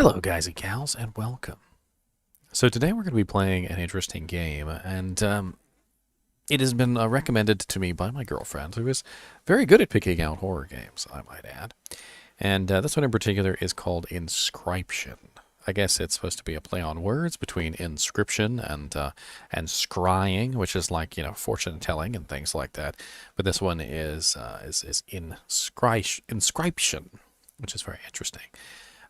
Hello guys and gals, and welcome. So today we're going to be playing an interesting game, and it has been recommended to me by my girlfriend, who is very good at picking out horror games, I might add. And this one in particular is called Inscryption. I guess it's supposed to be a play on words between inscription and scrying, which is like, you know, fortune telling and things like that. But this one is inscription, which is very interesting.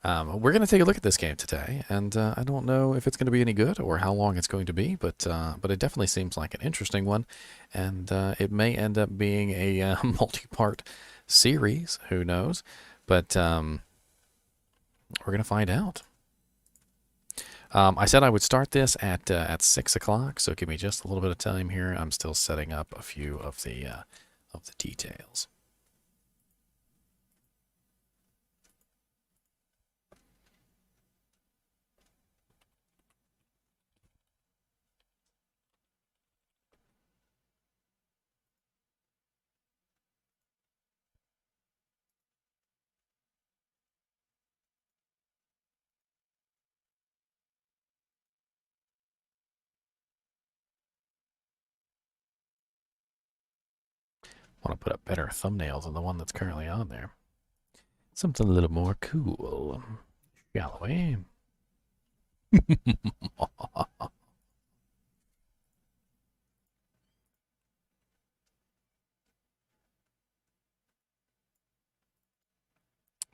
We're going to take a look at this game today, and I don't know if it's going to be any good or how long it's going to be, but it definitely seems like an interesting one, and it may end up being a multi-part series. Who knows? But we're going to find out. I said I would start this at 6 o'clock, so give me just a little bit of time here. I'm still setting up a few of the details. I want to put up better thumbnails than the one that's currently on there. Something a little more cool, shall we?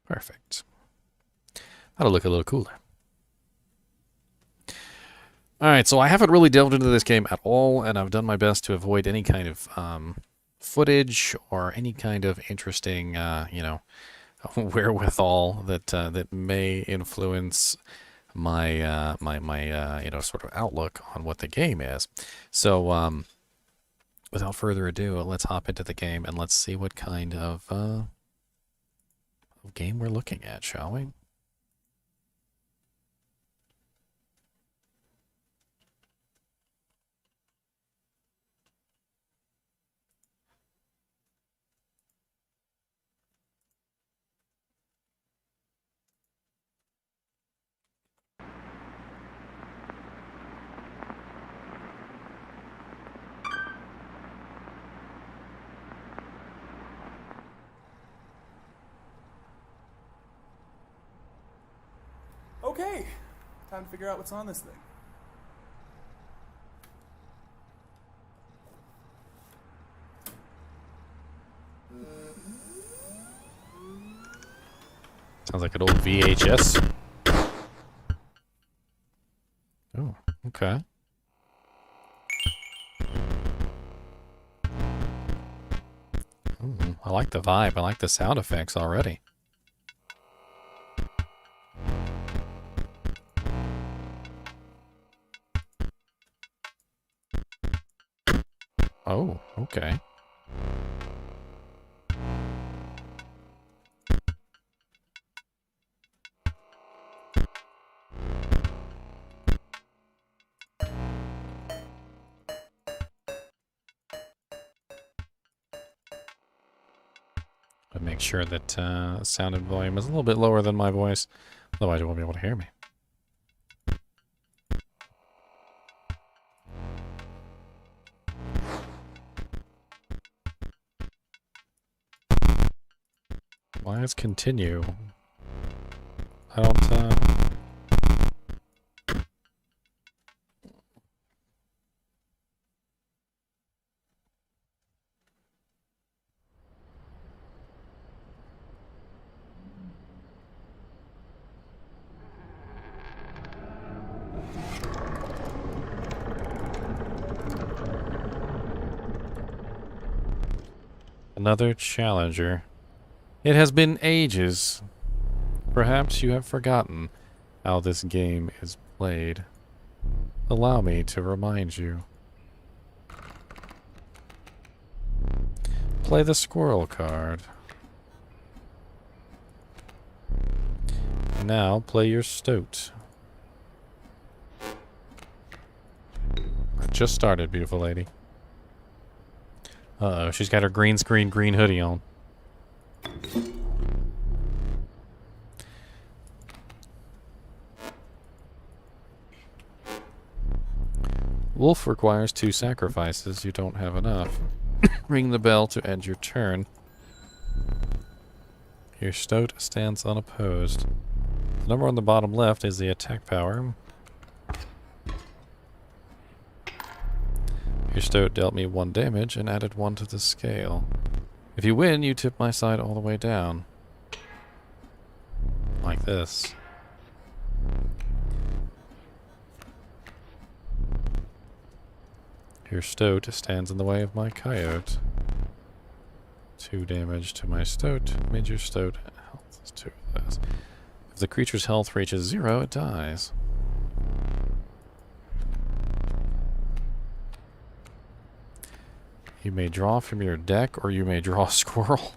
Perfect. That'll look a little cooler. Alright, so I haven't really delved into this game at all, and I've done my best to avoid any kind of footage or any kind of interesting, you know, wherewithal that may influence my you know, sort of outlook on what the game is. So without further ado, let's hop into the game and let's see what kind of game we're looking at, shall we? Okay, time to figure out what's on this thing. Sounds like an old VHS. Oh, okay. Ooh, I like the vibe. I like the sound effects already. Oh, okay. But make sure that sound and volume is a little bit lower than my voice, otherwise you won't be able to hear me. Why is continue? I don't, Another challenger. It has been ages. Perhaps you have forgotten how this game is played. Allow me to remind you. Play the squirrel card. Now play your stoat. I just started, beautiful lady. Uh-oh, she's got her green screen green hoodie on. Wolf requires 2 sacrifices. You don't have enough. Ring the bell to end your turn. Your stoat stands unopposed. The number on the bottom left is the attack power. Your stoat dealt me 1 damage and added 1 to the scale. If you win, you tip my side all the way down. Like this. Your stoat stands in the way of my coyote. 2 damage to my stoat. Made your stoat health is 2 of those. If the creature's health reaches 0, it dies. You may draw from your deck, or you may draw a squirrel.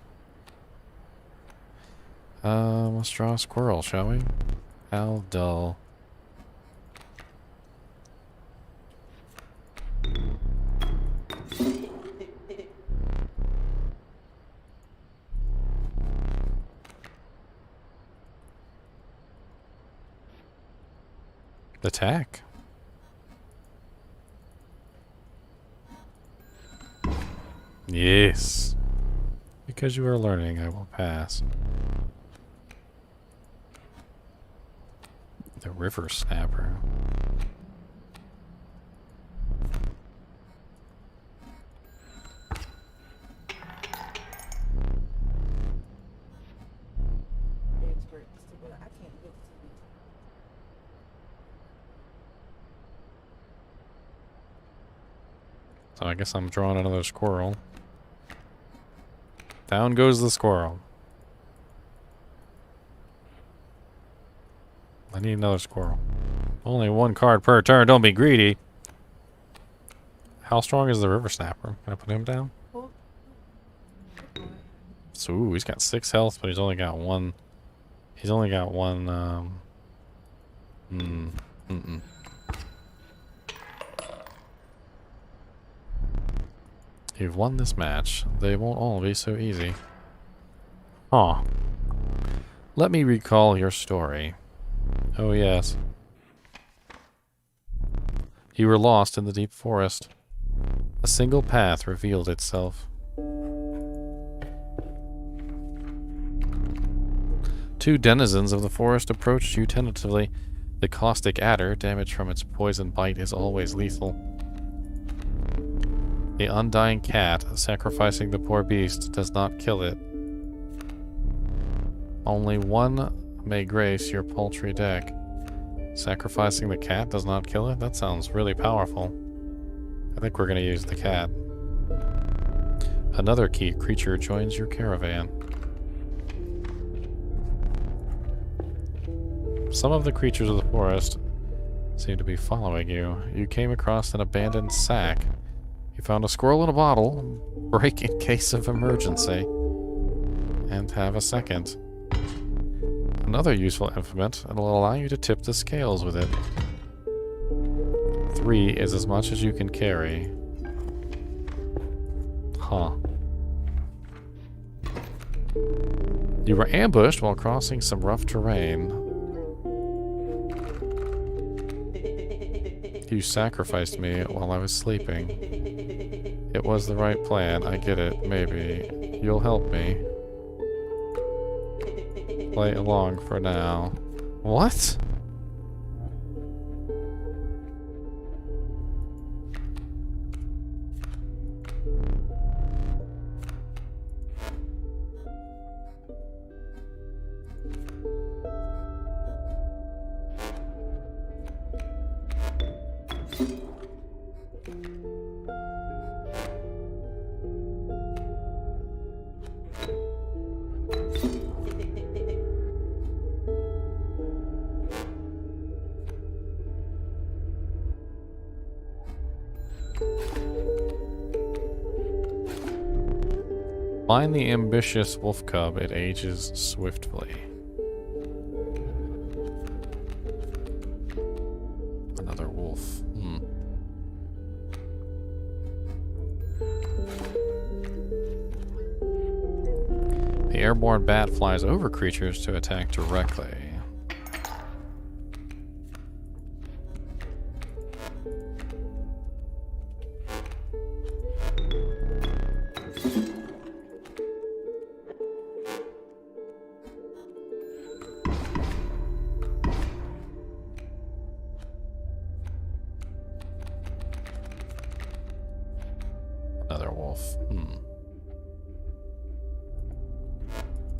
Let's draw a squirrel, shall we? How dull. Attack. Yes. Because you are learning, I will pass. The river snapper. So I guess I'm drawing another squirrel. Down goes the squirrel. I need another squirrel. Only 1 card per turn. Don't be greedy. How strong is the river snapper? Can I put him down? So ooh, he's got 6 health, but he's only got 1. He's only got 1. You've won this match. They won't all be so easy. Huh. Let me recall your story. Oh, yes. You were lost in the deep forest. A single path revealed itself. 2 denizens of the forest approached you tentatively. The caustic adder, damage from its poison bite, is always lethal. The undying cat, sacrificing the poor beast, does not kill it. Only 1 may grace your paltry deck. Sacrificing the cat does not kill it? That sounds really powerful. I think we're going to use the cat. Another key creature joins your caravan. Some of the creatures of the forest seem to be following you. You came across an abandoned sack. You found a squirrel in a bottle. Break in case of emergency. And have a second. Another useful implement. It'll allow you to tip the scales with it. 3 is as much as you can carry. Huh. You were ambushed while crossing some rough terrain. You sacrificed me while I was sleeping. It was the right plan, I get it, maybe. You'll help me. Play along for now. What? Find the ambitious wolf cub, it ages swiftly. Another wolf. The airborne bat flies over creatures to attack directly.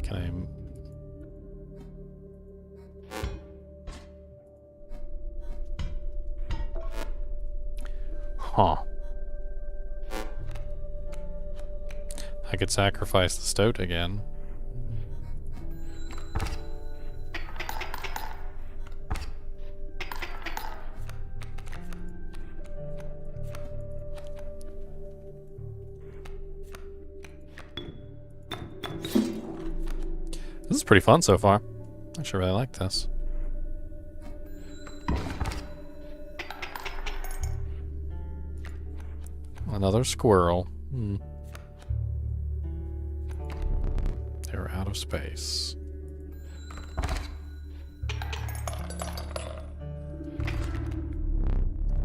Can I... Huh. I could sacrifice the stoat again. This is pretty fun so far. I actually really like this. Another squirrel. They're out of space.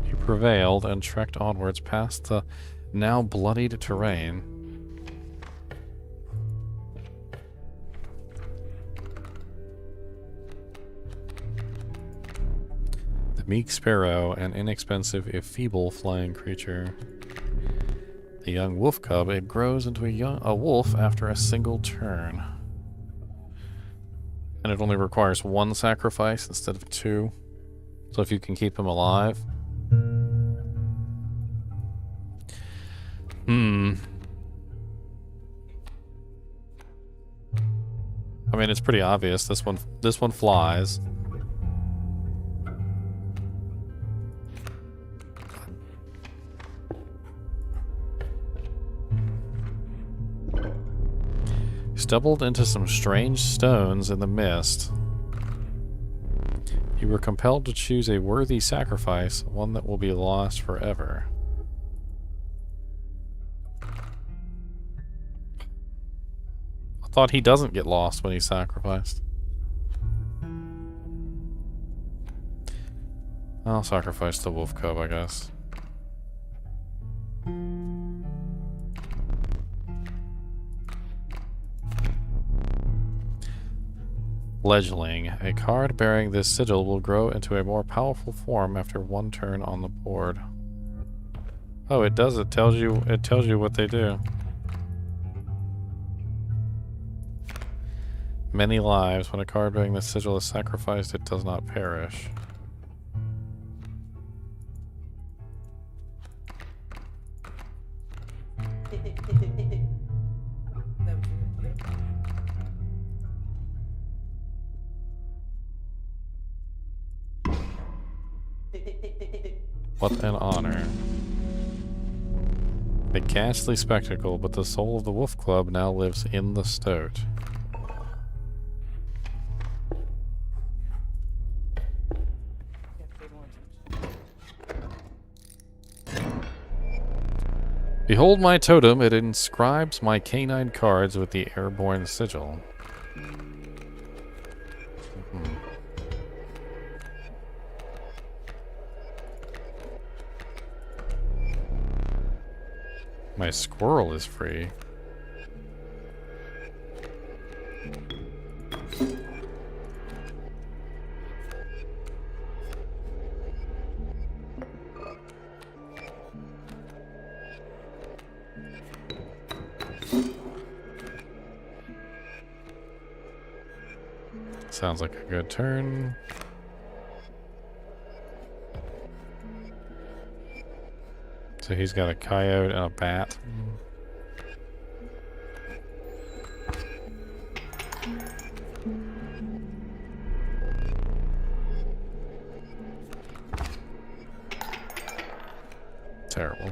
You prevailed and trekked onwards past the now bloodied terrain. The meek sparrow, an inexpensive if feeble flying creature. The young wolf cub, it grows into a wolf after a single turn. And it only requires 1 sacrifice instead of 2. So if you can keep him alive. I mean, it's pretty obvious. This one flies. Stumbled into some strange stones in the mist. You were compelled to choose a worthy sacrifice, one that will be lost forever. I thought he doesn't get lost when he's sacrificed. I'll sacrifice the wolf cub, I guess. Fledgling. A card bearing this sigil will grow into a more powerful form after 1 turn on the board. Oh, it does. It tells you what they do. Many lives. When a card bearing this sigil is sacrificed, it does not perish. What an honor. A ghastly spectacle, but the soul of the Wolf Club now lives in the stoat. Behold my totem, it inscribes my canine cards with the airborne sigil. My squirrel is free. Sounds like a good turn. So he's got a coyote and a bat. Terrible.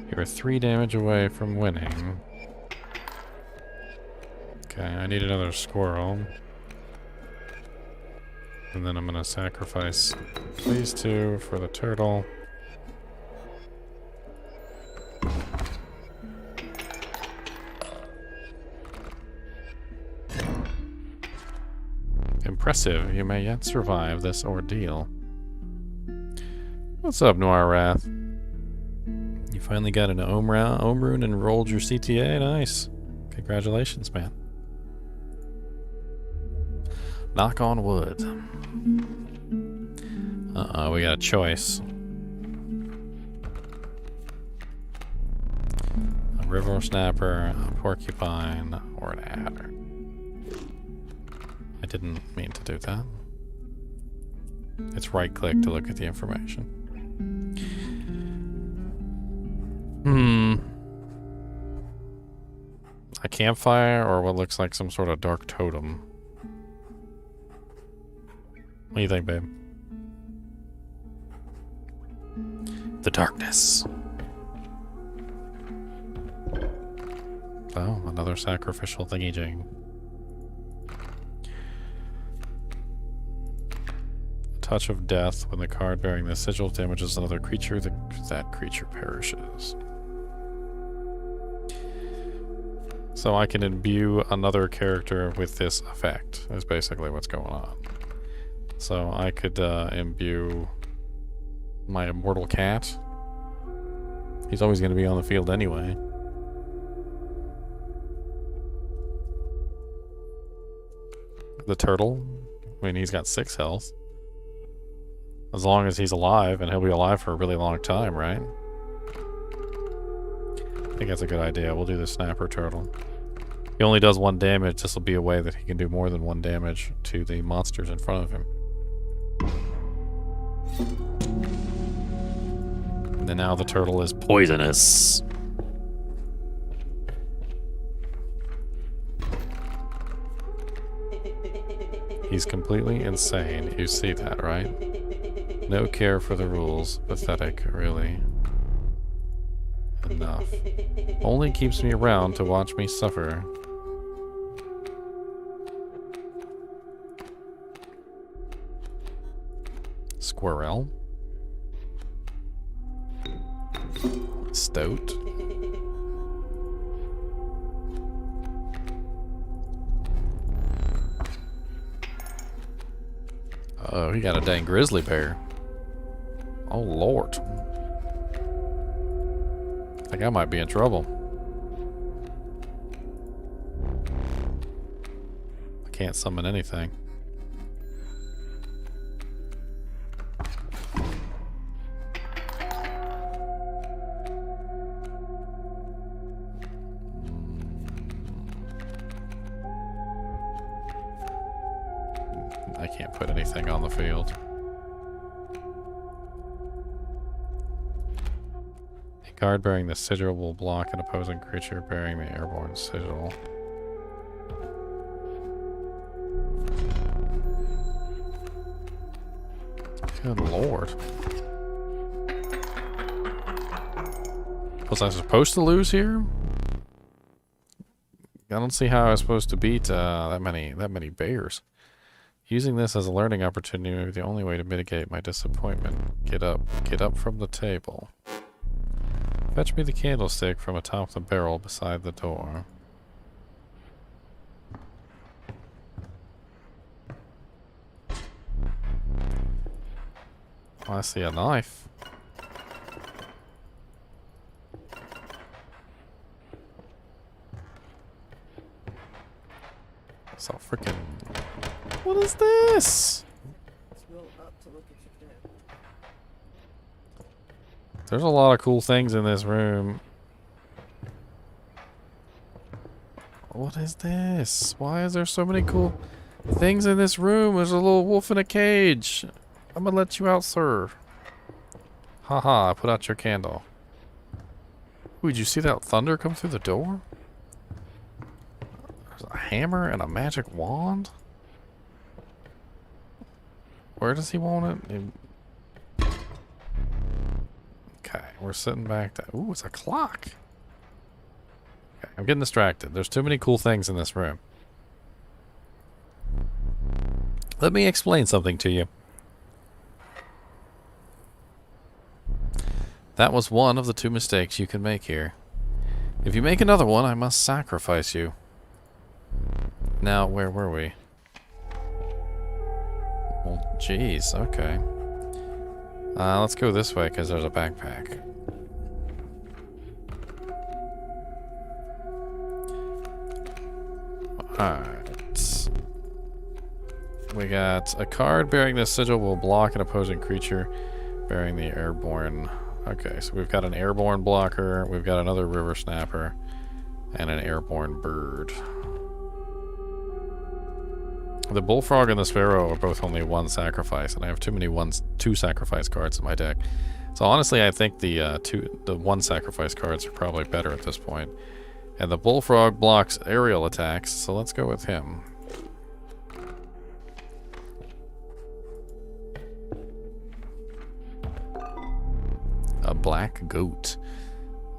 You're 3 damage away from winning. Okay, I need another squirrel. And then I'm gonna sacrifice these 2 for the turtle. Impressive, you may yet survive this ordeal. What's up, Noir Wrath? You finally got an Ohm rune and rolled your CTA? Nice. Congratulations, man. Knock on wood. Uh-oh, we got a choice. A river snapper, a porcupine, or an adder. I didn't mean to do that. It's right-click to look at the information. A campfire or what looks like some sort of dark totem. What do you think, babe? The darkness. Oh, another sacrificial thingy-jig. Touch of death. When the card bearing the sigil damages another creature, that creature perishes. So I can imbue another character with this effect, is basically what's going on. So I could imbue my immortal cat. He's always going to be on the field anyway. The turtle, I mean, he's got 6 health. As long as he's alive, and he'll be alive for a really long time, right? I think that's a good idea. We'll do the snapper turtle. He only does 1 damage. This will be a way that he can do more than 1 damage to the monsters in front of him. And then now the turtle is poisonous. He's completely insane. You see that, right? No care for the rules. Pathetic, really. Enough. Only keeps me around to watch me suffer. Squirrel. Stoat. Oh, he got a dang grizzly bear. Oh, Lord. I think I might be in trouble. I can't summon anything. I can't put anything on the field. A card bearing the sigil will block an opposing creature bearing the airborne sigil. Good Lord. Was I supposed to lose here? I don't see how I was supposed to beat that many bears. Using this as a learning opportunity may be the only way to mitigate my disappointment. Get up from the table. Fetch me the candlestick from atop the barrel beside the door. I see a knife. So freaking... What is this? There's a lot of cool things in this room. What is this? Why is there so many cool things in this room? There's a little wolf in a cage. I'm gonna let you out, sir. Haha, I put out your candle. Ooh, did you see that thunder come through the door? There's a hammer and a magic wand? Where does he want it? Okay, we're sitting back to... Ooh, it's a clock. Okay, I'm getting distracted. There's too many cool things in this room. Let me explain something to you. That was one of the 2 mistakes you can make here. If you make another one, I must sacrifice you. Now, where were we? Well, jeez, okay. Let's go this way because there's a backpack. Alright. We got a card bearing this sigil will block an opposing creature bearing the airborne. Okay, so we've got an airborne blocker, we've got another river snapper, and an airborne bird. The bullfrog and the sparrow are both only one sacrifice, and I have too many two sacrifice cards in my deck. So honestly, I think the one sacrifice cards are probably better at this point. And the bullfrog blocks aerial attacks, so let's go with him. A black goat.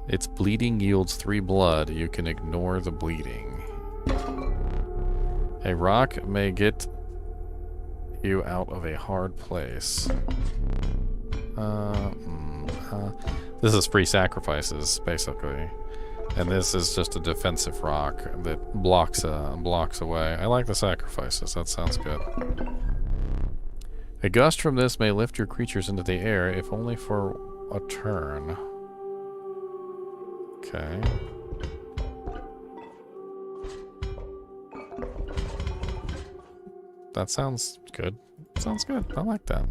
Its bleeding yields 3 blood. You can ignore the bleeding. A rock may get you out of a hard place. This is free sacrifices, basically. And this is just a defensive rock that blocks away. I like the sacrifices. That sounds good. A gust from this may lift your creatures into the air, if only for a turn. Okay. That sounds good. Sounds good. I like that.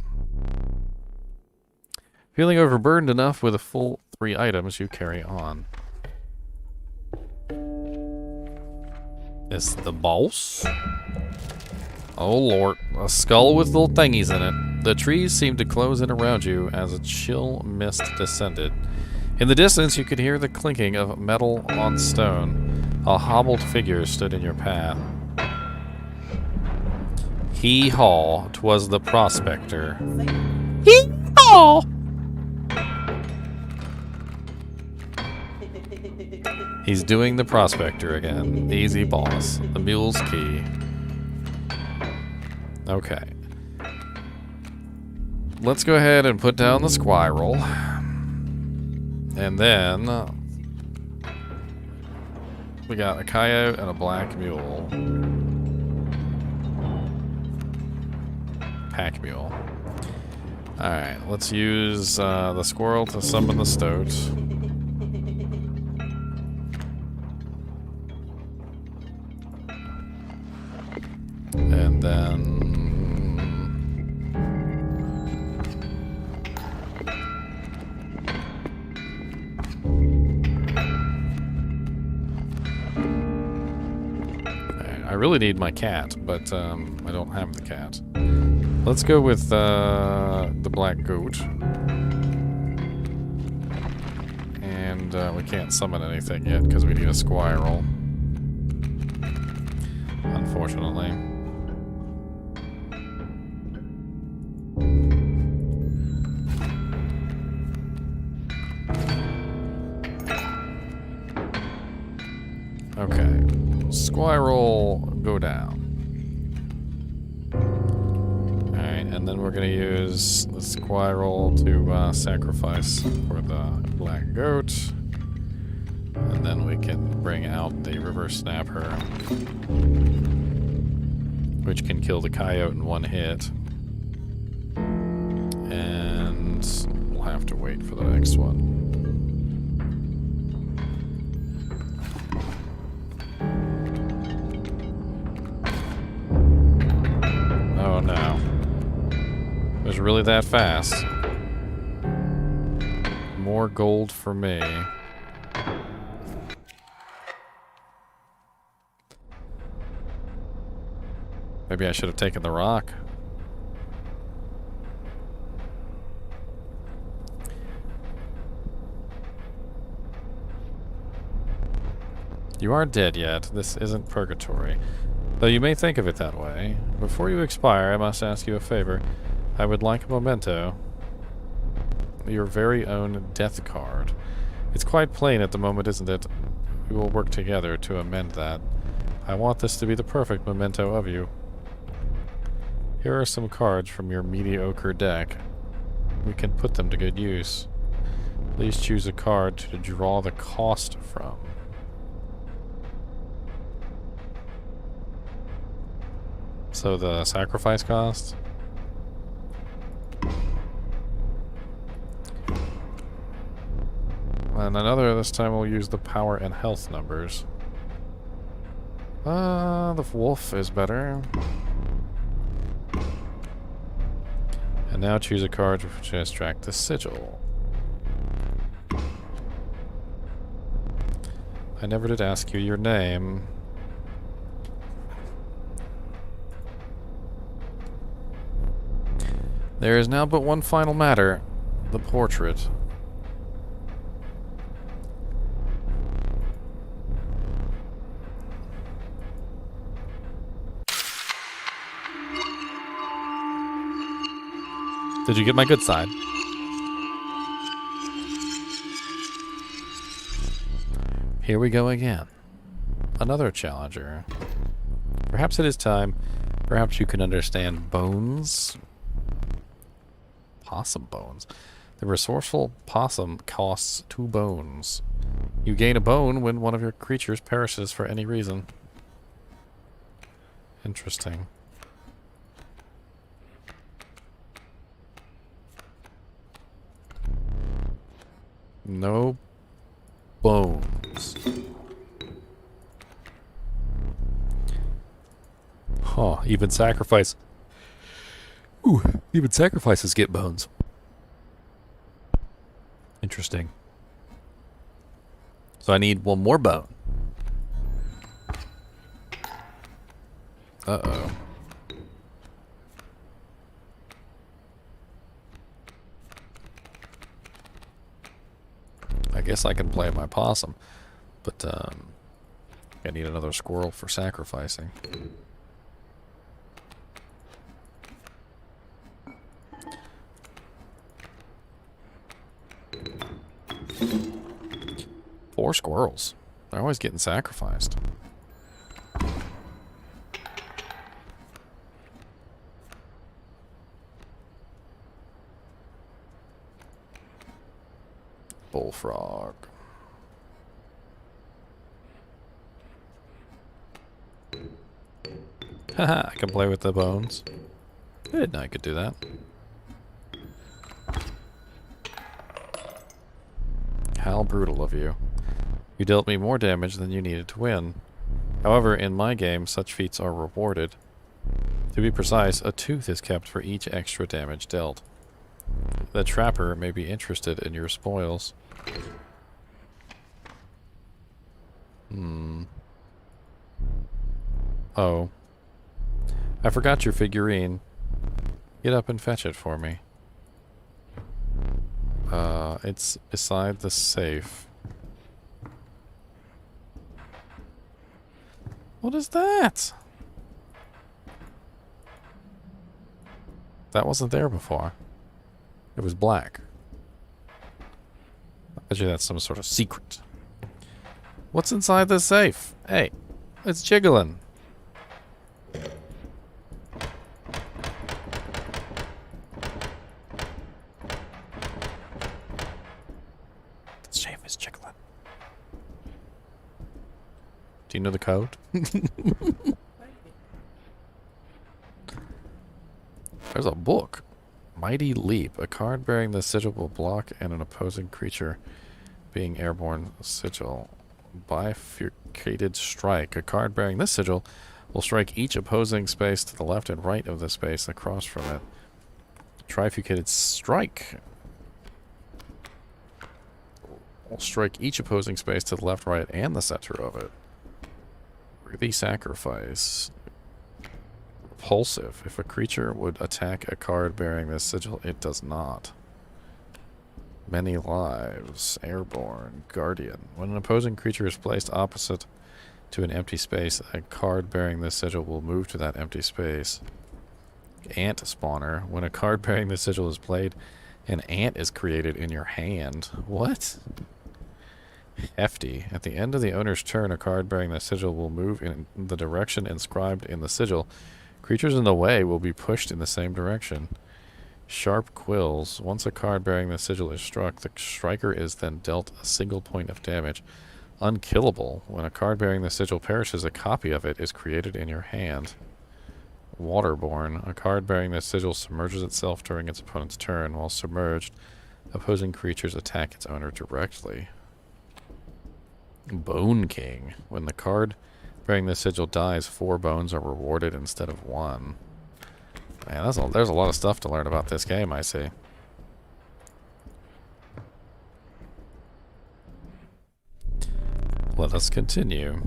Feeling overburdened enough with a full 3 items, you carry on. It's the boss. Oh lord, a skull with little thingies in it. The trees seemed to close in around you as a chill mist descended. In the distance, you could hear the clinking of metal on stone. A hobbled figure stood in your path. Hee-haw, 'twas the Prospector. Hee-haw! He's doing the Prospector again. Easy boss. The mule's key. Okay. Let's go ahead and put down the squirrel. And then we got a coyote and a black mule. Pack mule. Alright, let's use the squirrel to summon the stoat. And then I really need my cat, but I don't have the cat. Let's go with the black goat. And we can't summon anything yet because we need a squirrel. Unfortunately. Okay. Squirrel, go down. Alright, and then we're going to use the squirrel to sacrifice for the black goat. And then we can bring out the river snapper, which can kill the coyote in 1 hit. And we'll have to wait for the next one. Oh no. It was really that fast. More gold for me. Maybe I should have taken the rock. You aren't dead yet. This isn't purgatory. Though you may think of it that way. Before you expire, I must ask you a favor. I would like a memento. Your very own death card. It's quite plain at the moment, isn't it? We will work together to amend that. I want this to be the perfect memento of you. Here are some cards from your mediocre deck. We can put them to good use. Please choose a card to draw the cost from. So the sacrifice cost? And another, this time we'll use the power and health numbers. The wolf is better. And now choose a card to extract the sigil. I never did ask you your name. There is now but one final matter. The portrait. Did you get my good side? Here we go again. Another challenger. Perhaps it is time. Perhaps you can understand bones. Possum bones. The resourceful possum costs 2 bones. You gain a bone when one of your creatures perishes for any reason. Interesting. No bones. Huh, even sacrifice. Ooh, even sacrifices get bones. Interesting. So I need 1 more bone. Uh-oh. I guess I can play my possum, but I need another squirrel for sacrificing. Four squirrels. They're always getting sacrificed. Bullfrog. Haha, I can play with the bones. I didn't know I could do that. How brutal of you. You dealt me more damage than you needed to win. However, in my game, such feats are rewarded. To be precise, a tooth is kept for each extra damage dealt. The trapper may be interested in your spoils. Oh. I forgot your figurine. Get up and fetch it for me. It's beside the safe. What is that? That wasn't there before. It was black. I bet you that's some sort of secret. What's inside the safe? Hey, it's jiggling. The safe is jiggling. Do you know the code? There's a book. Mighty Leap. A card bearing the sigil will block and an opposing creature being airborne sigil. Bifurcated Strike. A card bearing this sigil will strike each opposing space to the left and right of the space across from it. Trifurcated Strike will strike each opposing space to the left, right, and the center of it. Worthy Sacrifice. Repulsive. If a creature would attack a card bearing this sigil, it does not. Many Lives. Airborne. Guardian. When an opposing creature is placed opposite to an empty space, a card bearing this sigil will move to that empty space. Ant Spawner. When a card bearing this sigil is played, an ant is created in your hand. What? Hefty. At the end of the owner's turn, a card bearing the sigil will move in the direction inscribed in the sigil. Creatures in the way will be pushed in the same direction. Sharp Quills. Once a card bearing the sigil is struck, the striker is then dealt a single point of damage. Unkillable. When a card bearing the sigil perishes, a copy of it is created in your hand. Waterborne. A card bearing the sigil submerges itself during its opponent's turn. While submerged, opposing creatures attack its owner directly. Bone King. When the card bearing this sigil dies, 4 bones are rewarded instead of 1. Man, there's a lot of stuff to learn about this game, I see. Let us continue.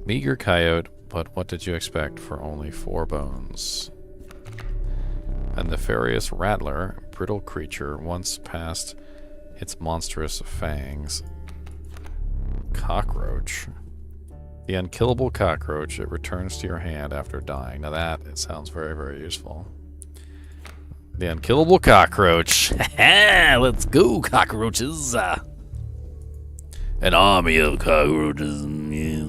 Meager coyote, but what did you expect for only 4 bones? A nefarious rattler, brittle creature, once past its monstrous fangs. Cockroach. The unkillable cockroach, it returns to your hand after dying. Now that, it sounds very, very useful. The unkillable cockroach. Let's go, cockroaches. An army of cockroaches. Yeah.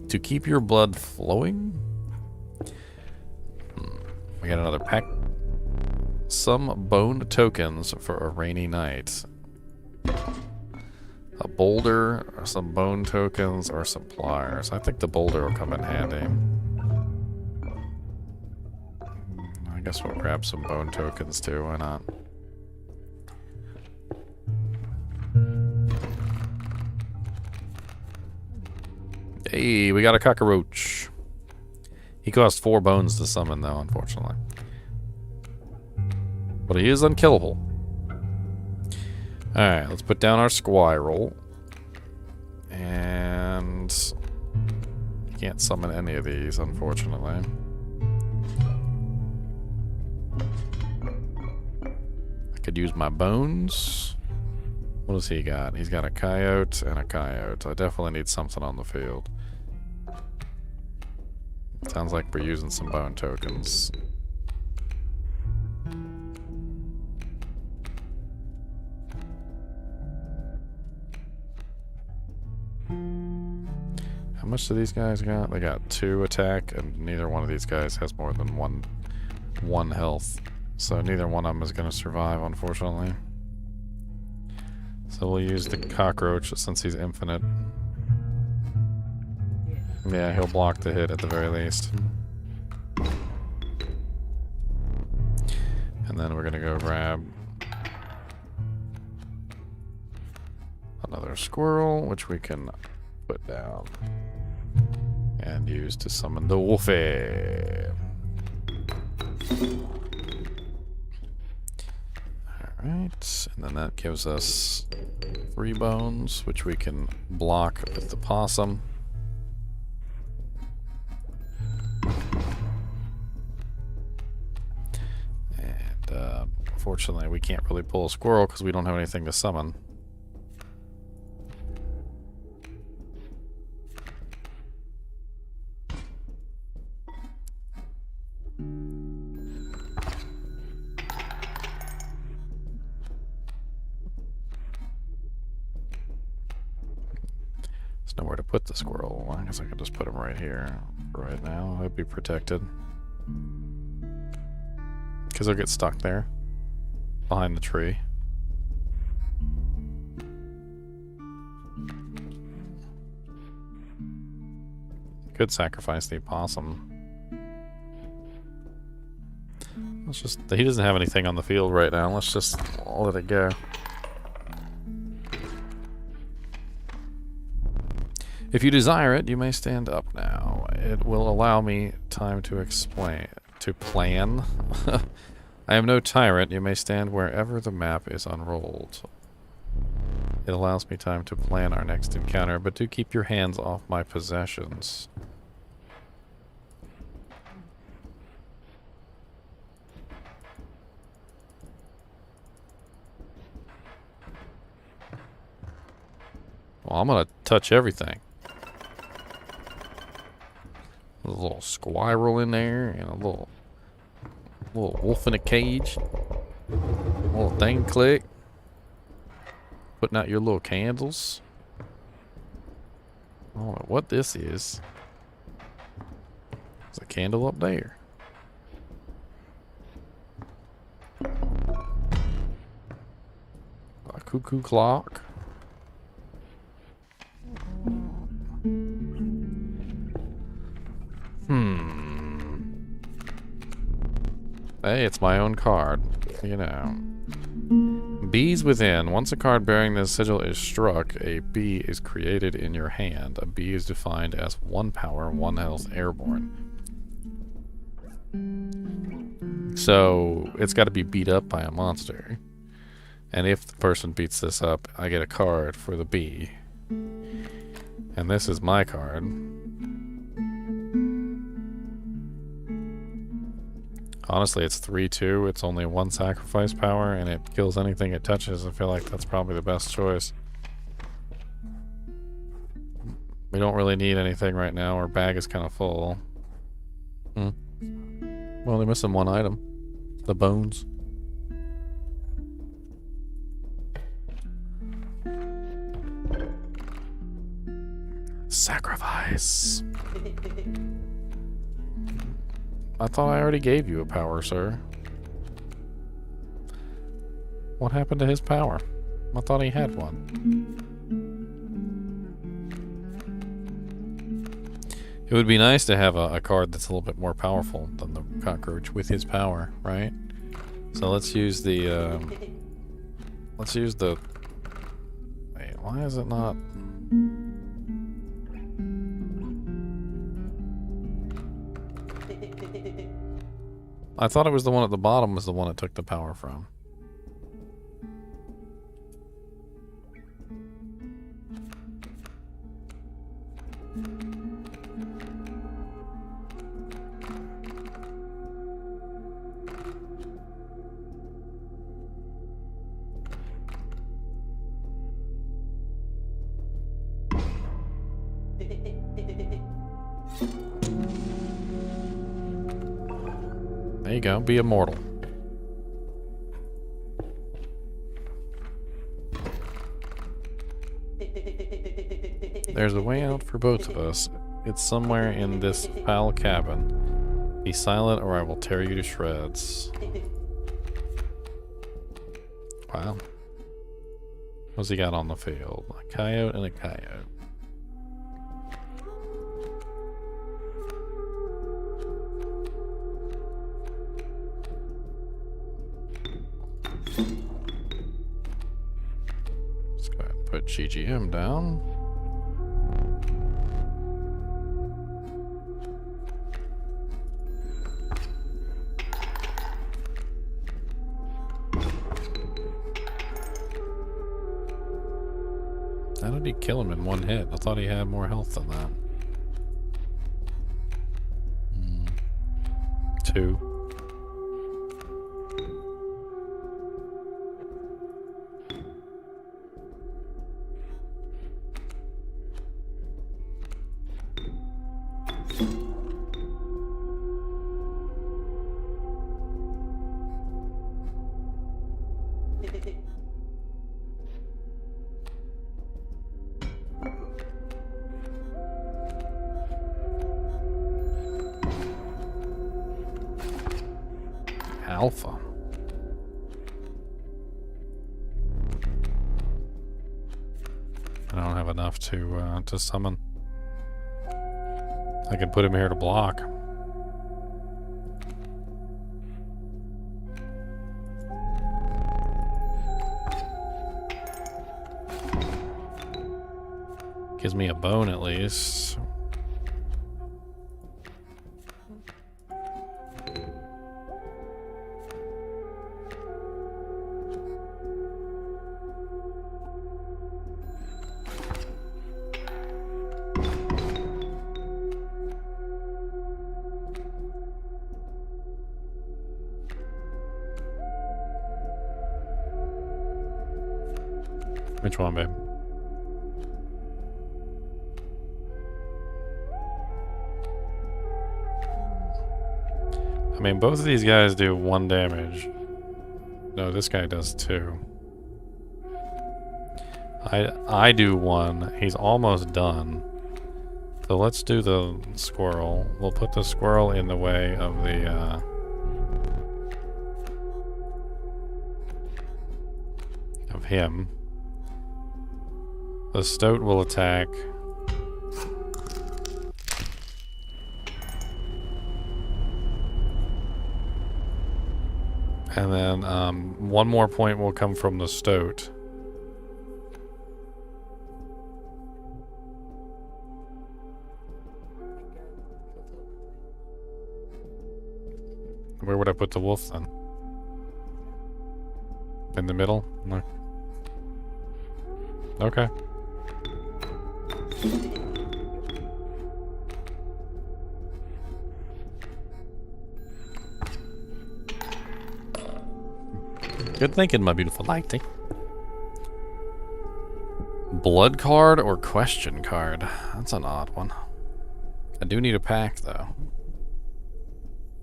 To keep your blood flowing? We got another pack. Some bone tokens for a rainy night. A boulder, or some bone tokens, or some pliers. I think the boulder will come in handy. I guess we'll grab some bone tokens too, why not? Hey, we got a cockroach. He cost 4 bones to summon though, unfortunately. But he is unkillable. Alright, let's put down our squirrel. And can't summon any of these, unfortunately. I could use my bones. What does he got? He's got a coyote and a coyote. I definitely need something on the field. Sounds like we're using some bone tokens. How much do these guys got? They got 2 attack, and neither one of these guys has more than one health. So neither one of them is going to survive, unfortunately. So we'll use the cockroach since he's infinite. Yeah, he'll block the hit at the very least. And then we're going to go grab another squirrel, which we can put down and use to summon the wolfie. Alright, and then that gives us 3 bones, which we can block with the possum. And unfortunately we can't really pull a squirrel because we don't have anything to summon. Nowhere to put the squirrel. I guess I could just put him right here right now. He'll be protected. Because he'll get stuck there. Behind the tree. Could sacrifice the opossum. Let's just... He doesn't have anything on the field right now. Let's just let it go. If you desire it, you may stand up now. It will allow me time to plan. I am no tyrant. You may stand wherever the map is unrolled. It allows me time to plan our next encounter, but do keep your hands off my possessions. Well, I'm gonna touch everything. A little squirrel in there, and a little wolf in a cage. A little thing click. Putting out your little candles. I don't know what this is. There's a candle up there. A cuckoo clock. Hey, it's my own card. You know. Bees within. Once a card bearing this sigil is struck, a bee is created in your hand. A bee is defined as 1 power, 1 health, airborne. So it's got to be beat up by a monster. And if the person beats this up, I get a card for the bee. And this is my card. Honestly, it's 3/2. It's only 1 sacrifice power, and it kills anything it touches. I feel like that's probably the best choice. We don't really need anything right now. Our bag is kind of full. Well, they're missing 1 item. The bones. Sacrifice. I thought I already gave you a power, sir. What happened to his power? I thought he had one. It would be nice to have a card that's a little bit more powerful than the cockroach with his power, right? So let's use the, wait, why is it not? I thought it was the one at the bottom was the one it took the power from. There you go, be immortal. There's a way out for both of us. It's somewhere in this foul cabin. Be silent or I will tear you to shreds. Wow. What's he got on the field? A coyote and a coyote. Let's go ahead and put GGM down. How did he kill him in 1 hit? I thought he had more health than that. 2. Alpha. I don't have enough to summon. I can put him here to block. Gives me a bone at least. Which one, babe? I mean, both of these guys do 1 damage. No, this guy does 2. I do 1. He's almost done. So let's do the squirrel. We'll put the squirrel in the way of the of him. The stoat will attack. And then one more point will come from the stoat. Where would I put the wolf then? In the middle? No. Okay. Good thinking, my beautiful lady. Blood card or question card? That's an odd one. I do need a pack, though.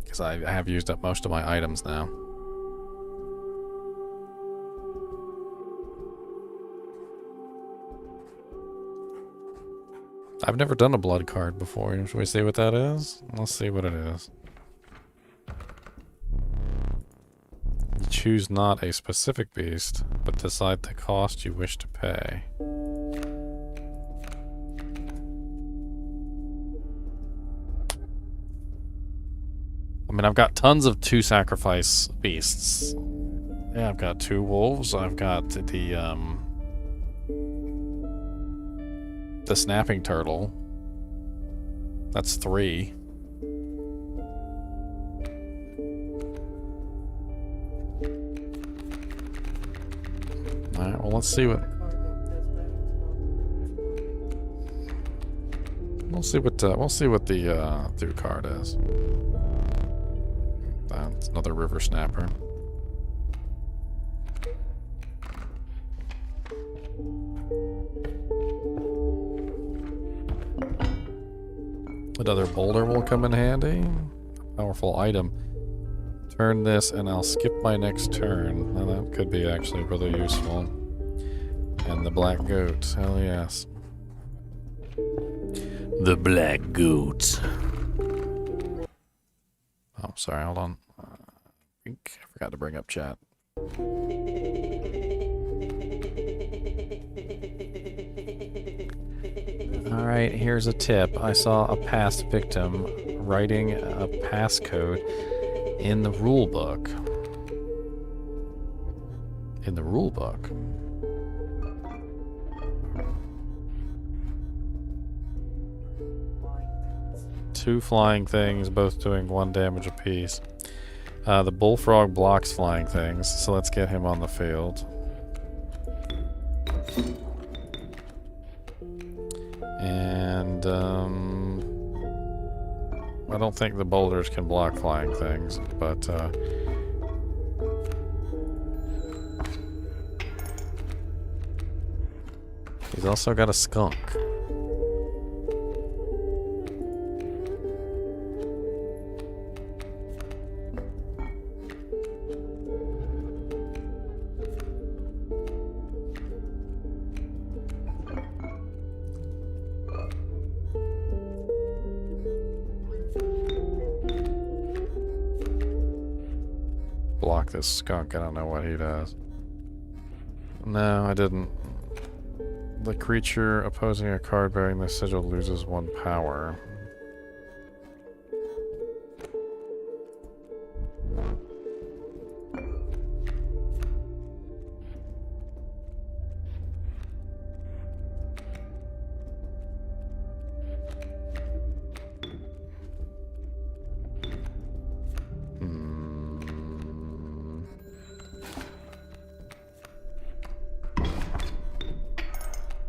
Because I have used up most of my items now. I've never done a blood card before. Should we see what that is? Let's see what it is. You choose not a specific beast, but decide the cost you wish to pay. I mean, I've got tons of 2 sacrifice beasts. Yeah, I've got 2 wolves. I've got the snapping turtle. That's 3. Alright, well, let's see what... We'll see what the through card is. That's another river snapper. Another boulder will come in handy. Powerful item. Turn this and I'll skip my next turn. Now that could be actually really useful. And the black goat. Hell yes. The black goat. Oh, sorry, hold on. I think I forgot to bring up chat. Alright, here's a tip. I saw a past victim writing a passcode in the rule book. In the rule book. Two flying things, both doing 1 damage apiece. The bullfrog blocks flying things, so let's get him on the field. And I don't think the boulders can block flying things, but he's also got a skunk. Block this skunk. I don't know what he does. No, I didn't. The creature opposing a card bearing this sigil loses 1 power.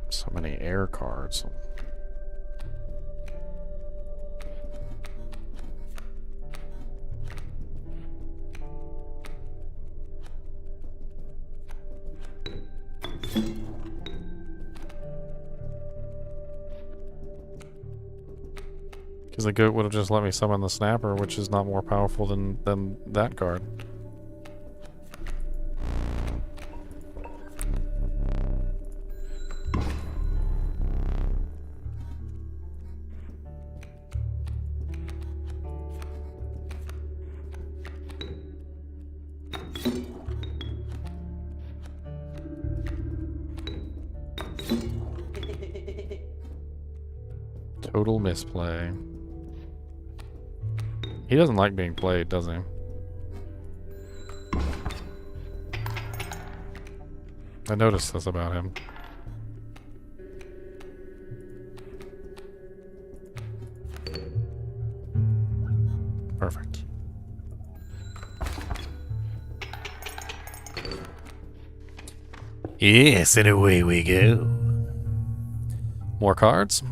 So many air cards. Because the goat would have just let me summon the snapper, which is not more powerful than that card. Total misplay. He doesn't like being played, does he? I noticed this about him. Perfect. Yes, and away we go. More cards.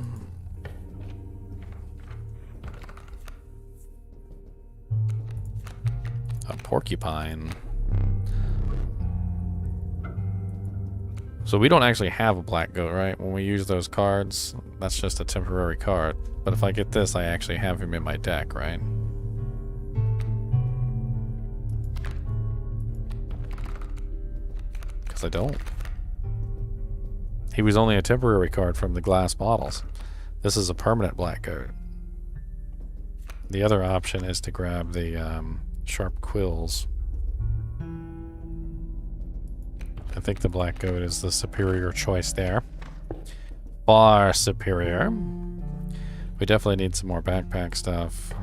A porcupine. So we don't actually have a black goat, right? When we use those cards, that's just a temporary card. But if I get this, I actually have him in my deck, right? Because I don't. He was only a temporary card from the glass bottles. This is a permanent black goat. The other option is to grab the sharp quills. I think the black goat is the superior choice there. Far superior. We definitely need some more backpack stuff.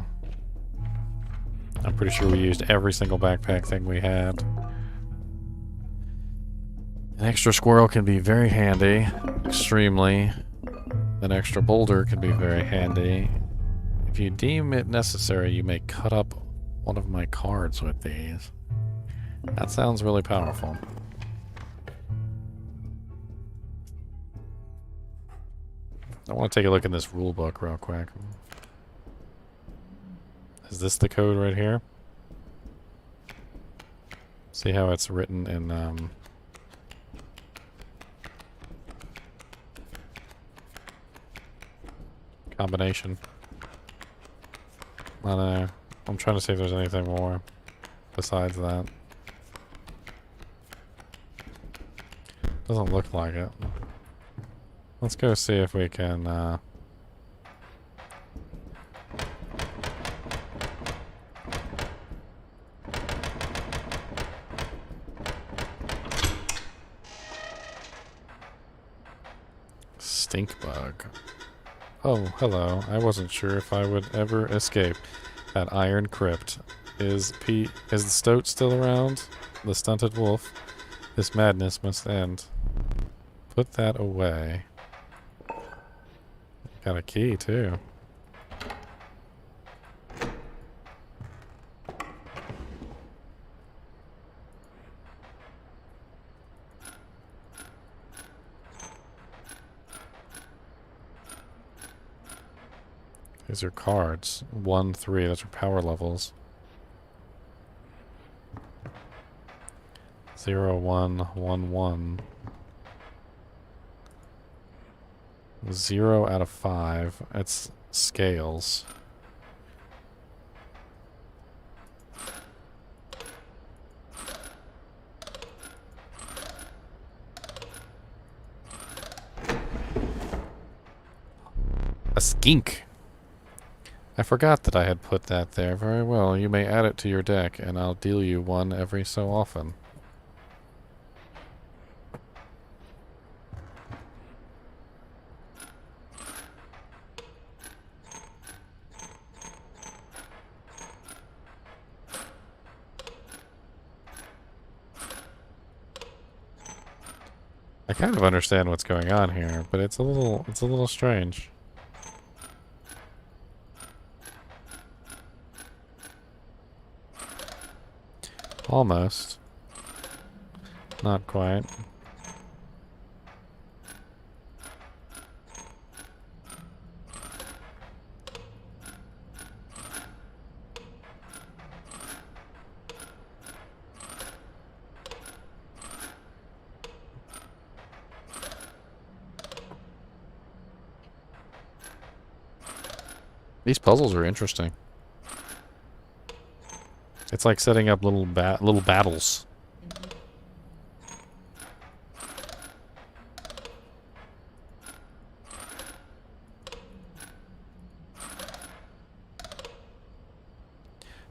I'm pretty sure we used every single backpack thing we had. An extra squirrel can be very handy. Extremely. An extra boulder can be very handy. If you deem it necessary, you may cut up one of my cards with these. That sounds really powerful. I want to take a look in this rule book real quick. Is this the code right here? See how it's written in combination. I don't know. I'm trying to see if there's anything more besides that. Doesn't look like it. Let's go see if we can stink bug. Oh, hello. I wasn't sure if I would ever escape that iron crypt. Is the stoat still around? The stunted wolf? This madness must end. Put that away. Got a key, too. These are cards. 1, 3. Those are power levels. 0, 1, 1, 1. 0 out of 5. It's scales. A skink. I forgot that I had put that there. Very well. You may add it to your deck, and I'll deal you one every so often. I kind of understand what's going on here, but it's a little strange. Almost. Not quite. These puzzles are interesting. It's like setting up little battles.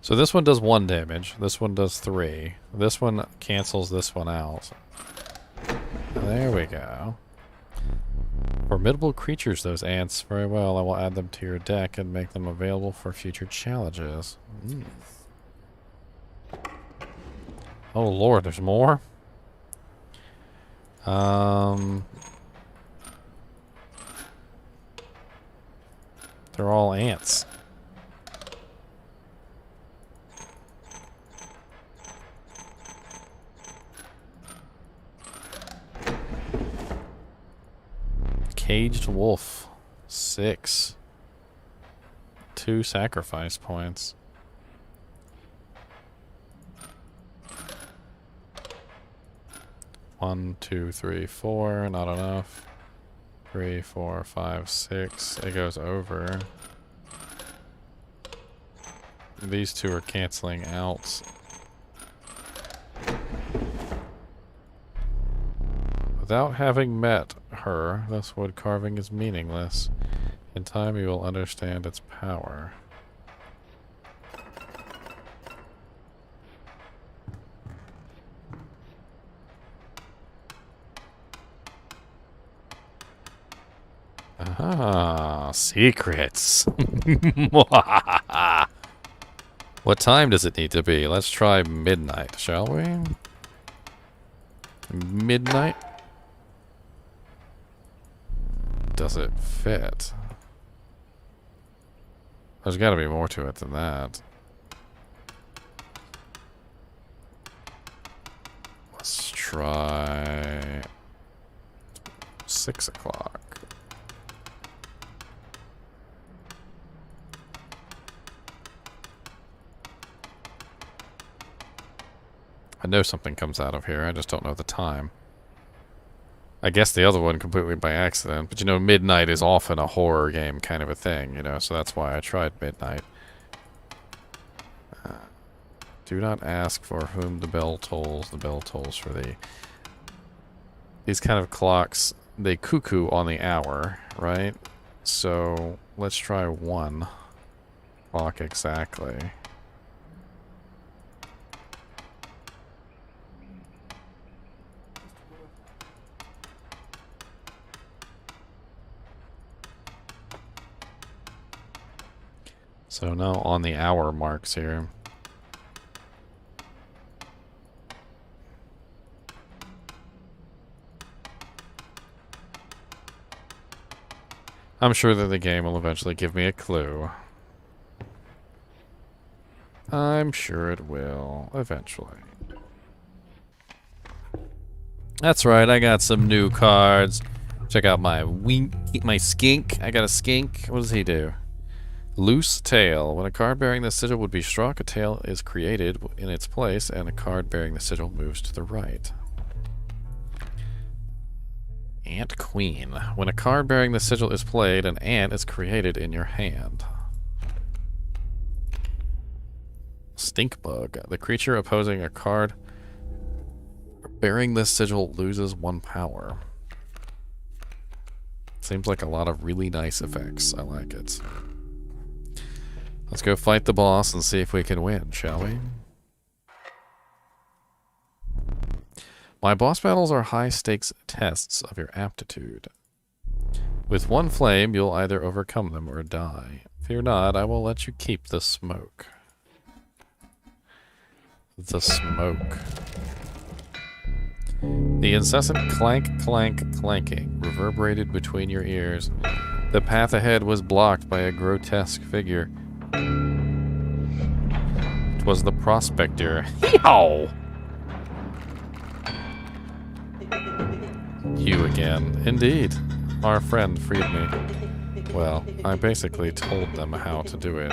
So this one does 1 damage. This one does 3. This one cancels this one out. There we go. Formidable creatures, those ants. Very well. I will add them to your deck and make them available for future challenges. Oh lord, there's more? They're all ants. Caged wolf. 6. 2 sacrifice points. One, 2, 3, 4. Not enough. 3, 4, 5, 6. It goes over. These two are canceling out. Without having met her, this wood carving is meaningless. In time you will understand its power. Ah, secrets. What time does it need to be? Let's try midnight, shall we? Midnight? Does it fit? There's got to be more to it than that. Let's try 6 o'clock. I know something comes out of here, I just don't know the time. I guess the other one completely by accident, but you know, midnight is often a horror game kind of a thing, you know, so that's why I tried midnight. Do not ask for whom the bell tolls for the... These kind of clocks, they cuckoo on the hour, right? So, let's try 1 clock exactly. So now on the hour marks here. I'm sure that the game will eventually give me a clue. I'm sure it will, eventually. That's right, I got some new cards. Check out my skink. I got a skink. What does he do? Loose tail. When a card bearing the sigil would be struck, a tail is created in its place, and a card bearing the sigil moves to the right. Ant Queen. When a card bearing the sigil is played, an ant is created in your hand. Stink Bug. The creature opposing a card bearing this sigil loses 1 power. Seems like a lot of really nice effects. I like it. Let's go fight the boss and see if we can win, shall we? My boss battles are high-stakes tests of your aptitude. With 1 flame, you'll either overcome them or die. Fear not, I will let you keep the smoke. The smoke. The incessant clank, clank, clanking reverberated between your ears. The path ahead was blocked by a grotesque figure. It was the Prospector. Hee-haw! You again. Indeed. Our friend freed me. Well, I basically told them how to do it.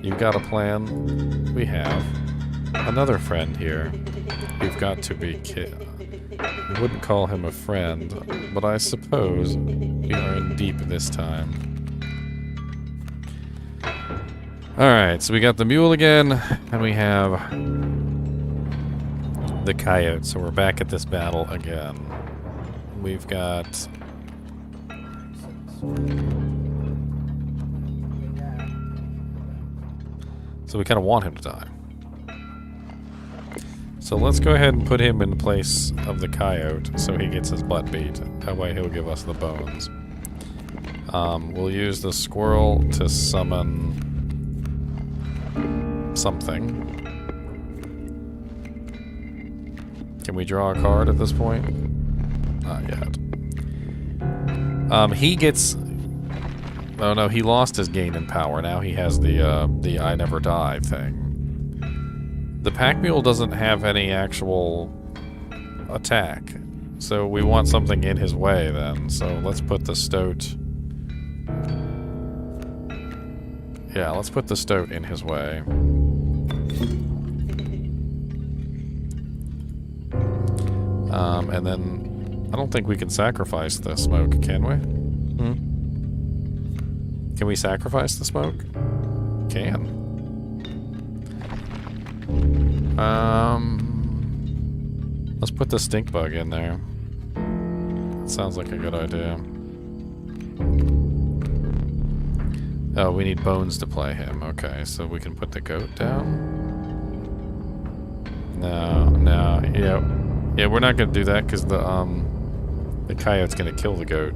You got a plan? We have. Another friend here. You've got to be I wouldn't call him a friend, but I suppose we are in deep this time. Alright, so we got the mule again, and we have the coyote, so we're back at this battle again. We've got... So we kind of want him to die. So let's go ahead and put him in place of the coyote so he gets his butt beat. That way he'll give us the bones. We'll use the squirrel to summon something. Can we draw a card at this point? Not yet. He gets... Oh no, he lost his gain in power. Now he has the I never die thing. The pack mule doesn't have any actual attack. So we want something in his way then. So let's put the stoat... Yeah, let's put the stoat in his way. And then I don't think we can sacrifice the smoke, can we? Can we sacrifice the smoke? Can. Let's put the stink bug in there. That sounds like a good idea. Oh, we need bones to play him. Okay, so we can put the goat down? No, yeah, we're not gonna do that because the coyote's gonna kill the goat.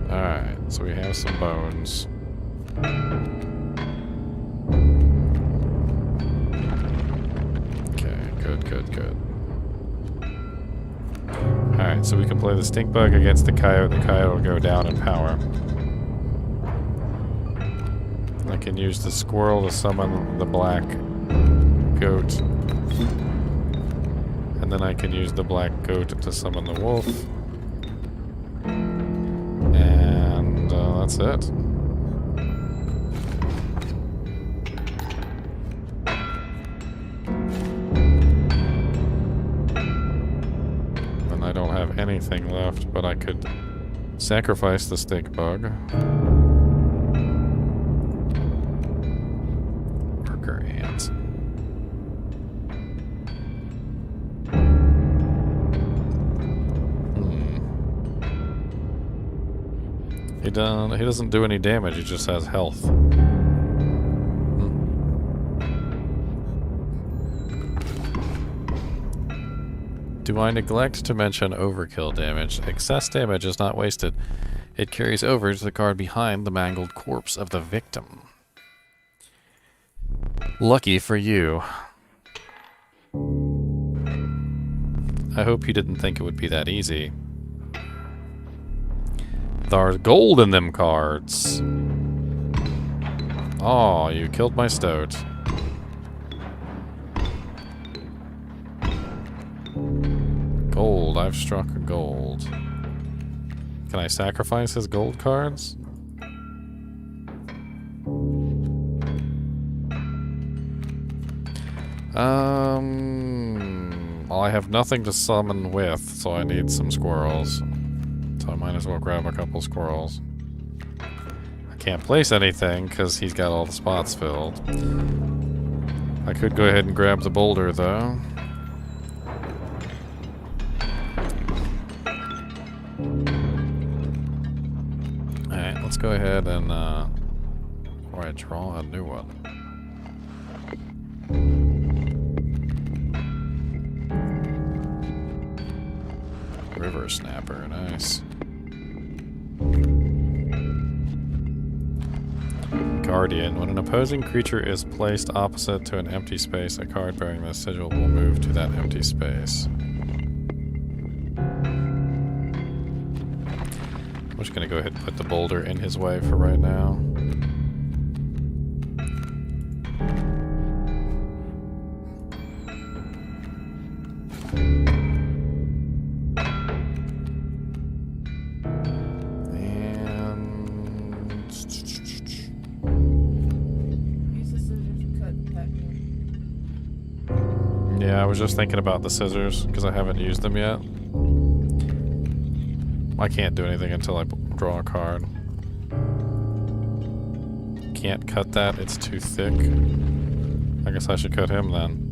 Alright, so we have some bones. Good. Alright, so we can play the stink bug against the coyote. The coyote will go down in power. I can use the squirrel to summon the black goat. And then I can use the black goat to summon the wolf. And that's it. I don't have anything left, but I could sacrifice the stink bug. Worker ants. He doesn't do any damage, he just has health. Do I neglect to mention overkill damage? Excess damage is not wasted. It carries over to the card behind the mangled corpse of the victim. Lucky for you. I hope you didn't think it would be that easy. There's gold in them cards. Oh, you killed my stoat. Gold. I've struck a gold. Can I sacrifice his gold cards? Well, I have nothing to summon with, so I need some squirrels. So I might as well grab a couple squirrels. I can't place anything because he's got all the spots filled. I could go ahead and grab the boulder, though. Alright, let's go ahead and, before I draw a new one. River Snapper, nice. Guardian. When an opposing creature is placed opposite to an empty space, a card bearing this sigil will move to that empty space. I'm just gonna go ahead and put the boulder in his way for right now. Yeah, I was just thinking about the scissors because I haven't used them yet. I can't do anything until I draw a card. Can't cut that, it's too thick. I guess I should cut him then.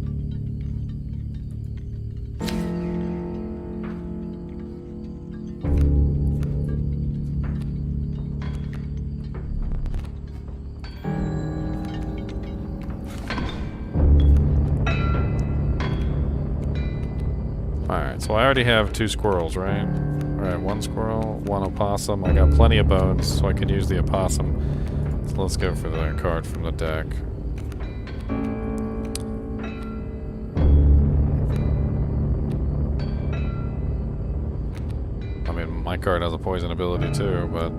Alright, so I already have 2 squirrels, right? Alright, one squirrel, one opossum. I got plenty of bones, so I can use the opossum. So let's go for the card from the deck. I mean, my card has a poison ability too, but...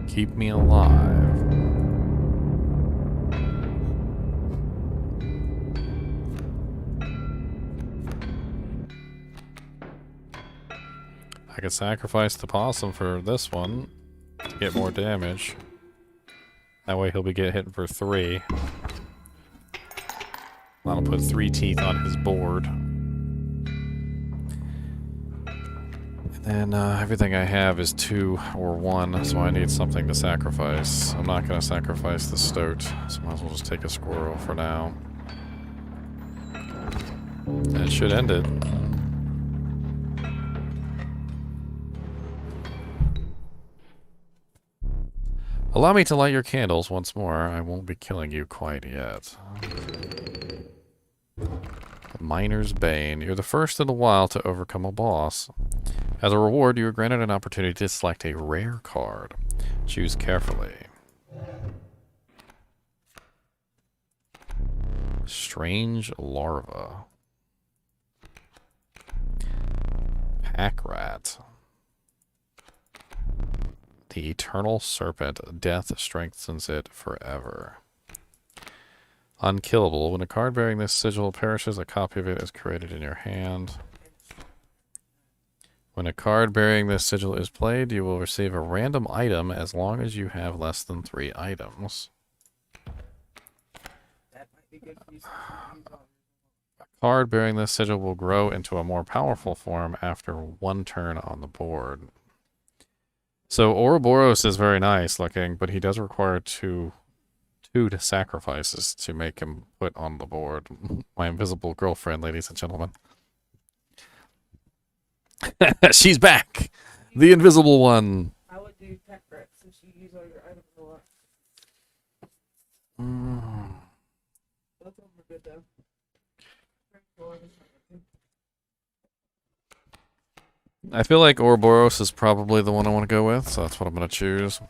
Keep me alive. I could sacrifice the possum for this one to get more damage. That way he'll be hitting for 3. That'll put 3 teeth on his board. And everything I have is 2 or 1, so I need something to sacrifice. I'm not going to sacrifice the stoat, so might as well just take a squirrel for now. That should end it. Allow me to light your candles once more. I won't be killing you quite yet. Miner's Bane. You're the first in a while to overcome a boss. As a reward, you are granted an opportunity to select a rare card. Choose carefully. Strange Larva. Pack Rat. The Eternal Serpent. Death strengthens it forever. Unkillable. When a card bearing this sigil perishes, a copy of it is created in your hand. When a card bearing this sigil is played, you will receive a random item as long as you have less than 3 items. A card bearing this sigil will grow into a more powerful form after 1 turn on the board. So Ouroboros is very nice looking, but he does require two sacrifices to make him put on the board. My invisible girlfriend, ladies and gentlemen. She's back! The invisible one! I would do tech wreck since you use all your items a lot. Both of them are good though. I feel like Ouroboros is probably the one I want to go with, so that's what I'm going to choose.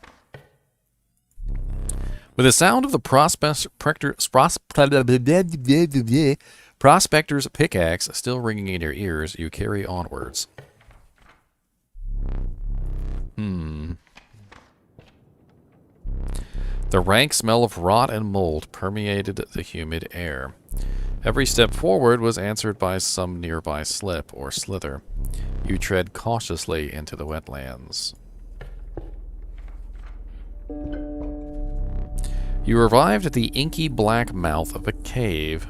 With the sound of the Prospector's pickaxe still ringing in your ears, you carry onwards. The rank smell of rot and mold permeated the humid air. Every step forward was answered by some nearby slip or slither. You tread cautiously into the wetlands. You arrived at the inky black mouth of a cave.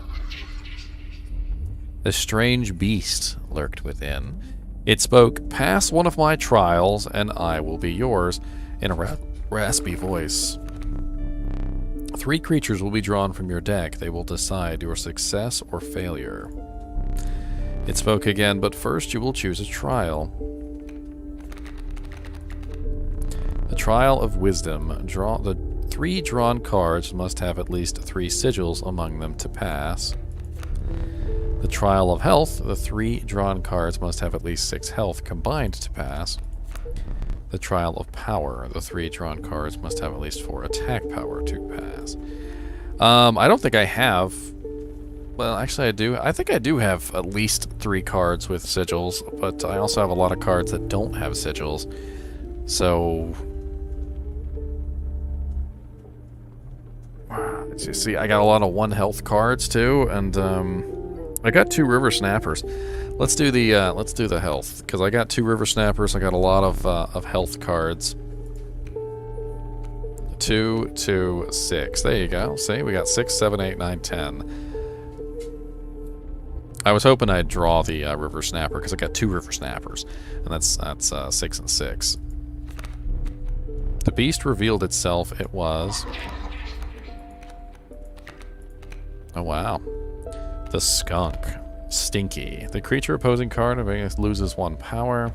A strange beast lurked within. It spoke, "Pass one of my trials, and I will be yours," in a raspy voice. 3 creatures will be drawn from your deck. They will decide your success or failure. It spoke again, but first you will choose a trial. The Trial of Wisdom. The 3 drawn cards must have at least 3 sigils among them to pass. The Trial of Health. The 3 drawn cards must have at least 6 health combined to pass. The Trial of Power. The 3 drawn cards must have at least 4 attack power to pass. I don't think I have... Well, actually I do. I think I do have at least 3 cards with sigils, but I also have a lot of cards that don't have sigils. So, you see, I got a lot of 1 health cards too, and I got 2 river snappers. Let's do the health, because I got 2 river snappers. I got a lot of health cards. 2, 2, 6. There you go. See, we got 6, 7, 8, 9, 10. I was hoping I'd draw the river snapper because I got 2 river snappers, and that's 6 and 6. The beast revealed itself. It was. Oh wow. The skunk. Stinky. The creature opposing card loses 1 power.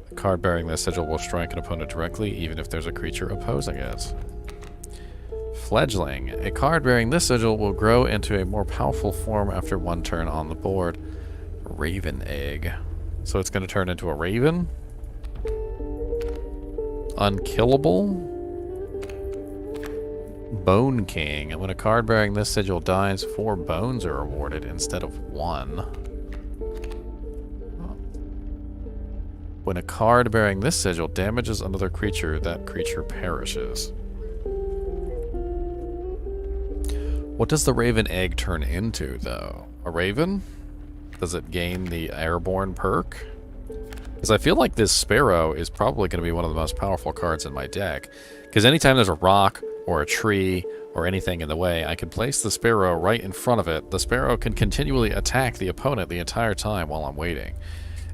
The card bearing this sigil will strike an opponent directly, even if there's a creature opposing it. Fledgling. A card bearing this sigil will grow into a more powerful form after 1 turn on the board. Raven egg. So it's going to turn into a raven? Unkillable? Bone King. When a card bearing this sigil dies, 4 bones are awarded instead of 1. When a card bearing this sigil damages another creature, that creature perishes. What does the raven egg turn into, though? A raven? Does it gain the airborne perk? Because I feel like this sparrow is probably going to be one of the most powerful cards in my deck. Because anytime there's a rock or a tree or anything in the way, I can place the sparrow right in front of it. The sparrow can continually attack the opponent the entire time while I'm waiting.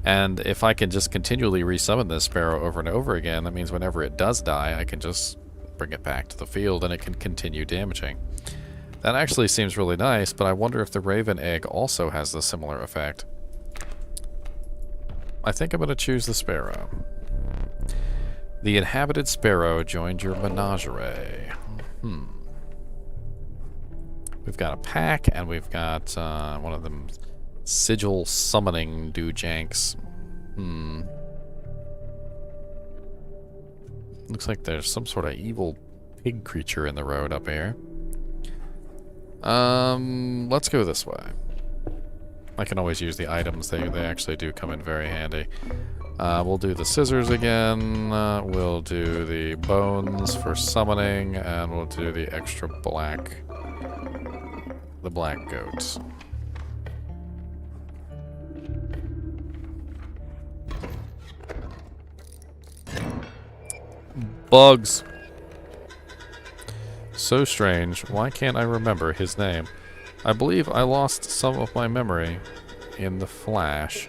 And if I can just continually resummon this sparrow over and over again, that means whenever it does die, I can just bring it back to the field and it can continue damaging. That actually seems really nice, but I wonder if the raven egg also has the similar effect. I think I'm going to choose the sparrow. The inhabited sparrow joined your menagerie. We've got a pack, and we've got one of them sigil summoning doojanks. Looks like there's some sort of evil pig creature in the road up here. Let's go this way. I can always use the items. They actually do come in very handy. We'll do the scissors again. We'll do the bones for summoning, and we'll do the extra black. The black goats. Bugs. So strange. Why can't I remember his name? I believe I lost some of my memory in the flash.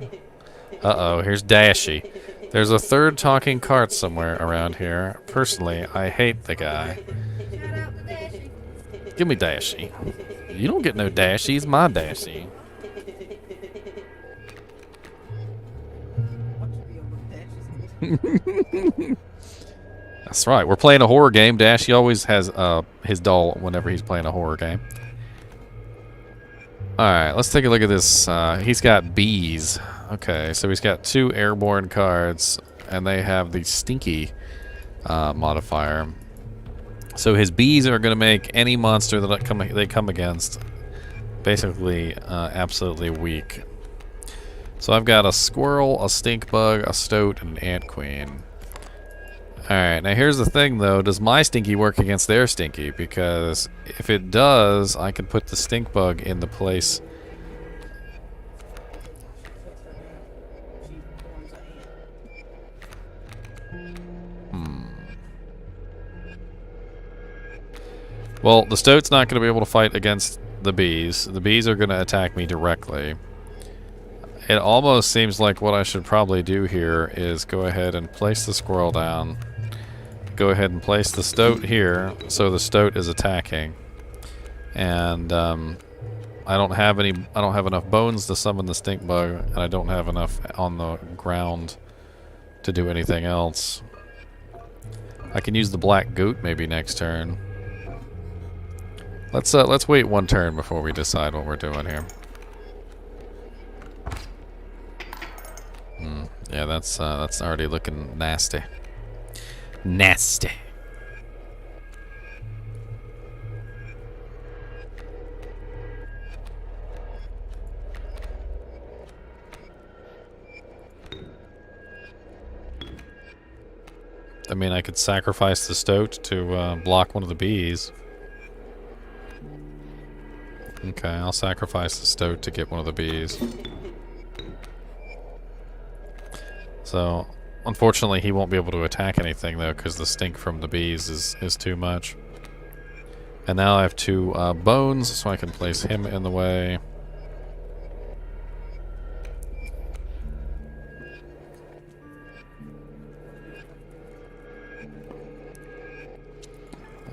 Uh-oh, here's Dashy. There's a 3rd talking cart somewhere around here. Personally, I hate the guy. Give me Dashy. You don't get no Dashy, he's my Dashy. That's right, we're playing a horror game. Dashy always has his doll whenever he's playing a horror game. Alright, let's take a look at this. He's got bees. Okay, so he's got 2 airborne cards, and they have the stinky modifier. So his bees are going to make any monster that they come against basically absolutely weak. So I've got a squirrel, a stink bug, a stoat, and an ant queen. Alright, now here's the thing though, does my stinky work against their stinky? Because if it does, I can put the stink bug in the place. Well, the stoat's not going to be able to fight against the bees. The bees are going to attack me directly. It almost seems like what I should probably do here is go ahead and place the squirrel down. Go ahead and place the stoat here, so the stoat is attacking. And I don't have enough bones to summon the stink bug, and I don't have enough on the ground to do anything else. I can use the black goat maybe next turn. Let's wait 1 turn before we decide what we're doing here. Yeah, that's already looking nasty. Nasty. I mean, I could sacrifice the stoat to block one of the bees. Okay, I'll sacrifice the stoat to get one of the bees. So, unfortunately, he won't be able to attack anything, though, because the stink from the bees is too much. And now I have 2 bones, so I can place him in the way.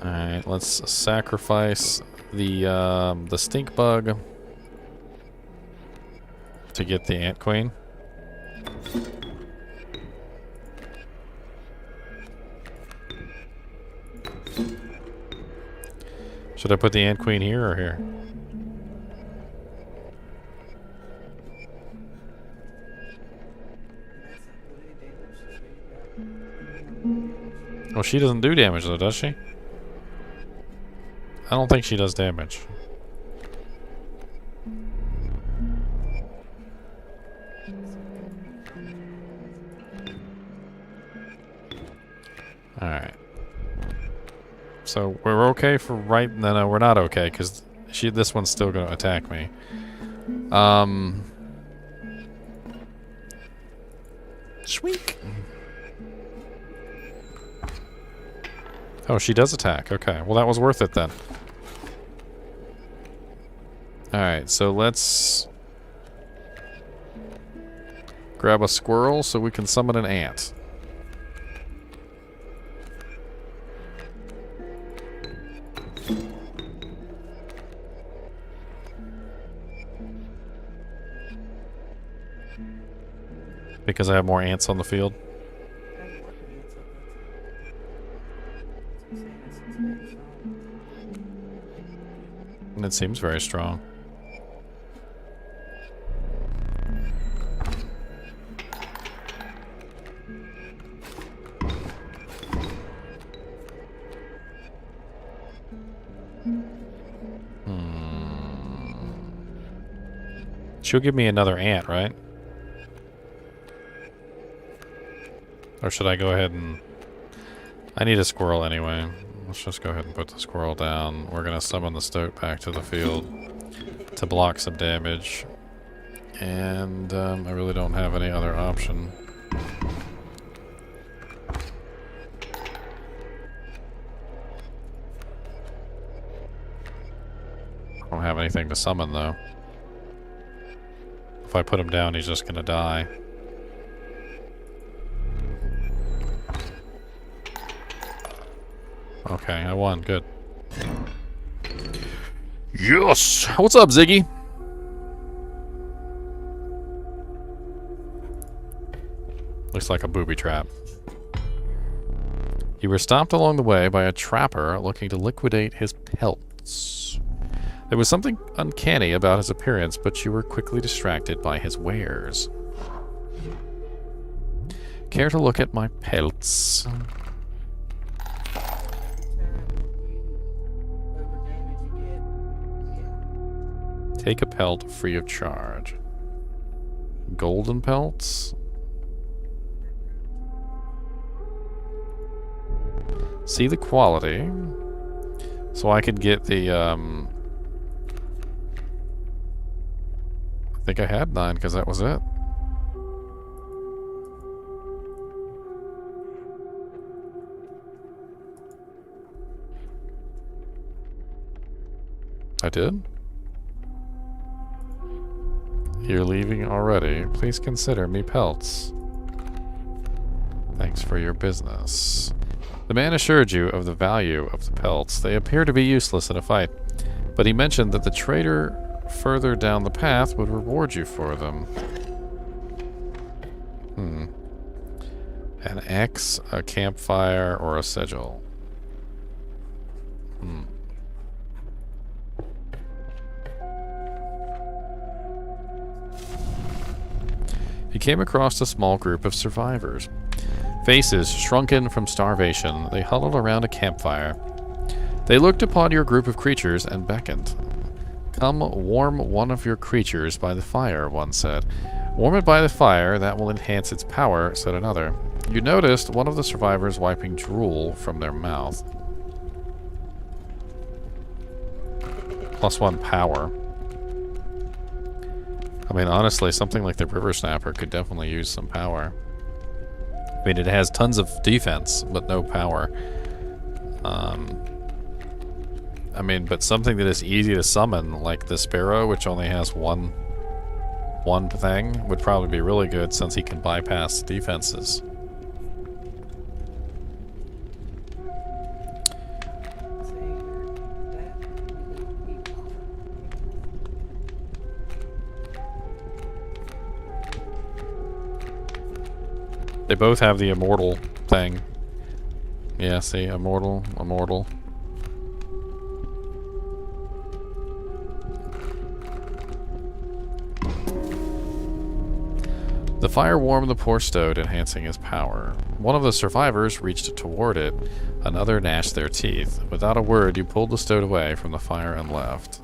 Alright, let's sacrifice the stink bug to get the ant queen. Should I put the ant queen here or here? Well, she doesn't do damage though, does she? I don't think she does damage. Alright. So we're okay for right... No, we're not okay, because this one's still going to attack me. Shweek. Oh, she does attack. Okay, well that was worth it then. Alright, so let's grab a squirrel so we can summon an ant. Because I have more ants on the field. And it seems very strong. She'll give me another ant, right? Or should I go ahead and... I need a squirrel anyway. Let's just go ahead and put the squirrel down. We're going to summon the stoat back to the field to block some damage. And I really don't have any other option. I don't have anything to summon though. If I put him down, he's just going to die. Okay, I won. Good. Yes! What's up, Ziggy? Looks like a booby trap. You were stopped along the way by a trapper looking to liquidate his pelts. There was something uncanny about his appearance, but you were quickly distracted by his wares. Care to look at my pelts? Take a pelt free of charge. Golden pelts? See the quality. So I could get the, I think I had 9 because that was it. I did? You're leaving already. Please consider me pelts. Thanks for your business. The man assured you of the value of the pelts. They appear to be useless in a fight, but he mentioned that the trader further down the path would reward you for them. An axe, a campfire, or a sigil. You came across a small group of survivors. Faces shrunken from starvation, they huddled around a campfire. They looked upon your group of creatures and beckoned. Come warm one of your creatures by the fire, one said. Warm it by the fire, that will enhance its power, said another. You noticed one of the survivors wiping drool from their mouth. +1 power. I mean, honestly, something like the River Snapper could definitely use some power. I mean, it has tons of defense, but no power. I mean, but something that is easy to summon, like the Sparrow, which only has one thing, would probably be really good since he can bypass defenses. They both have the immortal thing. Yeah, see, immortal, immortal. The fire warmed the poor Stoat, enhancing his power. One of the survivors reached toward it. Another gnashed their teeth. Without a word, you pulled the Stoat away from the fire and left.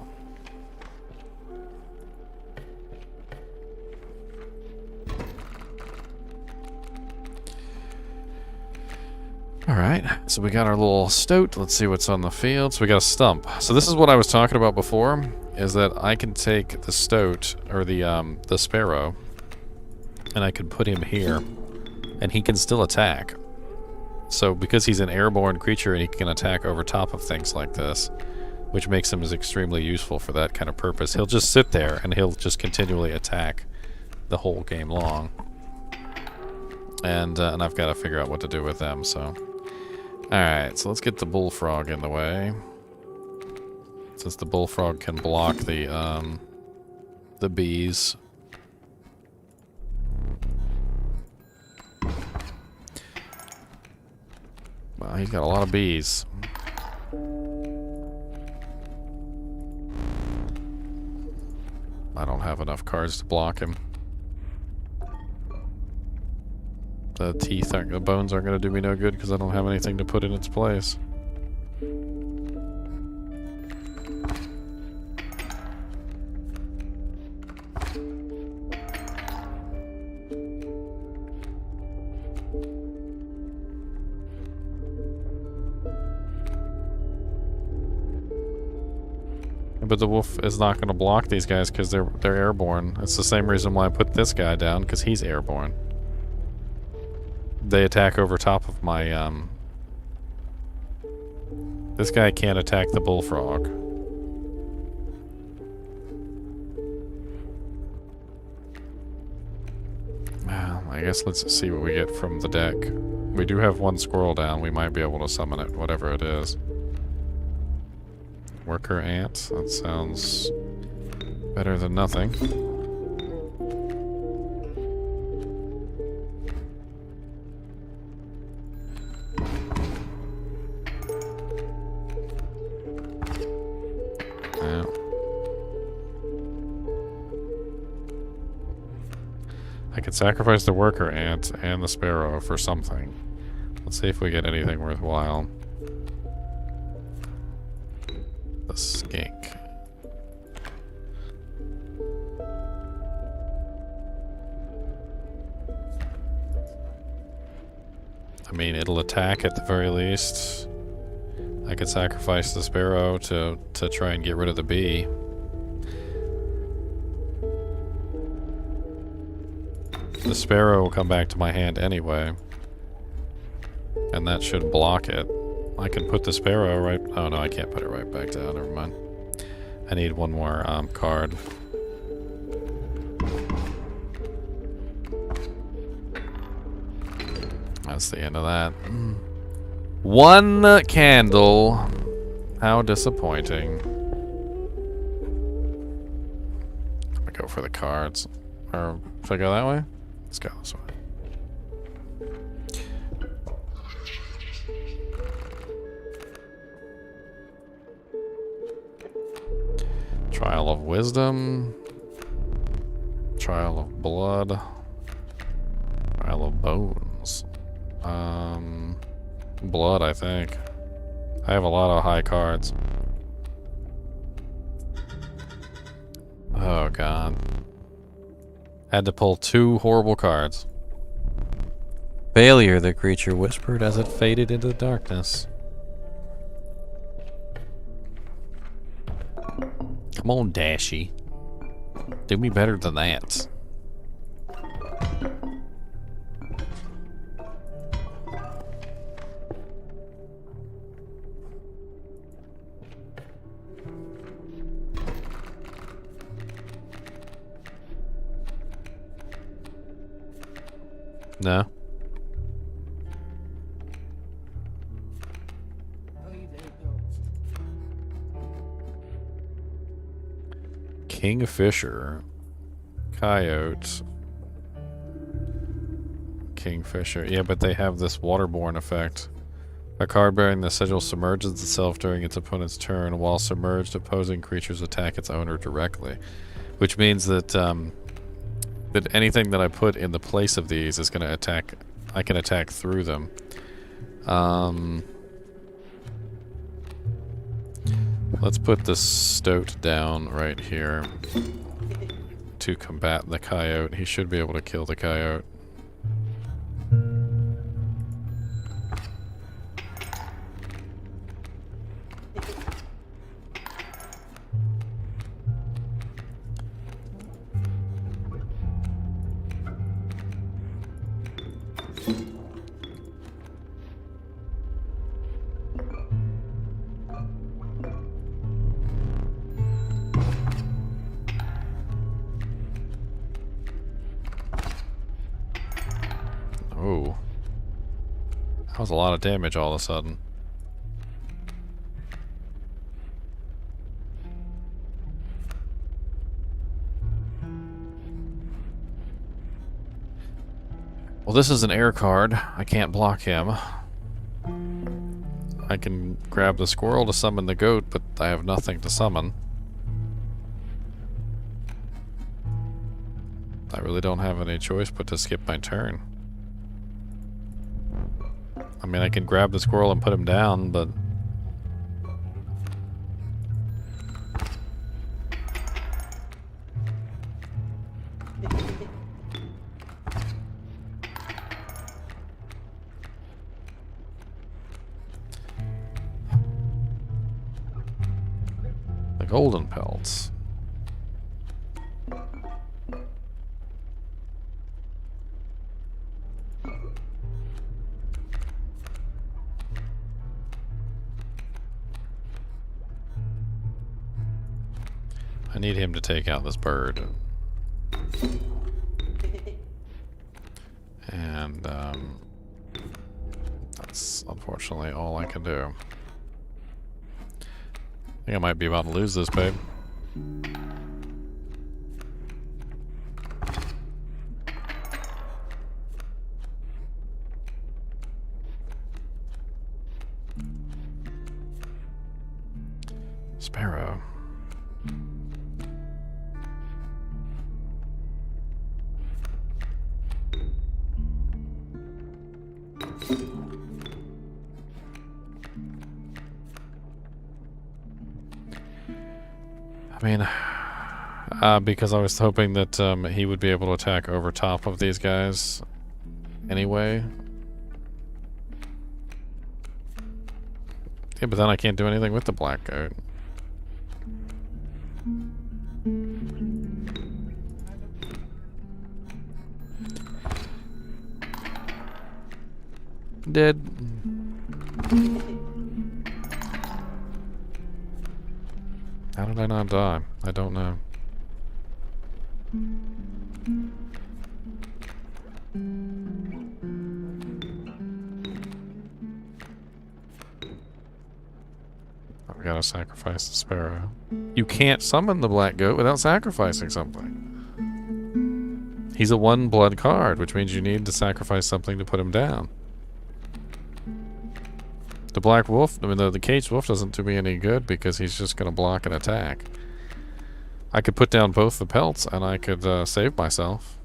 Alright, so we got our little Stoat. Let's see what's on the field. So we got a stump. So this is what I was talking about before, is that I can take the Stoat, or the Sparrow, and I could put him here, and he can still attack. So because he's an airborne creature and he can attack over top of things like this, which makes him extremely useful for that kind of purpose, he'll just sit there and he'll just continually attack the whole game long. And I've got to figure out what to do with them, so... Alright, so let's get the bullfrog in the way. Since the bullfrog can block the bees. Wow, he's got a lot of bees. I don't have enough cards to block him. The teeth aren't, the bones aren't going to do me no good because I don't have anything to put in its place. But the wolf is not going to block these guys because they're airborne. It's the same reason why I put this guy down, because he's airborne. They attack over top of my, This guy can't attack the bullfrog. Well, I guess let's see what we get from the deck. We do have one squirrel down. We might be able to summon it, whatever it is. Worker ant. That sounds better than nothing. Yeah. I could sacrifice the worker ant and the sparrow for something. Let's see if we get anything worthwhile. The skink. I mean, it'll attack at the very least. I could sacrifice the sparrow to try and get rid of the bee. The sparrow will come back to my hand anyway. And that should block it. I can put the sparrow right... Oh no, I can't put it right back down. Never mind. I need one more card. That's the end of that. One candle. How disappointing. Let me go for the cards. Or should I go that way? Let's go this way. Trial of Wisdom. Trial of Blood. Trial of Bones. Blood, I think. I have a lot of high cards. Oh, God. Had to pull two horrible cards. Failure, the creature whispered as it faded into the darkness. Come on, Dashy. Do me better than that. No. Oh, you did. No. Kingfisher. Coyote. Kingfisher. Yeah, but they have this waterborne effect. A card bearing the sigil submerges itself during its opponent's turn. While submerged, opposing creatures attack its owner directly. Which means that that anything that I put in the place of these is going to attack. I can attack through them. Let's put the stoat down right here to combat the coyote. He should be able to kill the coyote. Oh. That was a lot of damage all of a sudden. Well, this is an air card. I can't block him. I can grab the squirrel to summon the goat, but I have nothing to summon. I really don't have any choice but to skip my turn. I mean, I can grab the squirrel and put him down, but... the golden pelts. I need him to take out this bird. And, that's unfortunately all I can do. I think I might be about to lose this, babe. Sparrow. I mean, because I was hoping that he would be able to attack over top of these guys anyway. Yeah, but then I can't do anything with the black goat. Dead. How did I not die? I don't know. I've got to sacrifice the sparrow. You can't summon the black goat without sacrificing something. He's a one blood card, which means you need to sacrifice something to put him down. The black wolf, I mean the caged wolf doesn't do me any good because he's just going to block an attack. I could put down both the pelts and I could save myself.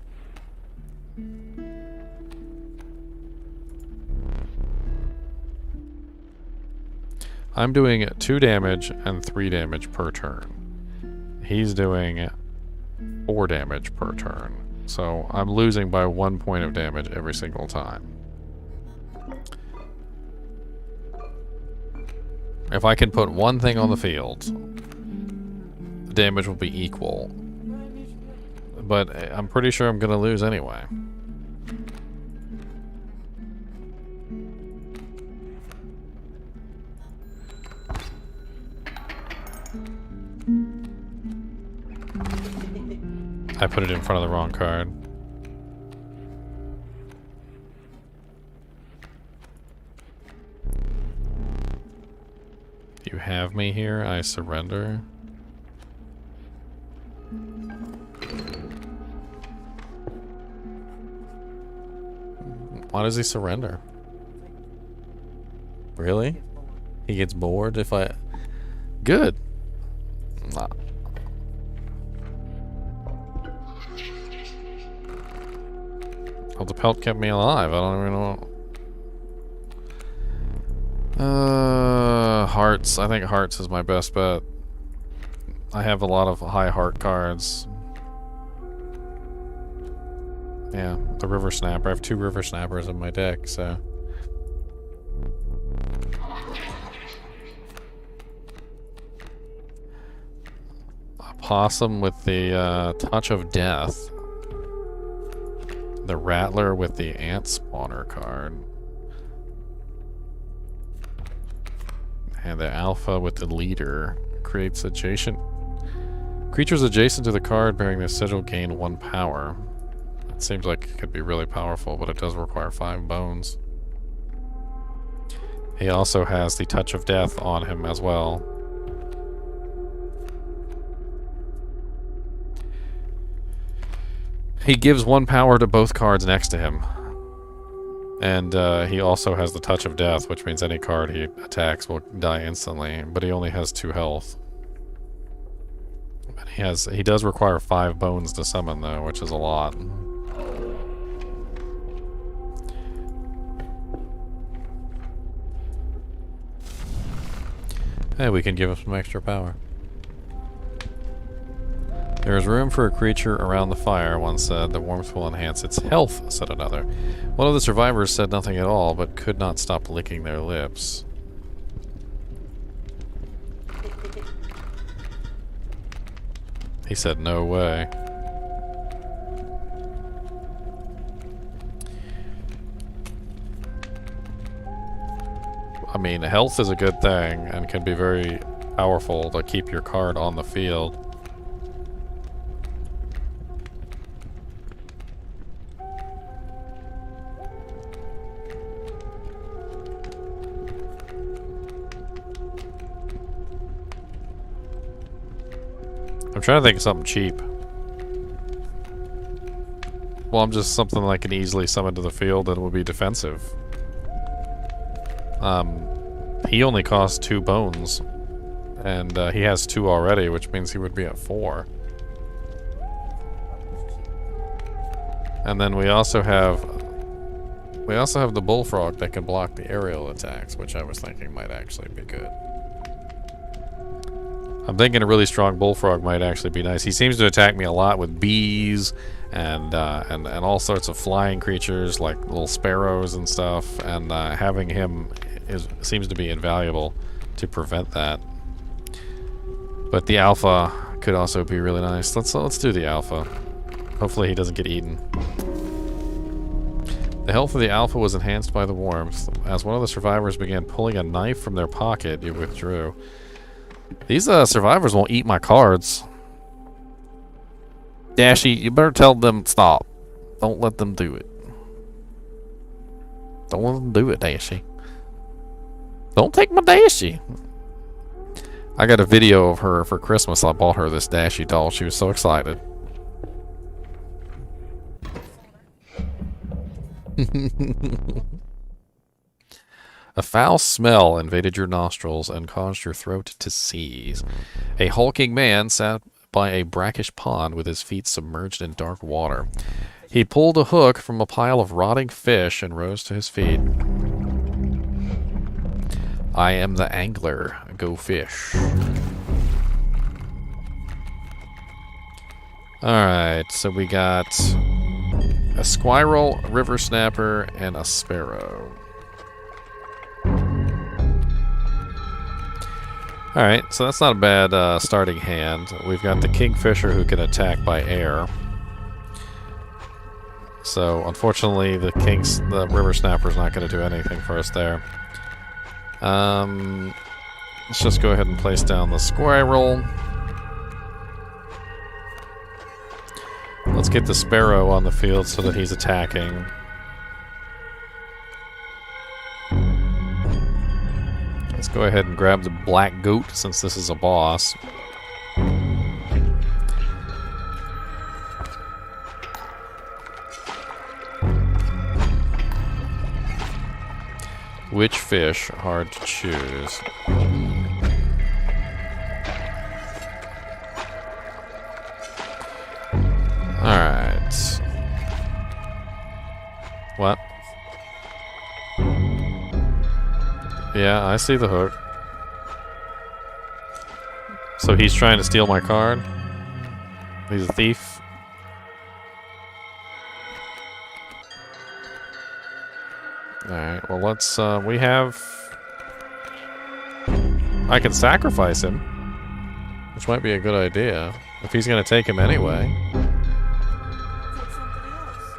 I'm doing 2 damage and 3 damage per turn. He's doing 4 damage per turn. So I'm losing by 1 point of damage every single time. If I can put one thing on the field, the damage will be equal. But I'm pretty sure I'm gonna lose anyway. I put it in front of the wrong card. You have me here, I surrender. Why does he surrender? Really? He gets bored if I... Good. Nah. Well, the pelt kept me alive. I don't even know. Hearts. I think hearts is my best bet. I have a lot of high heart cards. Yeah, the River Snapper. I have 2 River Snappers in my deck, so... A Possum with the Touch of Death. The Rattler with the Ant Spawner card. And the Alpha with the Leader. Creates adjacent... Creatures adjacent to the card bearing this sigil gain 1 power. It seems like it could be really powerful, but it does require 5 bones. He also has the Touch of Death on him as well. He gives 1 power to both cards next to him. And he also has the Touch of Death, which means any card he attacks will die instantly, but he only has 2 health. And he does require 5 bones to summon though, which is a lot. Hey, we can give him some extra power. There is room for a creature around the fire, one said. The warmth will enhance its health, said another. One of the survivors said nothing at all, but could not stop licking their lips. He said, no way. I mean, health is a good thing and can be very powerful to keep your card on the field. I'm trying to think of something cheap. Well, I'm just something that I can easily summon to the field that will be defensive. He only costs 2 bones. And he has 2 already, which means he would be at 4. And then we also have the bullfrog that can block the aerial attacks, which I was thinking might actually be good. I'm thinking a really strong bullfrog might actually be nice. He seems to attack me a lot with bees and all sorts of flying creatures like little sparrows and stuff. And having him seems to be invaluable to prevent that. But the alpha could also be really nice. Let's do the alpha. Hopefully he doesn't get eaten. The health of the alpha was enhanced by the warmth. As one of the survivors began pulling a knife from their pocket, it withdrew. These survivors won't eat my cards. Dashy, you better tell them stop. Don't let them do it. Don't let them do it, Dashy. Don't take my Dashy. I got a video of her for Christmas. I bought her this Dashy doll. She was so excited. A foul smell invaded your nostrils and caused your throat to seize. A hulking man sat by a brackish pond with his feet submerged in dark water. He pulled a hook from a pile of rotting fish and rose to his feet. I am the angler. Go fish. Alright, so we got a squirrel, river snapper, and a sparrow. Alright, so that's not a bad starting hand. We've got the Kingfisher who can attack by air. So, unfortunately, the River Snapper's not going to do anything for us there. Let's just go ahead and place down the squirrel. Let's get the sparrow on the field so that he's attacking. Let's go ahead and grab the black goat since this is a boss. Which fish? Hard to choose. Alright. What? Yeah, I see the hook. So he's trying to steal my card? He's a thief? Alright, well let's, we have... I can sacrifice him. Which might be a good idea. If he's gonna take him anyway. Take something else.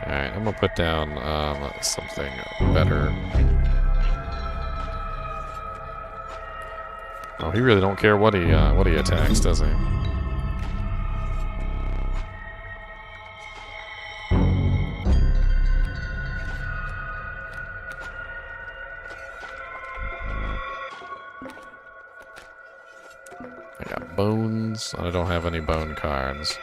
Alright, I'm gonna put down something better. Oh, he really don't care what he attacks, does he? I got bones. I don't have any bone cards.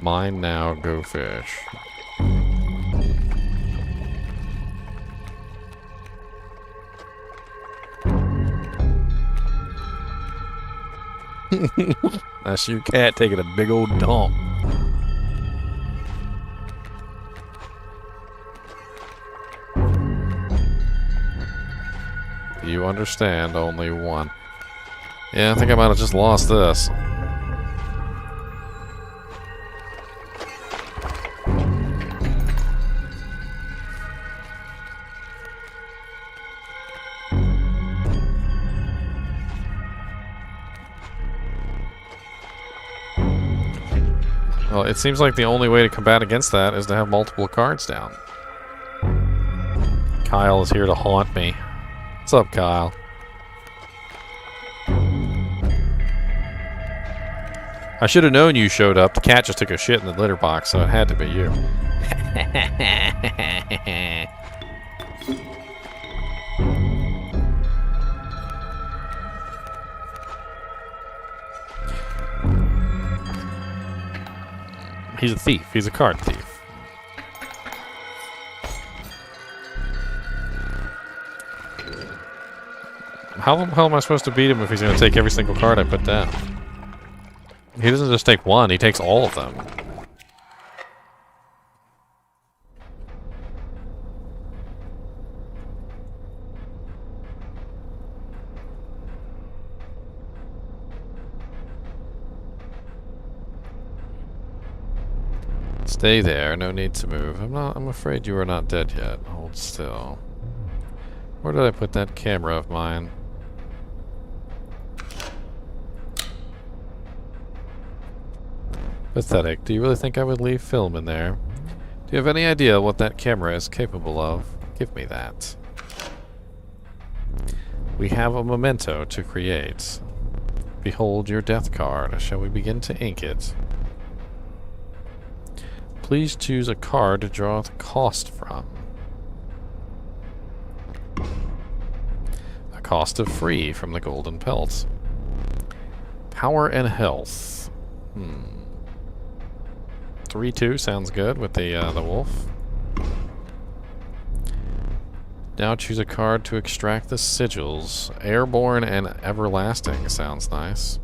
Mine now, go fish. That's your cat taking a big old dump. You understand only one. Yeah, I think I might have just lost this. Well, it seems like the only way to combat against that is to have multiple cards down. Kyle is here to haunt me. What's up, Kyle? I should have known you showed up. The cat just took a shit in the litter box, so it had to be you. He's a thief. He's a card thief. How the hell am I supposed to beat him if he's going to take every single card I put down? He doesn't just take one, he takes all of them. Stay there, no need to move. I'm afraid you are not dead yet. Hold still. Where did I put that camera of mine? Pathetic. Do you really think I would leave film in there? Do you have any idea what that camera is capable of? Give me that. We have a memento to create. Behold your death card. Shall we begin to ink it? Please choose a card to draw the cost from. A cost of free from the golden pelts. Power and health. 3-2 sounds good with the wolf. Now choose a card to extract the sigils. Airborne and everlasting sounds nice.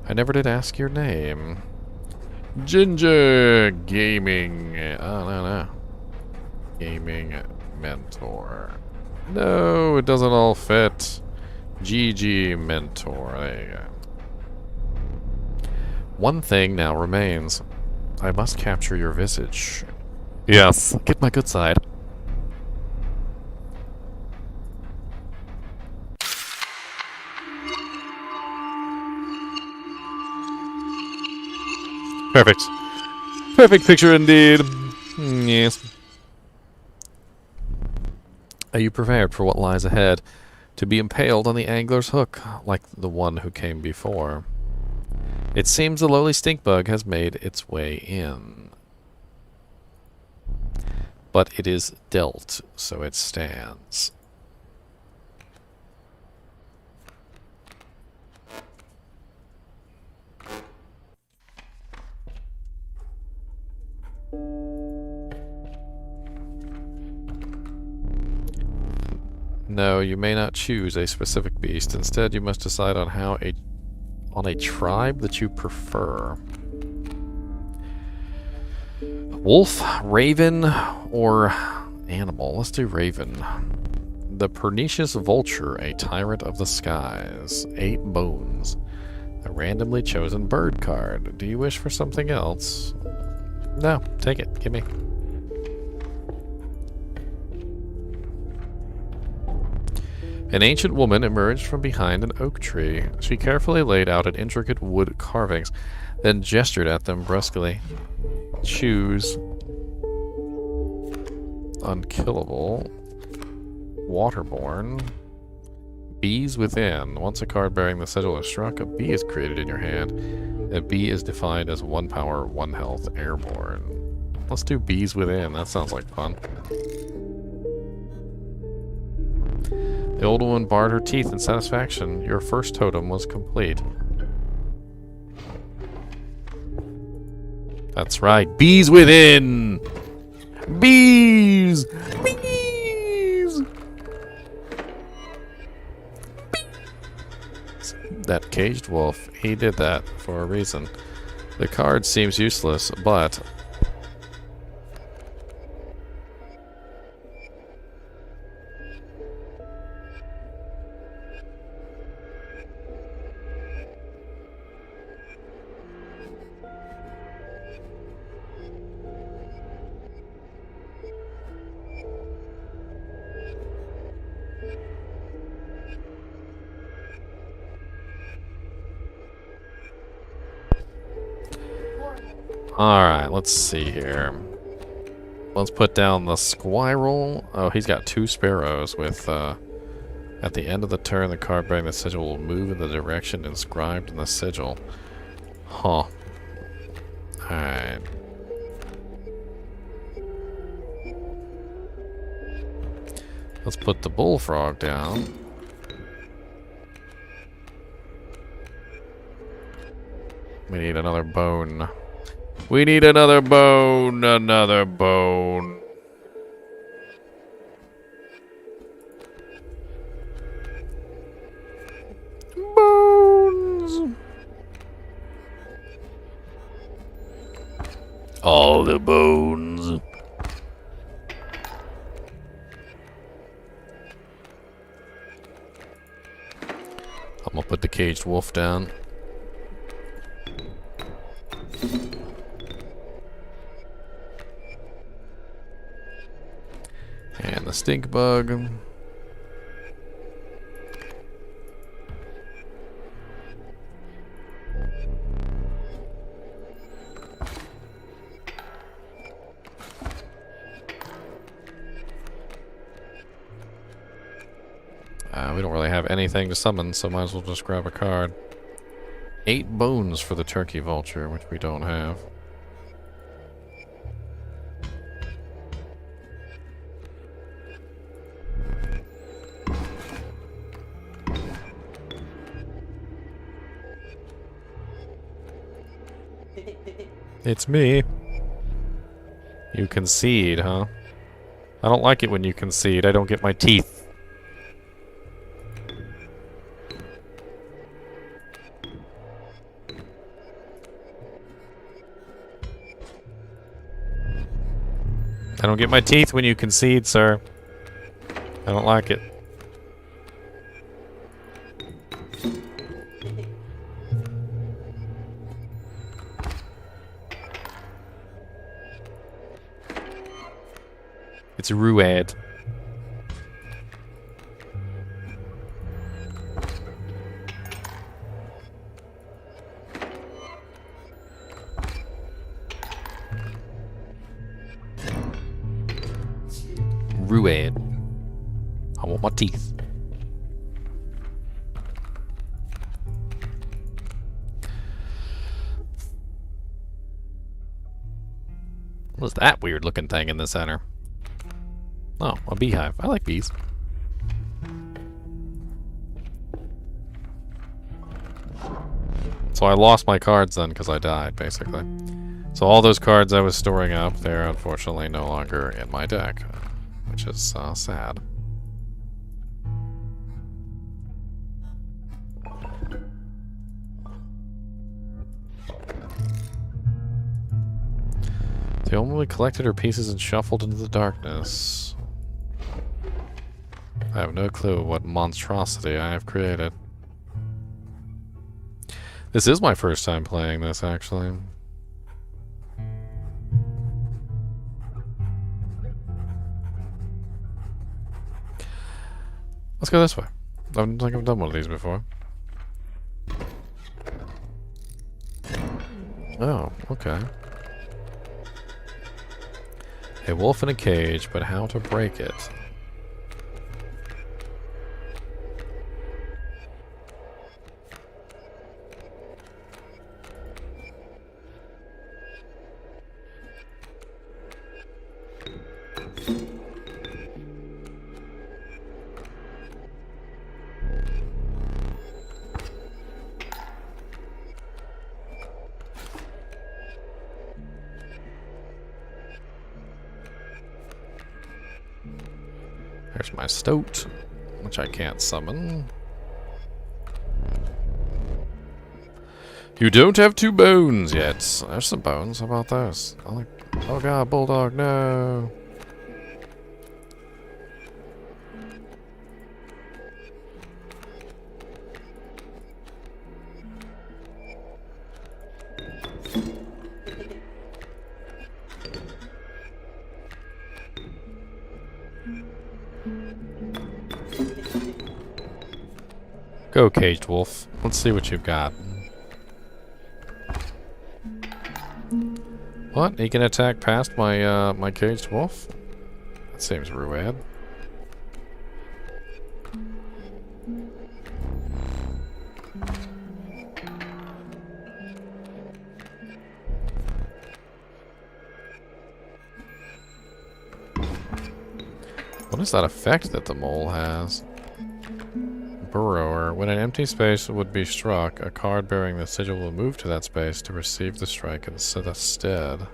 I never did ask your name. Ginger Gaming. Oh, no. Gaming Mentor. No, it doesn't all fit. GG Mentor. There you go. One thing now remains. I must capture your visage. Yes. Get my good side. Perfect. Perfect picture indeed. Yes. Are you prepared for what lies ahead? To be impaled on the angler's hook, like the one who came before. It seems the lowly stink bug has made its way in. But it is dealt, so it stands. No, you may not choose a specific beast. Instead, you must decide on a tribe that you prefer. Wolf, raven, or animal. Let's do raven. The pernicious vulture, a tyrant of the skies. 8 bones. A randomly chosen bird card. Do you wish for something else? No, take it. Give me. An ancient woman emerged from behind an oak tree. She carefully laid out an intricate wood carvings, then gestured at them brusquely. Choose. Unkillable. Waterborne. Bees within. Once a card bearing the sigil is struck, a bee is created in your hand. A bee is defined as 1 power, 1 health, airborne. Let's do bees within. That sounds like fun. The old woman bared her teeth in satisfaction. Your first totem was complete. That's right. Bees within! Bees! Bees! Bees! That caged wolf, he did that for a reason. The card seems useless, but... Alright, let's see here. Let's put down the squirrel. Oh, he's got 2 sparrows with, at the end of the turn, the card bearing the sigil will move in the direction inscribed in the sigil. Huh. Alright. Let's put the bullfrog down. We need another bone. We need another bone, another bone. Bones. All the bones. I'm gonna put the caged wolf down. And the stink bug. We don't really have anything to summon, so might as well just grab a card. 8 bones for the turkey vulture, which we don't have. It's me. You concede, huh? I don't like it when you concede. I don't get my teeth. I don't get my teeth when you concede, sir. I don't like it. It's Ruad. Ruad. I want my teeth. What's that weird looking thing in the center? Oh, a beehive. I like bees. So I lost my cards then because I died, basically. So all those cards I was storing up, they're unfortunately no longer in my deck, which is sad. The only collected are pieces and shuffled into the darkness. I have no clue what monstrosity I have created. This is my first time playing this, actually. Let's go this way. I don't think I've done one of these before. Oh, okay. A wolf in a cage, but how to break it? There's my stoat, which I can't summon. You don't have 2 bones yet. There's some bones. How about those? Oh god, bulldog, no. Go, caged wolf. Let's see what you've got. What? He can attack past my my caged wolf? That seems ruad. What is that effect that the mole has? Burrower. When an empty space would be struck, a card bearing the sigil will move to that space to receive the strike instead.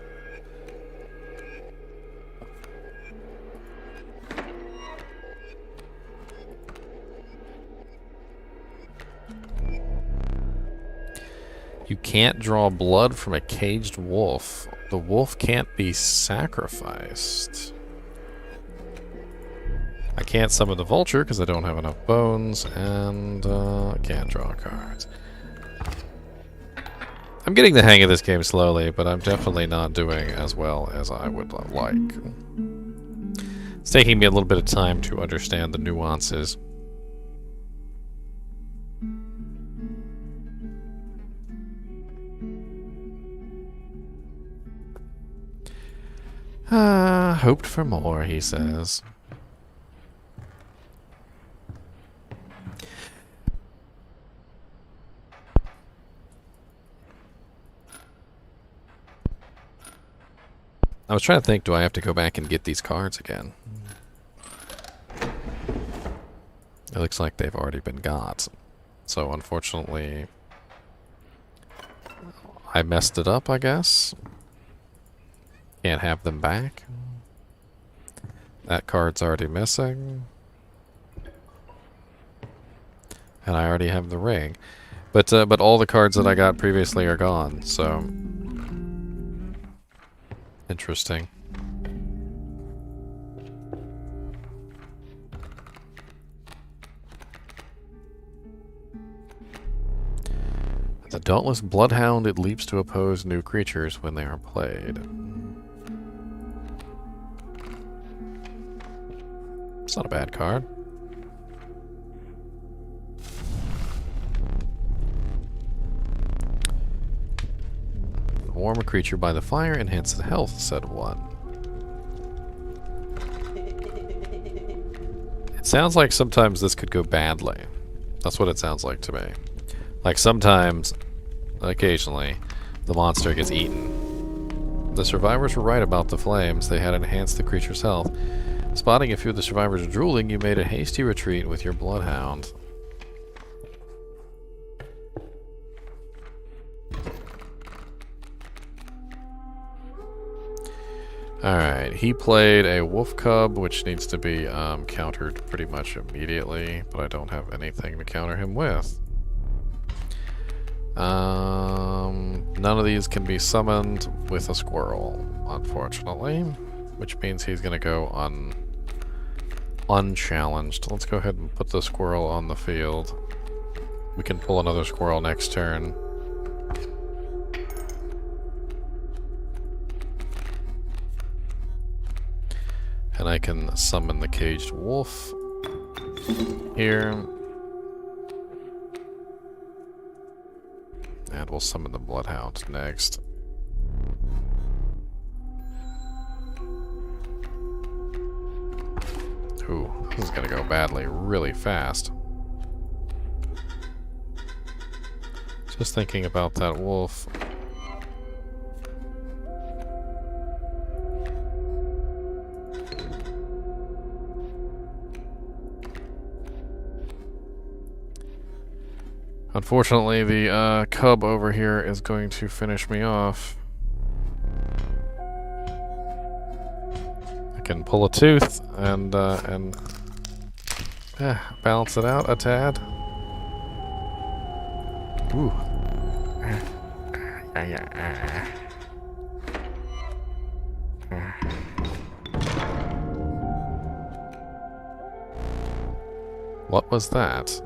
You can't draw blood from a caged wolf. The wolf can't be sacrificed. I can't summon the vulture because I don't have enough bones, and I can't draw cards. I'm getting the hang of this game slowly, but I'm definitely not doing as well as I would like. It's taking me a little bit of time to understand the nuances. Hoped for more, he says. I was trying to think, do I have to go back and get these cards again? It looks like they've already been got. So unfortunately, I messed it up, I guess. Can't have them back. That card's already missing. And I already have the ring. But all the cards that I got previously are gone, so... Interesting. The dauntless bloodhound, it leaps to oppose new creatures when they are played. It's not a bad card. Warm a creature by the fire, enhances health, said one. It sounds like sometimes this could go badly. That's what it sounds like to me. Like sometimes, occasionally, the monster gets eaten. The survivors were right about the flames. They had enhanced the creature's health. Spotting a few of the survivors drooling, you made a hasty retreat with your bloodhound. Alright, he played a wolf cub, which needs to be countered pretty much immediately, but I don't have anything to counter him with. None of these can be summoned with a squirrel, unfortunately, which means he's going to go unchallenged. Let's go ahead and put the squirrel on the field. We can pull another squirrel next turn. And I can summon the caged wolf here. And we'll summon the bloodhound next. Ooh, this is gonna go badly really fast. Just thinking about that wolf. Unfortunately, the cub over here is going to finish me off. I can pull a tooth and balance it out a tad. Ooh. What was that?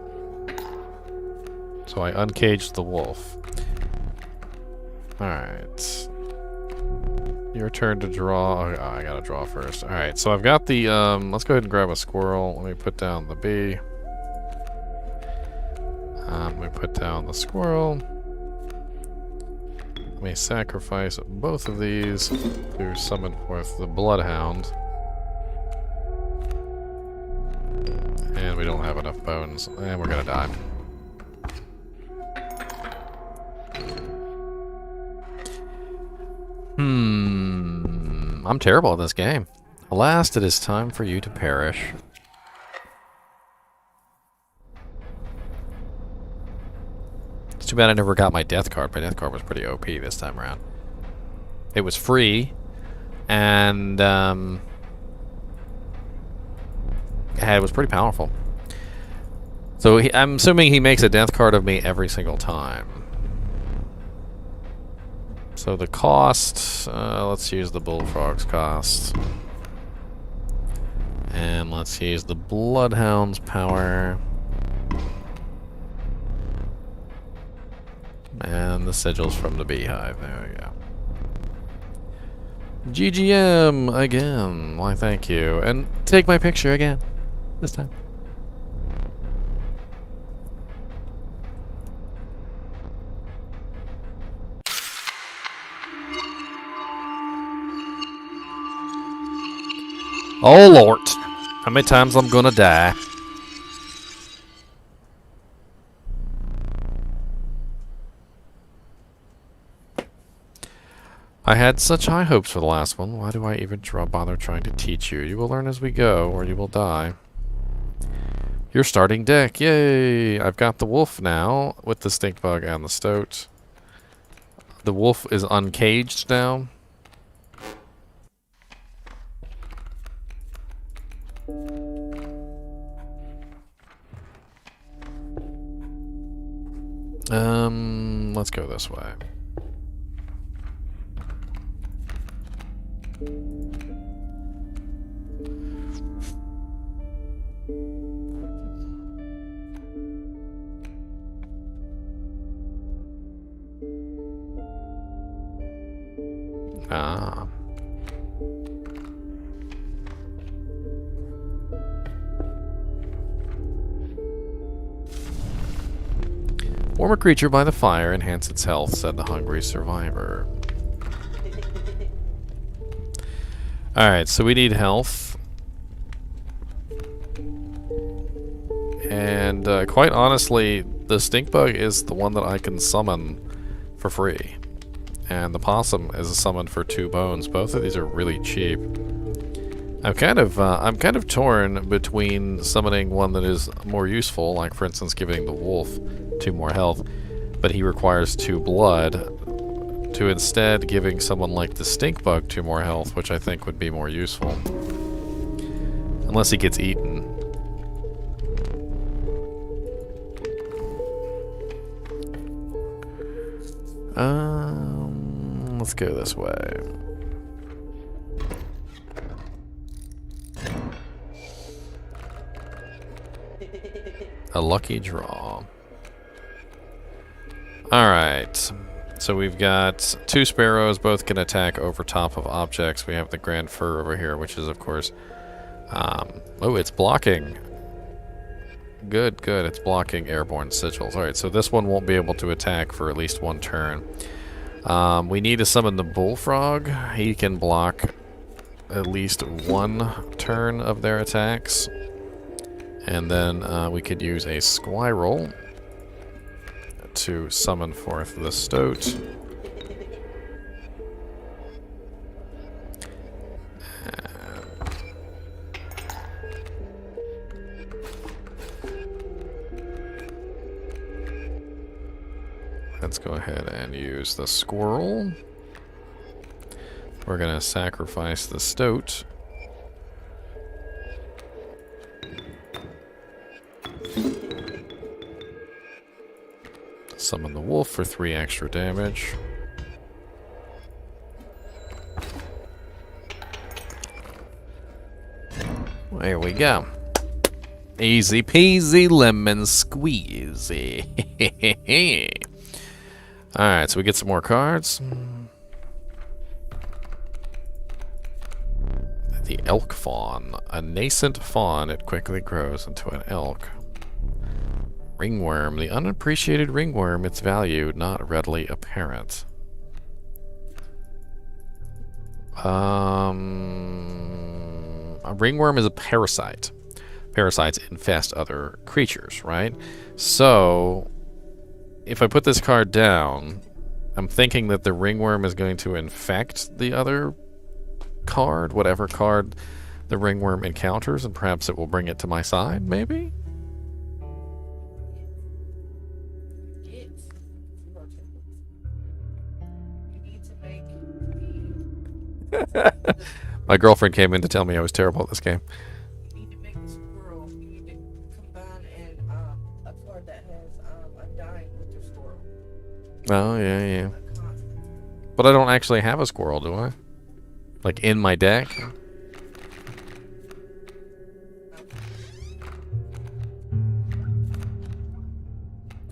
So I uncaged the wolf. Alright. Your turn to draw. Oh, I gotta draw first. Alright, so I've got the, let's go ahead and grab a squirrel. Let me put down the bee. Let me put down the squirrel. Let me sacrifice both of these to summon forth the bloodhound. And we don't have enough bones. And we're gonna die. I'm terrible at this game. Alas, it is time for you to perish. It's too bad I never got my death card. My death card was pretty OP this time around. It was free, and it was pretty powerful. So I'm assuming he makes a death card of me every single time. So the cost, let's use the bullfrog's cost. And let's use the bloodhound's power. And the sigils from the beehive. There we go. GGM again. Why, thank you. And take my picture again. This time. Oh Lord, how many times I'm gonna die? I had such high hopes for the last one. Why do I even bother trying to teach you? You will learn as we go, or you will die. Your starting deck, yay! I've got the wolf now, with the stink bug and the stoat. The wolf is uncaged now. Let's go this way. Warm a creature by the fire, enhance its health, said the hungry survivor. Alright, so we need health. And quite honestly, the stink bug is the one that I can summon for free. And the possum is a summon for 2 bones. Both of these are really cheap. I'm kind of torn between summoning one that is more useful, like for instance giving the wolf 2 more health, but he requires 2 blood, to instead giving someone like the stink bug 2 more health, which I think would be more useful. Unless he gets eaten. Let's go this way. A lucky draw. Alright. So we've got 2 sparrows, both can attack over top of objects. We have the grand fir over here, which is of course... oh, it's blocking. Good, good. It's blocking airborne sigils. Alright, so this one won't be able to attack for at least 1 turn. We need to summon the bullfrog. He can block at least 1 turn of their attacks. And then we could use a squirrel to summon forth the stoat. Let's go ahead and use the squirrel. We're gonna sacrifice the stoat. Summon the wolf for 3 extra damage. There we go. Easy peasy lemon squeezy. Alright, so we get some more cards. The elk fawn. A nascent fawn, it quickly grows into an elk. Ringworm. The unappreciated ringworm, its value not readily apparent. A ringworm is a parasite. Parasites infest other creatures, right? So, if I put this card down, I'm thinking that the ringworm is going to infect the other card, whatever card the ringworm encounters, and perhaps it will bring it to my side, maybe? My girlfriend came in to tell me I was terrible at this game. You need to make the squirrel. You need to combine and a card that has Undying with your squirrel. Oh, yeah, yeah. But I don't actually have a squirrel, do I? Like, in my deck?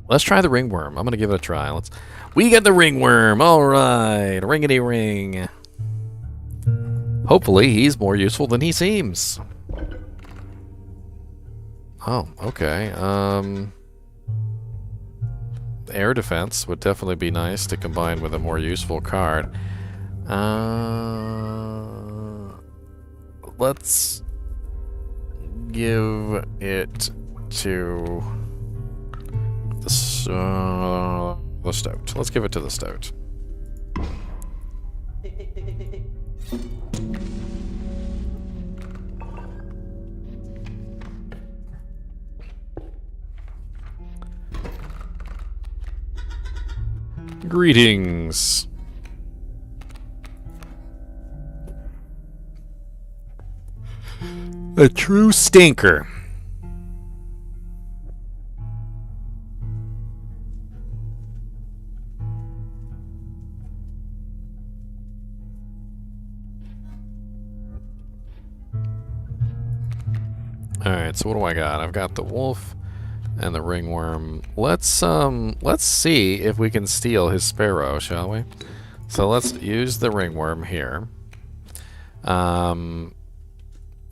Let's try the ringworm. I'm gonna give it a try. We get the ringworm! Alright! Ringity ring! Hopefully he's more useful than he seems. Oh, okay. Air defense would definitely be nice to combine with a more useful card. Let's give it to the stoat. Let's give it to the stoat. Greetings. A true stinker. Alright, so what do I got? I've got the wolf and the ringworm. Let's see if we can steal his sparrow, shall we? So let's use the ringworm here. And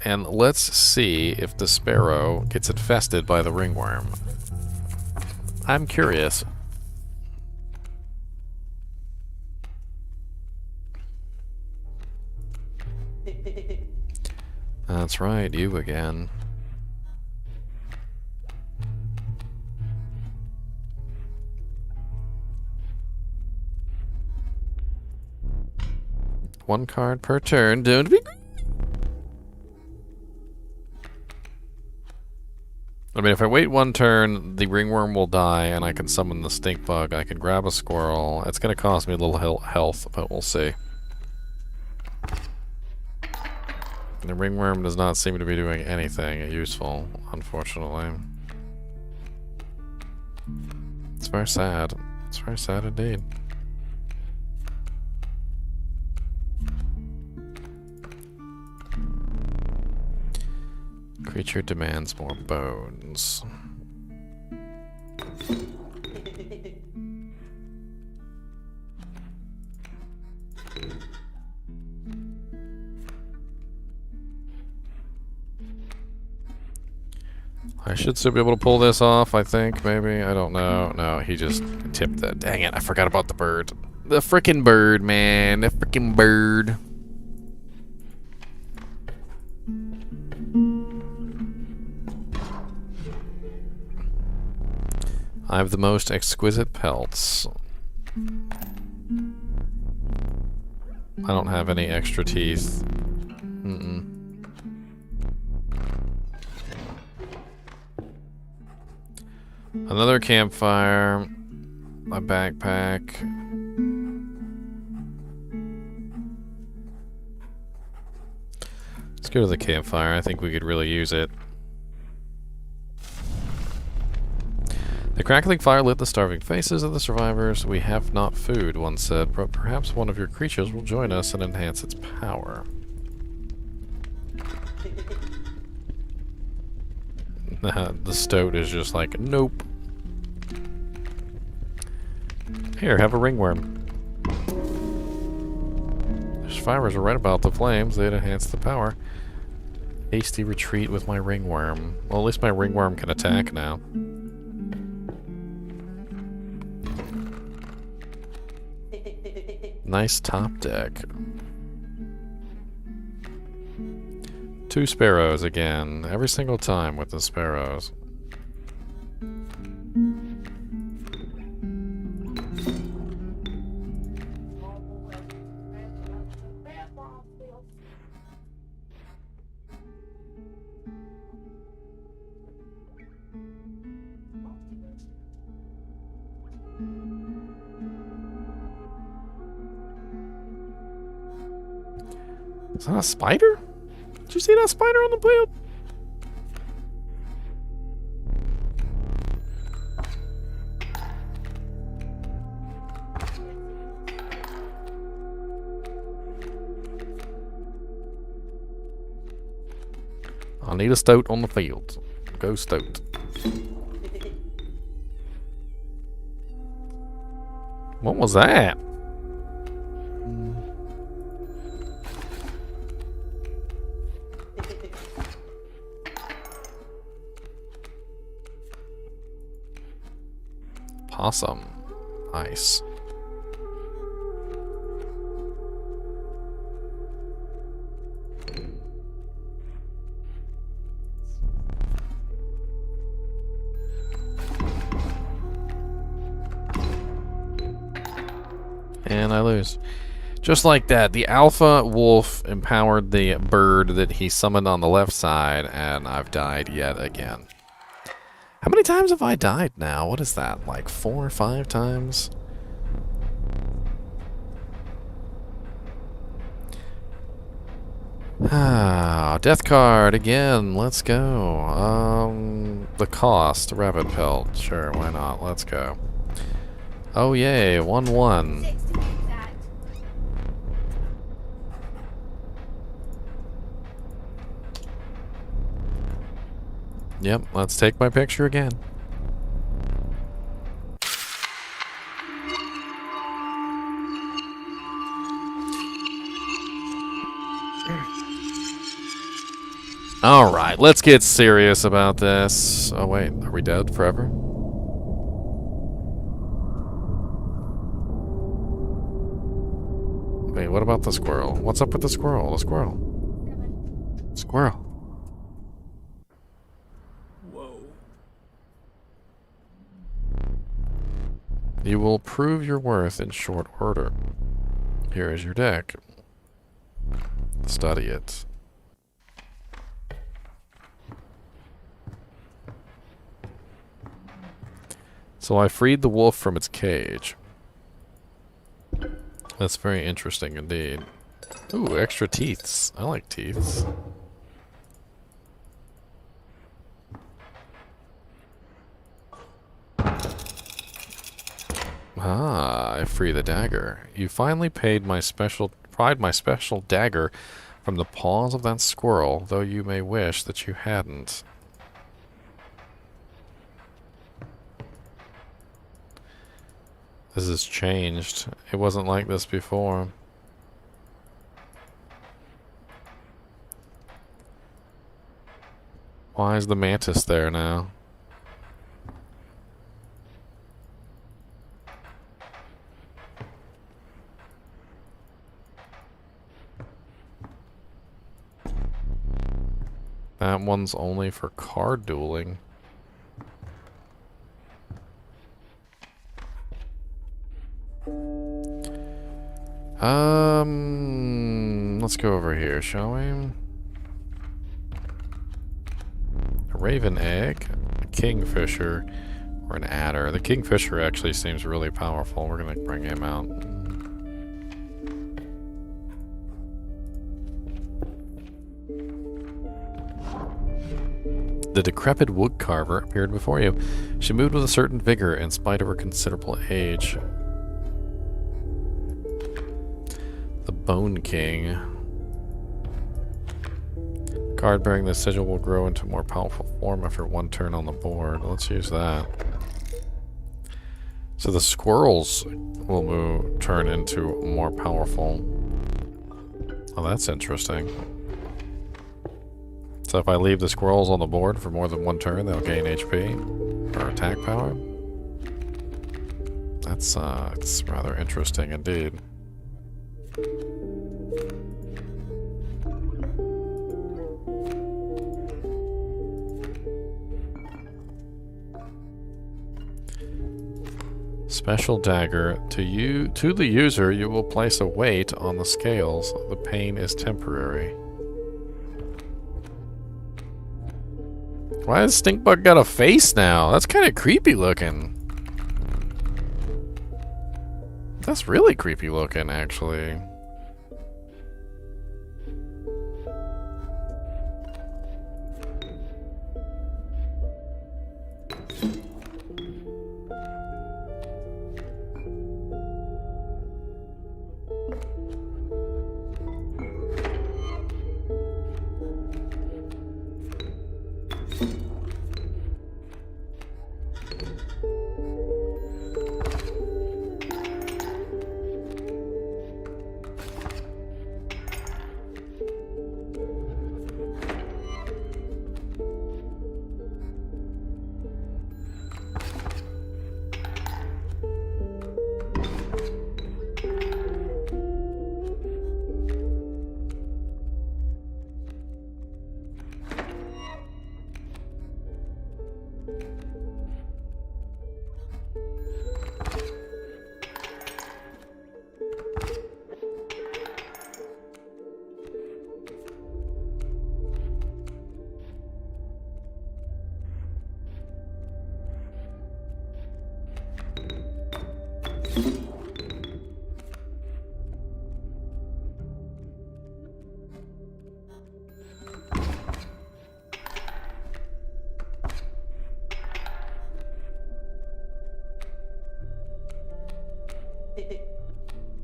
let's see if the sparrow gets infested by the ringworm. I'm curious. That's right, you again. One card per turn. Don't be. I mean, if I wait one turn, the ringworm will die, and I can summon the stink bug. I can grab a squirrel. It's going to cost me a little health, but we'll see. The ringworm does not seem to be doing anything useful, unfortunately. It's very sad. It's very sad indeed. Creature demands more bones. I should still be able to pull this off, I think, maybe. I don't know. No, he just tipped that. Dang it, I forgot about the bird. The frickin' bird, man. The frickin' bird. I have the most exquisite pelts. I don't have any extra teeth. Another campfire. A backpack. Let's go to the campfire. I think we could really use it. The crackling fire lit the starving faces of the survivors. We have not food, one said, but perhaps one of your creatures will join us and enhance its power. The stoat is just like, nope. Here, have a ringworm. The survivors are right about the flames. They'd enhance the power. Hasty retreat with my ringworm. Well, at least my ringworm can attack now. Nice top deck. 2 sparrows again. Every single time with the sparrows. Is that a spider? Did you see that spider on the field? I need a stoat on the field. Go stoat. What was that? Possum. Nice. And I lose. Just like that, the alpha wolf empowered the bird that he summoned on the left side, and I've died yet again. How many times have I died now? What is that, like 4 or 5 times? Ah, death card again. Let's go. The cost, rabbit pelt. Sure, why not? Let's go. Oh yay, 1-1. Yep, let's take my picture again. Alright, let's get serious about this. Oh wait, are we dead forever? Wait, what about the squirrel? What's up with the squirrel? The squirrel. Squirrel. Whoa. You will prove your worth in short order. Here is your deck. Study it. So I freed the wolf from its cage. That's very interesting indeed. Ooh, extra teeths. I like teeths. Ah, I free the dagger. You finally pried my special dagger from the paws of that squirrel, though you may wish that you hadn't. This has changed. It wasn't like this before. Why is the mantis there now? That one's only for card dueling. Let's go over here, shall we? A raven egg, a kingfisher, or an adder. The kingfisher actually seems really powerful. We're gonna bring him out. The decrepit woodcarver appeared before you. She moved with a certain vigor in spite of her considerable age. The Bone King. Card bearing the sigil will grow into more powerful form after one turn on the board. Let's use that. So the squirrels will turn into more powerful. Oh, that's interesting. So if I leave the squirrels on the board for more than one turn, they'll gain HP or attack power. That's it's rather interesting indeed. Special dagger. To the user, you will place a weight on the scales. The pain is temporary. Why has Stinkbug got a face now? That's kind of creepy looking. That's really creepy looking, actually.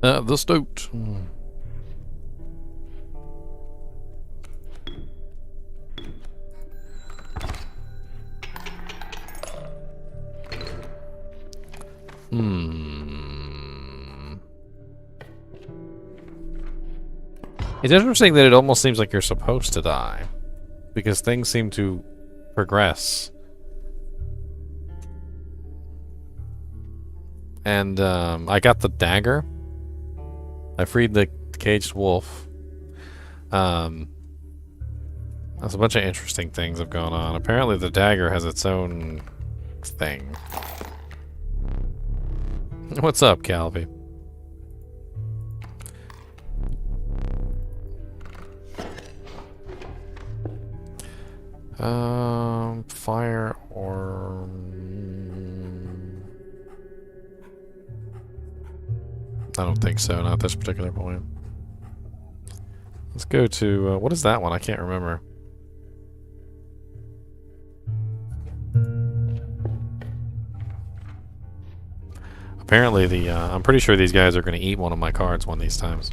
The stoat. It's interesting that it almost seems like you're supposed to die, because things seem to progress. And I got the dagger. I freed the caged wolf. There's a bunch of interesting things have gone on. Apparently the dagger has its own thing. What's up, Calvi? Fire or... I don't think so, not at this particular point. Let's go to, what is that one? I can't remember. Apparently the, I'm pretty sure these guys are going to eat one of my cards one of these times.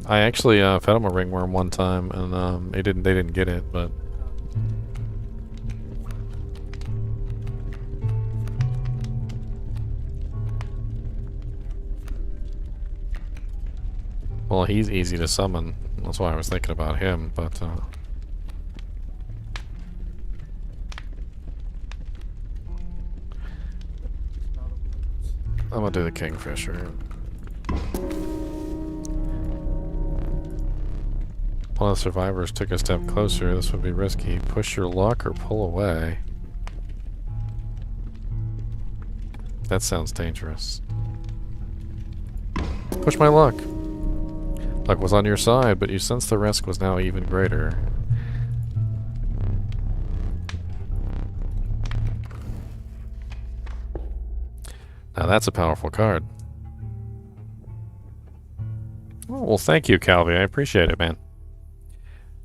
I actually fed them a ringworm one time, and they didn't get it, but well, he's easy to summon. That's why I was thinking about him, but I'm gonna do the Kingfisher. One of the survivors took a step closer. This would be risky. Push your luck or pull away. That sounds dangerous. Push my luck. Luck was on your side, but you sensed the risk was now even greater. Now that's a powerful card. Oh, well, thank you, Calvi. I appreciate it, man.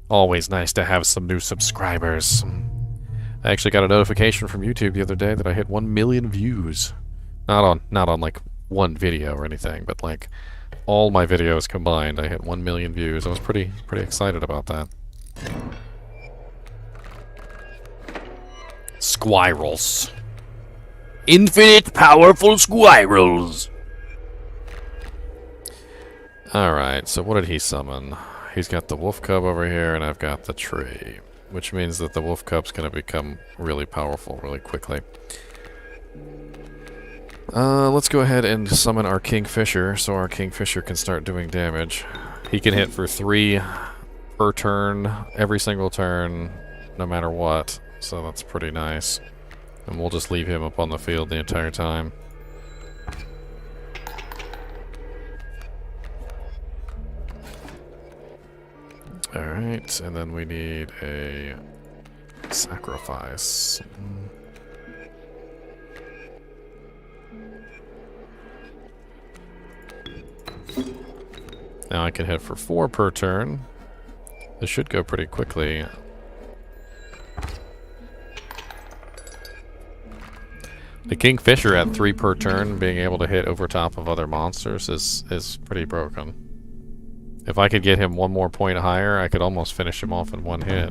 Always nice to have some new subscribers. I actually got a notification from YouTube the other day that I hit 1 million views. Not on like one video or anything, but like all my videos combined, I hit 1 million views. I was pretty excited about that. Squirrels. Infinite powerful squirrels. Alright, so what did he summon? He's got the wolf cub over here, and I've got the tree. Which means that the wolf cub's going to become really powerful really quickly. Let's go ahead and summon our Kingfisher, so our Kingfisher can start doing damage. He can hit for 3 per turn, every single turn, no matter what. So that's pretty nice. And we'll just leave him up on the field the entire time. Alright, and then we need a sacrifice. Now I can hit for 4 per turn. This should go pretty quickly. The Kingfisher at 3 per turn, being able to hit over top of other monsters is pretty broken. If I could get him 1 more point higher, I could almost finish him off in 1 hit.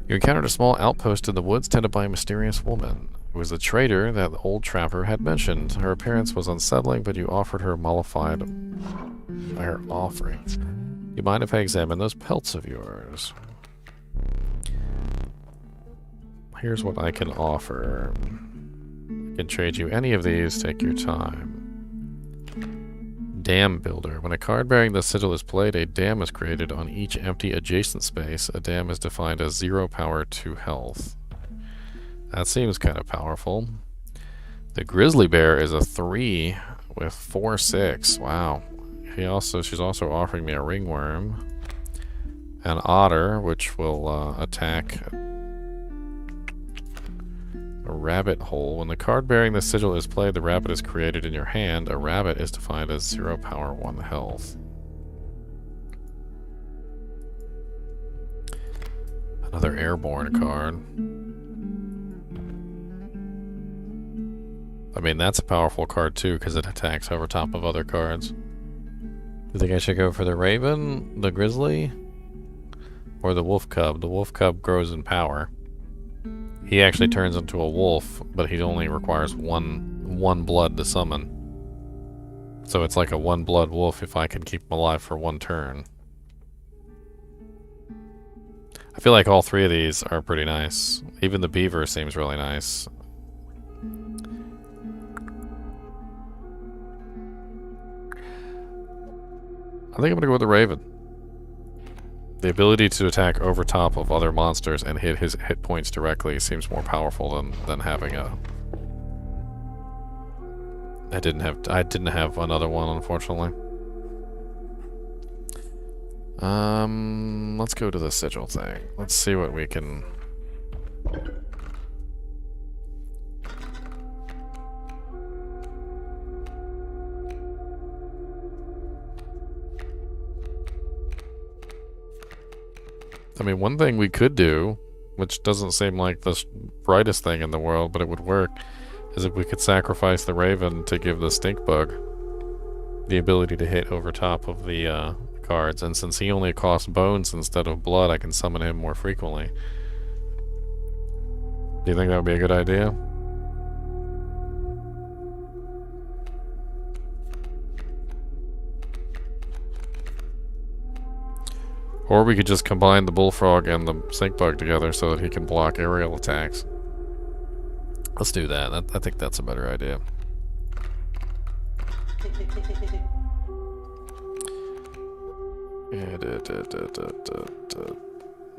You encountered a small outpost in the woods tended by a mysterious woman. It was the trader that the old trapper had mentioned. Her appearance was unsettling, but you offered her mollified by her offerings. You mind if I examine those pelts of yours? Here's what I can offer. I can trade you any of these, take your time. Dam Builder. When a card bearing the sigil is played, a dam is created on each empty adjacent space. A dam is defined as 0 power, 2 health. That seems kind of powerful. The Grizzly Bear is a 3 with 4/6. Wow. She's also offering me a Ringworm. An Otter, which will attack a rabbit hole. When the card bearing the sigil is played, the rabbit is created in your hand. A rabbit is defined as 0 power, 1 health. Another airborne card. I mean, that's a powerful card too, because it attacks over top of other cards. Do you think I should go for the Raven, the Grizzly, or the Wolf Cub? The Wolf Cub grows in power. He actually turns into a wolf, but he only requires one blood to summon. So it's like a 1 blood wolf if I can keep him alive for 1 turn. I feel like all 3 of these are pretty nice. Even the beaver seems really nice. I think I'm gonna go with the Raven. The ability to attack over top of other monsters and hit his hit points directly seems more powerful than having a... I didn't have another one, unfortunately. Let's go to the sigil thing. Let's see what we can... I mean, one thing we could do, which doesn't seem like the brightest thing in the world, but it would work, is if we could sacrifice the Raven to give the stink bug the ability to hit over top of the cards. And since he only costs bones instead of blood, I can summon him more frequently. Do you think that would be a good idea? Or we could just combine the bullfrog and the stink bug together so that he can block aerial attacks. Let's do that. I think that's a better idea.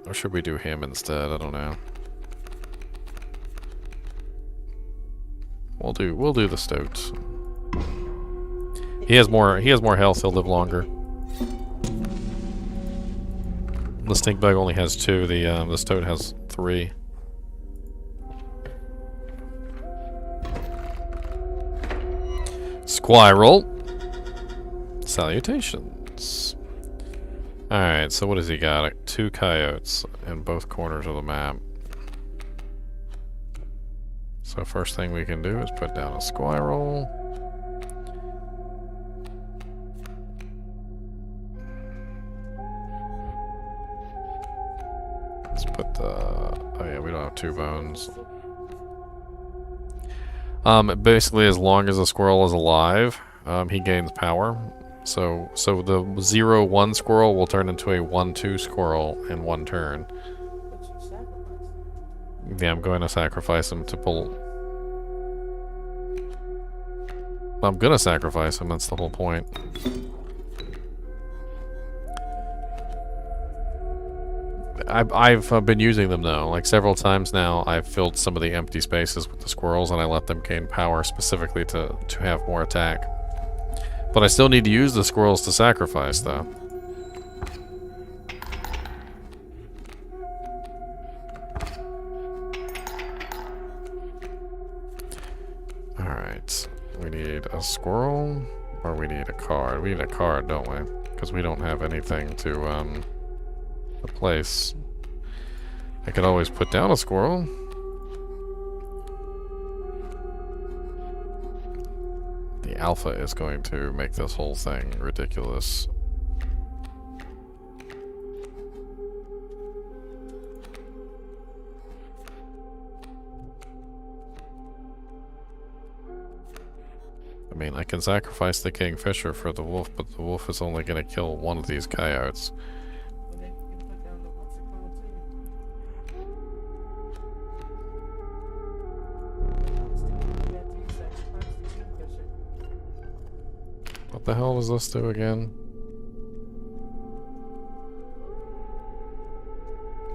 Or should we do him instead? I don't know. We'll do the stoats. He has more health, he'll live longer. The stink bug only has 2, the stoat has 3. Squirrel. Salutations. Alright, so what has he got? 2 coyotes in both corners of the map. So first thing we can do is put down a squirrel. Let's put the... oh yeah, we don't have 2 bones. Basically, as long as a squirrel is alive, he gains power. So the 0-1 squirrel will turn into a 1-2 squirrel in 1 turn. Yeah, I'm going to sacrifice him to pull... I'm gonna sacrifice him, that's the whole point. I've been using them though, like several times now. I've filled some of the empty spaces with the squirrels and I let them gain power specifically to have more attack. But I still need to use the squirrels to sacrifice though. Alright, we need a squirrel or we need a card. We need a card, don't we? Because we don't have anything to replace. I could always put down a squirrel. The alpha is going to make this whole thing ridiculous. I mean, I can sacrifice the kingfisher for the wolf, but the wolf is only going to kill one of these coyotes. What the hell does this do again?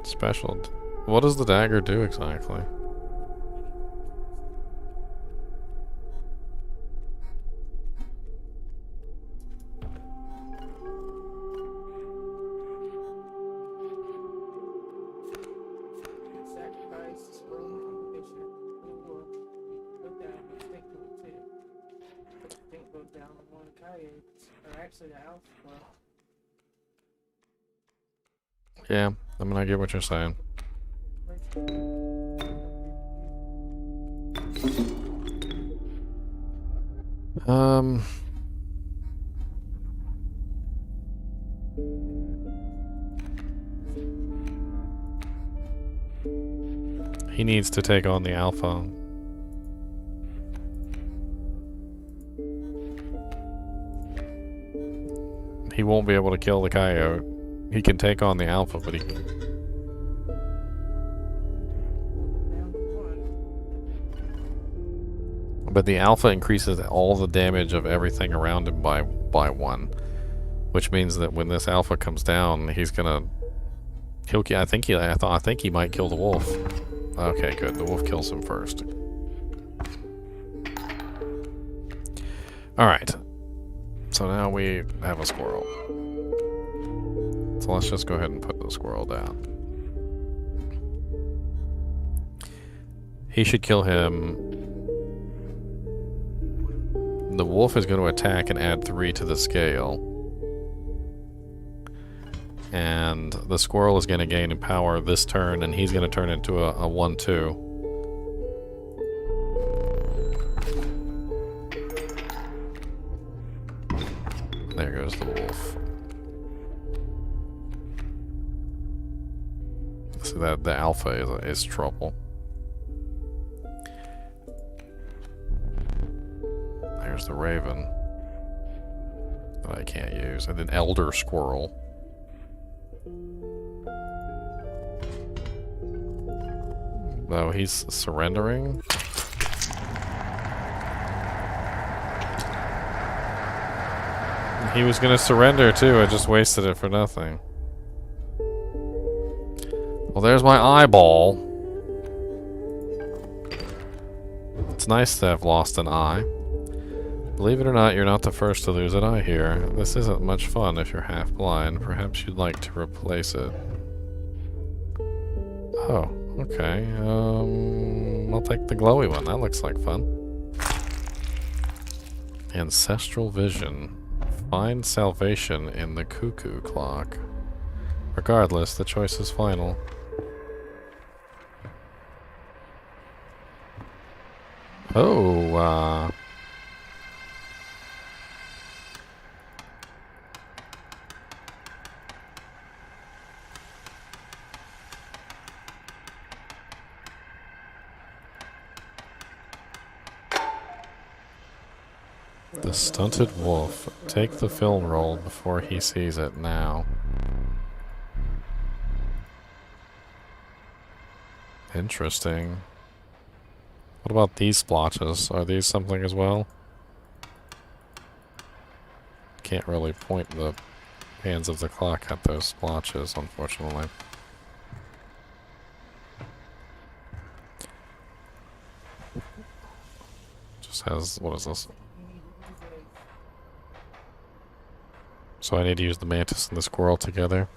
Special. What does the dagger do exactly? Yeah, I mean, I get what you're saying. He needs to take on the alpha. He won't be able to kill the coyote. He can take on the alpha, but he... But the alpha increases all the damage of everything around him by 1. Which means that when this alpha comes down, he's gonna... I think he might kill the wolf. Okay, good. The wolf kills him first. Alright. So now we have a squirrel. So let's just go ahead and put the squirrel down. He should kill him. The wolf is going to attack and add 3 to the scale. And the squirrel is going to gain in power this turn, and he's going to turn into a 1-2. There goes the wolf. So that the alpha is trouble. There's the raven that I can't use, and an elder squirrel. Oh, he's surrendering? He was gonna surrender too, I just wasted it for nothing. Well, there's my eyeball. It's nice to have lost an eye. Believe it or not, you're not the first to lose an eye here. This isn't much fun if you're half blind. Perhaps you'd like to replace it. Oh, okay. I'll take the glowy one. That looks like fun. Ancestral vision. Find salvation in the cuckoo clock. Regardless, the choice is final. Oh, the stunted wolf. Take the film roll before he sees it now. Interesting. What about these splotches? Are these something as well? Can't really point the hands of the clock at those splotches, unfortunately. Just has... what is this? So I need to use the mantis and the squirrel together.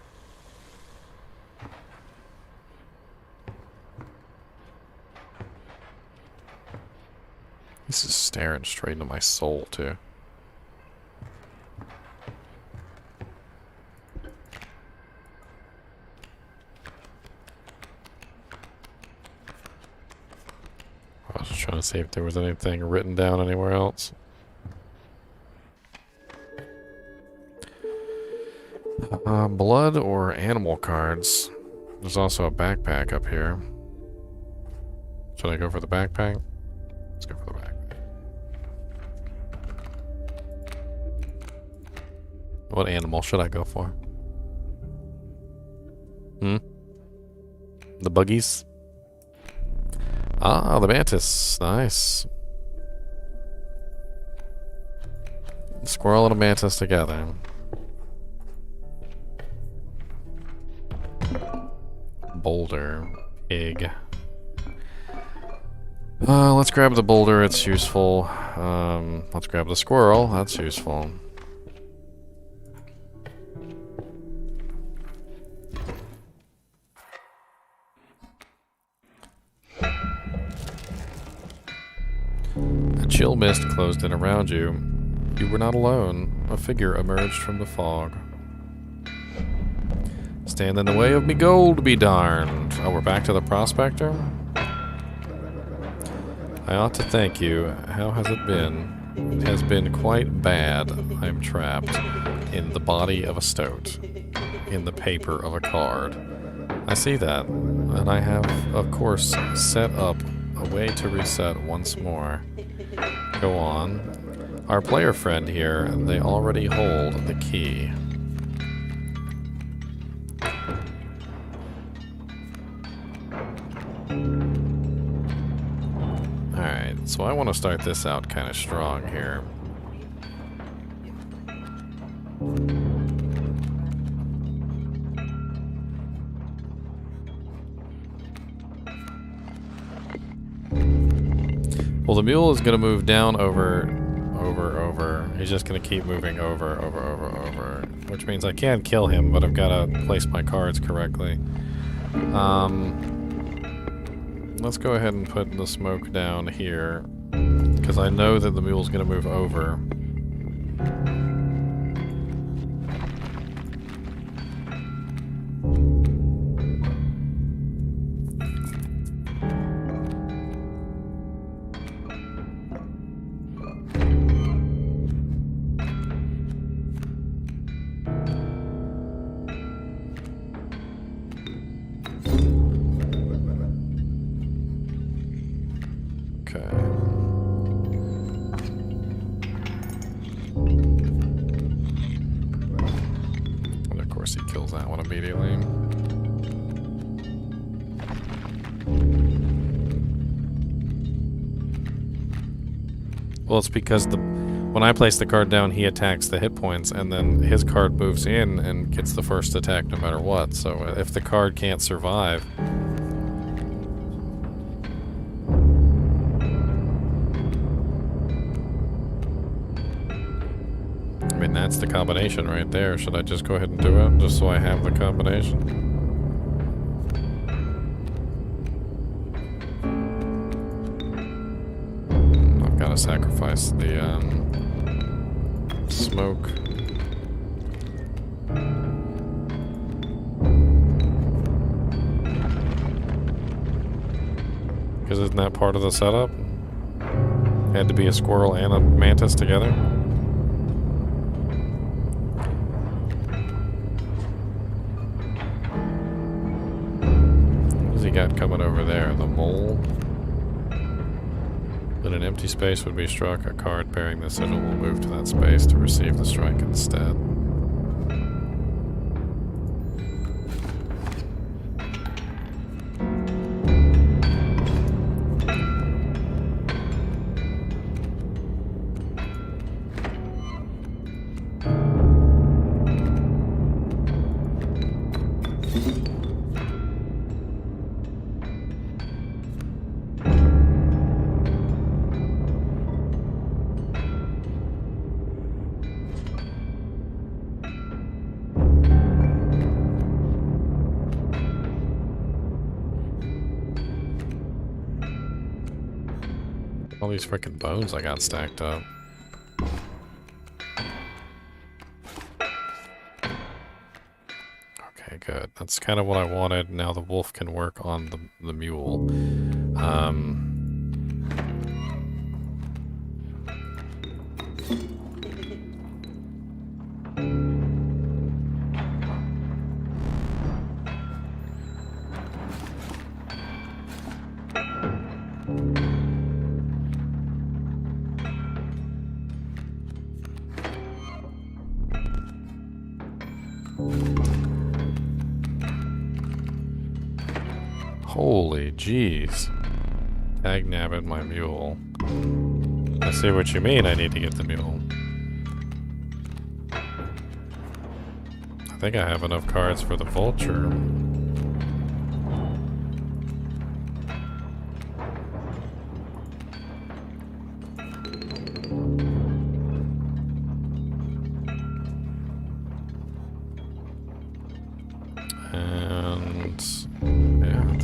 This is staring straight into my soul, too. I was just trying to see if there was anything written down anywhere else. Blood or animal cards. There's also a backpack up here. Should I go for the backpack? Let's go for the backpack. What animal should I go for? The buggies? Ah, the mantis. Nice. Squirrel and a mantis together. Boulder. Pig. Let's grab the boulder, it's useful. Let's grab the squirrel, that's useful. A chill mist closed in around you. You were not alone. A figure emerged from the fog. Stand in the way of me gold, be darned. Oh, we're back to the Prospector? I ought to thank you. How has it been? It has been quite bad. I'm trapped in the body of a stoat, in the paper of a card. I see that, and I have, of course, set up a way to reset once more. Go on. Our player friend here, they already hold the key. Alright, so I want to start this out kind of strong here. the mule is going to move down over. He's just going to keep moving over, which means I can kill him, but I've got to place my cards correctly. Let's go ahead and put the smoke down here, because I know that the mule's going to move over. Well, it's because when I place the card down, he attacks the hit points, and then his card moves in and gets the first attack no matter what. So if the card can't survive... I mean, that's the combination right there. Should I just go ahead and do it, just so I have the combination? Gotta sacrifice the smoke. Because isn't that part of the setup? Had to be a squirrel and a mantis together. What's he got coming over there? The mole? When an empty space would be struck, a card bearing the sigil will move to that space to receive the strike instead. All these freaking bones I got stacked up. Okay, good. That's kind of what I wanted. Now the wolf can work on the mule. Holy jeez. Tag nabbit my mule. I see what you mean, I need to get the mule. I think I have enough cards for the vulture.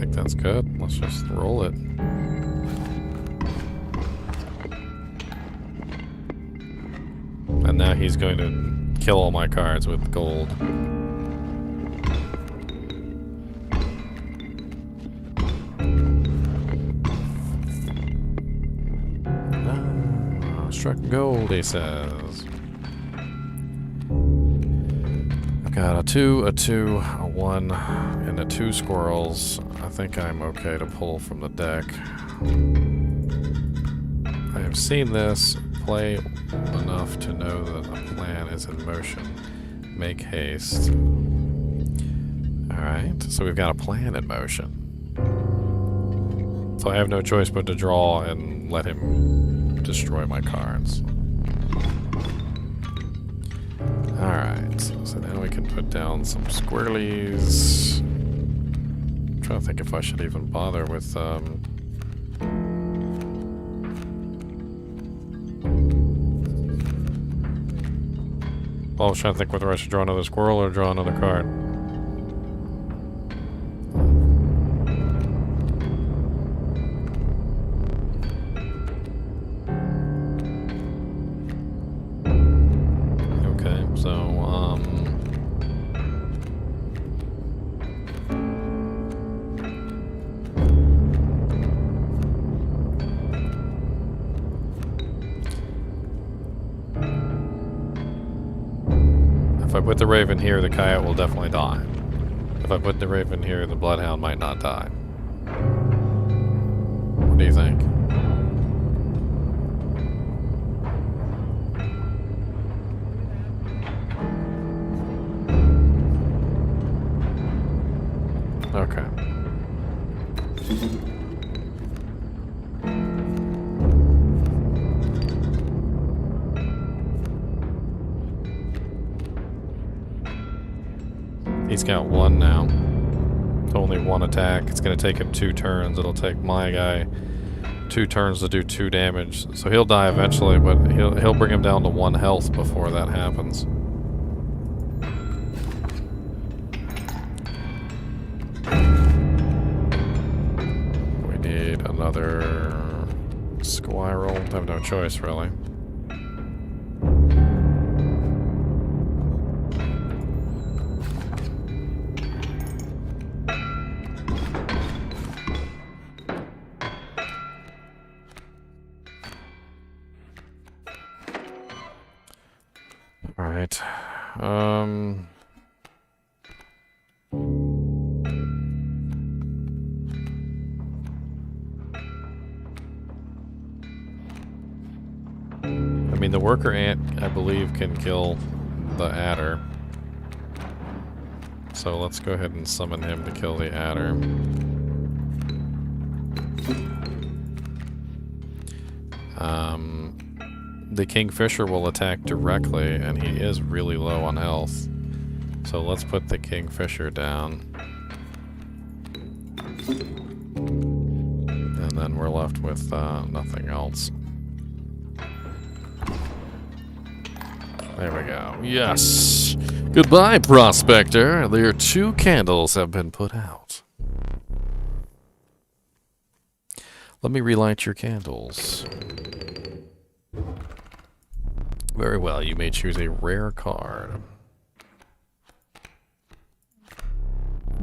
That's good. Let's just roll it. And now he's going to kill all my cards with gold. Struck gold, he says. I've got a 2, a 2, a 1, and a 2 squirrels. I think I'm okay to pull from the deck. I have seen this play enough to know that a plan is in motion. Make haste. Alright, so we've got a plan in motion. So I have no choice but to draw and let him destroy my cards. Alright, so now we can put down some squirrelies. I'm trying to think if I should even bother with Well, I was trying to think whether I should draw another squirrel or draw another card. Okay, so, if I put the raven here, the coyote will definitely die. If I put the raven here, the bloodhound might not die. What do you think? Okay. He's got one now. It's only one attack. It's going to take him 2 turns. It'll take my guy 2 turns to do 2 damage. So he'll die eventually, but he'll bring him down to 1 health before that happens. We need another squirrel. I have no choice, really. Alright. I mean, the worker ant, I believe, can kill the adder. So let's go ahead and summon him to kill the adder. The kingfisher will attack directly, and he is really low on health. So let's put the kingfisher down. And then we're left with nothing else. There we go. Yes! Goodbye, Prospector! Your 2 candles have been put out. Let me relight your candles. Very well, you may choose a rare card.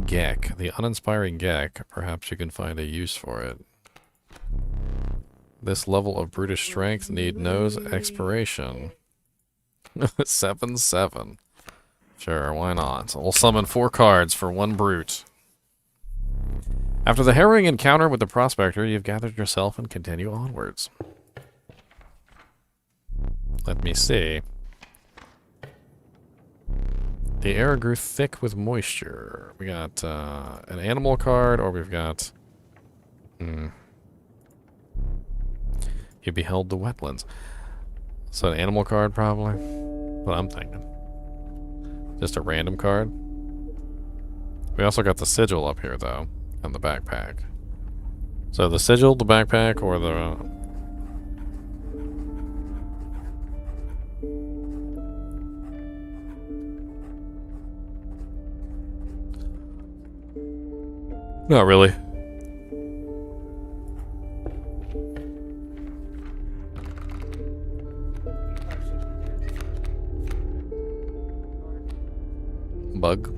Gek, the uninspiring Gek. Perhaps you can find a use for it. This level of brutish strength need no expiration. 7/7. Sure, why not? So we'll summon 4 cards for 1 brute. After the harrowing encounter with the Prospector, you've gathered yourself and continue onwards. Let me see. The air grew thick with moisture. We got an animal card, or we've got... You beheld the wetlands. So an animal card, probably? What I'm thinking. Just a random card. We also got the sigil up here, though, and the backpack. So the sigil, the backpack, or the... Not really. Bug?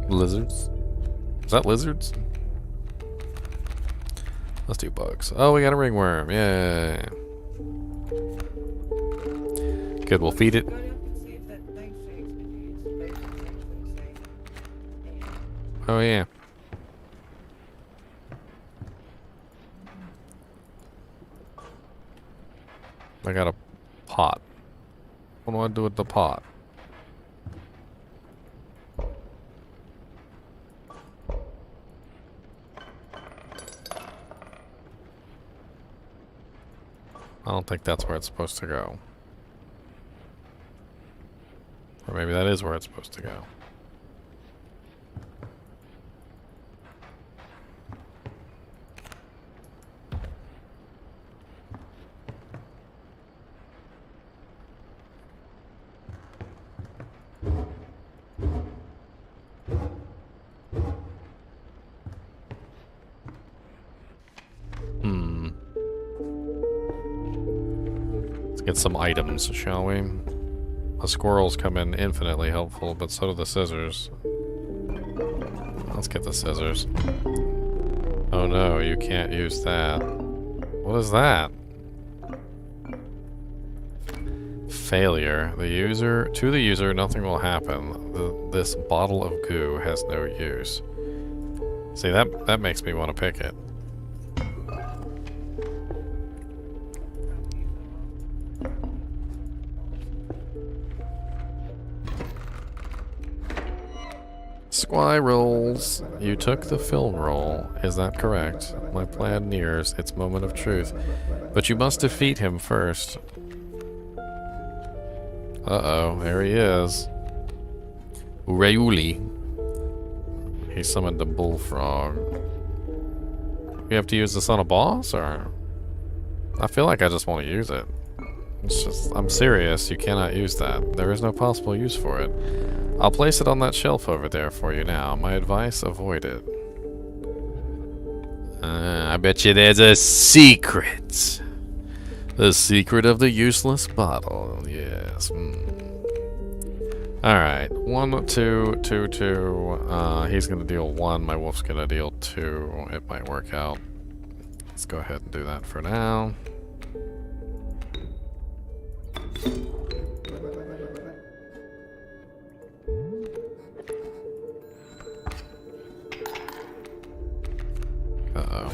Lizards? Is that lizards? Let's do bugs. Oh, we got a ringworm. Yeah. Good, we'll feed it. Oh, yeah. I got a pot. What do I do with the pot? I don't think that's where it's supposed to go. Or maybe that is where it's supposed to go. Let's get some items, shall we? The squirrels come in infinitely helpful, but so do the scissors. Let's get the scissors. Oh no, you can't use that. What is that? Failure. To the user, nothing will happen. This bottle of goo has no use. See, that makes me want to pick it. Squirrels. You took the film roll. Is that correct? My plan nears its moment of truth. But you must defeat him first. Uh-oh, there he is. Urayuli. He summoned a bullfrog. You have to use this on a boss, or? I feel like I just want to use it. It's just, I'm serious, you cannot use that. There is no possible use for it. I'll place it on that shelf over there for you now. My advice, avoid it. I bet you there's a secret. The secret of the useless bottle. Yes. Alright. 1, 2, 2, 2. He's gonna deal 1. My wolf's gonna deal 2. It might work out. Let's go ahead and do that for now. Uh-oh.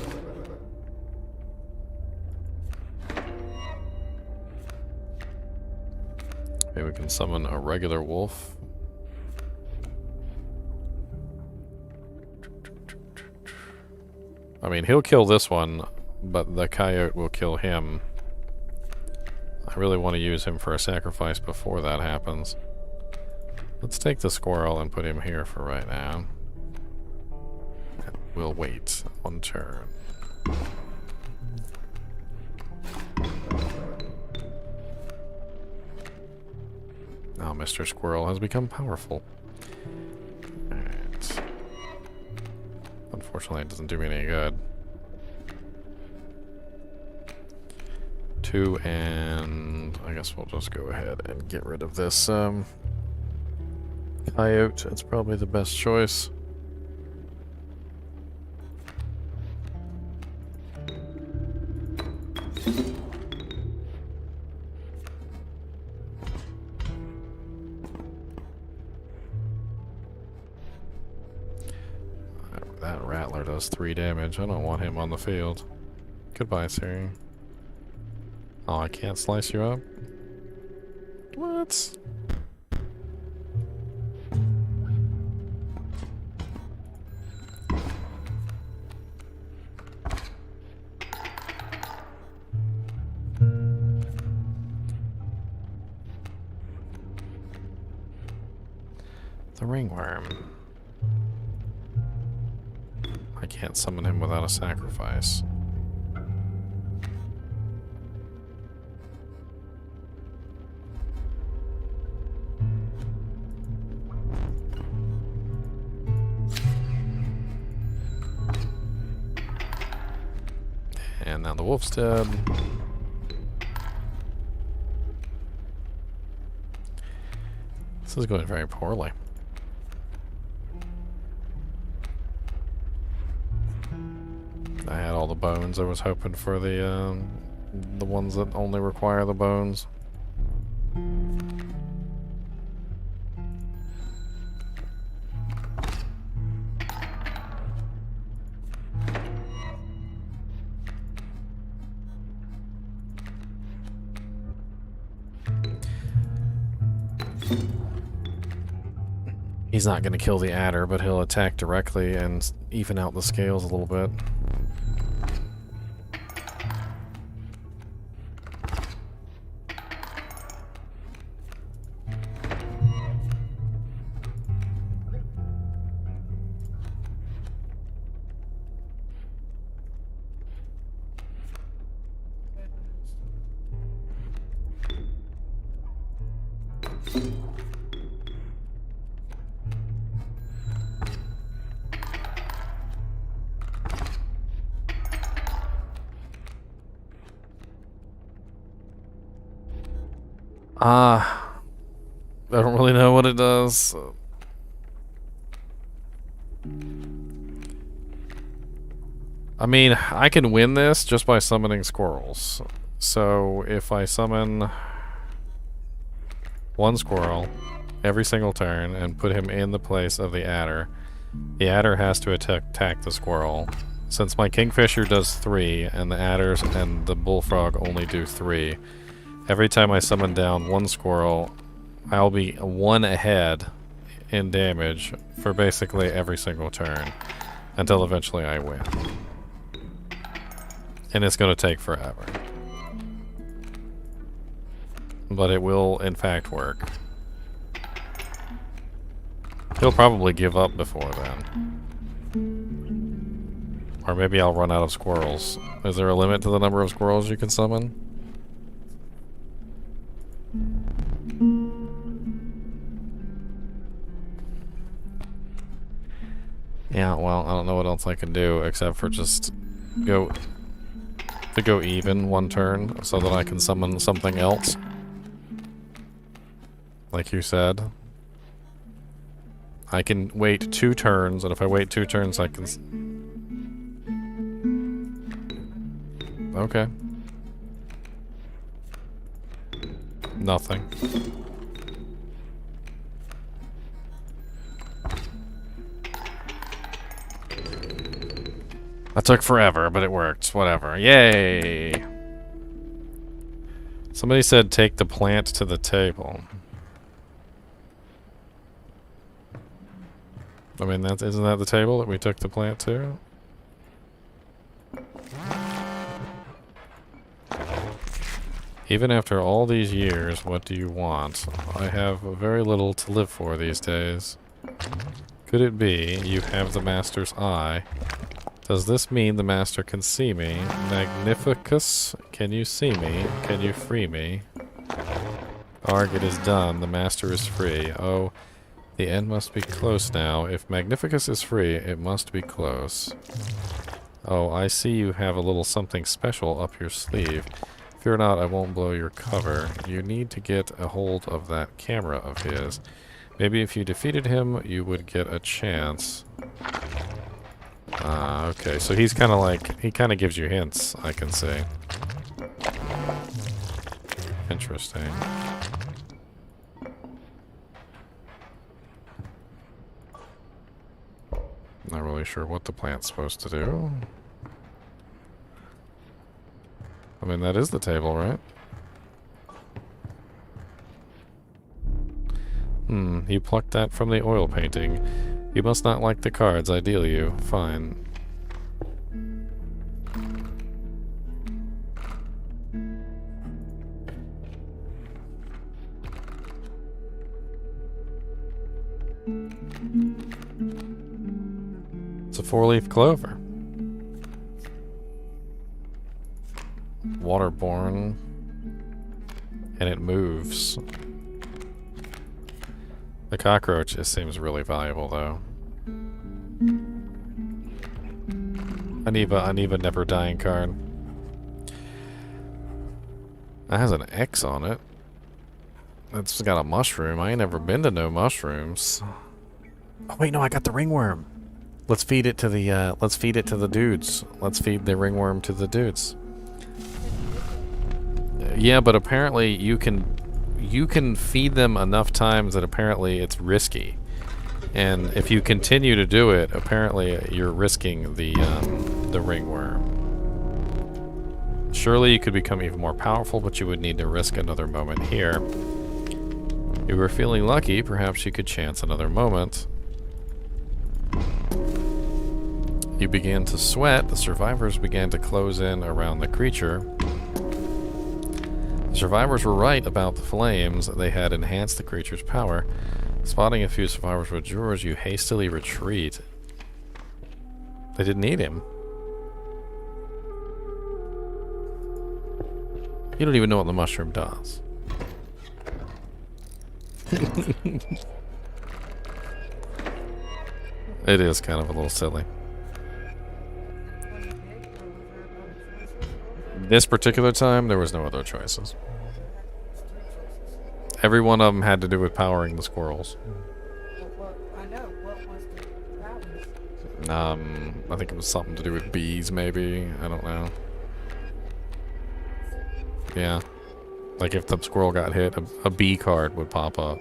Maybe we can summon a regular wolf. I mean, he'll kill this one, but the coyote will kill him. I really want to use him for a sacrifice before that happens. Let's take the squirrel and put him here for right now. We'll wait 1 turn. Now Mr. Squirrel has become powerful. Alright. Unfortunately, it doesn't do me any good. 2, and I guess we'll just go ahead and get rid of this coyote. It's probably the best choice. That rattler does 3 damage. I don't want him on the field. Goodbye, Siri. Oh, I can't slice you up? What? The ringworm. I can't summon him without a sacrifice. And now the wolf's dead. This is going very poorly. I had all the bones. I was hoping for the ones that only require the bones. He's not going to kill the adder, but he'll attack directly and even out the scales a little bit. I don't really know what it does. I mean, I can win this just by summoning squirrels. So if I summon one squirrel every single turn and put him in the place of the adder has to attack the squirrel. Since my kingfisher does 3 and the adders and the bullfrog only do 3, every time I summon down one squirrel, I'll be 1 ahead in damage for basically every single turn until eventually I win. And it's going to take forever. But it will, in fact, work. He'll probably give up before then. Or maybe I'll run out of squirrels. Is there a limit to the number of squirrels you can summon? Yeah, well, I don't know what else I can do except for just go even one turn so that I can summon something else. Like you said. I can wait 2 turns, and if I wait 2 turns I can... Okay. Nothing. That took forever, but it worked. Whatever. Yay! Somebody said take the plant to the table. I mean, isn't that the table that we took the plant to? Even after all these years, what do you want? I have very little to live for these days. Could it be you have the Master's eye? Does this mean the Master can see me? Magnificus, can you see me? Can you free me? Arg, it is done. The Master is free. Oh, the end must be close now. If Magnificus is free, it must be close. Oh, I see you have a little something special up your sleeve. Fear not, I won't blow your cover. You need to get a hold of that camera of his. Maybe if you defeated him, you would get a chance. Okay, so he's kind of like, he kind of gives you hints, I can see. Interesting. Not really sure what the plant's supposed to do. I mean, that is the table, right? You plucked that from the oil painting. You must not like the cards, I deal you. Fine. It's a 4-leaf clover. Waterborne. And it moves. The cockroach, it seems really valuable, though. Aniva never dying card. That has an X on it. It's got a mushroom. I ain't never been to no mushrooms. Oh wait, no, I got the ringworm. Let's feed it to the dudes. Let's feed the ringworm to the dudes. Yeah, but apparently you can feed them enough times that apparently it's risky. And if you continue to do it, apparently you're risking the ringworm. Surely you could become even more powerful, but you would need to risk another moment here. You were feeling lucky, perhaps you could chance another moment. You began to sweat, the survivors began to close in around the creature. The survivors were right about the flames, they had enhanced the creature's power. Spotting a few survivors with drawers, you hastily retreat. They didn't need him. You don't even know what the mushroom does. It is kind of a little silly. This particular time, there was no other choices. Every one of them had to do with powering the squirrels. Well, I know. What was the powers? I think it was something to do with bees, maybe. I don't know. Yeah. Like if the squirrel got hit, a bee card would pop up.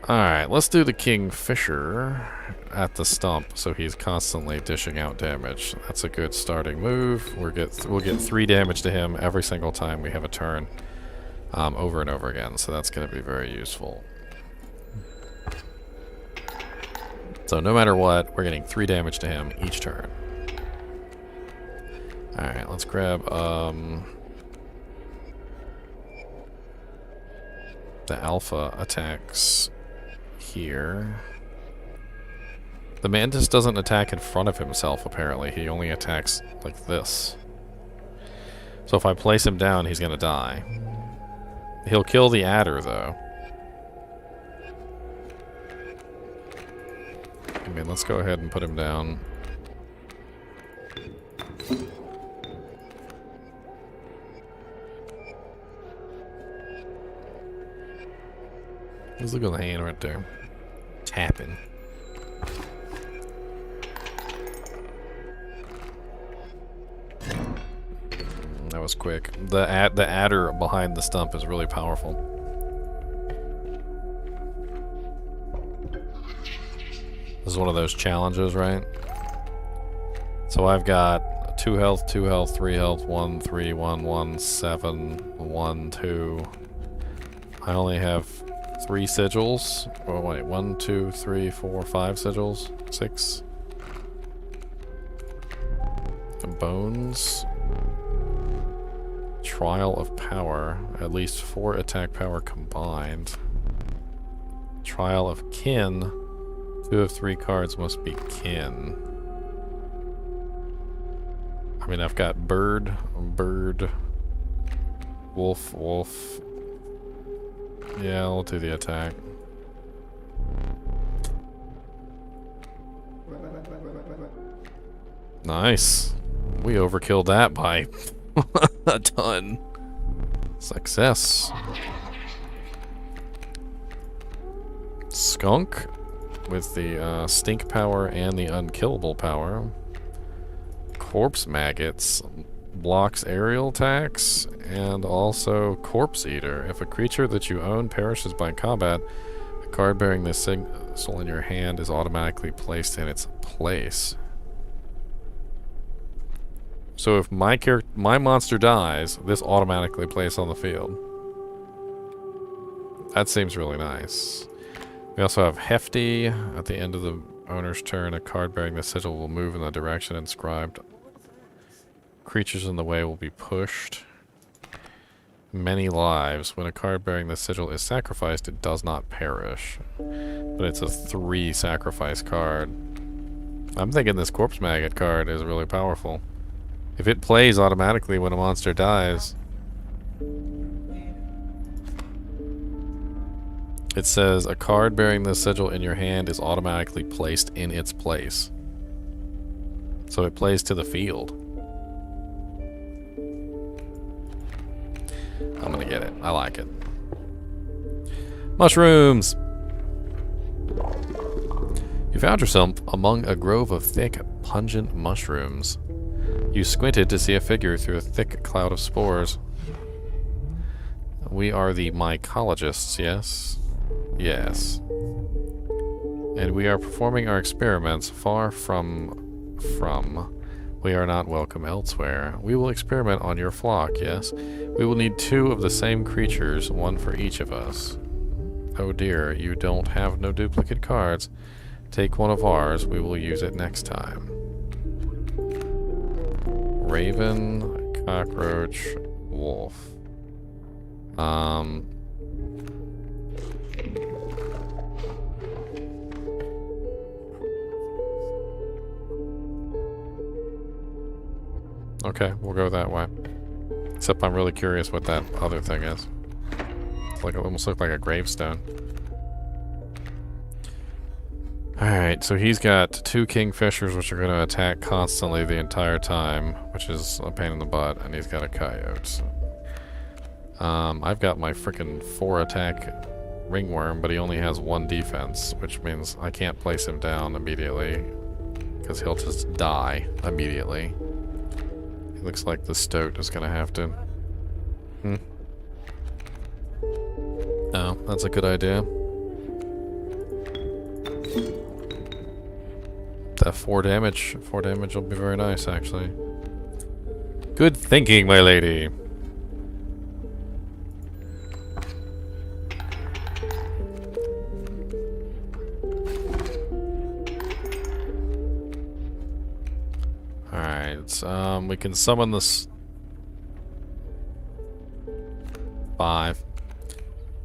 Alright, let's do the Kingfisher at the stump so he's constantly dishing out damage. That's a good starting move. We'll get 3 damage to him every single time we have a turn over and over again, so that's going to be very useful. So no matter what, we're getting 3 damage to him each turn. Alright, let's grab the alpha attacks here. The mantis doesn't attack in front of himself, apparently. He only attacks like this. So if I place him down, he's gonna die. He'll kill the adder, though. I mean, let's go ahead and put him down. Let's look at the hand right there. Tapping. That was quick. The adder behind the stump is really powerful. This is one of those challenges, right? So I've got 2 health, 2 health, 3 health, 1, 3, 1, 1, 7, 1, 2. I only have 3 sigils. Oh wait, 1, 2, 3, 4, 5 sigils. 6. Bones. Trial of power. At least 4 attack power combined. Trial of kin. 2 of 3 cards must be kin. I mean, I've got bird, wolf. Yeah, I'll do the attack. Nice. We overkilled that by a ton. Success. Skunk with the stink power and the unkillable power. Corpse maggots blocks aerial attacks, and also Corpse Eater. If a creature that you own perishes by combat, a card bearing this sigil in your hand is automatically placed in its place. So if my monster dies, this automatically plays on the field. That seems really nice. We also have Hefty. At the end of the owner's turn, a card bearing the sigil will move in the direction inscribed. Creatures in the way will be pushed. Many lives. When a card bearing the sigil is sacrificed, it does not perish. But it's a 3 sacrifice card. I'm thinking this Corpse Maggot card is really powerful. If it plays automatically when a monster dies. It says a card bearing the sigil in your hand is automatically placed in its place. So it plays to the field. I'm gonna get it. I like it. Mushrooms! You found yourself among a grove of thick, pungent mushrooms. You squinted to see a figure through a thick cloud of spores. We are the mycologists, yes? Yes. And we are performing our experiments far from. We are not welcome elsewhere. We will experiment on your flock, yes? We will need 2 of the same creatures, 1 for each of us. Oh dear, you don't have no duplicate cards. Take one of ours, we will use it next time. Raven, cockroach, wolf. Okay, we'll go that way. Except I'm really curious what that other thing is. It's like, it almost looked like a gravestone. Alright, so he's got 2 kingfishers which are going to attack constantly the entire time, which is a pain in the butt, and he's got a coyote. I've got my frickin' 4-attack ringworm, but he only has 1 defense, which means I can't place him down immediately because he'll just die immediately. It looks like the stoat is gonna have to. Oh, that's a good idea. That 4 damage will be very nice, actually. Good thinking, my lady. Alright, we can summon this 5.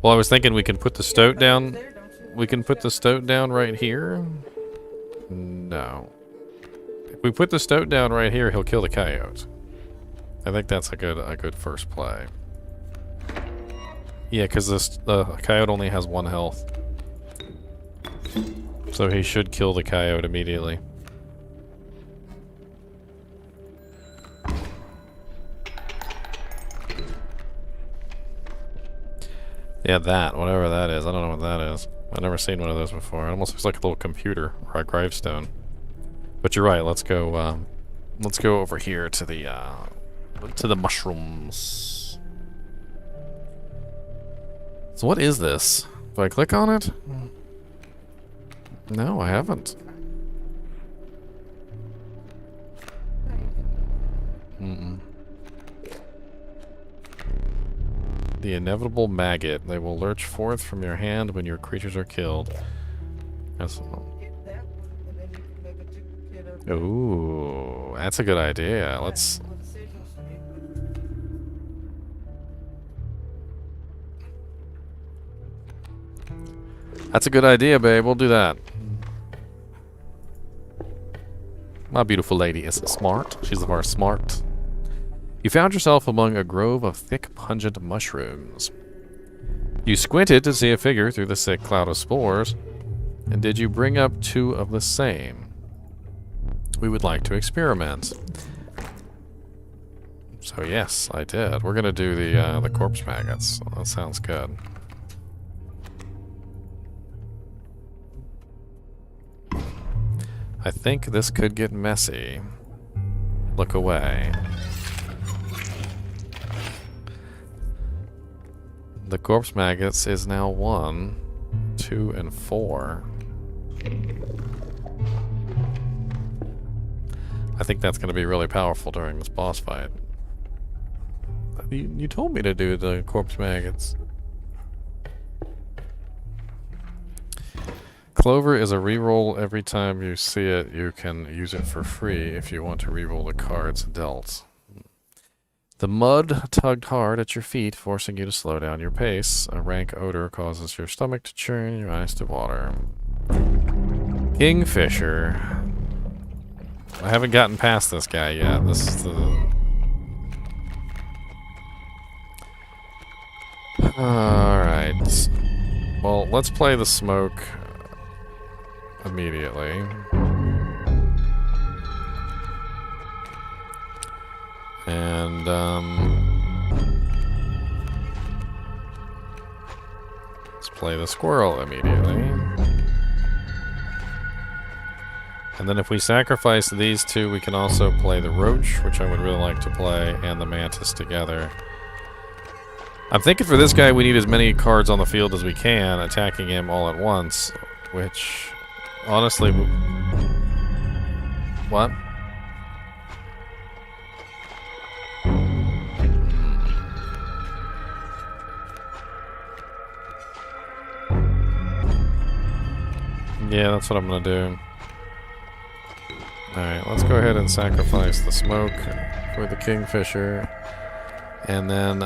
Well, I was thinking we can put the stoat down. We can put the stoat down right here. No. If we put the stoat down right here, he'll kill the coyote. I think that's a good first play. Yeah, because the coyote only has 1 health. So he should kill the coyote immediately. Yeah, whatever that is. I don't know what that is. I've never seen one of those before. It almost looks like a little computer or a gravestone. But you're right. Let's go over here to the mushrooms. So what is this? Do I click on it? No, I haven't. The inevitable maggot. They will lurch forth from your hand when your creatures are killed. That's... Ooh, that's a good idea. Let's... That's a good idea, babe. We'll do that. My beautiful lady is smart. She's very smart. You found yourself among a grove of thick, pungent mushrooms. You squinted to see a figure through the thick cloud of spores. And did you bring up 2 of the same? We would like to experiment. So yes, I did. We're gonna do the corpse maggots. That sounds good. I think this could get messy. Look away. The corpse maggots is now 1, 2, and 4. I think that's going to be really powerful during this boss fight. You told me to do the corpse maggots. Clover is a reroll. Every time you see it, you can use it for free if you want to reroll the cards dealt. The mud tugged hard at your feet, forcing you to slow down your pace. A rank odor causes your stomach to churn, your eyes to water. Kingfisher. I haven't gotten past this guy yet. This is the... Alright. Well, let's play the smoke immediately. And, let's play the squirrel immediately. And then if we sacrifice these 2, we can also play the roach, which I would really like to play, and the mantis together. I'm thinking for this guy we need as many cards on the field as we can, attacking him all at once, which, honestly... What? Yeah, that's what I'm gonna do. Alright, let's go ahead and sacrifice the smoke for the kingfisher. And then,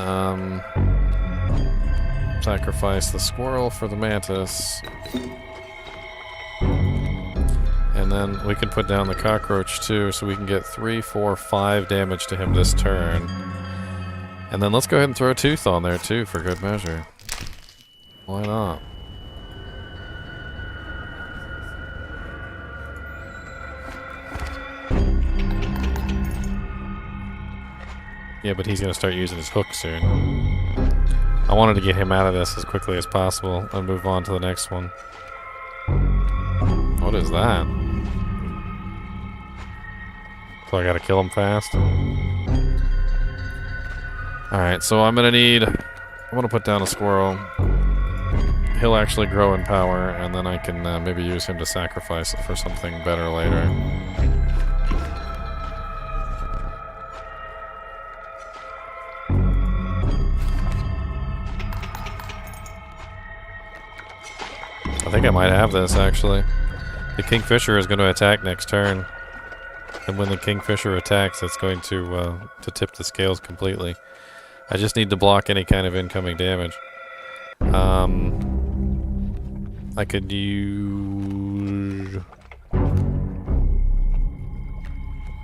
sacrifice the squirrel for the mantis. And then we can put down the cockroach too, so we can get 3, 4, 5 damage to him this turn. And then let's go ahead and throw a tooth on there too, for good measure. Why not? Yeah, but he's gonna start using his hook soon. I wanted to get him out of this as quickly as possible and move on to the next one. What is that? So I gotta kill him fast? Alright, so I'm gonna put down a squirrel. He'll actually grow in power, and then I can maybe use him to sacrifice it for something better later. I think I might have this, actually. The Kingfisher is going to attack next turn. And when the Kingfisher attacks, it's going to tip the scales completely. I just need to block any kind of incoming damage. I could use...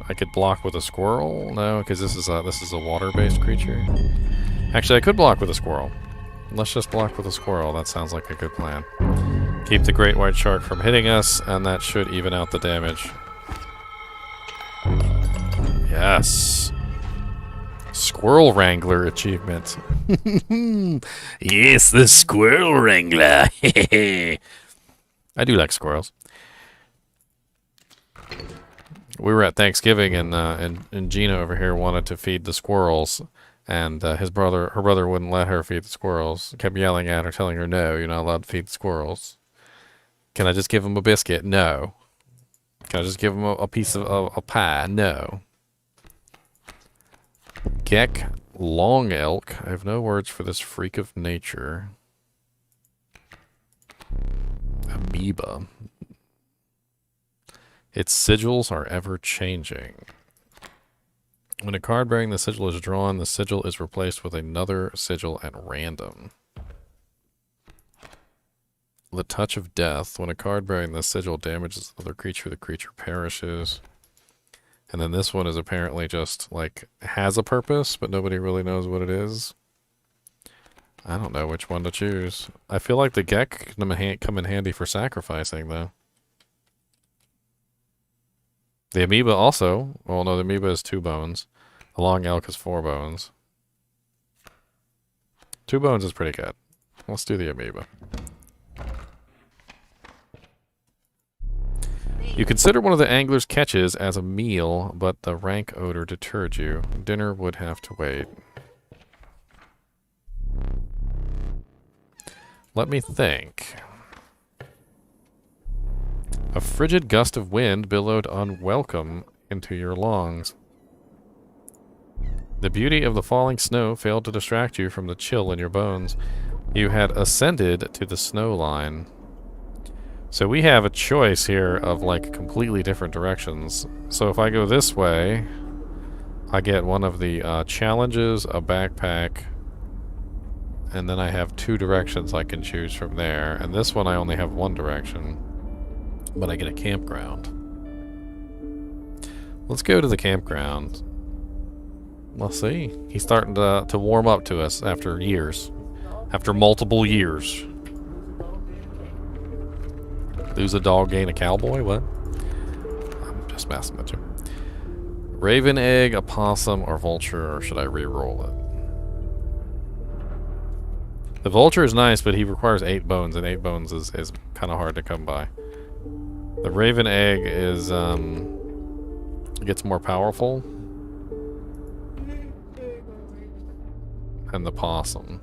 I could block with a squirrel? No, because this is a water-based creature. Actually, I could block with a squirrel. Let's just block with a squirrel. That sounds like a good plan. Keep the great white shark from hitting us, and that should even out the damage. Yes. Squirrel Wrangler achievement. Yes, the Squirrel Wrangler. I do like squirrels. We were at Thanksgiving, and Gina over here wanted to feed the squirrels, and her brother wouldn't let her feed the squirrels. Kept yelling at her, telling her, "No, you're not allowed to feed the squirrels." Can I just give them a biscuit? No. Can I just give them a piece of a pie? No. Geck, long elk. I have no words for this freak of nature. Amoeba. Its sigils are ever changing. When a card bearing the sigil is drawn, the sigil is replaced with another sigil at random. The Touch of Death. When a card bearing the sigil damages another creature, the creature perishes. And then this one is apparently just, like, has a purpose, but nobody really knows what it is. I don't know which one to choose. I feel like the Geck can come in handy for sacrificing, though. The Amoeba also. Well, no, the Amoeba is 2 bones. The Long Elk is 4 bones. 2 bones is pretty good. Let's do the Amoeba. You consider one of the angler's catches as a meal, but the rank odor deterred you. Dinner would have to wait. Let me think. A frigid gust of wind billowed unwelcome into your lungs. The beauty of the falling snow failed to distract you from the chill in your bones. You had ascended to the snow line. So we have a choice here of, like, completely different directions. So if I go this way, I get one of the challenges, a backpack, and then I have 2 directions I can choose from there. And this one I only have 1 direction, but I get a campground. Let's go to the campground. Let's see. He's starting to warm up to us after years. After multiple years. Lose a dog, gain a cowboy? What? I'm just messing with you. Raven egg, a possum, or vulture, or should I re-roll it? The vulture is nice, but he requires 8 bones, and 8 bones is kind of hard to come by. The raven egg is, gets more powerful. And the possum.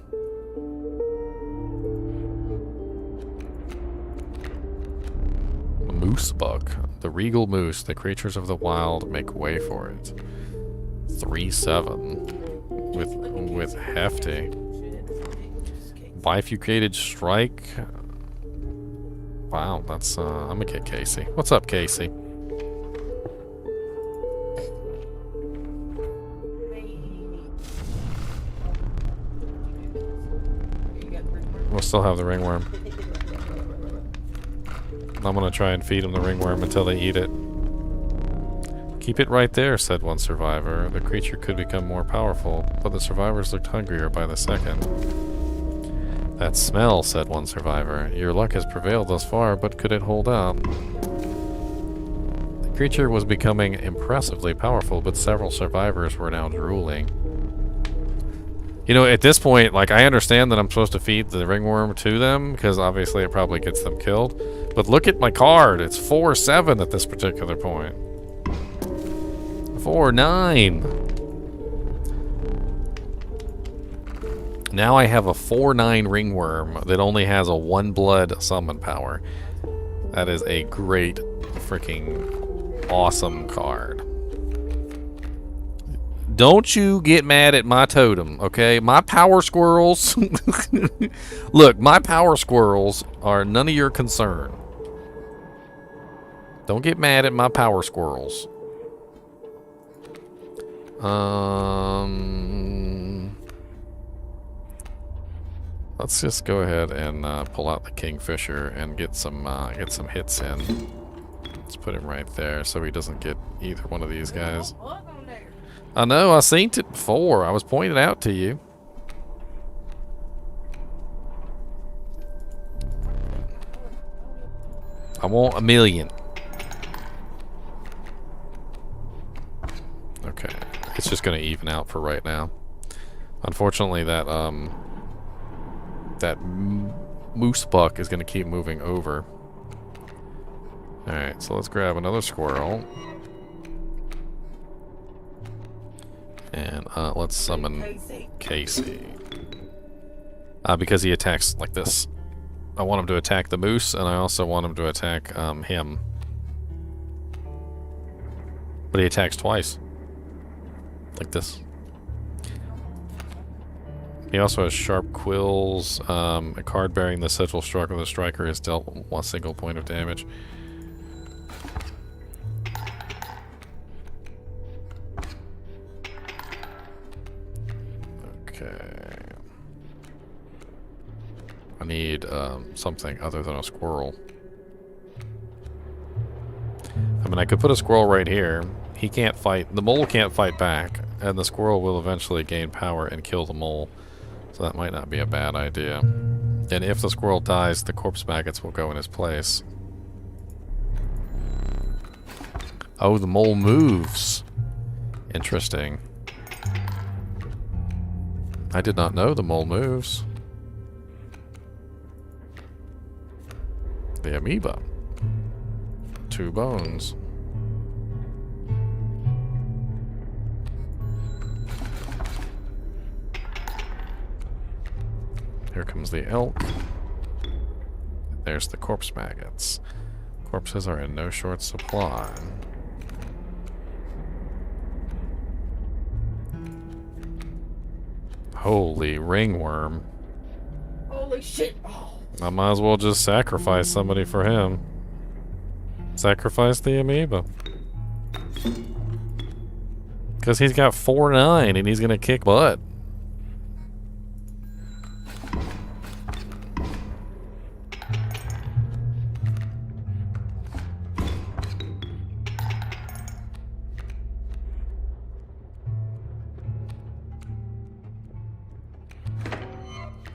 Moose buck. The regal moose. The creatures of the wild make way for it. 3/7. With hefty. Bifurcated strike. Wow, that's I'm gonna get Casey. What's up, Casey? We'll still have the ringworm. I'm gonna try and feed them the ringworm until they eat it. Keep it right there, said one survivor. The creature could become more powerful, but the survivors looked hungrier by the second. That smell, said one survivor. Your luck has prevailed thus far, but could it hold out? The creature was becoming impressively powerful, but several survivors were now drooling. You know, at this point, like, I understand that I'm supposed to feed the ringworm to them, because obviously it probably gets them killed. But look at my card. It's 4-7 at this particular point. 4-9. Now I have a 4-9 ringworm that only has a 1 blood summon power. That is a great freaking awesome card. Don't you get mad at my totem, okay? My power squirrels. Look, my power squirrels are none of your concern. Don't get mad at my power squirrels. Let's just go ahead and pull out the Kingfisher and get some hits in. Let's put him right there so he doesn't get either one of these guys. I know, I seen it before. I was pointing out to you. I want 1 million. Okay, it's just gonna even out for right now. Unfortunately, that moose buck is gonna keep moving over. All right, so let's grab another squirrel. And let's summon Casey. Because he attacks like this. I want him to attack the moose, and I also want him to attack him. But he attacks twice. Like this. He also has sharp quills. A card bearing the sigil struck with a striker is dealt 1 single point of damage. I need something other than a squirrel. I mean, I could put a squirrel right here. He can't fight. The mole can't fight back, and the squirrel will eventually gain power and kill the mole. So that might not be a bad idea. And if the squirrel dies, the corpse maggots will go in his place. Oh, the mole moves. Interesting. I did not know the mole moves. The amoeba. 2 bones. Here comes the elk. There's the corpse maggots. Corpses are in no short supply. Holy ringworm. Holy shit. Oh. I might as well just sacrifice somebody for him. Sacrifice the amoeba. Because he's got 4-9 and he's going to kick butt.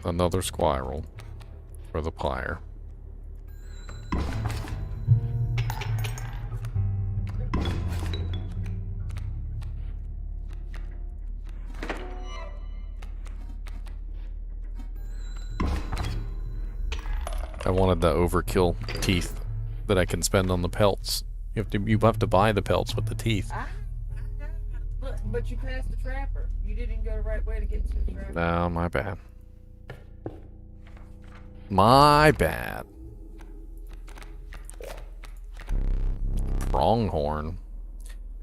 Another squirrel for the pyre. I wanted the overkill teeth that I can spend on the pelts. You have to buy the pelts with the teeth. But you passed the trapper. You didn't go the right way to get to the trapper. No, my bad. My bad. Pronghorn.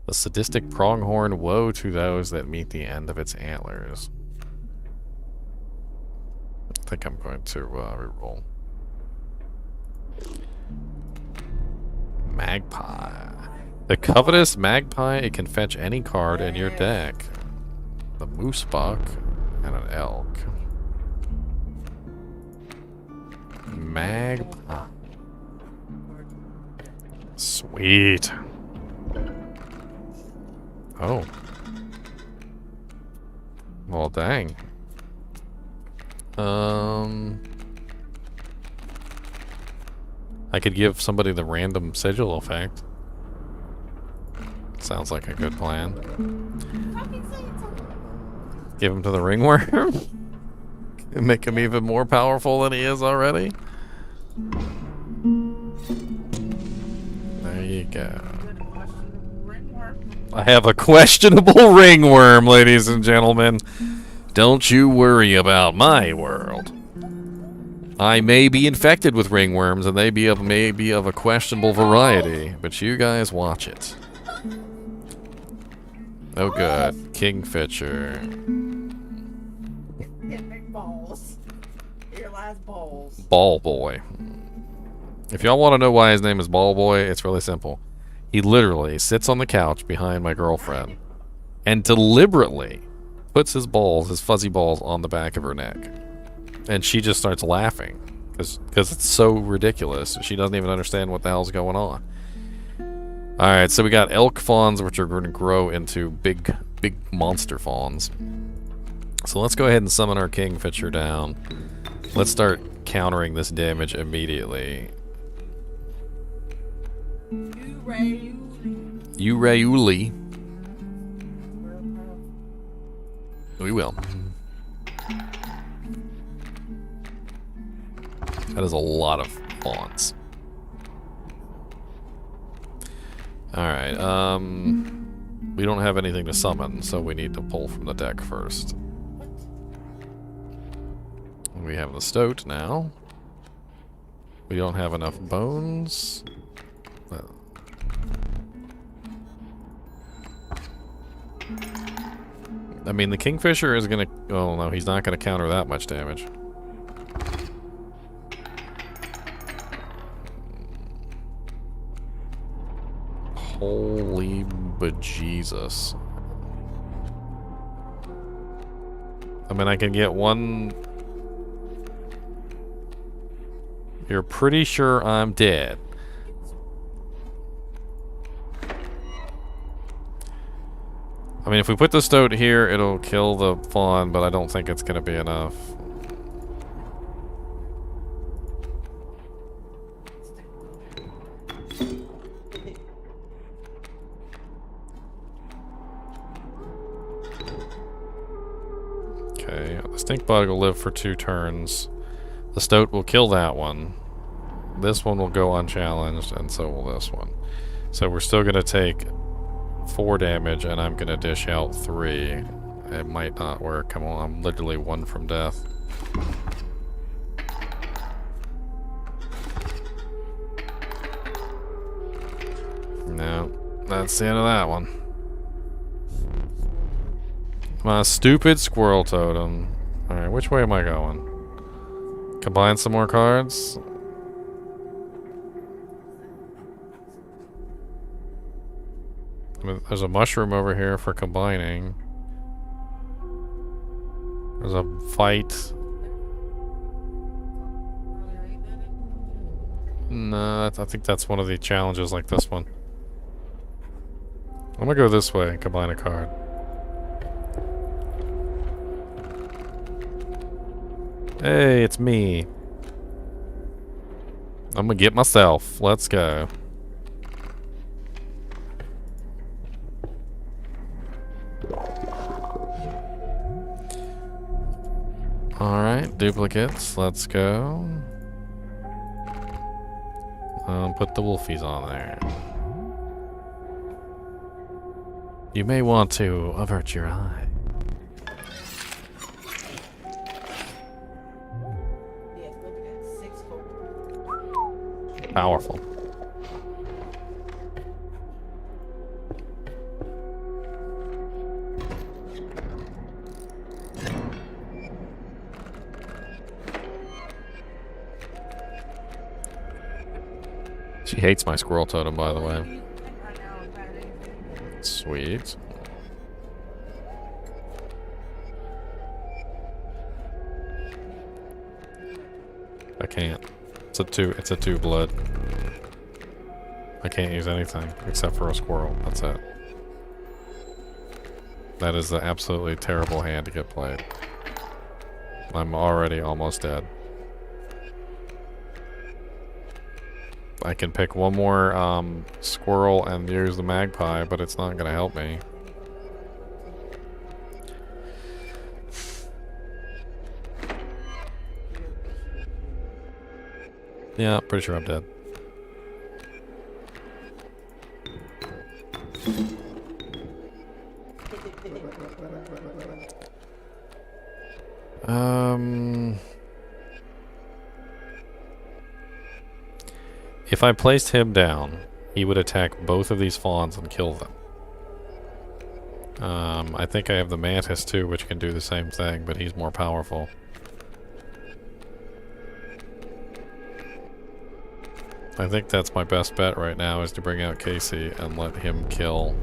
The sadistic pronghorn, woe to those that meet the end of its antlers. I think I'm going to reroll. Magpie. The covetous magpie, it can fetch any card in your deck. The moose buck and an elk. Magpie. Sweet. Oh. Well, dang. I could give somebody the random sigil effect. Sounds like a good plan. Give him to the ringworm? And make him even more powerful than he is already? There you go. I have a questionable ringworm, ladies and gentlemen. Don't you worry about my world. I may be infected with ringworms, and they may be of a questionable variety, but you guys watch it. Oh good. Kingfisher. Big balls. Here lies balls. Ball Boy. If y'all want to know why his name is Ball Boy, it's really simple. He literally sits on the couch behind my girlfriend and deliberately puts his balls, his fuzzy balls, on the back of her neck. And she just starts laughing because it's so ridiculous. She doesn't even understand what the hell's going on. Alright, so we got elk fawns, which are going to grow into big monster fawns. So let's go ahead and summon our Kingfisher down. Let's start countering this damage immediately. Uli. We will. That is a lot of fawns. Alright, we don't have anything to summon, so we need to pull from the deck first. We have the stoat now. We don't have enough bones. I mean, the Kingfisher is gonna... Oh, no, he's not gonna counter that much damage. Holy bejesus. I mean, I can get one... You're pretty sure I'm dead. I mean, if we put the stoat here, it'll kill the fawn, but I don't think it's gonna be enough. Okay, the stink bug will live for 2 turns. The stoat will kill that one. This one will go unchallenged, and so will this one. So we're still gonna take 4 damage, and I'm gonna dish out 3. It might not work. Come on, I'm literally 1 from death. No, that's the end of that one. My stupid squirrel totem. Alright, which way am I going? Combine some more cards? There's a mushroom over here for combining. There's a fight. No, I think that's one of the challenges like this one. I'm gonna go this way and combine a card. Hey, it's me. I'm gonna get myself. Let's go. Alright, duplicates. Let's go. Put the wolfies on there. You may want to avert your eye. Powerful. She hates my squirrel totem, by the way. Sweet. I can't. It's a 2 blood. I can't use anything except for a squirrel. That's it. That is the absolutely terrible hand to get played. I'm already almost dead. I can pick one more squirrel and use the magpie, but it's not gonna help me. Yeah, pretty sure I'm dead. If I placed him down, he would attack both of these fawns and kill them. I think I have the mantis too, which can do the same thing, but he's more powerful. I think that's my best bet right now, is to bring out Casey and let him kill.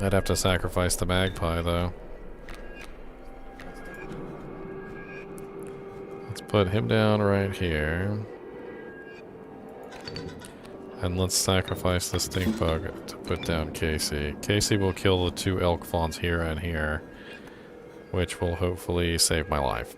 I'd have to sacrifice the magpie though. Let's put him down right here. And let's sacrifice the stink bug to put down Casey. Casey will kill the 2 elk fawns here and here, which will hopefully save my life.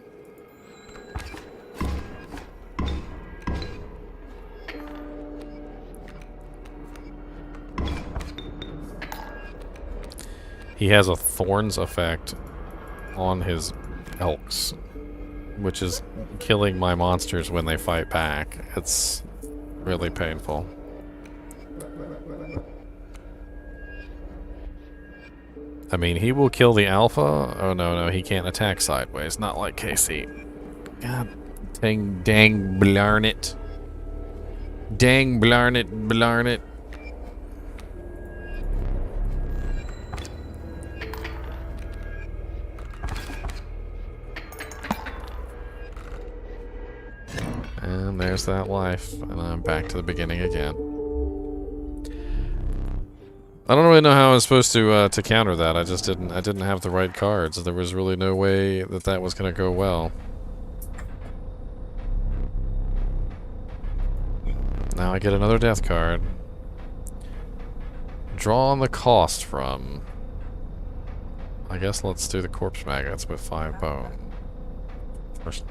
He has a thorns effect on his elks, which is killing my monsters when they fight back. It's really painful. I mean, he will kill the alpha. Oh no, he can't attack sideways. Not like Casey. God dang blarn it. Dang blarn it. And there's that life, and I'm back to the beginning again. I don't really know how I was supposed to counter that. I didn't have the right cards. There was really no way that was going to go well. Now I get another death card. Draw on the cost from. I guess let's do the corpse maggots with 5 bone. First.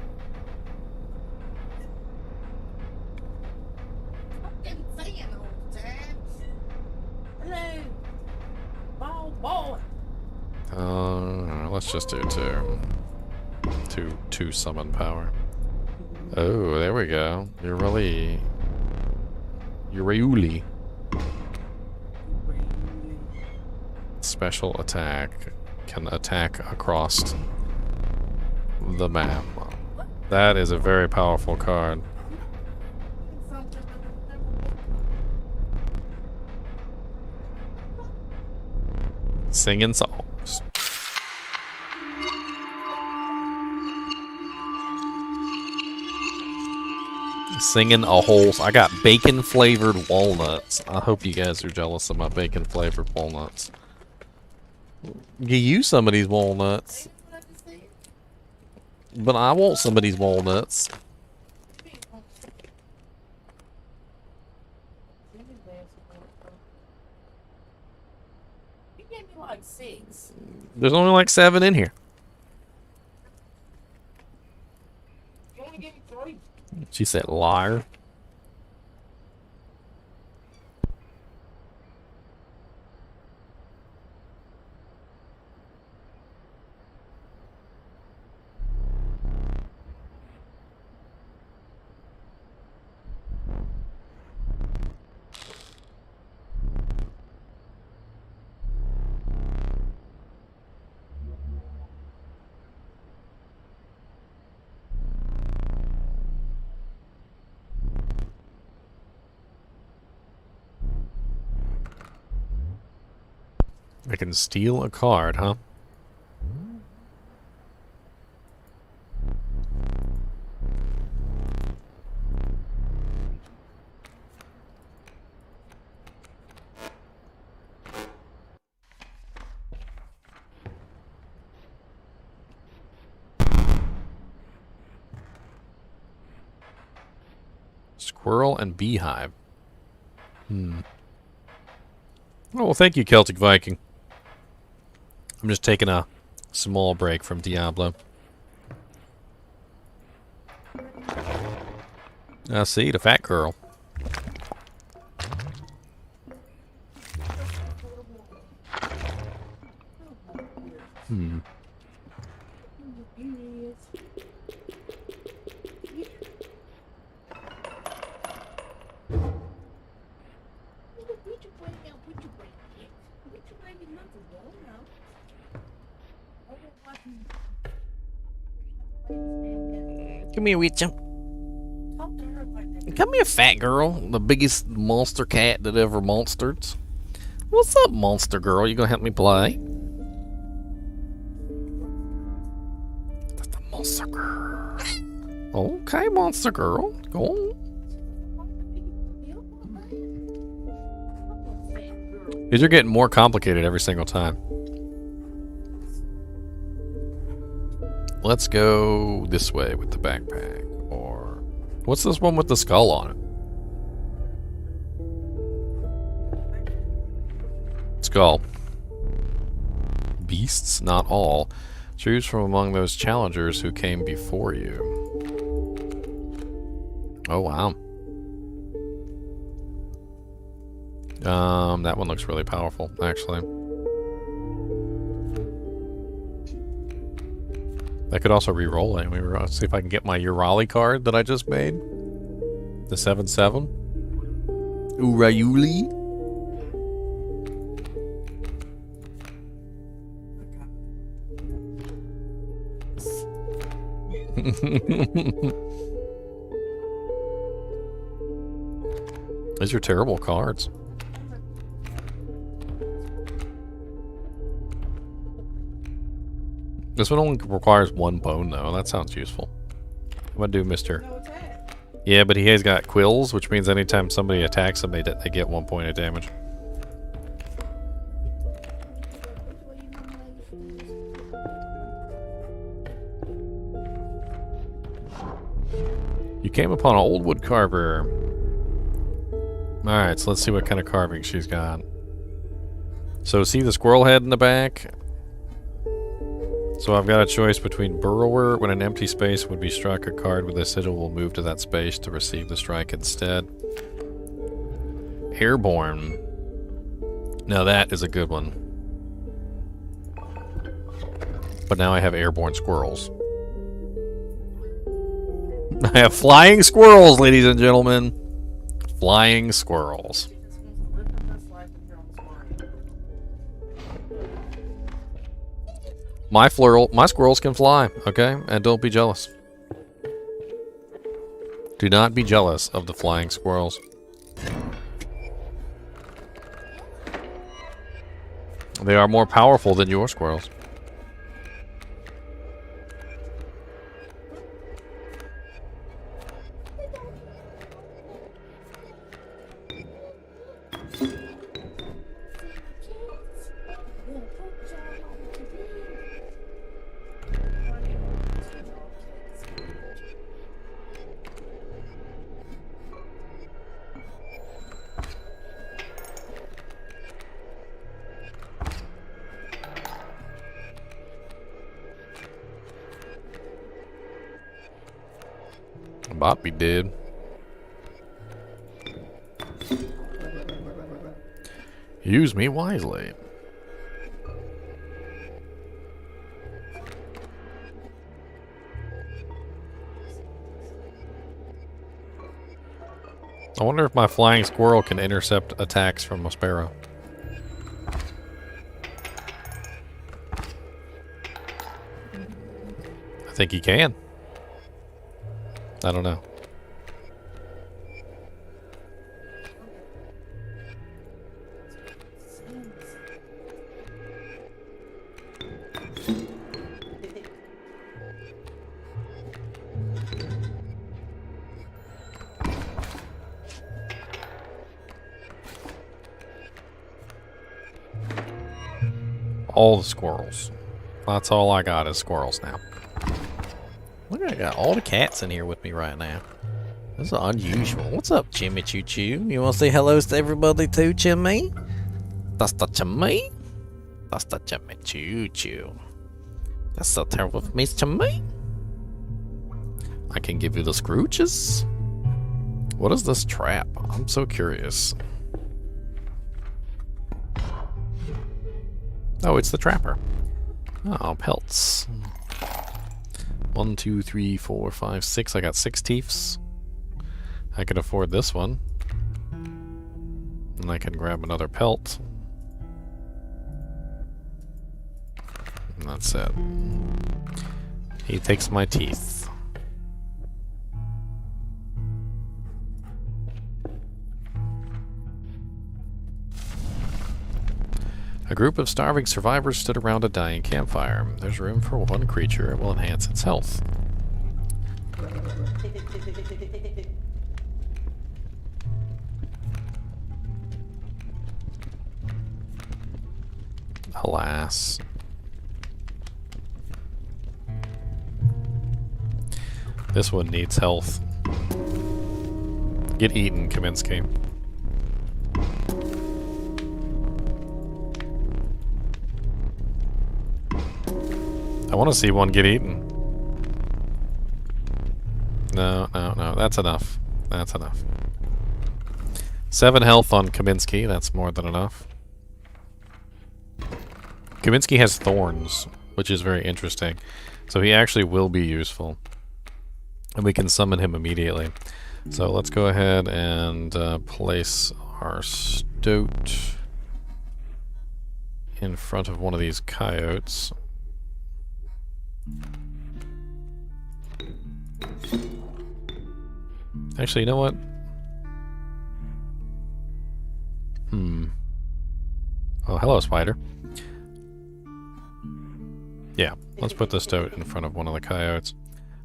Let's just do 2. Two summon power. Oh, there we go. Uli. Special attack. Can attack across the map. That is a very powerful card. Singing songs. Singing a whole... I got bacon flavored walnuts. I hope you guys are jealous of my bacon flavored walnuts. You use some of these walnuts. But I want some of these walnuts. You gave me like 6. There's only like 7 in here. You only gave me 3. She said liar. I can steal a card, huh? Squirrel and beehive. Oh, well, thank you, Celtic Viking. I'm just taking a small break from Diablo. I see, the fat girl. Come here, Witchum. Talk to her like that. Come here, fat girl. The biggest monster cat that ever monstered. What's up, monster girl? You gonna help me play? That's the monster girl. Okay, monster girl. Go on. These are getting more complicated every single time. Let's go this way with the backpack. Or what's this one with the skull on it? Skull. Beasts, not all. Choose from among those challengers who came before you. Oh, wow. That one looks really powerful, actually. I could also re-roll it. Let's see if I can get my Urali card that I just made. The 7/7. Urayuli. These are terrible cards. This one only requires one bone, though. That sounds useful. I'm gonna do Mr. No attack. Yeah, but he has got quills, which means anytime somebody attacks him, they get 1 point of damage. You came upon an old wood carver. Alright, so let's see what kind of carving she's got. So see the squirrel head in the back? So I've got a choice between Burrower. When an empty space would be struck, a card with a sigil will move to that space to receive the strike instead. Airborne. Now that is a good one. But now I have airborne squirrels. I have flying squirrels, ladies and gentlemen. Flying squirrels. She just wants to live her best life in here on the farm. My squirrels can fly, okay? And don't be jealous. Do not be jealous of the flying squirrels. They are more powerful than your squirrels. About be dead. Use me wisely. I wonder if my flying squirrel can intercept attacks from a sparrow. I think he can. I don't know. All the squirrels. That's all I got is squirrels now. Look, I got all the cats in here with me right now. This is unusual. What's up, Chimmy Choo Choo? You want to say hello to everybody too, Chimmy? That's the Chimmy? That's the Chimmy Choo Choo. That's the turn with Miss Chimmy. I can give you the Scrooges. What is this trap? I'm so curious. Oh, it's the trapper. Oh, pelts. 1, 2, 3, 4, 5, 6. I got 6 teeths. I can afford this one. And I can grab another pelt. And that's it. He takes my teeth. A group of starving survivors stood around a dying campfire. There's room for one creature. It will enhance its health. Alas. This one needs health. Get eaten, Kaminsky. I want to see one get eaten. No, no, no. That's enough. That's enough. 7 health on Kaminsky. That's more than enough. Kaminsky has thorns, which is very interesting. So he actually will be useful. And we can summon him immediately. So let's go ahead and place our stoat in front of one of these coyotes. Actually, you know what? Oh, hello, spider. Yeah, let's put the stoat in front of one of the coyotes.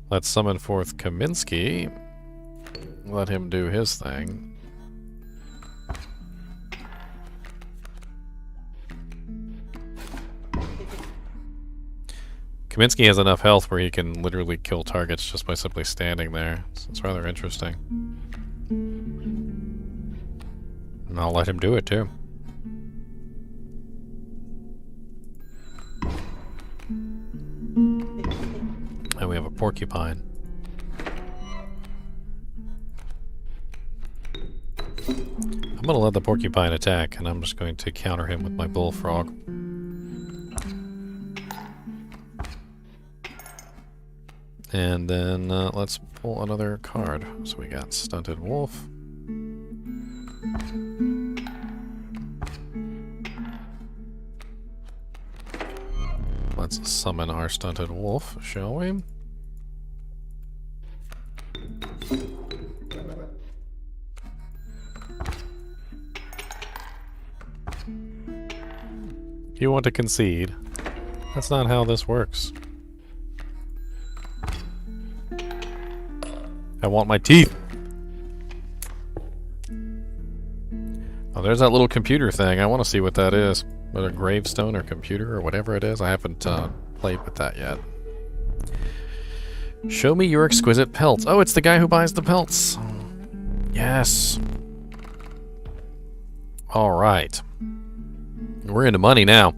Let's summon forth Kaminsky. Let him do his thing. Kaminsky has enough health where he can literally kill targets just by simply standing there. So it's rather interesting. And I'll let him do it too. And we have a porcupine. I'm gonna let the porcupine attack, and I'm just going to counter him with my bullfrog. And then let's pull another card. So we got Stunted Wolf. Let's summon our Stunted Wolf, shall we? You want to concede? That's not how this works. I want my teeth! Oh, there's that little computer thing. I want to see what that is. Whether a gravestone or computer or whatever it is. I haven't played with that yet. Show me your exquisite pelts. Oh, it's the guy who buys the pelts. Yes. Alright. We're into money now.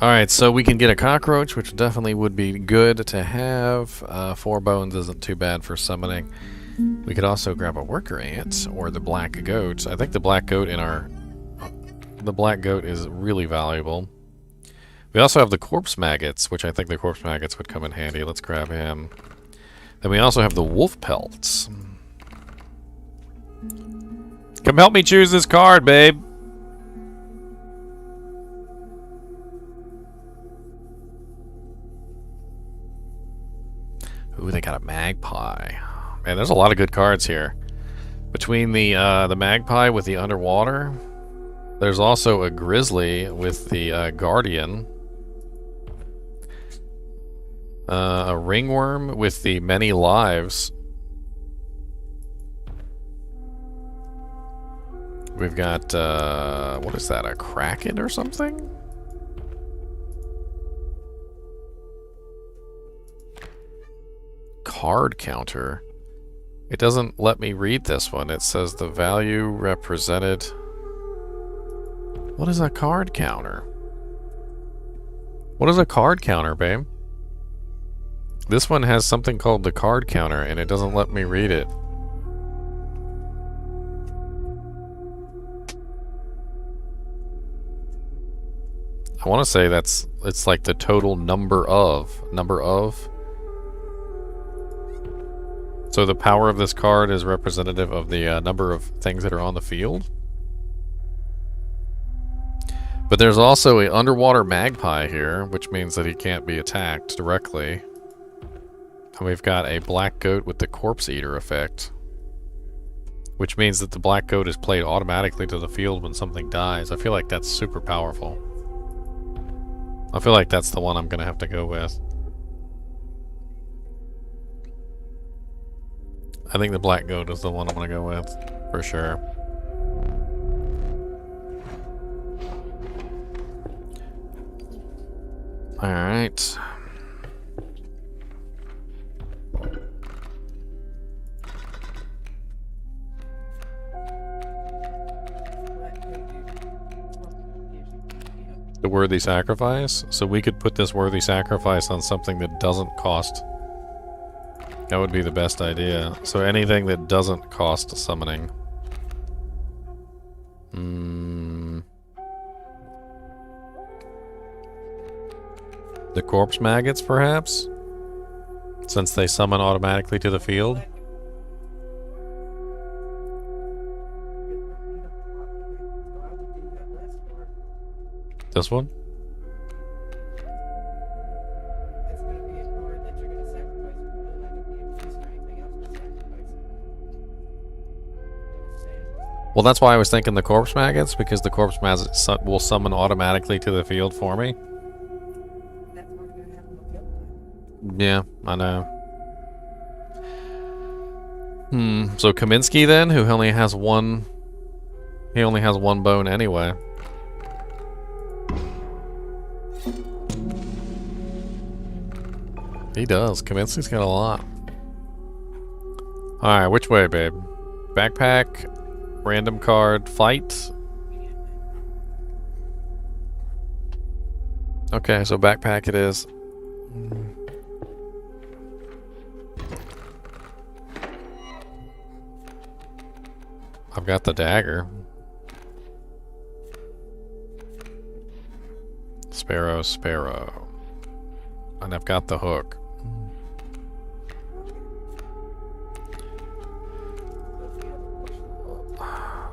Alright, so we can get a cockroach, which definitely would be good to have. 4 bones isn't too bad for summoning. We could also grab a worker ant or the black goat. I think the black goat the black goat is really valuable. We also have the corpse maggots, which I think the corpse maggots would come in handy. Let's grab him. Then we also have the wolf pelts. Come help me choose this card, babe. Ooh, they got a magpie. Man, there's a lot of good cards here. Between the magpie with the underwater, there's also a grizzly with the guardian, a ringworm with the many lives. We've got what is that? A kraken or something? Card counter. It doesn't let me read this one. It says the value represented. What is a card counter? What is a card counter, babe? This one has something called the card counter, and it doesn't let me read it. I want to say it's like the total number of. So the power of this card is representative of the number of things that are on the field. But there's also an underwater magpie here, which means that he can't be attacked directly. And we've got a black goat with the corpse eater effect. Which means that the black goat is played automatically to the field when something dies. I feel like that's super powerful. I feel like that's the one I'm gonna have to go with. I think the black goat is the one I'm gonna go with, for sure. Alright. The worthy sacrifice? So we could put this worthy sacrifice on something that doesn't cost. That would be the best idea. So anything that doesn't cost summoning. The corpse maggots, perhaps? Since they summon automatically to the field? This one? It's going to be a card that you're going to sacrifice, but you're not going to be able to use for anything else but sacrifice it. Well, that's why I was thinking the corpse maggots, because the corpse maggots will summon automatically to the field for me. That's why we're going to have them up. Yeah, I know. So Kaminsky then, who only has one... He only has one bone anyway. He does. Kaminsky's got a lot. Alright, which way, babe? Backpack, random card, fight. Okay, so backpack it is. I've got the dagger. Sparrow, sparrow. And I've got the hook.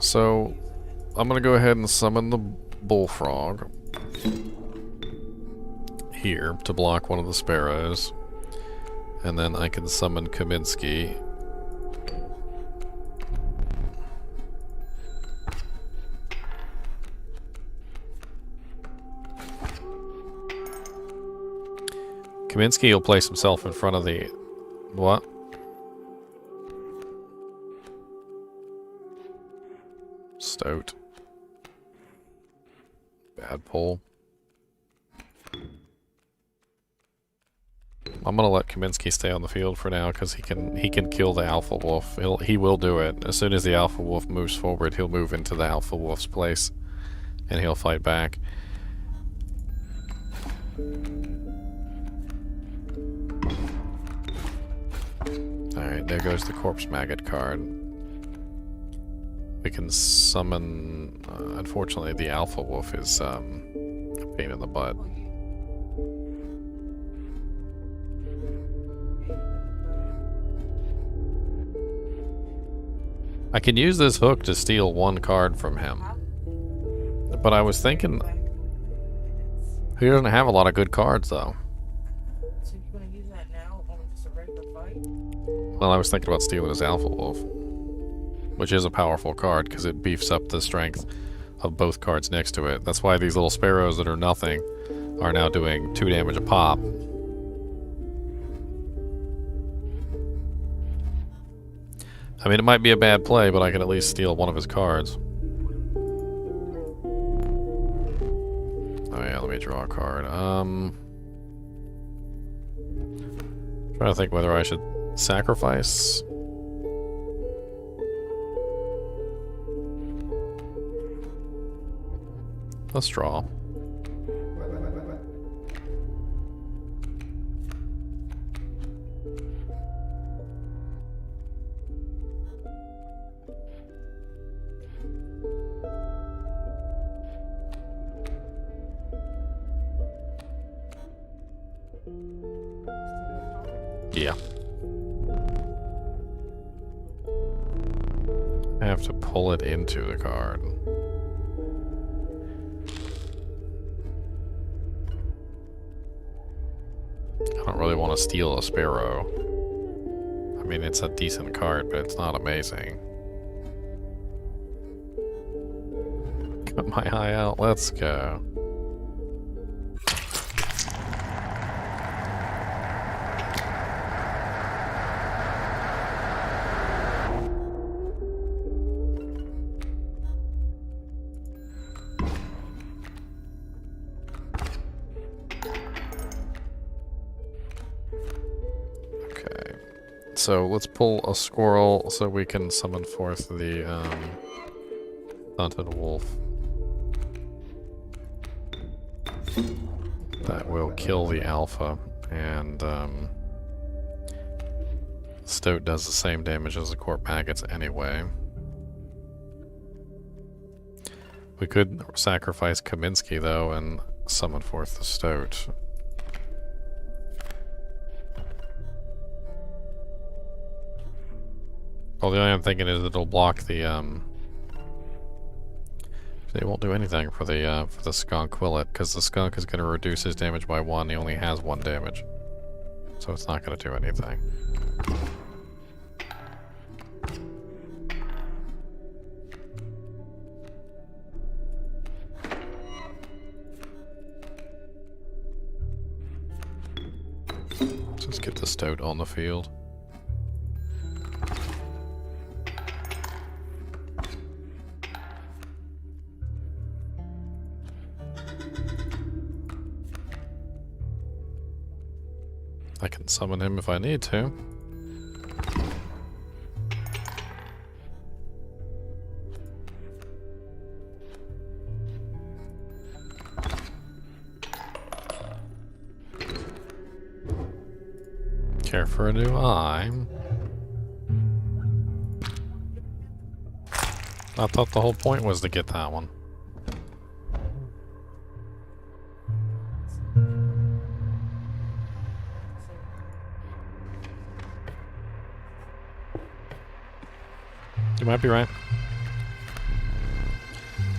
So, I'm gonna go ahead and summon the bullfrog here to block one of the sparrows. And then I can summon Kaminsky. Kaminsky will place himself in front of the... What? Stoat. Bad pull. I'm gonna let Kaminsky stay on the field for now because he can kill the alpha wolf. He will do it. As soon as the alpha wolf moves forward, he'll move into the alpha wolf's place and he'll fight back. Alright, there goes the corpse maggot card. We can summon... unfortunately, the alpha wolf is a pain in the butt. I can use this hook to steal one card from him. But I was thinking... He doesn't have a lot of good cards, though. So you're going to use that now on just a regular fight? Well, I was thinking about stealing his alpha wolf. Which is a powerful card, because it beefs up the strength of both cards next to it. That's why these little sparrows that are nothing are now doing 2 damage a pop. I mean, it might be a bad play, but I can at least steal one of his cards. Oh yeah, let me draw a card. Trying to think whether I should sacrifice. Let's draw. Yeah. I have to pull it into the card. I don't really want to steal a sparrow. mean, it's a decent card, but it's not amazing. Got my eye out. Let's go. So let's pull a squirrel so we can summon forth the hunted wolf. That will kill the alpha, and Stoat does the same damage as the corp maggots anyway. We could sacrifice Kaminsky though and summon forth the Stoat. Well, the only I'm thinking is it'll block the, they won't do anything for the skunk, will it? Because the skunk is going to reduce his damage by 1, he only has 1 damage. So it's not going to do anything. Let's just get the Stoat on the field. I can summon him if I need to. Care for a new eye. I thought the whole point was to get that one. You might be right.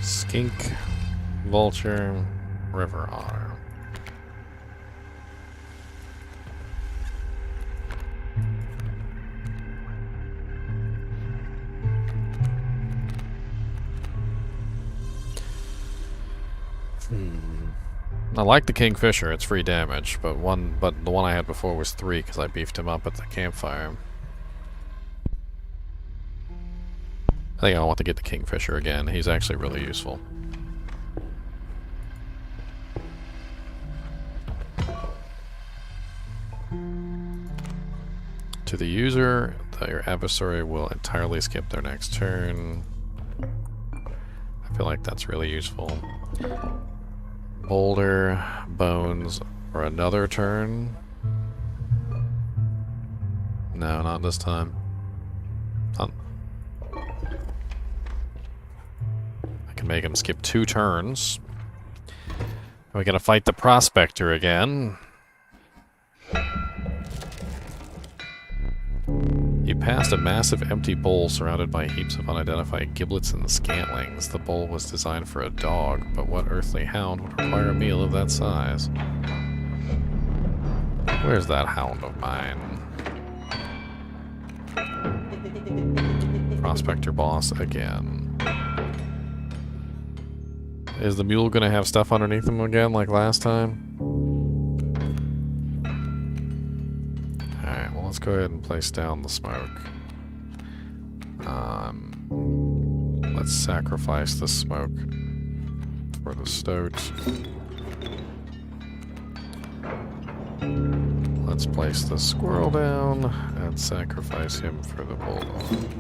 Skink, vulture, river otter. I like the kingfisher, it's free damage, but the one I had before was 3 because I beefed him up at the campfire. I think I want to get the kingfisher again. He's actually really useful. To the user, your adversary will entirely skip their next turn. I feel like that's really useful. Boulder, bones, or another turn. No, not this time. Can make him skip 2 turns. We gotta fight the Prospector again. You passed a massive empty bowl surrounded by heaps of unidentified giblets and scantlings. The bowl was designed for a dog, but what earthly hound would require a meal of that size? Where's that hound of mine? Prospector boss again. Is the mule gonna have stuff underneath him again like last time? Alright, well let's go ahead and place down the smoke. Let's sacrifice the smoke for the Stoat. Let's place the squirrel down and sacrifice him for the bulldog.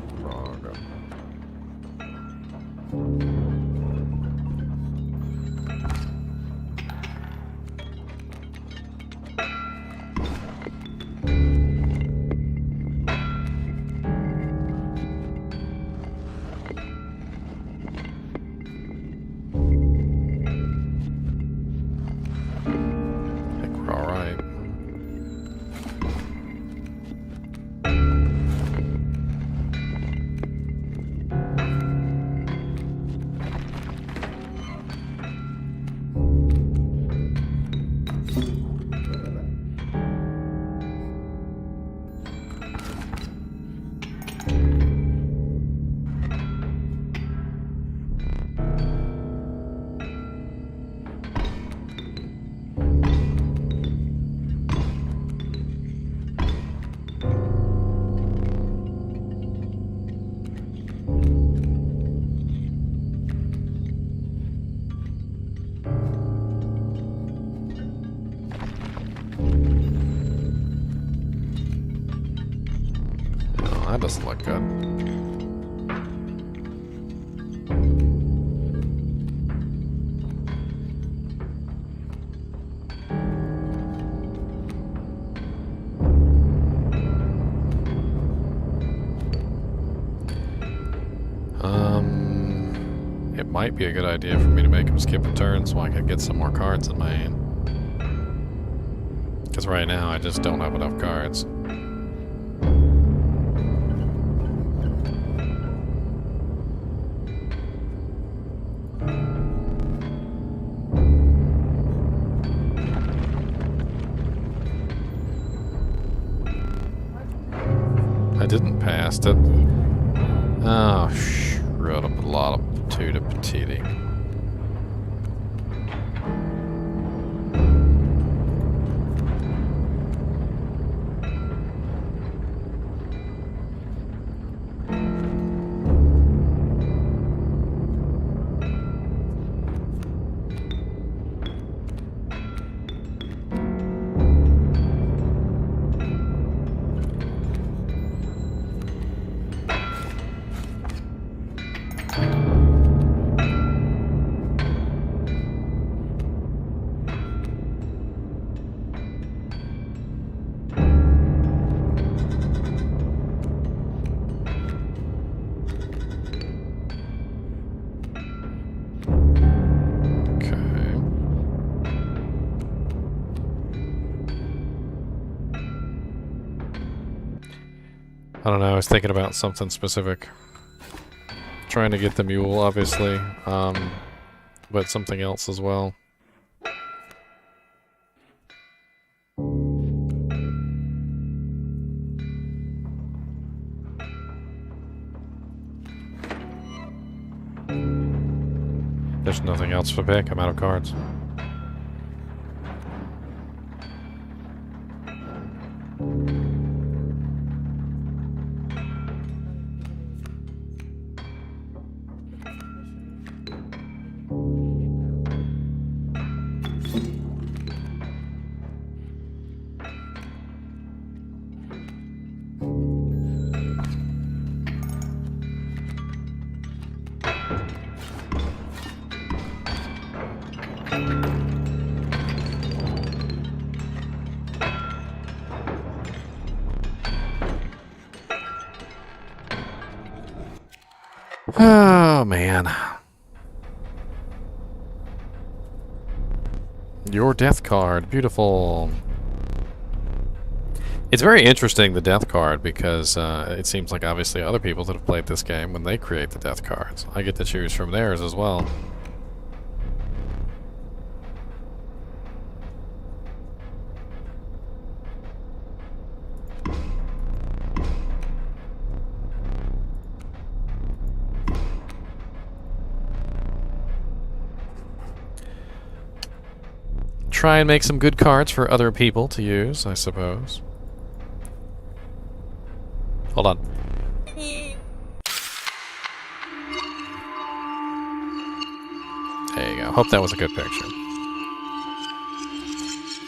that doesn't look good. It might be a good idea for me to make him skip a turn so I can get some more cards in my hand. Because right now I just don't have enough cards. I didn't pass it. Oh, screwed up a lot of tutti patiti. I don't know, I was thinking about something specific. Trying to get the mule, obviously, but something else as well. There's nothing else to pick, I'm out of cards. Oh, man. Your death card. Beautiful. It's very interesting, the death card, because it seems like obviously other people that have played this game, when they create the death cards, I get to choose from theirs as well. Try and make some good cards for other people to use, I suppose. Hold on. There you go. Hope that was a good picture.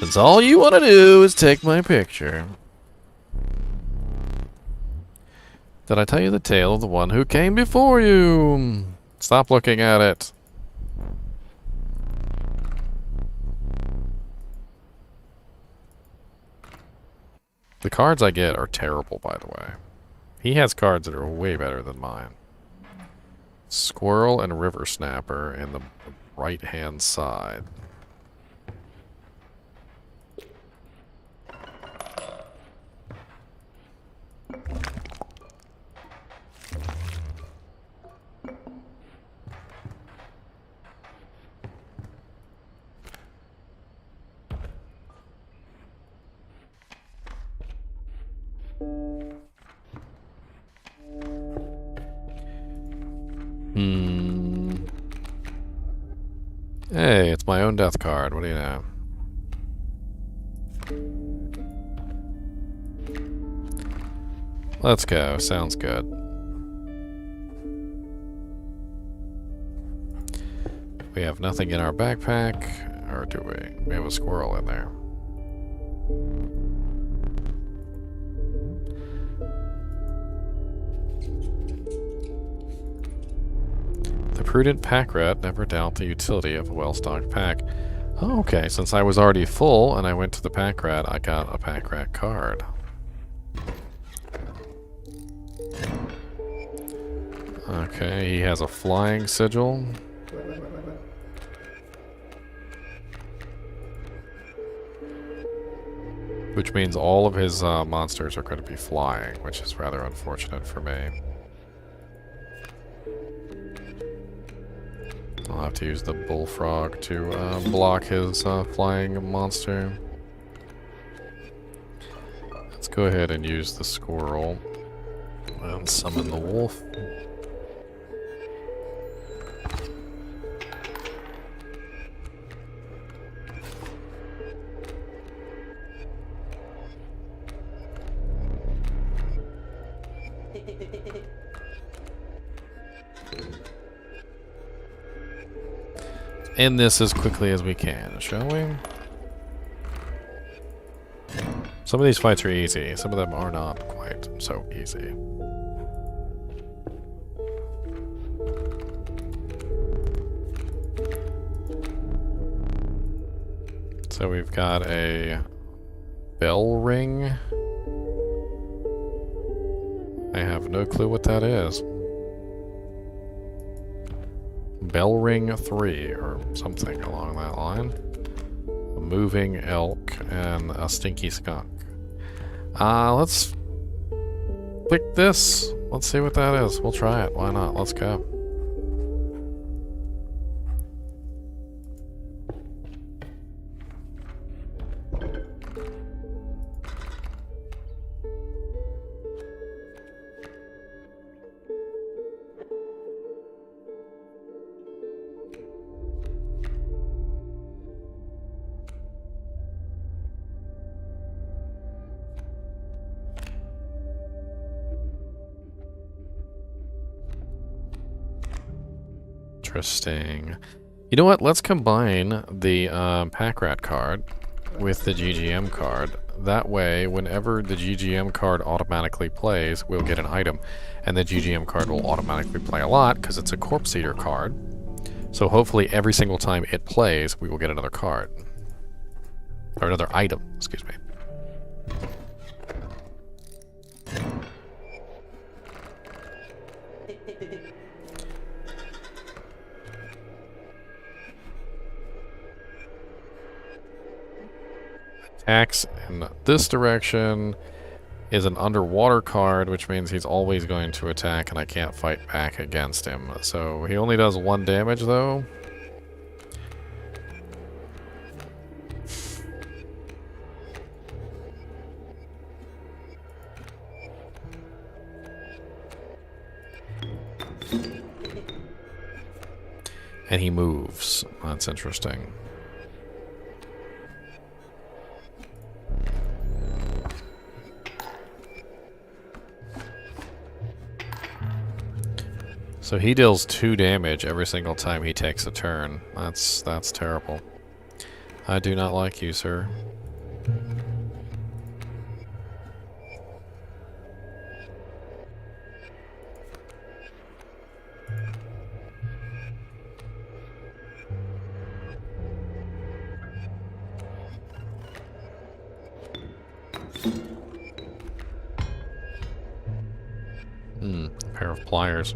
Since all you want to do is take my picture. Did I tell you the tale of the one who came before you? Stop looking at it. The cards I get are terrible, by the way. He has cards that are way better than mine. Squirrel and River Snapper in the right-hand side. Hey, it's my own death card. What do you know? Let's go. Sounds good. We have nothing in our backpack. Or do we? We have a squirrel in there. prudent pack rat, never doubt the utility of a well-stocked pack. Oh, okay, since I was already full and I went to the pack rat, I got a pack rat card. Okay, he has a flying sigil. Which means all of his monsters are going to be flying, which is rather unfortunate for me. I'll have to use the bullfrog to block his flying monster. Let's go ahead and use the squirrel and summon the wolf. End this as quickly as we can, shall we? Some of these fights are easy, some of them are not quite so easy. So we've got a bell ring. I have no clue what that is. Bell ring 3 or something along that line. A moving elk and a stinky skunk. Let's pick this. Let's see what that is. We'll try it. Why not? Let's go. Interesting. You know what? Let's combine the pack rat card with the GGM card. That way, whenever the GGM card automatically plays, we'll get an item. And the GGM card will automatically play a lot because it's a corpse eater card. So hopefully every single time it plays, we will get another card. Or another item, excuse me. Attacks in this direction is an underwater card, which means he's always going to attack and I can't fight back against him. So he only does 1 damage though. And he moves. That's interesting. So he deals 2 damage every single time he takes a turn. That's terrible. I do not like you, sir. A pair of pliers.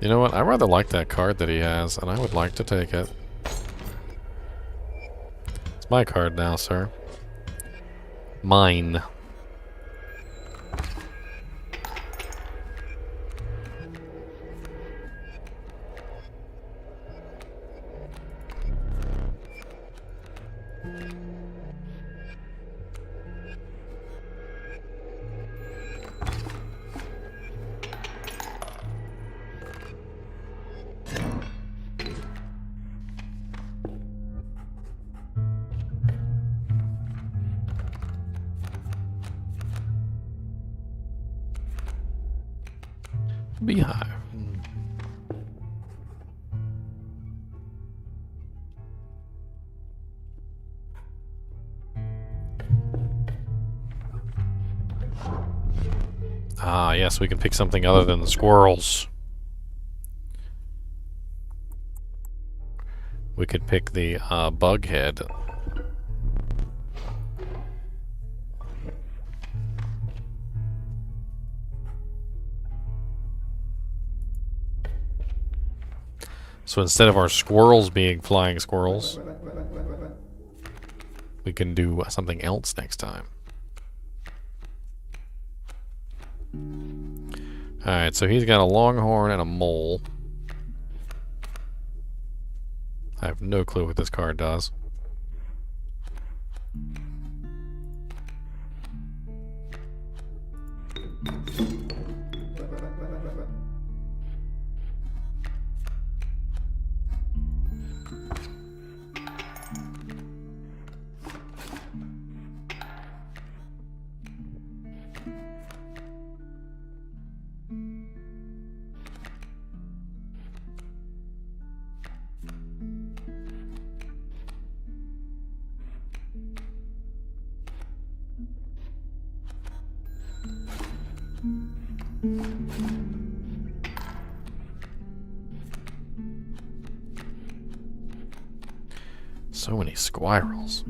You know what? I rather like that card that he has, and I would like to take it. It's my card now, sir. Mine. Beehive. Ah, yes, we can pick something other than the squirrels. We could pick the bug head. So instead of our squirrels being flying squirrels, we can do something else next time. Alright, so he's got a longhorn and a mole. I have no clue what this card does. So many squirrels.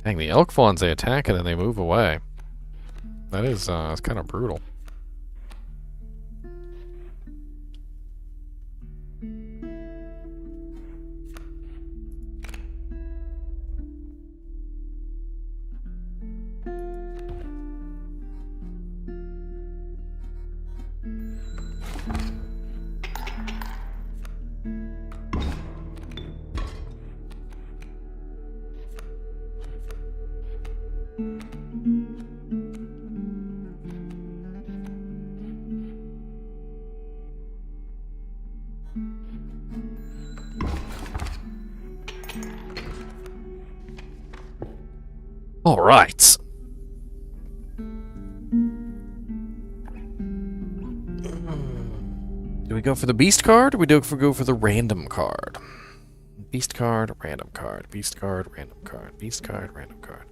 Dang, the elk fawns, they attack and then they move away. That is, it's kind of brutal. All right. Do we go for the beast card, or we go for the random card? Beast card, random card, beast card, random card, beast card, random card.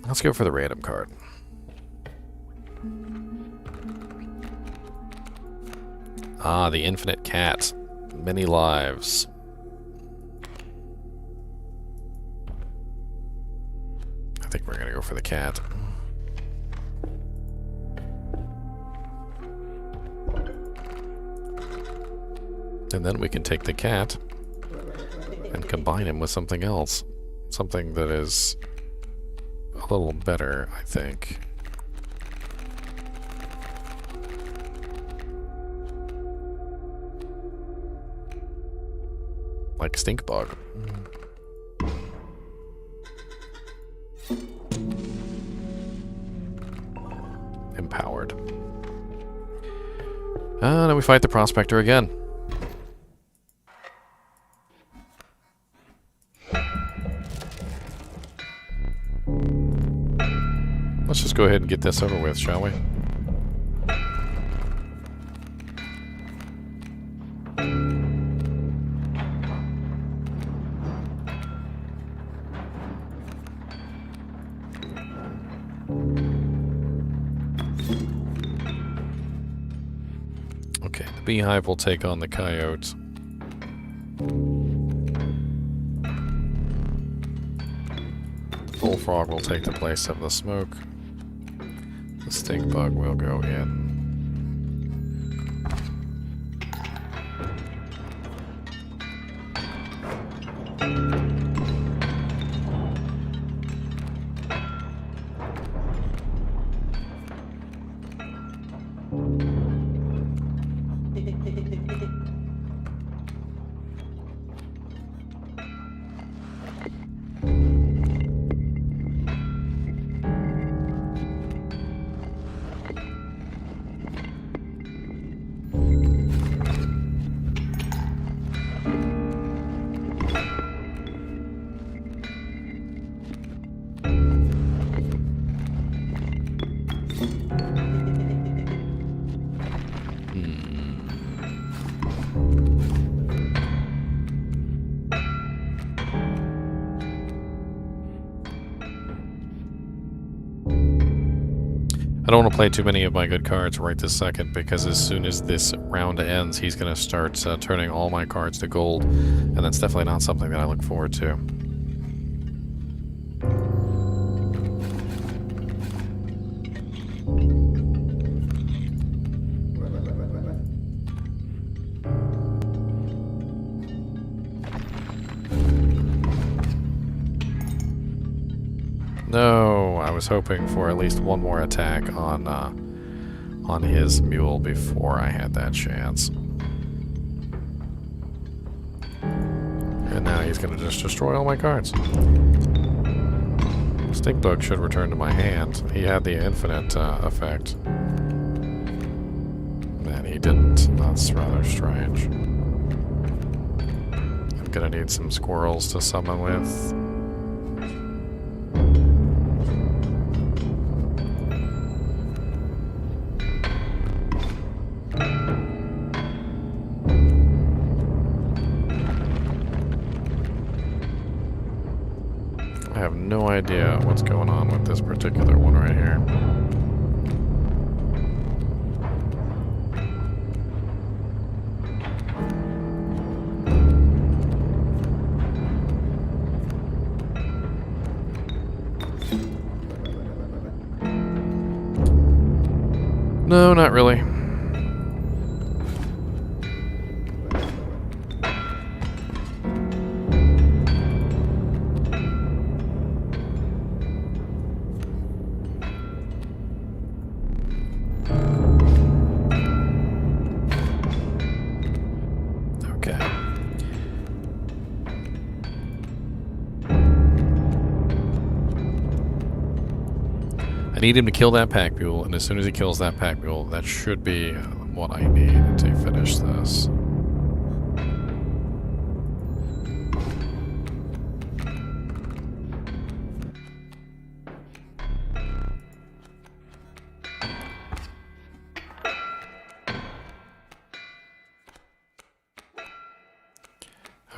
Let's go for the random card. Ah, the infinite cat. Many lives. I think we're gonna go for the cat. And then we can take the cat and combine him with something else. Something that is a little better, I think. Like stink bug. Empowered. And then we fight the Prospector again. Let's just go ahead and get this over with, shall we? Okay, the beehive will take on the coyote. The bullfrog will take the place of the smoke. The stink bug will go in. I don't want to play too many of my good cards right this second, because as soon as this round ends, he's going to start turning all my cards to gold, and that's definitely not something that I look forward to. No, I was hoping for at least one more attack on his mule before I had that chance. And now he's going to just destroy all my cards. Stinkbug should return to my hand. He had the infinite effect. And he didn't. That's rather strange. I'm going to need some squirrels to summon with. I have no idea what's going on with this particular one right here. No, not really. I need him to kill that pack mule, and as soon as he kills that pack mule, that should be what I need to finish this.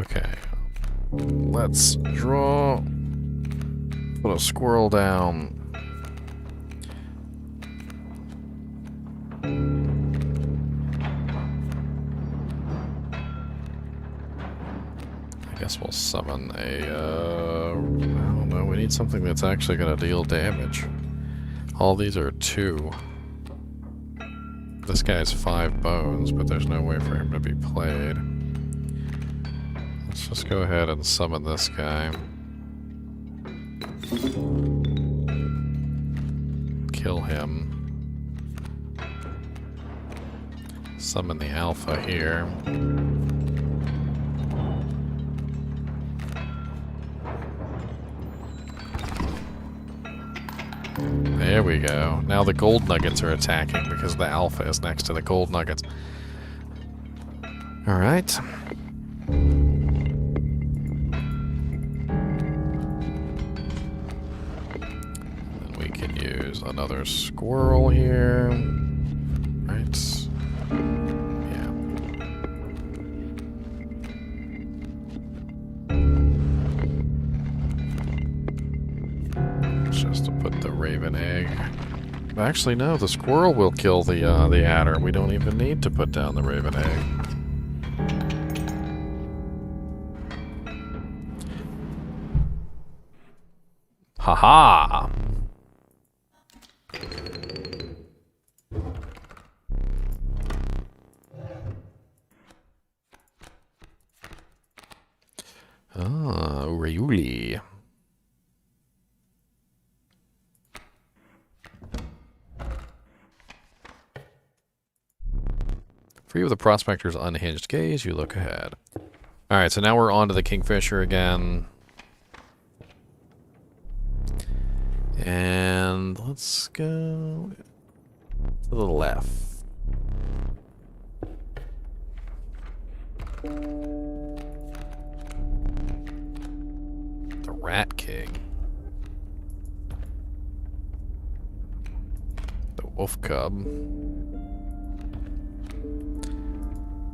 Okay, let's draw, put a squirrel down. I guess we'll summon a, I don't know, we need something that's actually going to deal damage. All these are 2. This guy's 5 bones, but there's no way for him to be played. Let's just go ahead and summon this guy. Kill him. Summon the alpha here. There we go. Now the gold nuggets are attacking because the alpha is next to the gold nuggets. Alright. And we can use another squirrel here. Right. Yeah. Just to put the raven egg. Actually, no, the squirrel will kill the adder. We don't even need to put down the raven egg. Haha! Ah, really? Free with the Prospector's unhinged gaze, you look ahead. Alright, so now we're on to the Kingfisher again. And let's go to the left. The Rat King. The Wolf Cub.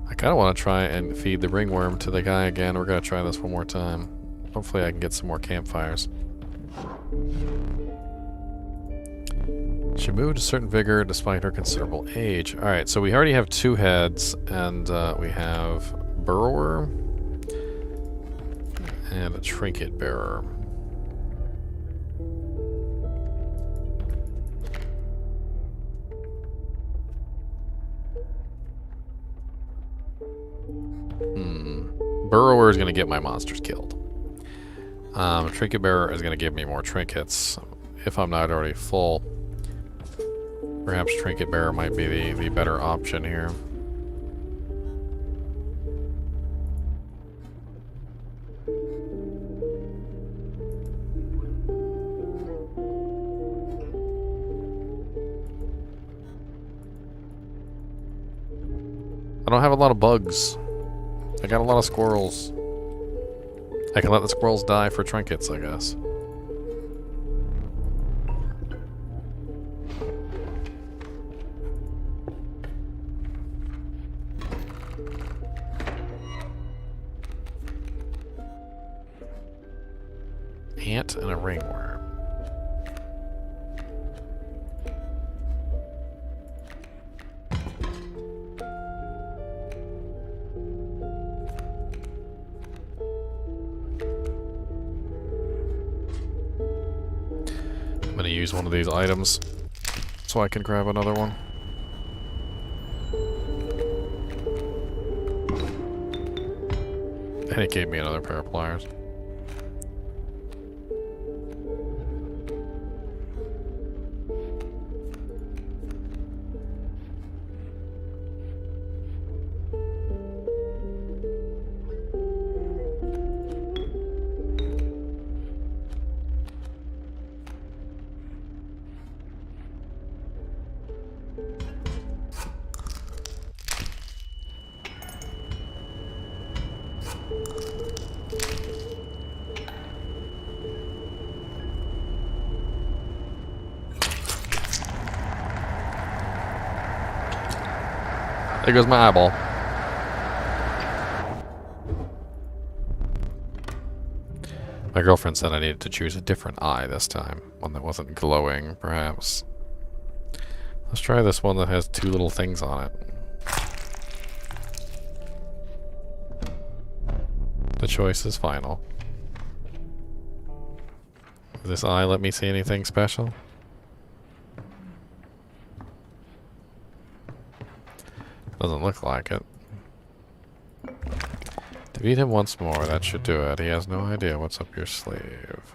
I kind of want to try and feed the ringworm to the guy again. We're going to try this one more time. Hopefully I can get some more campfires. She moved a certain vigor despite her considerable age. Alright, so we already have 2 heads, and we have Burrower and a Trinket Bearer. Burrower is going to get my monsters killed. Trinket Bearer is going to give me more trinkets, if I'm not already full. Perhaps Trinket Bearer might be the better option here. I don't have a lot of bugs. I got a lot of squirrels. I can let the squirrels die for trinkets, I guess. Ant and a ringworm. I'm gonna use one of these items so I can grab another one. And it gave me another pair of pliers. There goes my eyeball. My girlfriend said I needed to choose a different eye this time. One that wasn't glowing, perhaps. Let's try this one that has 2 little things on it. The choice is final. Does this eye let me see anything special? Doesn't look like it. Defeat him once more, that should do it. He has no idea what's up your sleeve.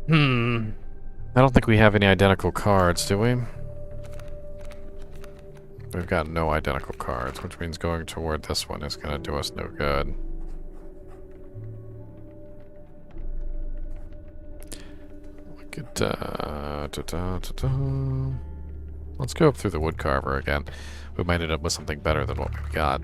I don't think we have any identical cards, do we? We've got no identical cards, which means going toward this one is going to do us no good. Let's go up through the woodcarver again. We might end up with something better than what we've got.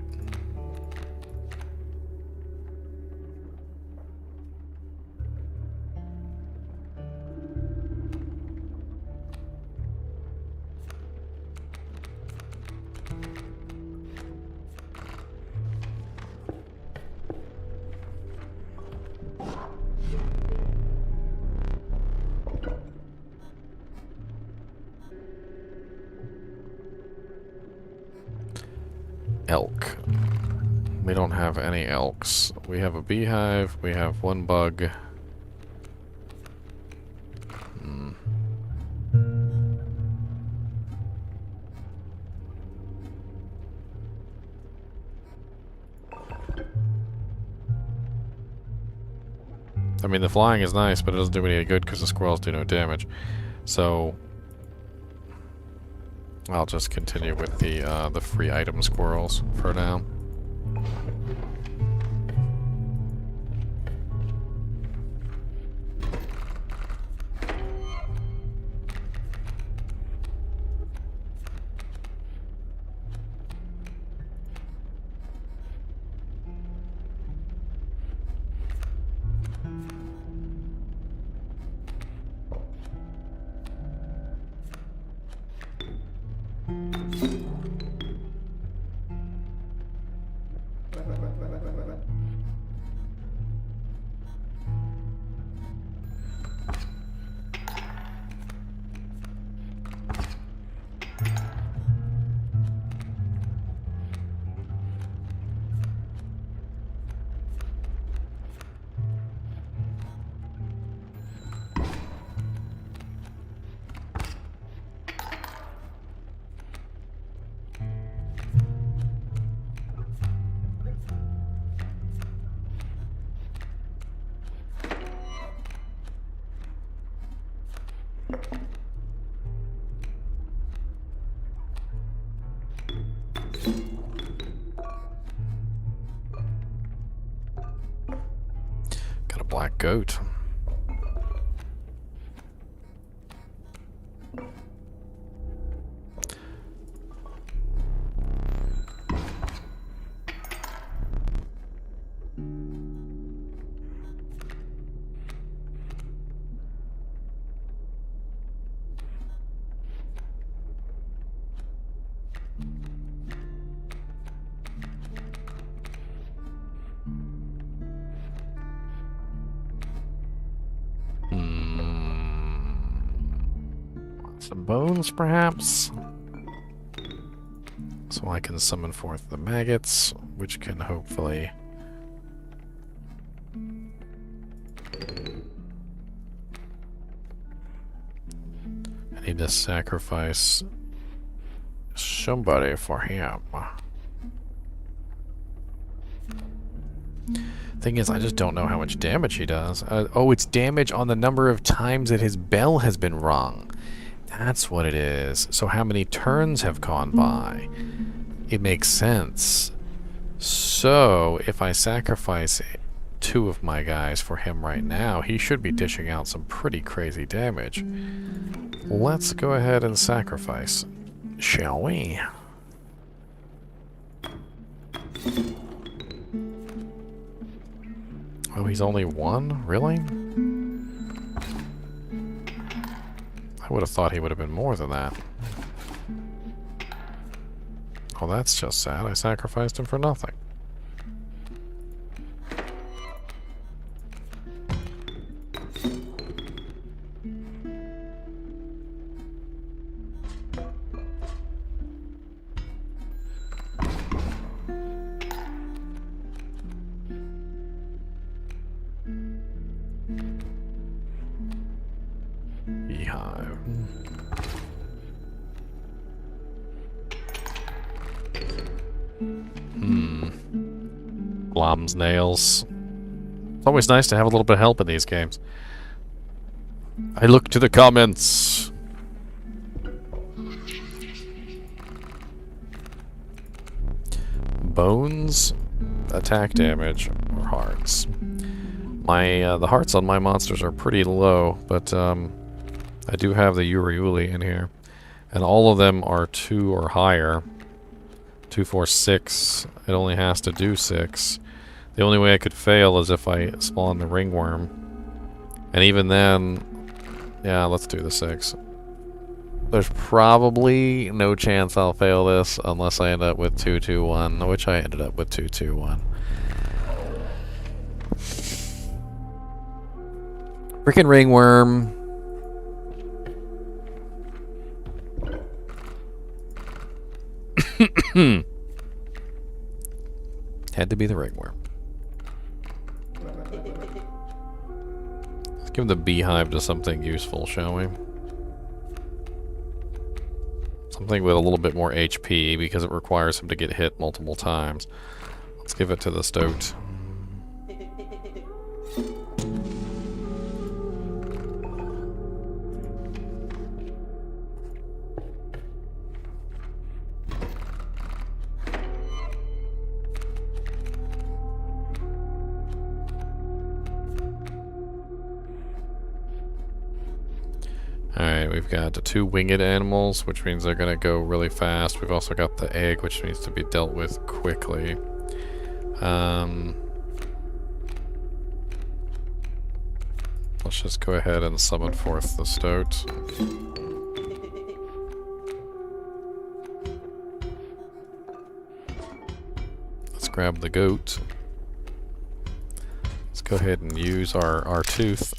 Elk. We don't have any elks. We have a beehive. We have 1 bug. I mean, the flying is nice, but it doesn't do me any good because the squirrels do no damage. So I'll just continue with the free item squirrels for now. black goat. Some bones, perhaps? So I can summon forth the maggots, which can hopefully... I need to sacrifice somebody for him. Thing is, I just don't know how much damage he does. Oh, it's damage on the number of times that his bell has been rung. That's what it is. So how many turns have gone by? It makes sense. So, if I sacrifice 2 of my guys for him right now, he should be dishing out some pretty crazy damage. Let's go ahead and sacrifice, shall we? Oh, he's only 1? Really? I would have thought he would have been more than that. Oh, that's just sad. I sacrificed him for nothing. Beehive. Glom's nails. It's always nice to have a little bit of help in these games. I look to the comments. Bones, attack damage, or hearts. My the hearts on my monsters are pretty low, but I do have the Uriuli in here, and all of them are 2 or higher. 2, 4, 6. It only has to do 6. The only way I could fail is if I spawn the ringworm, and even then, yeah, let's do the 6. There's probably no chance I'll fail this unless I end up with 2, 2, 1, which I ended up with 2, 2, 1. Frickin' ringworm. Had to be the ringworm. Let's give the beehive to something useful, shall we? Something with a little bit more HP because it requires him to get hit multiple times. Let's give it to the stoat. Alright, we've got the 2 winged animals, which means they're gonna go really fast. We've also got the egg, which needs to be dealt with quickly. Let's just go ahead and summon forth the stoat. Let's grab the goat. Let's go ahead and use our tooth.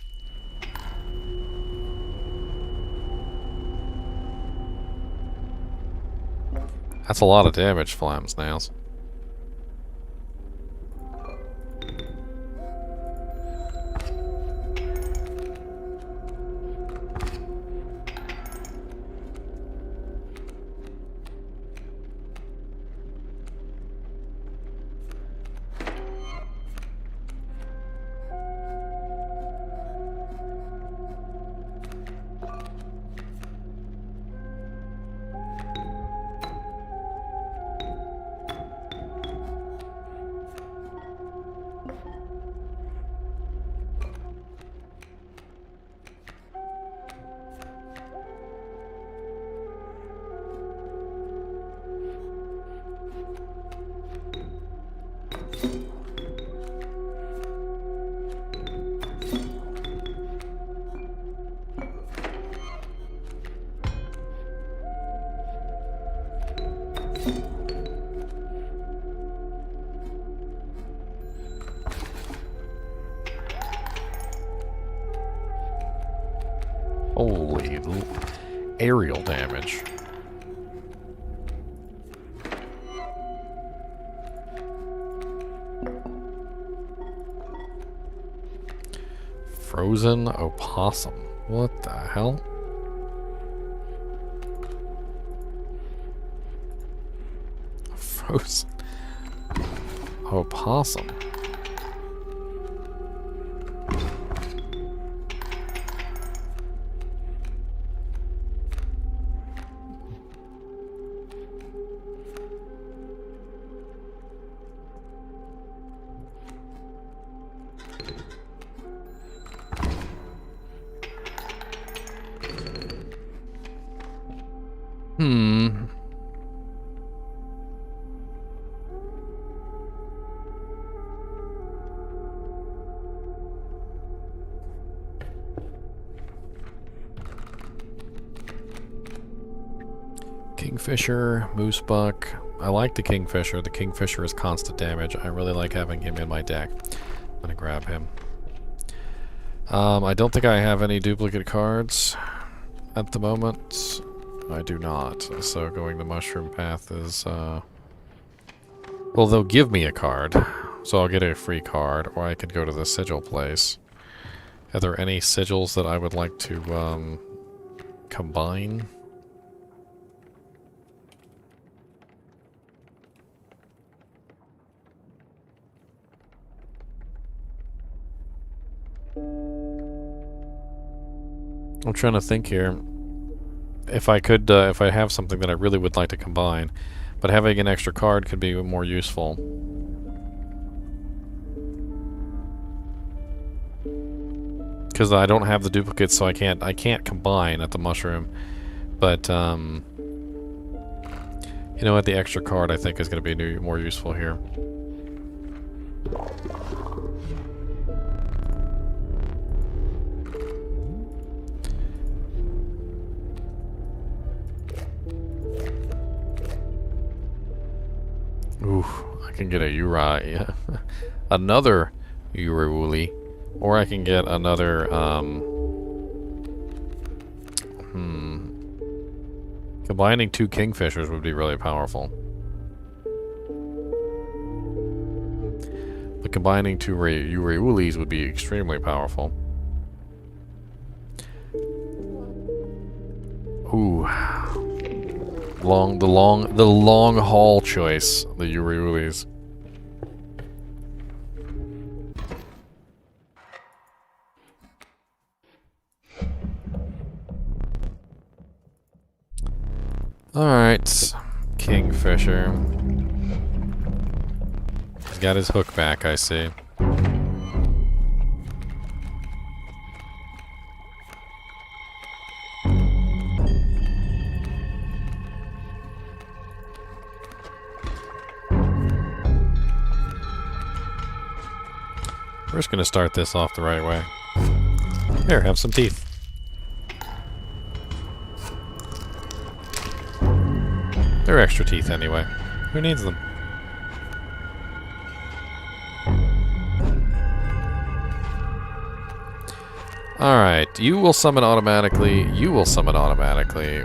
That's a lot of damage, Flam's Nails. Holy aerial damage. Frozen opossum. What the hell? Frozen opossum. Hmm. Kingfisher, moose buck. I like the kingfisher. The kingfisher is constant damage. I really like having him in my deck. I'm gonna grab him. I don't think I have any duplicate cards at the moment. I do not. So going the mushroom path is, well, they'll give me a card. So I'll get a free card, or I could go to the sigil place. Are there any sigils that I would like to, combine? I'm trying to think here. If I could, if I have something that I really would like to combine, but having an extra card could be more useful. Because I don't have the duplicates, so I can't combine at the mushroom. But, you know what, the extra card I think is going to be more useful here. Ooh, I can get a Uri, another Uri, or I can get another, combining two Kingfishers would be really powerful. But combining two Uri would be extremely powerful. Ooh. The long haul choice, the Uri-Ulis. Alright, Kingfisher. He's got his hook back, I see. We're just gonna start this off the right way. Here, have some teeth. They're extra teeth anyway. Who needs them? Alright, you will summon automatically,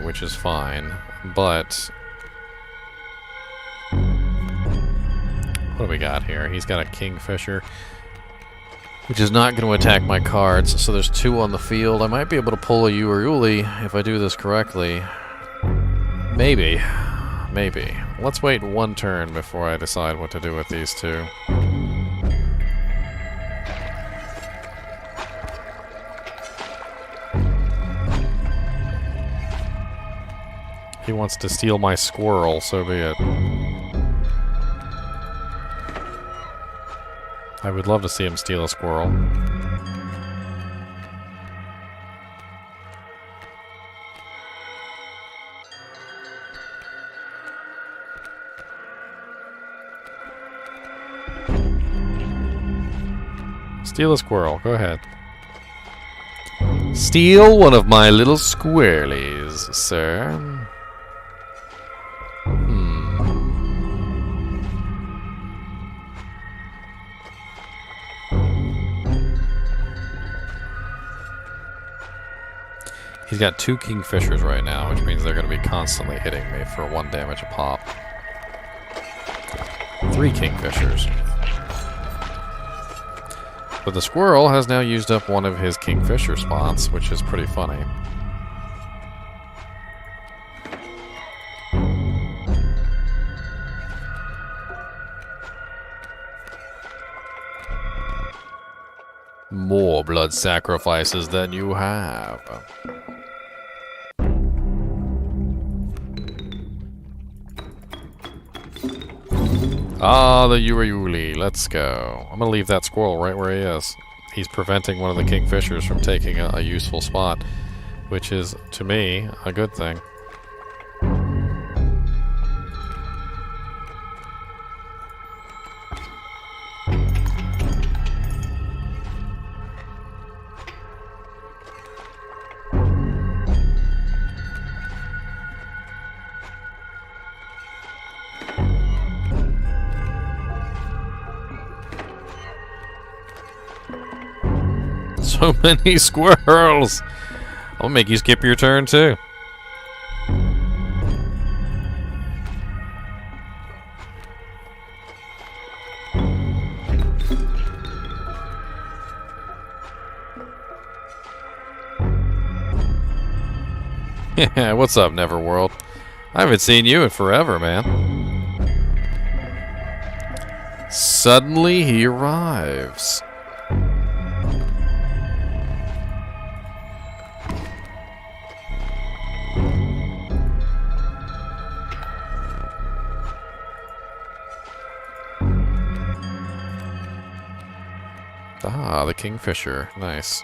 which is fine, but... what do we got here? He's got a Kingfisher, which is not going to attack my cards, so there's two on the field. I might be able to pull a Uri if I do this correctly. Maybe. Maybe. Let's wait one turn before I decide what to do with these two. He wants to steal my squirrel, so be it. I would love to see him steal a squirrel. Steal a squirrel, go ahead. Steal one of my little squirrelies, sir. We got 2 kingfishers right now, which means they're going to be constantly hitting me for 1 damage a pop. 3 kingfishers. But the squirrel has now used up one of his kingfisher spots, which is pretty funny. More blood sacrifices than you have. Ah, the Yuri. Let's go. I'm gonna leave that squirrel right where he is. He's preventing one of the kingfishers from taking a useful spot, which is, to me, a good thing. So many squirrels! I'll make you skip your turn too. Yeah, what's up, Neverworld? I haven't seen you in forever, man. Suddenly he arrives. Ah, the kingfisher. Nice.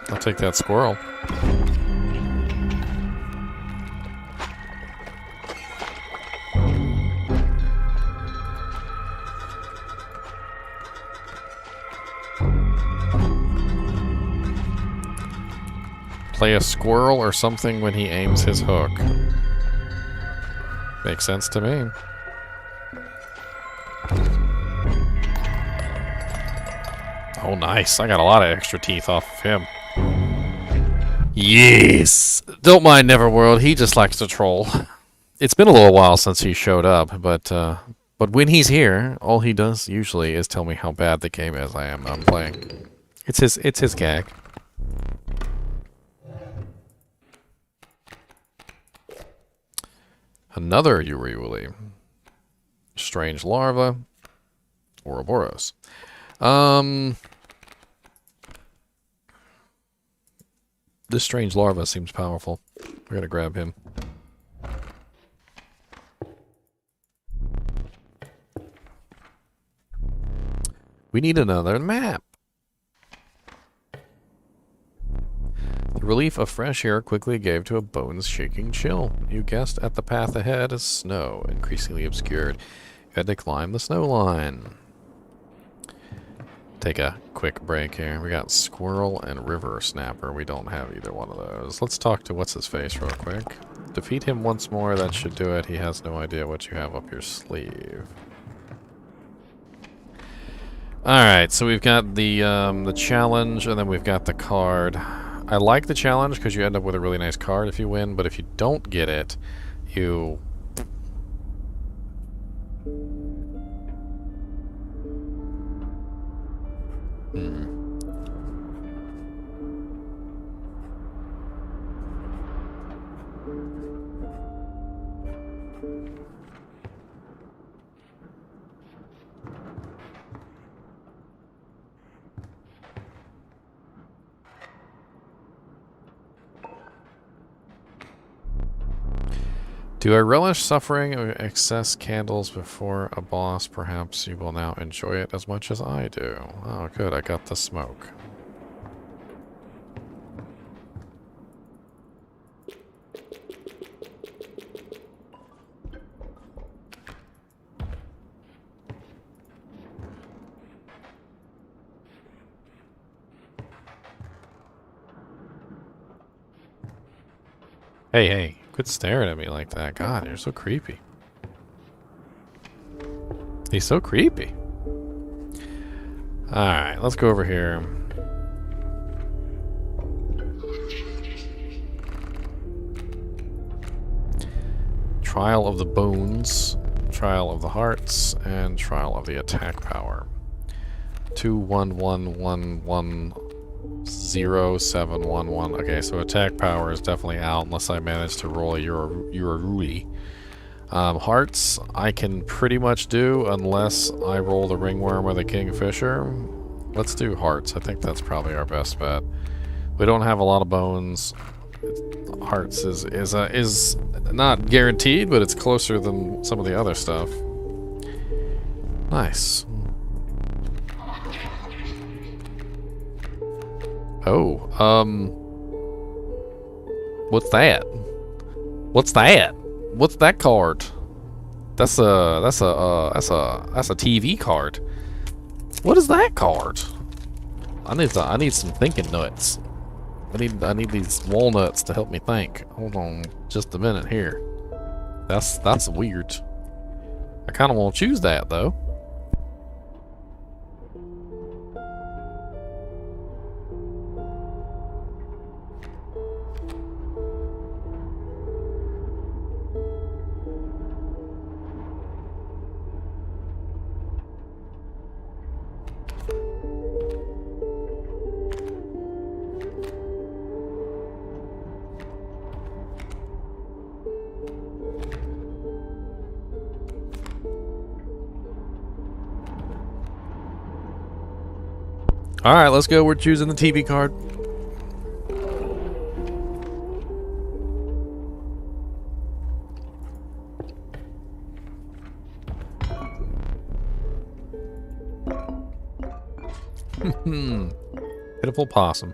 I'll take that squirrel. Play a squirrel or something when he aims his hook. Makes sense to me. Oh, nice. I got a lot of extra teeth off of him. Yes! Don't mind Neverworld, he just likes to troll. It's been a little while since he showed up, but when he's here, all he does usually is tell me how bad the game is I'm playing. It's his gag. Another Uriuli. Strange larva. Ouroboros. This strange larva seems powerful. We're gonna grab him. We need another map. The relief of fresh air quickly gave to a bones-shaking chill. You guessed at the path ahead as snow, increasingly obscured. You had to climb the snow line. Take a quick break here. We got squirrel and river snapper. We don't have either one of those. Let's talk to what's-his-face real quick. Defeat him once more. That should do it. He has no idea what you have up your sleeve. Alright, so we've got the challenge, and then we've got the card. I like the challenge because you end up with a really nice card if you win, but if you don't get it, you... Do I relish suffering excess candles before a boss? Perhaps you will now enjoy it as much as I do. Oh, good. I got the smoke. Hey, hey. Quit staring at me like that. God, you're so creepy. He's so creepy. Alright, let's go over here. Trial of the Bones, Trial of the Hearts, and Trial of the Attack Power. 211110711. Okay, so attack power is definitely out unless I manage to roll a Urarui. Hearts I can pretty much do unless I roll the ringworm or the kingfisher. Let's do hearts. I think that's probably our best bet. We don't have a lot of bones. Hearts is not guaranteed, but it's closer than some of the other stuff. Nice. Oh, what's that? What's that? What's that card? That's a TV card. What is that card? I need some thinking nuts. I need these walnuts to help me think. Hold on just a minute here. That's weird. I kind of want to choose that though. Alright, let's go. We're choosing the TV card. Pitiful possum.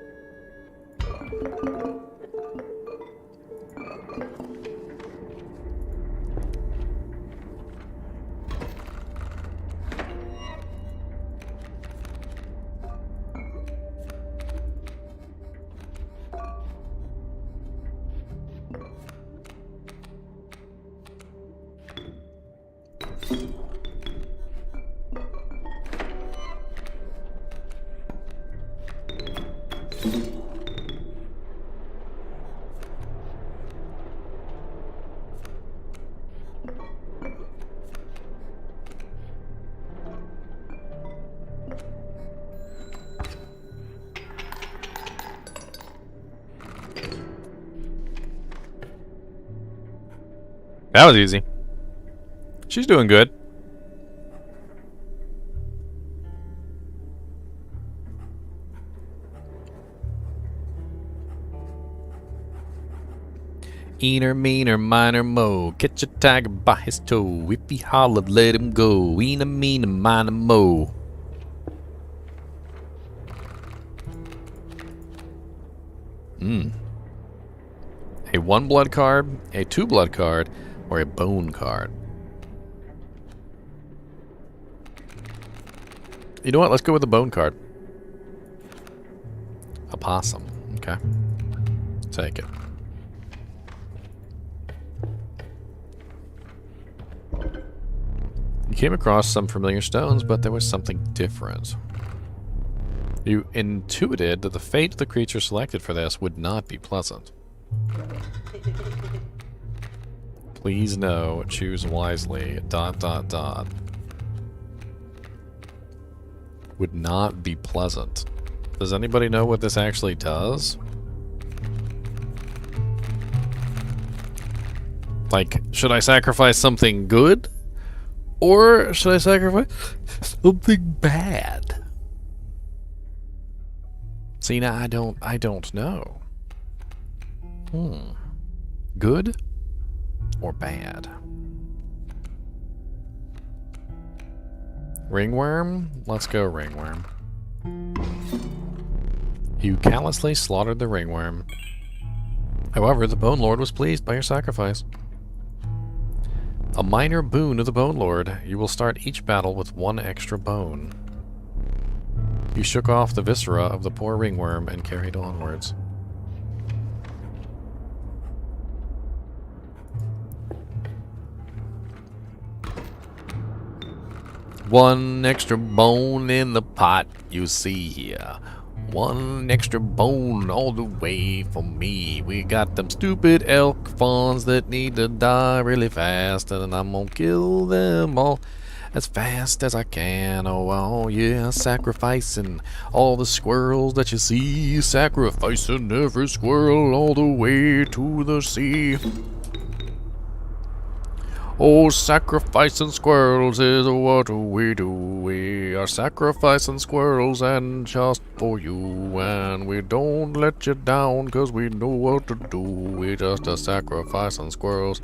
That was easy. She's doing good. Eaner, meaner, miner, mo. Catch a tiger by his toe. If he hollered, let him go. Eaner, meaner, miner, mo. A 1 blood card, a 2 blood card, or a bone card. You know what? Let's go with the bone card. A possum. Okay. Take it. You came across some familiar stones, but there was something different. You intuited that the fate of the creature selected for this would not be pleasant. Please no, choose wisely, ... Would not be pleasant. Does anybody know what this actually does? Like, should I sacrifice something good? Or should I sacrifice something bad? See, now I don't know. Good or bad? Ringworm? Let's go ringworm. You callously slaughtered the ringworm. However, the Bone Lord was pleased by your sacrifice. A minor boon of the Bone Lord. You will start each battle with 1 extra bone. You shook off the viscera of the poor ringworm and carried onwards. One extra bone in the pot, you see here. One extra bone all the way for me. We got them stupid elk fawns that need to die really fast, and I'm gonna kill them all as fast as I can. Oh yeah, sacrificing all the squirrels that you see, sacrificing every squirrel all the way to the sea. Oh, sacrificing squirrels is what we do. We are sacrificing squirrels and just for you. And we don't let you down cause we know what to do. We just are sacrificing squirrels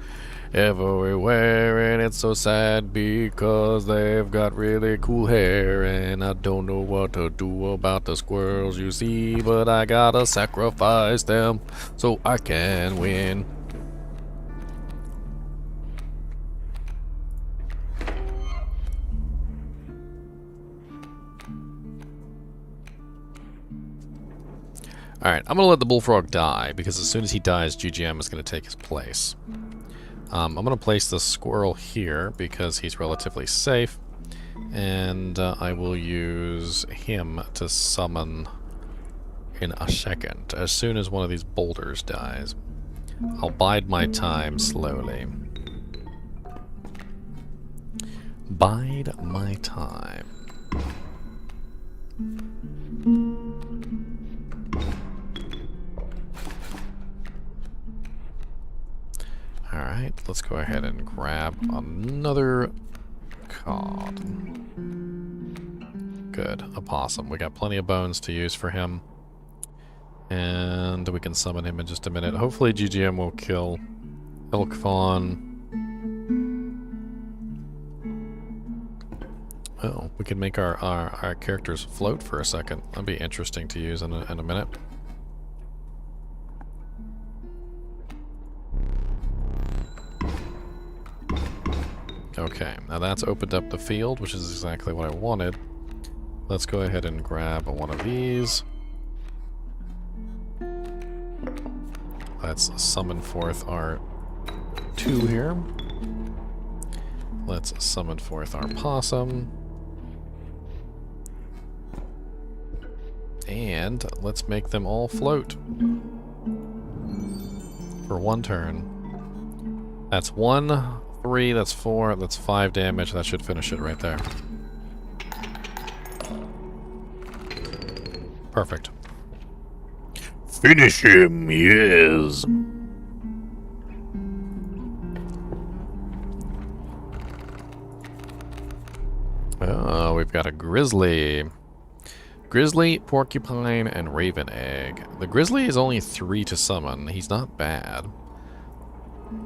everywhere. And it's so sad because they've got really cool hair. And I don't know what to do about the squirrels you see. But I gotta sacrifice them so I can win. Alright, I'm going to let the bullfrog die, because as soon as he dies, GGM is going to take his place. I'm going to place the squirrel here, because he's relatively safe. And I will use him to summon in a second, as soon as one of these boulders dies. I'll bide my time slowly. Bide my time. Alright, let's go ahead and grab another cod. Good, a possum. We got plenty of bones to use for him. And we can summon him in just a minute. Hopefully GGM will kill elk fawn. Oh, we can make our characters float for a second. That'd be interesting to use in a minute. Okay, now that's opened up the field, which is exactly what I wanted. Let's go ahead and grab one of these. Let's summon forth our 2 here. Let's summon forth our possum. And let's make them all float. For 1 turn. That's 1, 3, that's 4, that's 5 damage. That should finish it right there. Perfect. Finish him, yes. Oh, we've got a grizzly. Grizzly, porcupine, and raven egg. The grizzly is only 3 to summon. He's not bad.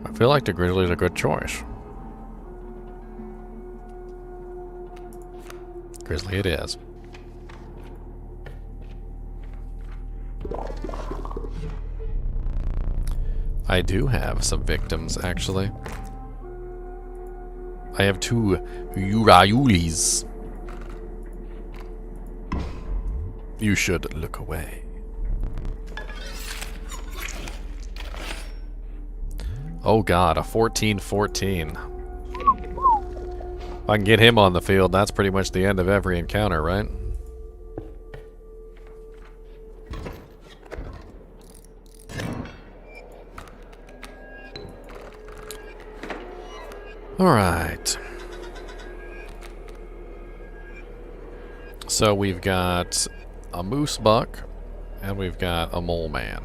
I feel like the grizzly is a good choice. Grizzly it is. I do have some victims, actually. I have 2 Urayulis. You should look away. Oh god, a 14-14. If I can get him on the field, that's pretty much the end of every encounter, right? Alright. So we've got a moose buck, and we've got a mole man.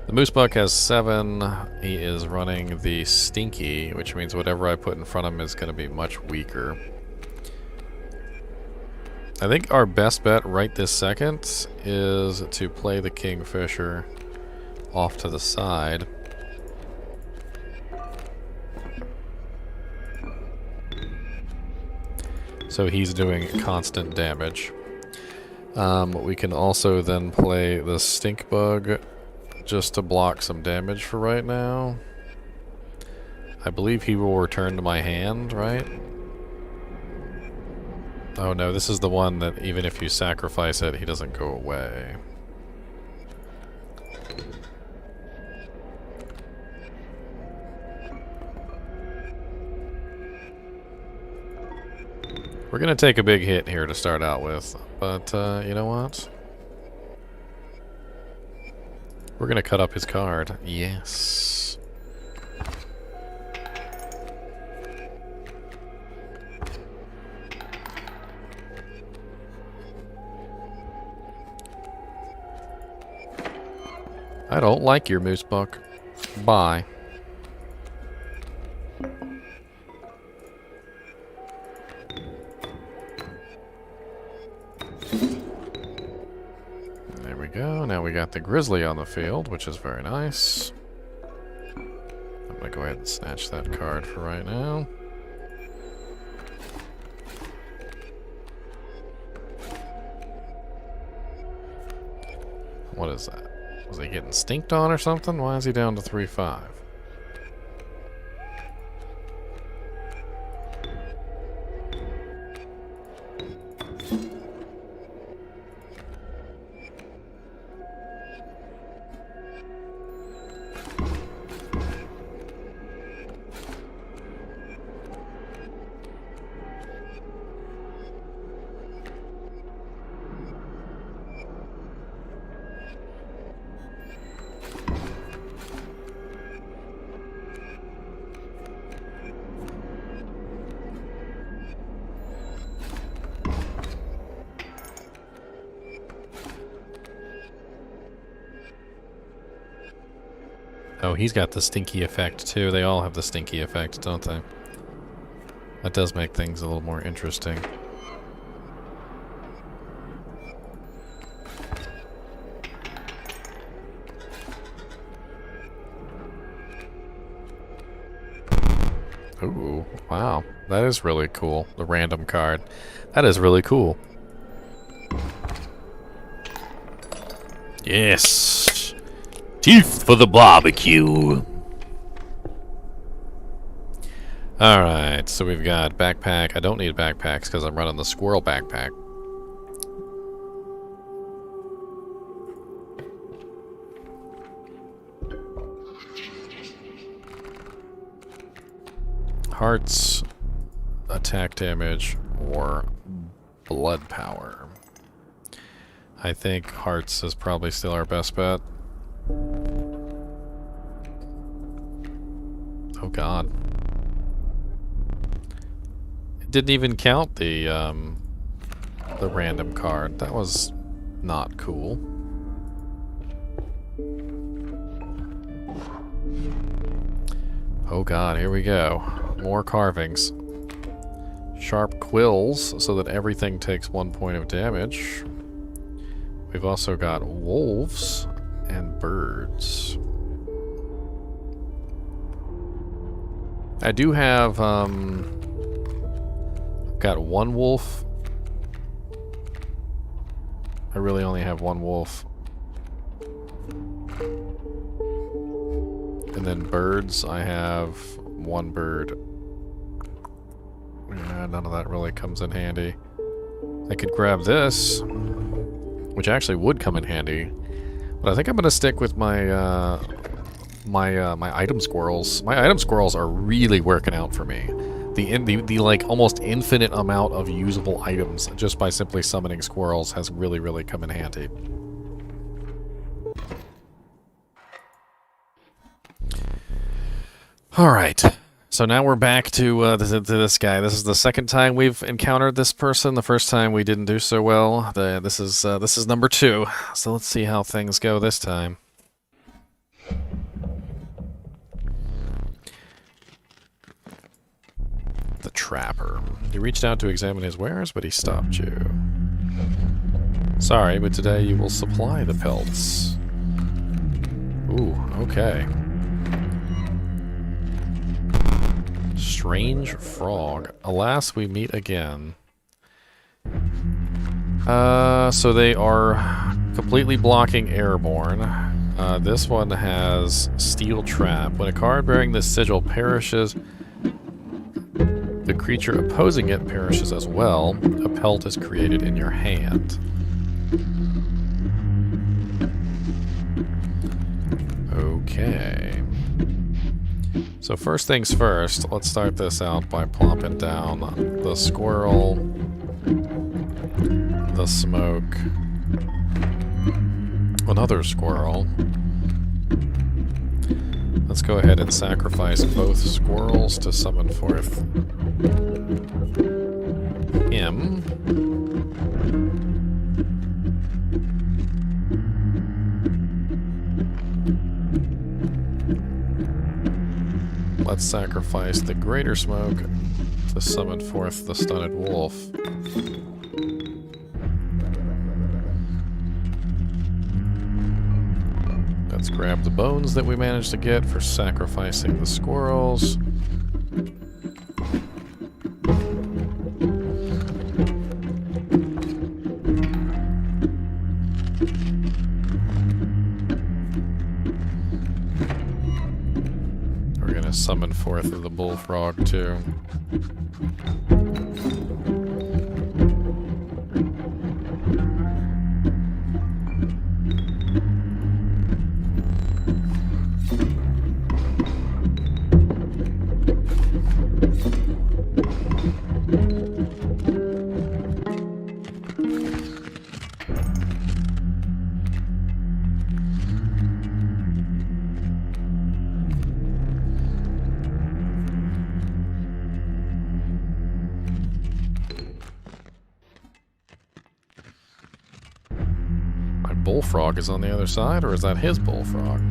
The moose buck has 7. He is running the stinky, which means whatever I put in front of him is going to be much weaker. I think our best bet right this second is to play the kingfisher off to the side. So he's doing constant damage. We can also then play the stink bug just to block some damage for right now. I believe he will return to my hand, right? Oh no, this is the one that even if you sacrifice it, he doesn't go away. We're going to take a big hit here to start out with, but you know what? We're going to cut up his card. Yes. I don't like your moose buck. Bye. There we go. Now we got the grizzly on the field, which is very nice. I'm gonna go ahead and snatch that card for right now. What is that? Was he getting stinked on or something? Why is he down to 3-5? Oh, he's got the stinky effect too. They all have the stinky effect, don't they? That does make things a little more interesting. Ooh, wow. That is really cool. The random card. That is really cool. Yes! Teeth for the barbecue! Alright, so we've got backpack. I don't need backpacks because I'm running the squirrel backpack. Hearts, attack damage, or blood power. I think hearts is probably still our best bet. Oh god. It didn't even count the random card. That was not cool. Oh god, here we go. More carvings. Sharp quills, so that everything takes 1 point of damage. We've also got wolves and birds. I do have, got one wolf. I really only have one wolf. And then birds, I have one bird. Yeah, none of that really comes in handy. I could grab this, which actually would come in handy. But I think I'm gonna stick with my my item squirrels. My item squirrels are really working out for me. The like almost infinite amount of usable items just by simply summoning squirrels has really come in handy. All right. So now we're back to this guy. This is the second time we've encountered this person. The first time we didn't do so well. This is number 2. So let's see how things go this time. The Trapper. You reached out to examine his wares, but he stopped you. Sorry, but today you will supply the pelts. Ooh, okay. Strange frog. Alas, we meet again. So they are completely blocking airborne. This one has steel trap. When a card bearing this sigil perishes, the creature opposing it perishes as well. A pelt is created in your hand. Okay. So first things first, let's start this out by plopping down the squirrel the smoke. Another squirrel. Let's go ahead and sacrifice both squirrels to summon forth him. Let's sacrifice the greater smoke to summon forth the stunned wolf. Let's grab the bones that we managed to get for sacrificing the squirrels. We're gonna summon forth the bullfrog too. Bullfrog is on the other side, or is that his bullfrog?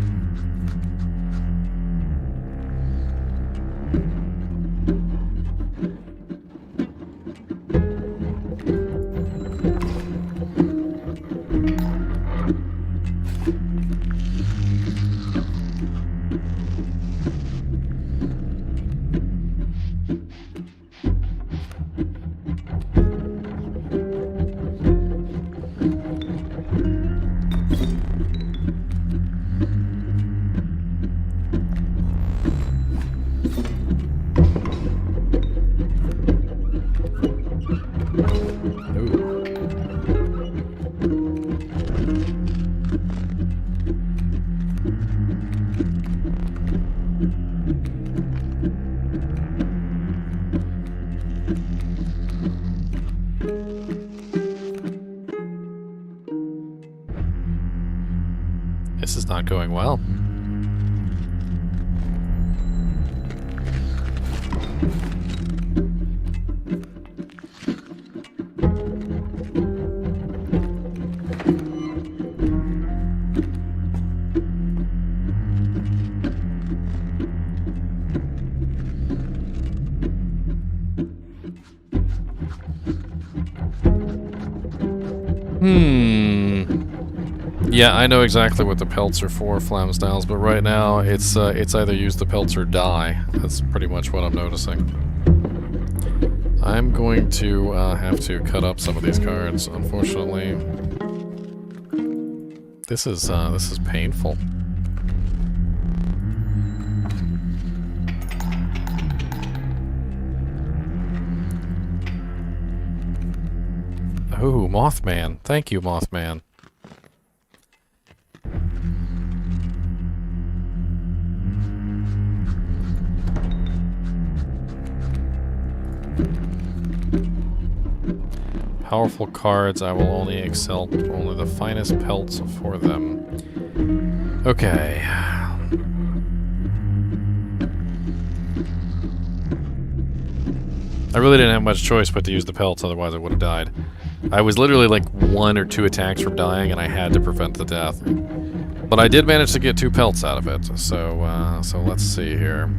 This is not going well. Yeah, I know exactly what the pelts are for, Flamstyles, but right now it's either use the pelts or die. That's pretty much what I'm noticing. I'm going to have to cut up some of these cards, unfortunately. This is painful. Oh, Mothman. Thank you, Mothman. Powerful cards, I will only accept only the finest pelts for them. Okay. I really didn't have much choice but to use the pelts, otherwise I would have died. I was literally like 1 or 2 attacks from dying, and I had to prevent the death. But I did manage to get 2 pelts out of it, so let's see here.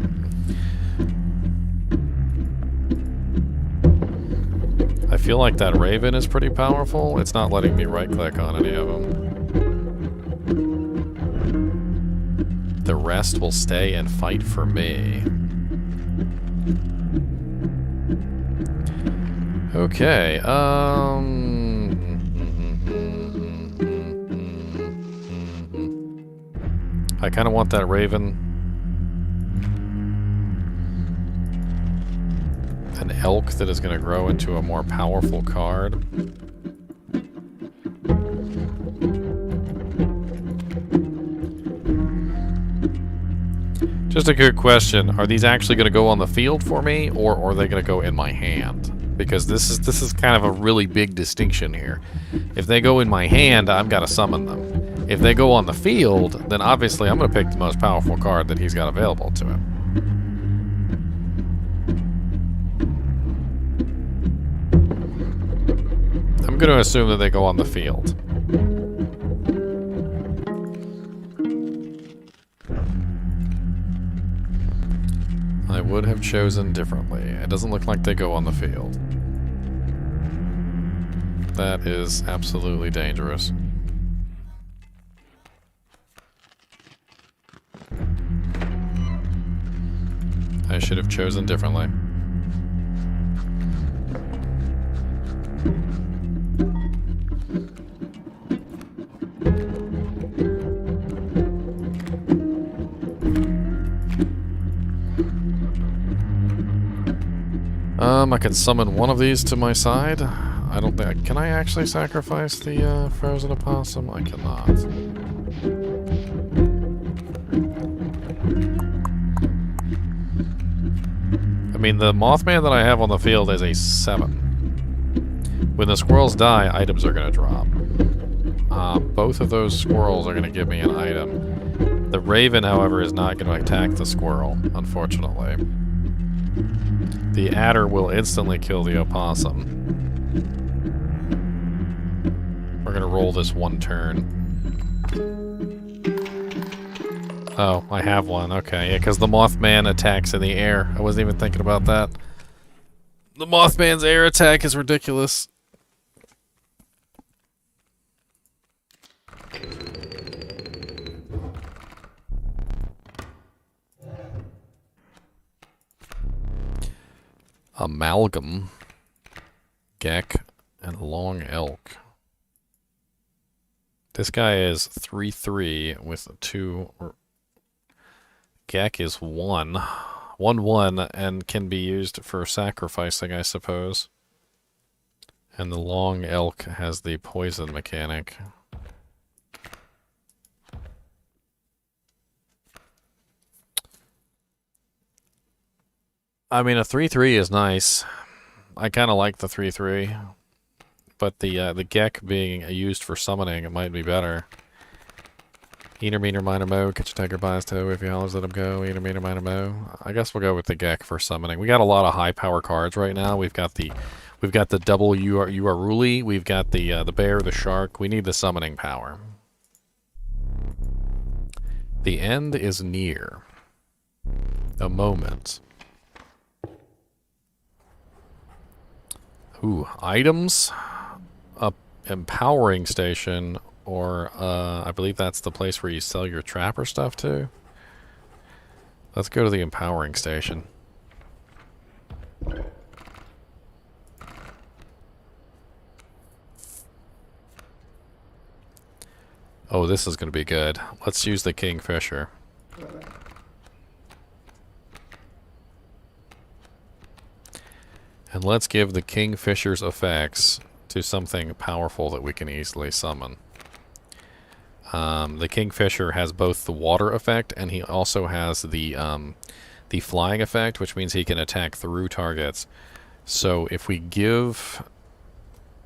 I feel like that Raven is pretty powerful. It's not letting me right-click on any of them. The rest will stay and fight for me. Okay, I kind of want that Raven. An elk that is going to grow into a more powerful card. Just a good question. Are these actually going to go on the field for me, or are they going to go in my hand? Because this is kind of a really big distinction here. If they go in my hand, I've got to summon them. If they go on the field, then obviously I'm going to pick the most powerful card that he's got available to him. I'm going to assume that they go on the field. I would have chosen differently. It doesn't look like they go on the field. That is absolutely dangerous. I should have chosen differently. I can summon one of these to my side. I don't think... Can I actually sacrifice the frozen opossum? I cannot. I mean, the Mothman that I have on the field is a 7. When the squirrels die, items are going to drop. Both of those squirrels are going to give me an item. The raven, however, is not going to attack the squirrel, unfortunately. The adder will instantly kill the opossum. We're going to roll this one turn. Oh, I have one. Okay, yeah, because the Mothman attacks in the air. I wasn't even thinking about that. The Mothman's air attack is ridiculous. Amalgam, Gek, and Long Elk. This guy is 3/3 with 2. Gek is 1/1 and can be used for sacrificing, I suppose. And the Long Elk has the poison mechanic. I mean, a 3/3 is nice. I kind of like the 3/3, but the Gek being used for summoning, it might be better. Eater, meaner, miner, mo. Catch a tiger by his toe. If he hollers, let him go. Eater, meaner, miner, mo. I guess we'll go with the Gek for summoning. We got a lot of high power cards right now. We've got the double Uraruli. We've got the bear, the shark. We need the summoning power. The end is near. A moment. Ooh, items, a empowering station, or I believe that's the place where you sell your trapper stuff to. Let's go to the empowering station. Oh, this is going to be good. Let's use the Kingfisher. And let's give the Kingfisher's effects to something powerful that we can easily summon. The Kingfisher has both the water effect and he also has the flying effect, which means he can attack through targets. So if we give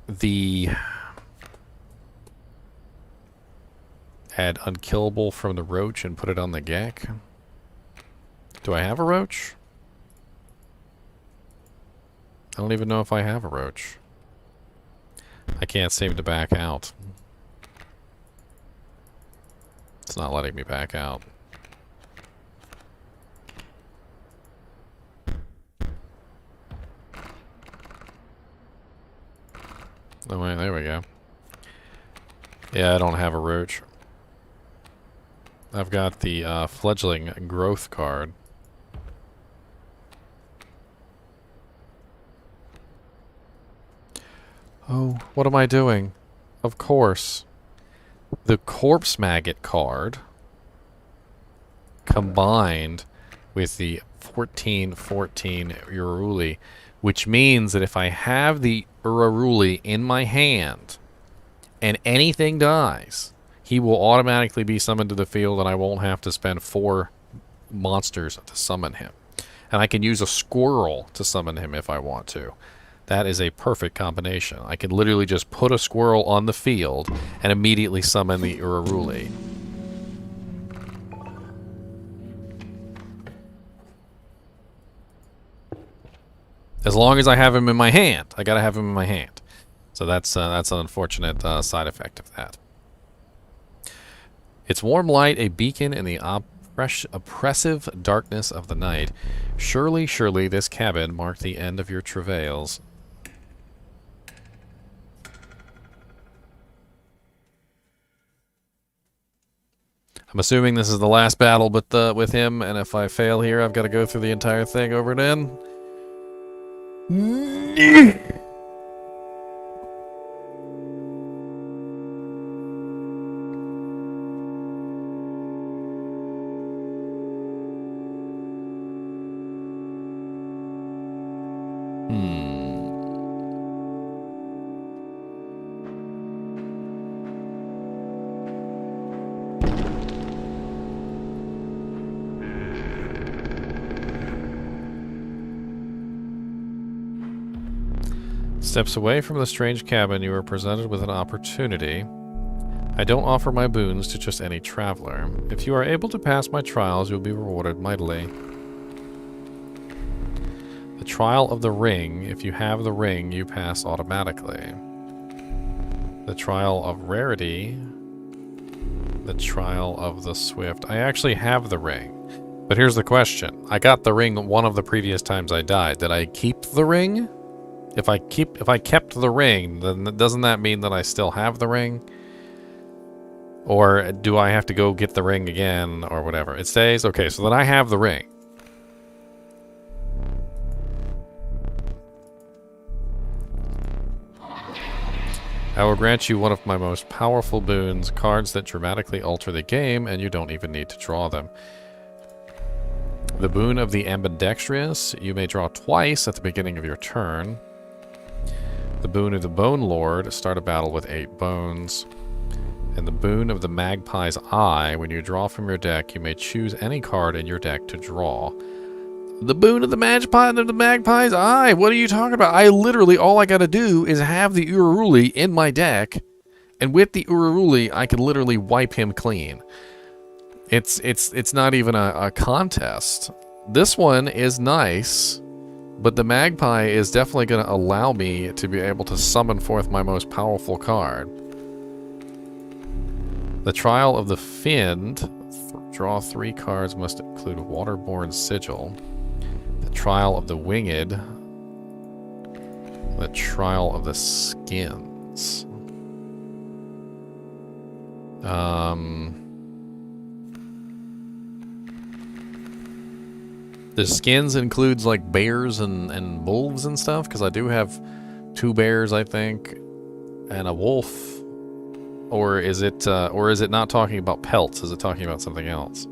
the add unkillable from the roach and put it on the Gek. Do I have a roach? I don't even know if I have a roach. I can't seem to back out. It's not letting me back out. Oh wait, there we go. Yeah, I don't have a roach. I've got the fledgling growth card. Oh, what am I doing? Of course. The corpse maggot card combined with the 14/14 Uraruli, which means that if I have the Uraruli in my hand and anything dies, he will automatically be summoned to the field and I won't have to spend 4 monsters to summon him. And I can use a squirrel to summon him if I want to. That is a perfect combination. I can literally just put a squirrel on the field and immediately summon the Uraruli. As long as I have him in my hand. I gotta have him in my hand. So that's an unfortunate side effect of that. Its warm light, a beacon in the oppressive darkness of the night. Surely, surely this cabin marked the end of your travails. I'm assuming this is the last battle with him, and if I fail here, I've got to go through the entire thing over again. Steps away from the strange cabin, you are presented with an opportunity. I don't offer my boons to just any traveler. If you are able to pass my trials, you'll be rewarded mightily. The trial of the ring. If you have the ring, you pass automatically. The trial of rarity. The trial of the swift. I actually have the ring. But here's the question. I got the ring one of the previous times I died. Did I keep the ring? If I kept the ring, then doesn't that mean that I still have the ring? Or do I have to go get the ring again or whatever? It stays? Okay, so then I have the ring. I will grant you one of my most powerful boons, cards that dramatically alter the game, and you don't even need to draw them. The boon of the ambidextrous, you may draw twice at the beginning of your turn. The boon of the Bone Lord, start a battle with 8 bones. And the boon of the Magpie's Eye, when you draw from your deck, you may choose any card in your deck to draw. The boon of the Magpie's Eye? What are you talking about? I literally, all I gotta do is have the Uraruli in my deck, and with the Uraruli, I can literally wipe him clean. It's not even a contest. This one is nice. But the Magpie is definitely going to allow me to be able to summon forth my most powerful card. The Trial of the Fiend. Draw 3 cards, must include Waterborne Sigil. The Trial of the Winged. The Trial of the Skins. The skins includes like bears and wolves and stuff, because I do have 2 bears, I think, and a wolf. Or is it not talking about pelts? Is it talking about something else?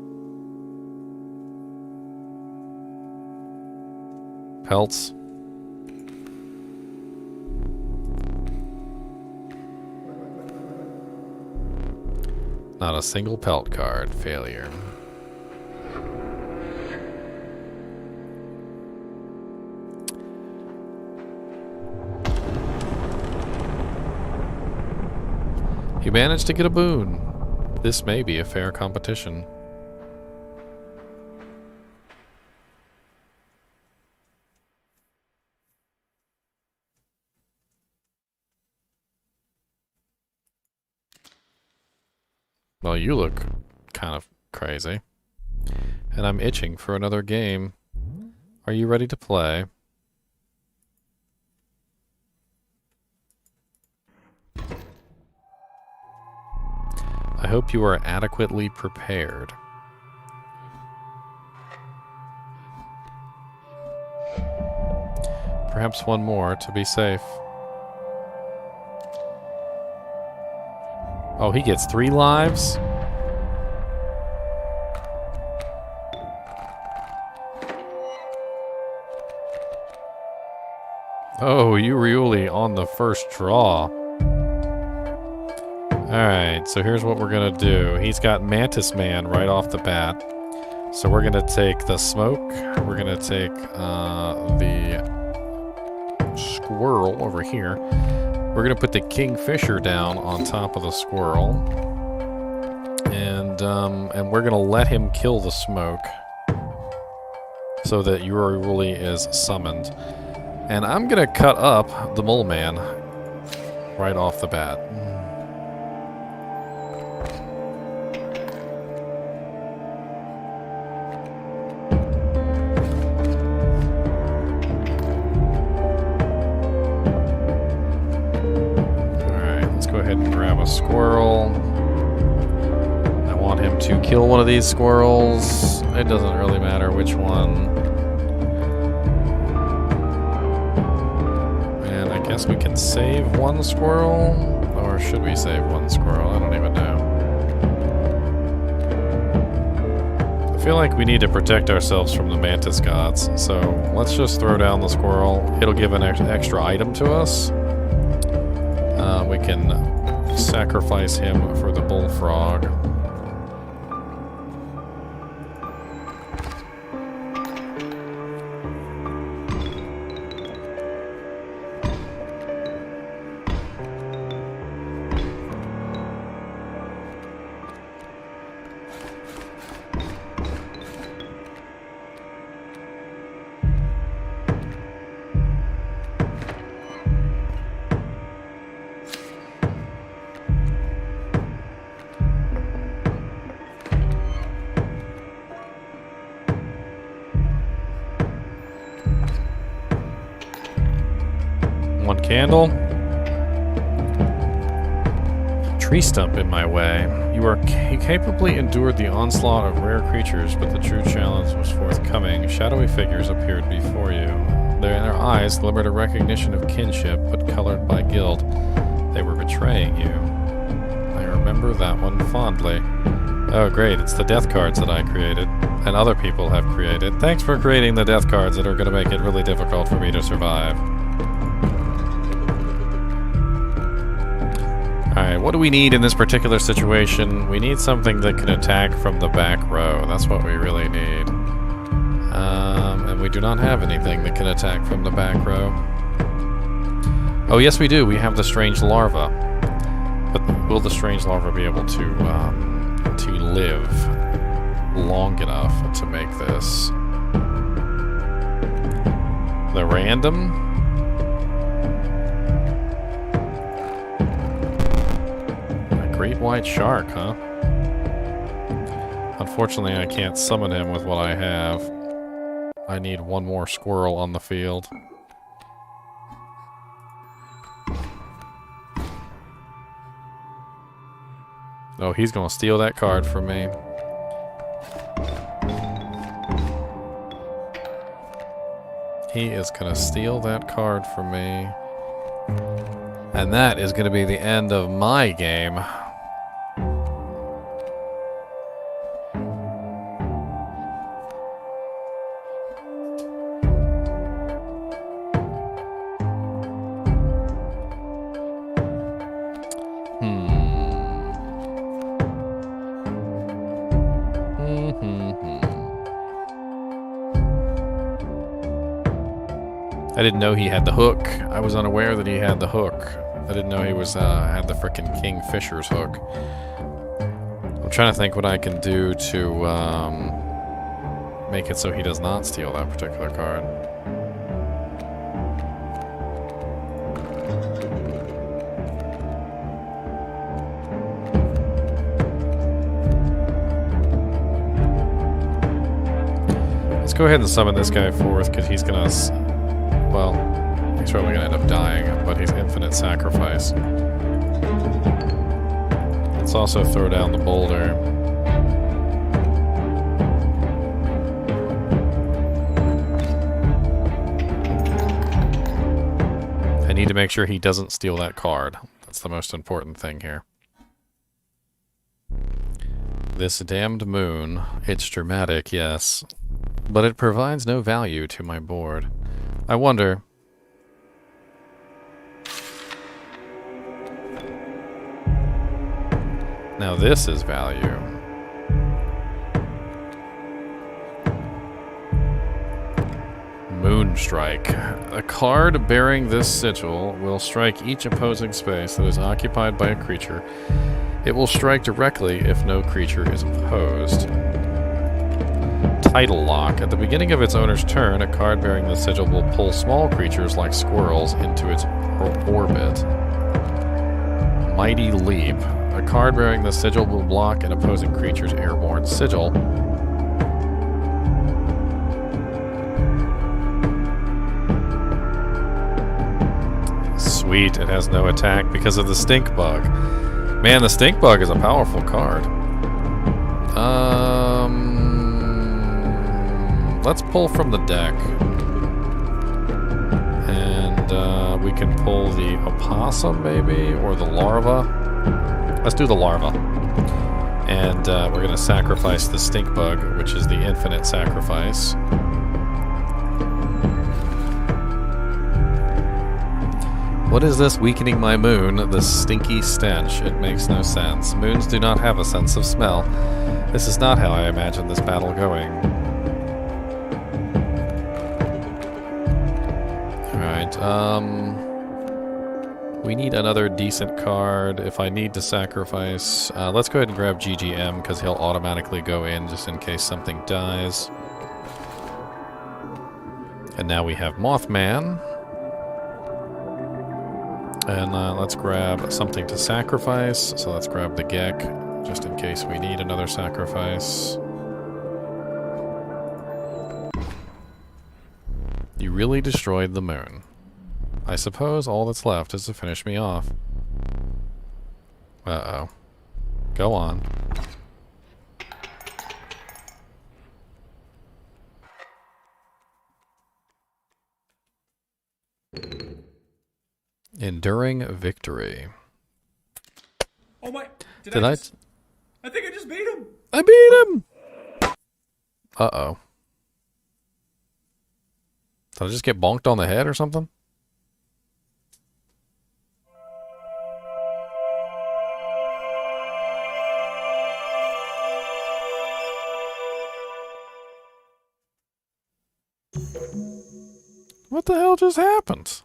Pelts. Not a single pelt card. Failure. You managed to get a boon. This may be a fair competition. Well, you look kind of crazy. And I'm itching for another game. Are you ready to play? I hope you are adequately prepared. Perhaps one more to be safe. Oh, he gets 3 lives? Oh, Uriuli on the first draw. Alright, so here's what we're gonna do. He's got Mantis Man right off the bat. So we're gonna take the smoke. We're gonna take the squirrel over here. We're going to put the kingfisher down on top of the squirrel. And we're going to let him kill the smoke so that Uruli is summoned. And I'm going to cut up the mole man right off the bat. Alright, let's go ahead and grab a squirrel. I want him to kill one of these squirrels. It doesn't really matter which one. And I guess we can save one squirrel? Or should we save one squirrel? I don't even know. I feel like we need to protect ourselves from the mantis gods, so let's just throw down the squirrel. It'll give an extra item to us. We can sacrifice him for the bullfrog. One candle. Tree stump in my way. You capably endured the onslaught of rare creatures, but the true challenge was forthcoming. Shadowy figures appeared before you. Their eyes glimmered a recognition of kinship, but colored by guilt. They were betraying you. I remember that one fondly. Oh great, it's the death cards that I created, and other people have created. Thanks for creating the death cards that are going to make it really difficult for me to survive. Alright, what do we need in this particular situation? We need something that can attack from the back row. That's what we really need. And we do not have anything that can attack from the back row. Oh, yes we do. We have the strange larva. But will the strange larva be able to live long enough to make this? The random? Great white shark, huh? Unfortunately, I can't summon him with what I have. I need one more squirrel on the field. Oh, he's gonna steal that card from me. He is gonna steal that card from me. And that is gonna be the end of my game. I didn't know he had the hook. I was unaware that he had the hook. I didn't know he was had the frickin' Kingfisher's hook. I'm trying to think what I can do to make it so he does not steal that particular card. Let's go ahead and summon this guy forth, because he's gonna... Well, he's probably gonna end up dying, but he's infinite sacrifice. Let's also throw down the boulder. I need to make sure he doesn't steal that card. That's the most important thing here. This damned moon. It's dramatic, yes, but it provides no value to my board. I wonder... Now this is value. Moonstrike. A card bearing this sigil will strike each opposing space that is occupied by a creature. It will strike directly if no creature is opposed. Title Lock. At the beginning of its owner's turn, a card bearing the sigil will pull small creatures like squirrels into its orbit. Mighty Leap. A card bearing the sigil will block an opposing creature's airborne sigil. Sweet, it has no attack because of the Stink Bug. Man, the Stink Bug is a powerful card. Let's pull from the deck. And we can pull the opossum, maybe, or the larva. Let's do the larva. And we're going to sacrifice the Stink Bug, which is the infinite sacrifice. What is this weakening my moon? The stinky stench. It makes no sense. Moons do not have a sense of smell. This is not how I imagine this battle going. Alright, we need another decent card. If I need to sacrifice, let's go ahead and grab GGM, because he'll automatically go in just in case something dies. And now we have Mothman. And let's grab something to sacrifice. So let's grab the Gek, just in case we need another sacrifice. You really destroyed the moon. I suppose all that's left is to finish me off. Uh-oh. Go on. Enduring victory. Oh my! Did I? I think I just beat him. I beat him! Uh-oh. Did I just get bonked on the head or something? What the hell just happened?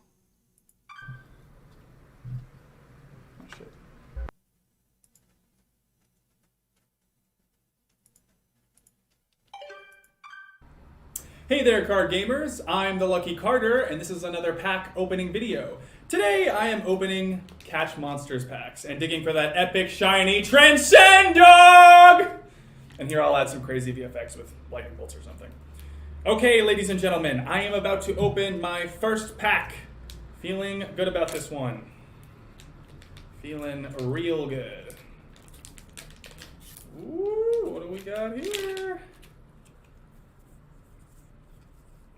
Hey there, card gamers. I'm the Lucky Carter, and this is another pack opening video. Today, I am opening Catch Monsters packs and digging for that epic, shiny Transcend Dog! And here I'll add some crazy VFX with lightning bolts or something. Okay, ladies and gentlemen, I am about to open my first pack. Feeling good about this one. Feeling real good. Ooh, what do we got here?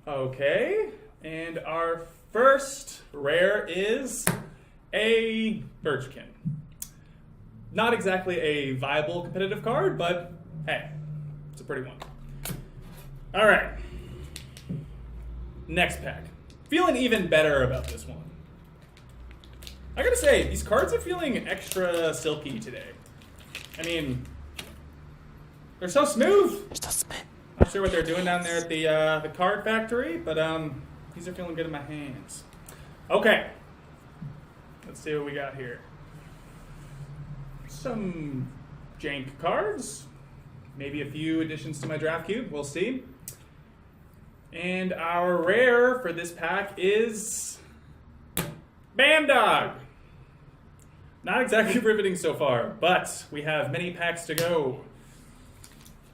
Okay, and our first rare is a Birchkin. Not exactly a viable competitive card, but hey, it's a pretty one. All right, next pack. Feeling even better about this one. I gotta say, these cards are feeling extra silky today. I mean, they're so smooth. They're so smooth. Not sure what they're doing down there at the card factory, but these are feeling good in my hands. Okay, let's see what we got here. Some jank cards, maybe a few additions to my draft cube. We'll see. And our rare for this pack is Bandog. Not exactly riveting so far, but we have many packs to go.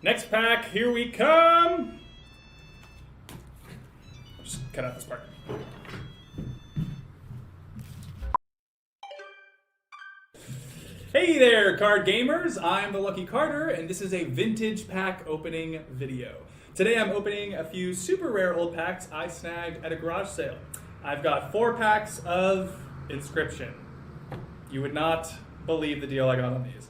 Next pack, here we come. Just cut out this part. Hey there, card gamers. I'm the Lucky Carter, and this is a vintage pack opening video. Today I'm opening a few super rare old packs I snagged at a garage sale. I've got 4 packs of Inscryption. You would not believe the deal I got on these.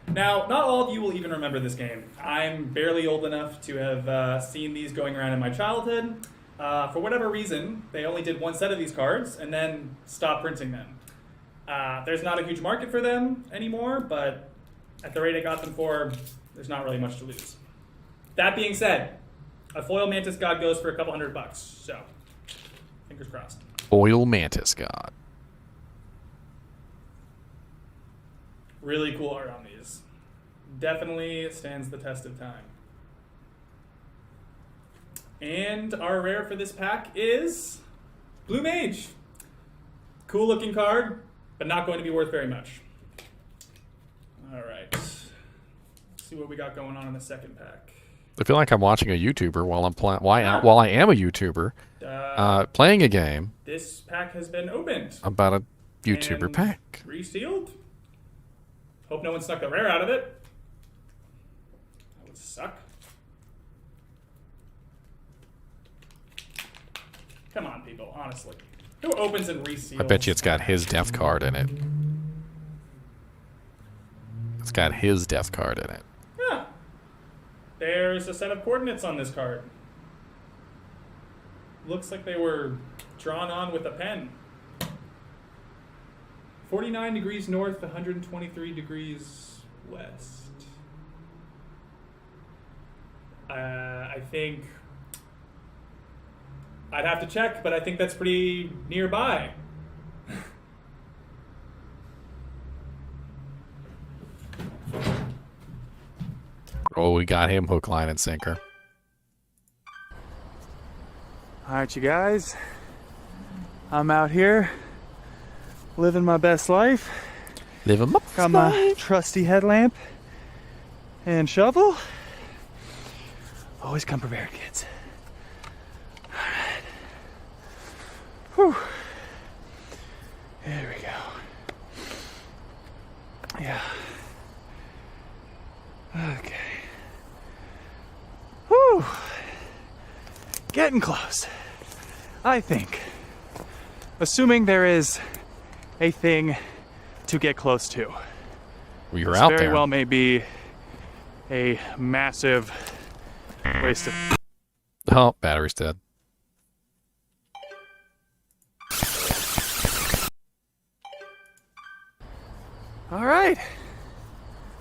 Now, not all of you will even remember this game. I'm barely old enough to have seen these going around in my childhood. For whatever reason, they only did one set of these cards and then stopped printing them. There's not a huge market for them anymore, but at the rate I got them for, there's not really much to lose. That being said, a foil Mantis God goes for a couple $100, so Fingers crossed. Oil Mantis God. Really cool art on these. Definitely stands the test of time. And our rare for this pack is Blue Mage. Cool looking card, but not going to be worth very much. All right. Let's see what we got going on in the second pack. I feel like I'm watching a YouTuber while I'm while I am a YouTuber playing a game. This pack has been opened. About a YouTuber and pack. Resealed. Hope no one snuck the rare out of it. That would suck. Come on, people, honestly. Who opens and reseals? I bet you it's got his death card in it. It's got his death card in it. Yeah. There's a set of coordinates on this card. Looks like they were drawn on with a pen. 49 degrees north, 123 degrees west. I think I'd have to check, but I think that's pretty nearby. Oh, we got him hook, line, and sinker. Alright, you guys. I'm out here living my best life. Live him up. Got my trusty headlamp and shovel. Always come prepared, kids. Alright. Whew. There we go. Yeah. Okay. Whew. Getting close. I think. Assuming there is a thing to get close to. You're This out very there. well may be a massive waste of. Oh, battery's dead. All right.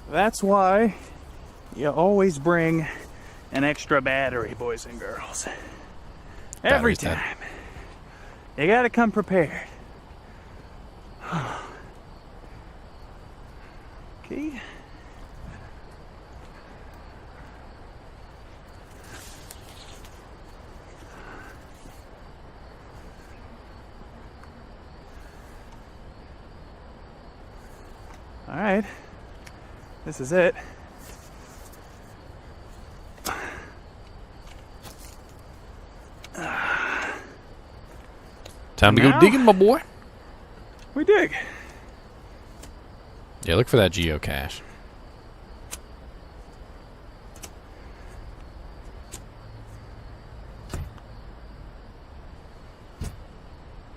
That's why you always bring an extra battery, boys and girls. Every Battery's dead. time. You gotta come prepared. Okay. All right. This is it. Time to Now? go digging, my boy. We dig. Yeah, look for that geocache.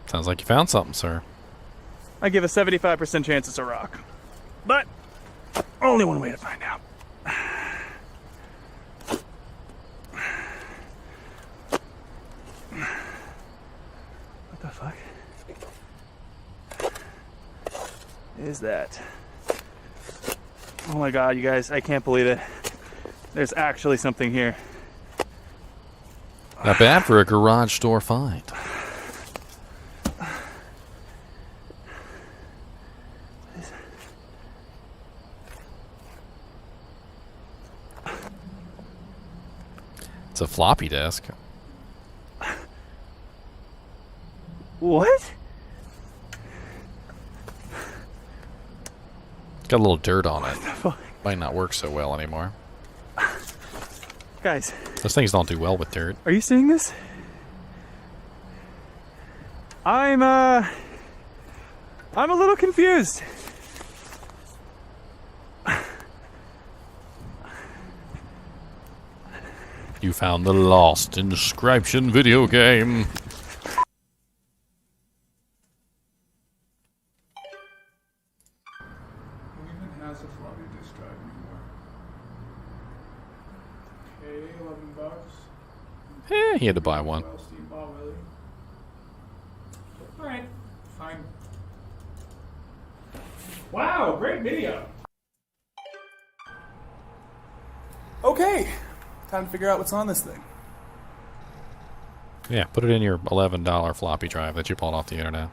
Sounds like you found something, sir. I give a 75% chance it's a rock. But only one way to find out. What the fuck is that? Oh my god, you guys, I can't believe it. There's actually something here. Not bad for a garage door find. It's a floppy disk. What? It's got a little dirt on it. Fuck. Might not work so well anymore. Guys, Those things don't do well with dirt. are you seeing this? I'm a little confused. You found the lost Inscryption video game. Who even has a floppy disk drive anymore? Okay, $11. He had to buy one. Well, Steve Ball, really? Alright, fine. Wow, great video! Okay, time to figure out what's on this thing. Yeah, put it in your $11 floppy drive that you pulled off the internet.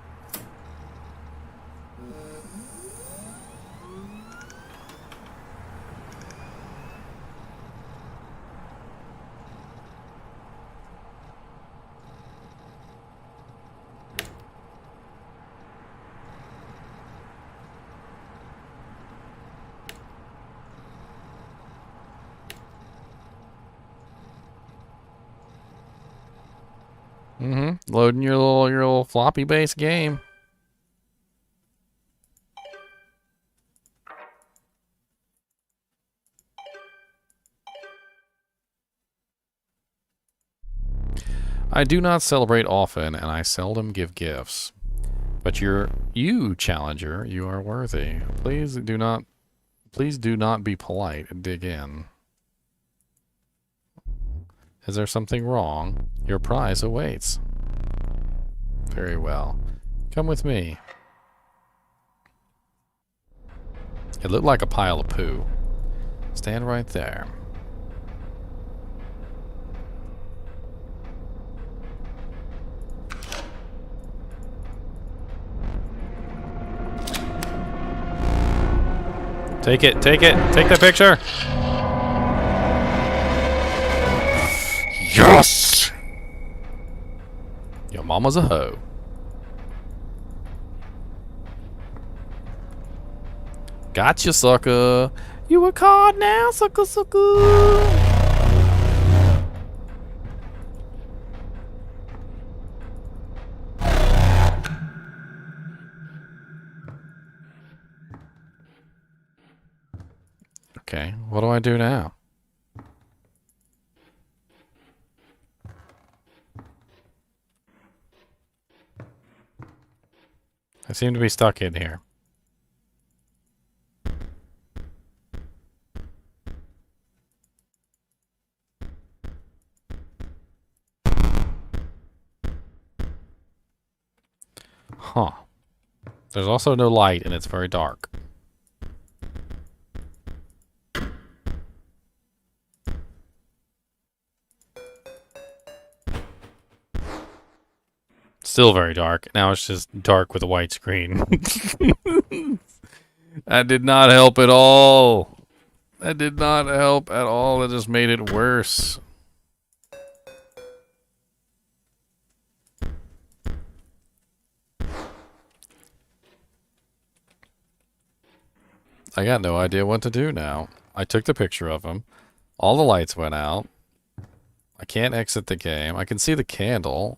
Loading your little floppy base game. I do not celebrate often, and I seldom give gifts. But you, challenger, you are worthy. Please do not be polite and dig in. Is there something wrong? Your prize awaits. Very well. Come with me. It looked like a pile of poo. Stand right there. Take it, take it, take the picture. Yes! Your mama's a hoe. Gotcha, sucker. You a card now, sucker, sucker. Okay, what do I do now? I seem to be stuck in here. Huh. There's also no light and it's very dark. Still very dark. Now it's just dark with a white screen. That did not help at all. That did not help at all. That just made it worse. I got no idea what to do now. I took the picture of him. All the lights went out. I can't exit the game. I can see the candle.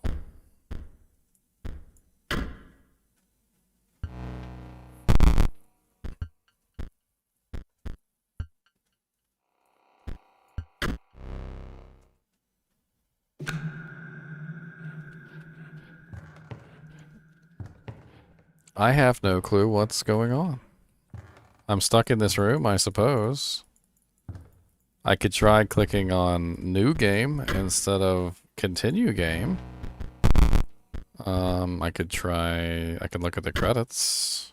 I have no clue what's going on. I'm stuck in this room, I suppose. I could try clicking on new game instead of continue game. I could look at the credits.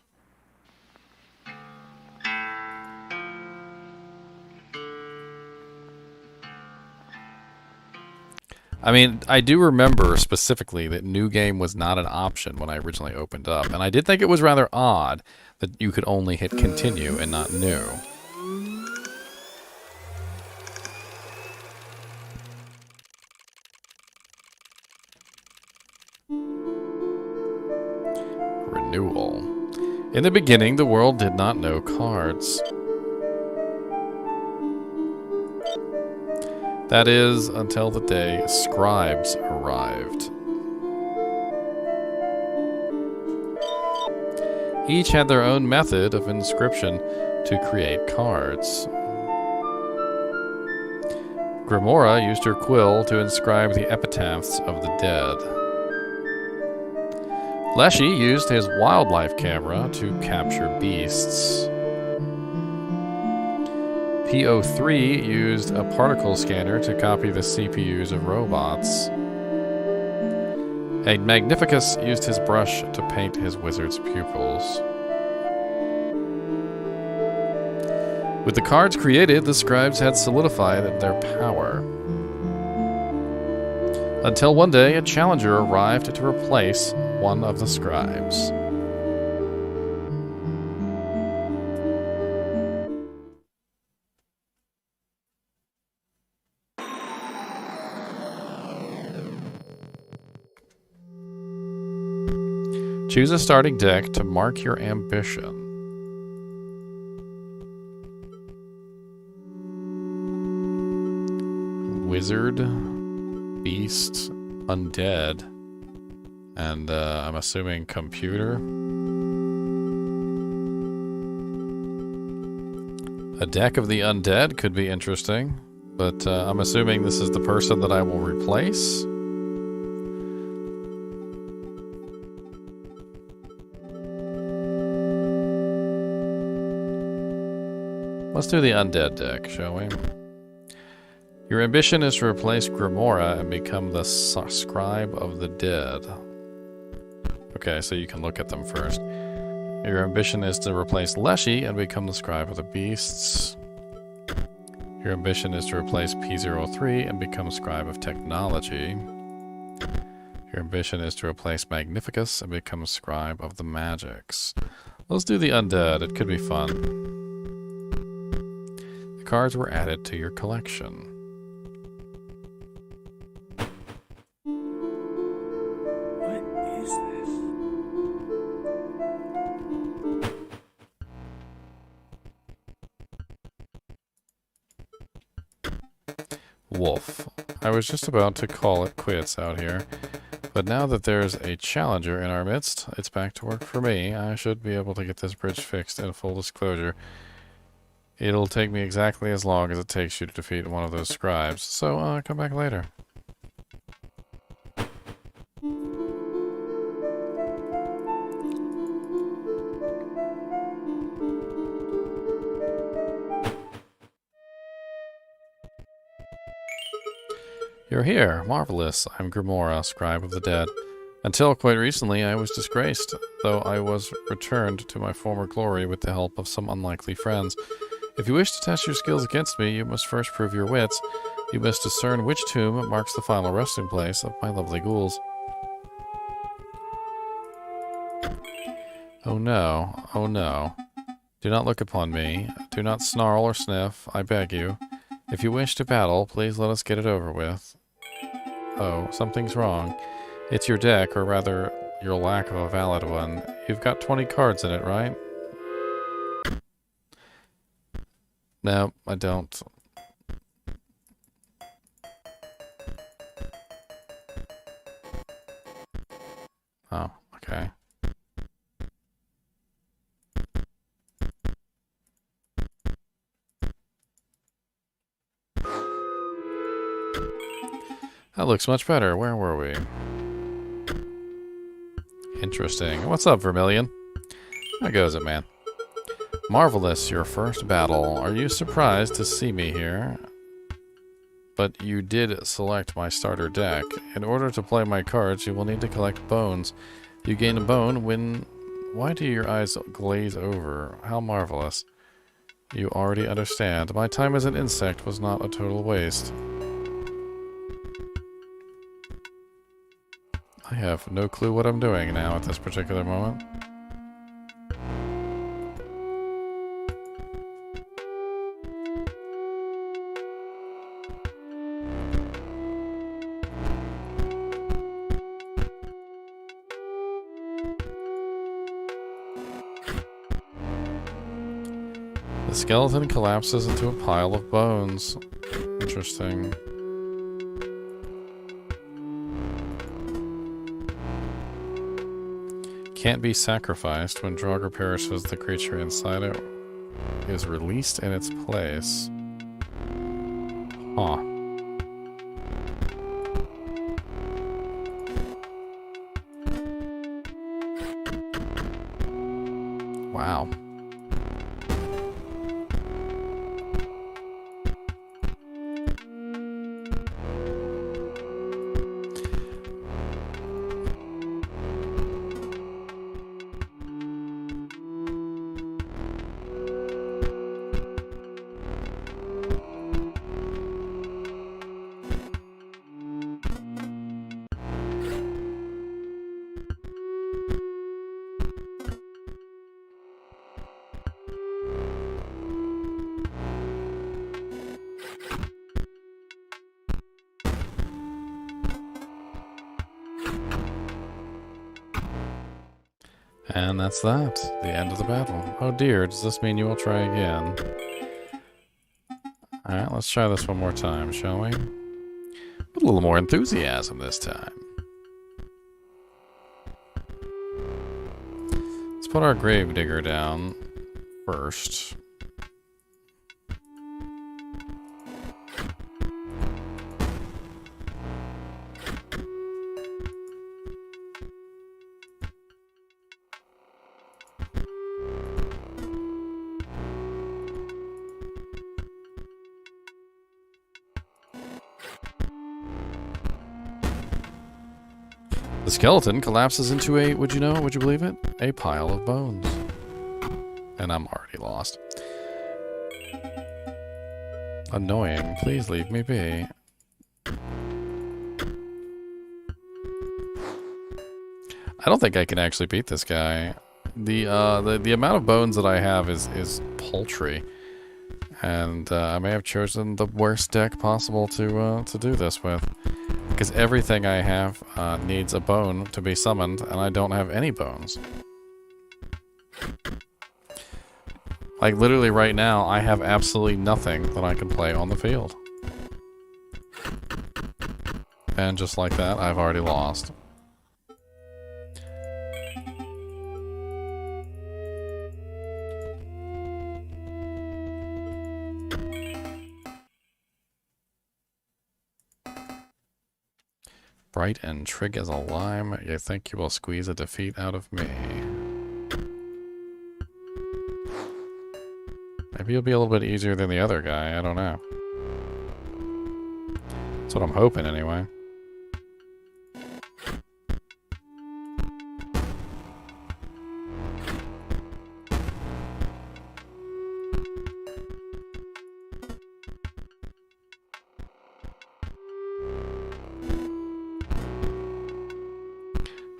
I mean, I do remember specifically that new game was not an option when I originally opened up, and I did think it was rather odd that you could only hit continue and not new. Renewal. In the beginning, the world did not know cards. That is, until the day scribes arrived. Each had their own method of inscription to create cards. Grimora used her quill to inscribe the epitaphs of the dead. Leshy used his wildlife camera to capture beasts. PO3 used a particle scanner to copy the CPUs of robots. And Magnificus used his brush to paint his wizard's pupils. With the cards created, the scribes had solidified their power. Until one day, a challenger arrived to replace one of the scribes. Choose a starting deck to mark your ambition. Wizard, Beast, Undead, and I'm assuming Computer. A deck of the Undead could be interesting, but I'm assuming this is the person that I will replace. Let's do the Undead deck, shall we? Your ambition is to replace Grimora and become the Scribe of the Dead. Okay, so you can look at them first. Your ambition is to replace Leshy and become the Scribe of the Beasts. Your ambition is to replace P03 and become Scribe of Technology. Your ambition is to replace Magnificus and become Scribe of the Magics. Let's do the Undead, it could be fun. The cards were added to your collection. What is this? Wolf. I was just about to call it quits out here, but now that there's a challenger in our midst, it's back to work for me. I should be able to get this bridge fixed in full disclosure. It'll take me exactly as long as it takes you to defeat one of those scribes, so come back later. You're here. Marvelous. I'm Grimora, Scribe of the Dead. Until quite recently, I was disgraced, though I was returned to my former glory with the help of some unlikely friends. If you wish to test your skills against me, you must first prove your wits. You must discern which tomb marks the final resting place of my lovely ghouls. Oh no, oh no. Do not look upon me. Do not snarl or sniff, I beg you. If you wish to battle, please let us get it over with. Oh, something's wrong. It's your deck, or rather, your lack of a valid one. You've got 20 cards in it, right? No, I don't. Oh, okay. That looks much better. Where were we? Interesting. What's up, Vermilion? How goes it, man? Marvelous, your first battle. Are you surprised to see me here? But you did select my starter deck. In order to play my cards, you will need to collect bones. You gain a bone when... Why do your eyes glaze over? How marvelous. You already understand. My time as an insect was not a total waste. I have no clue what I'm doing now at this particular moment. The skeleton collapses into a pile of bones. Interesting. Can't be sacrificed. When Draugr perishes, the creature inside it is released in its place. Huh. Wow. And that's that. The end of the battle. Oh dear, does this mean you will try again? Alright, let's try this one more time, shall we? With a little more enthusiasm this time. Let's put our gravedigger down first. The skeleton collapses into a, would you believe it? A pile of bones. And I'm already lost. Annoying. Please leave me be. I don't think I can actually beat this guy. The amount of bones that I have is paltry. And I may have chosen the worst deck possible to do this with. Because everything I have needs a bone to be summoned, and I don't have any bones. Like, literally right now, I have absolutely nothing that I can play on the field. And just like that, I've already lost. Bright and trig as a lime, you think you will squeeze a defeat out of me. Maybe you'll be a little bit easier than the other guy, I don't know. That's what I'm hoping anyway.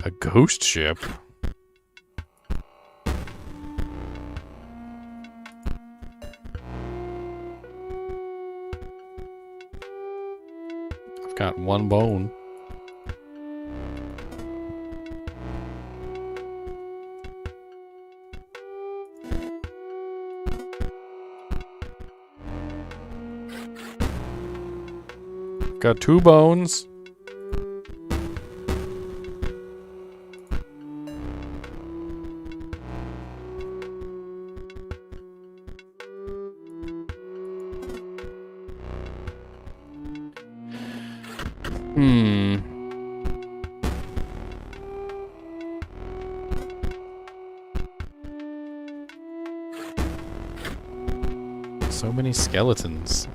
A ghost ship? I've got one bone. I've got 2 bones. So many skeletons.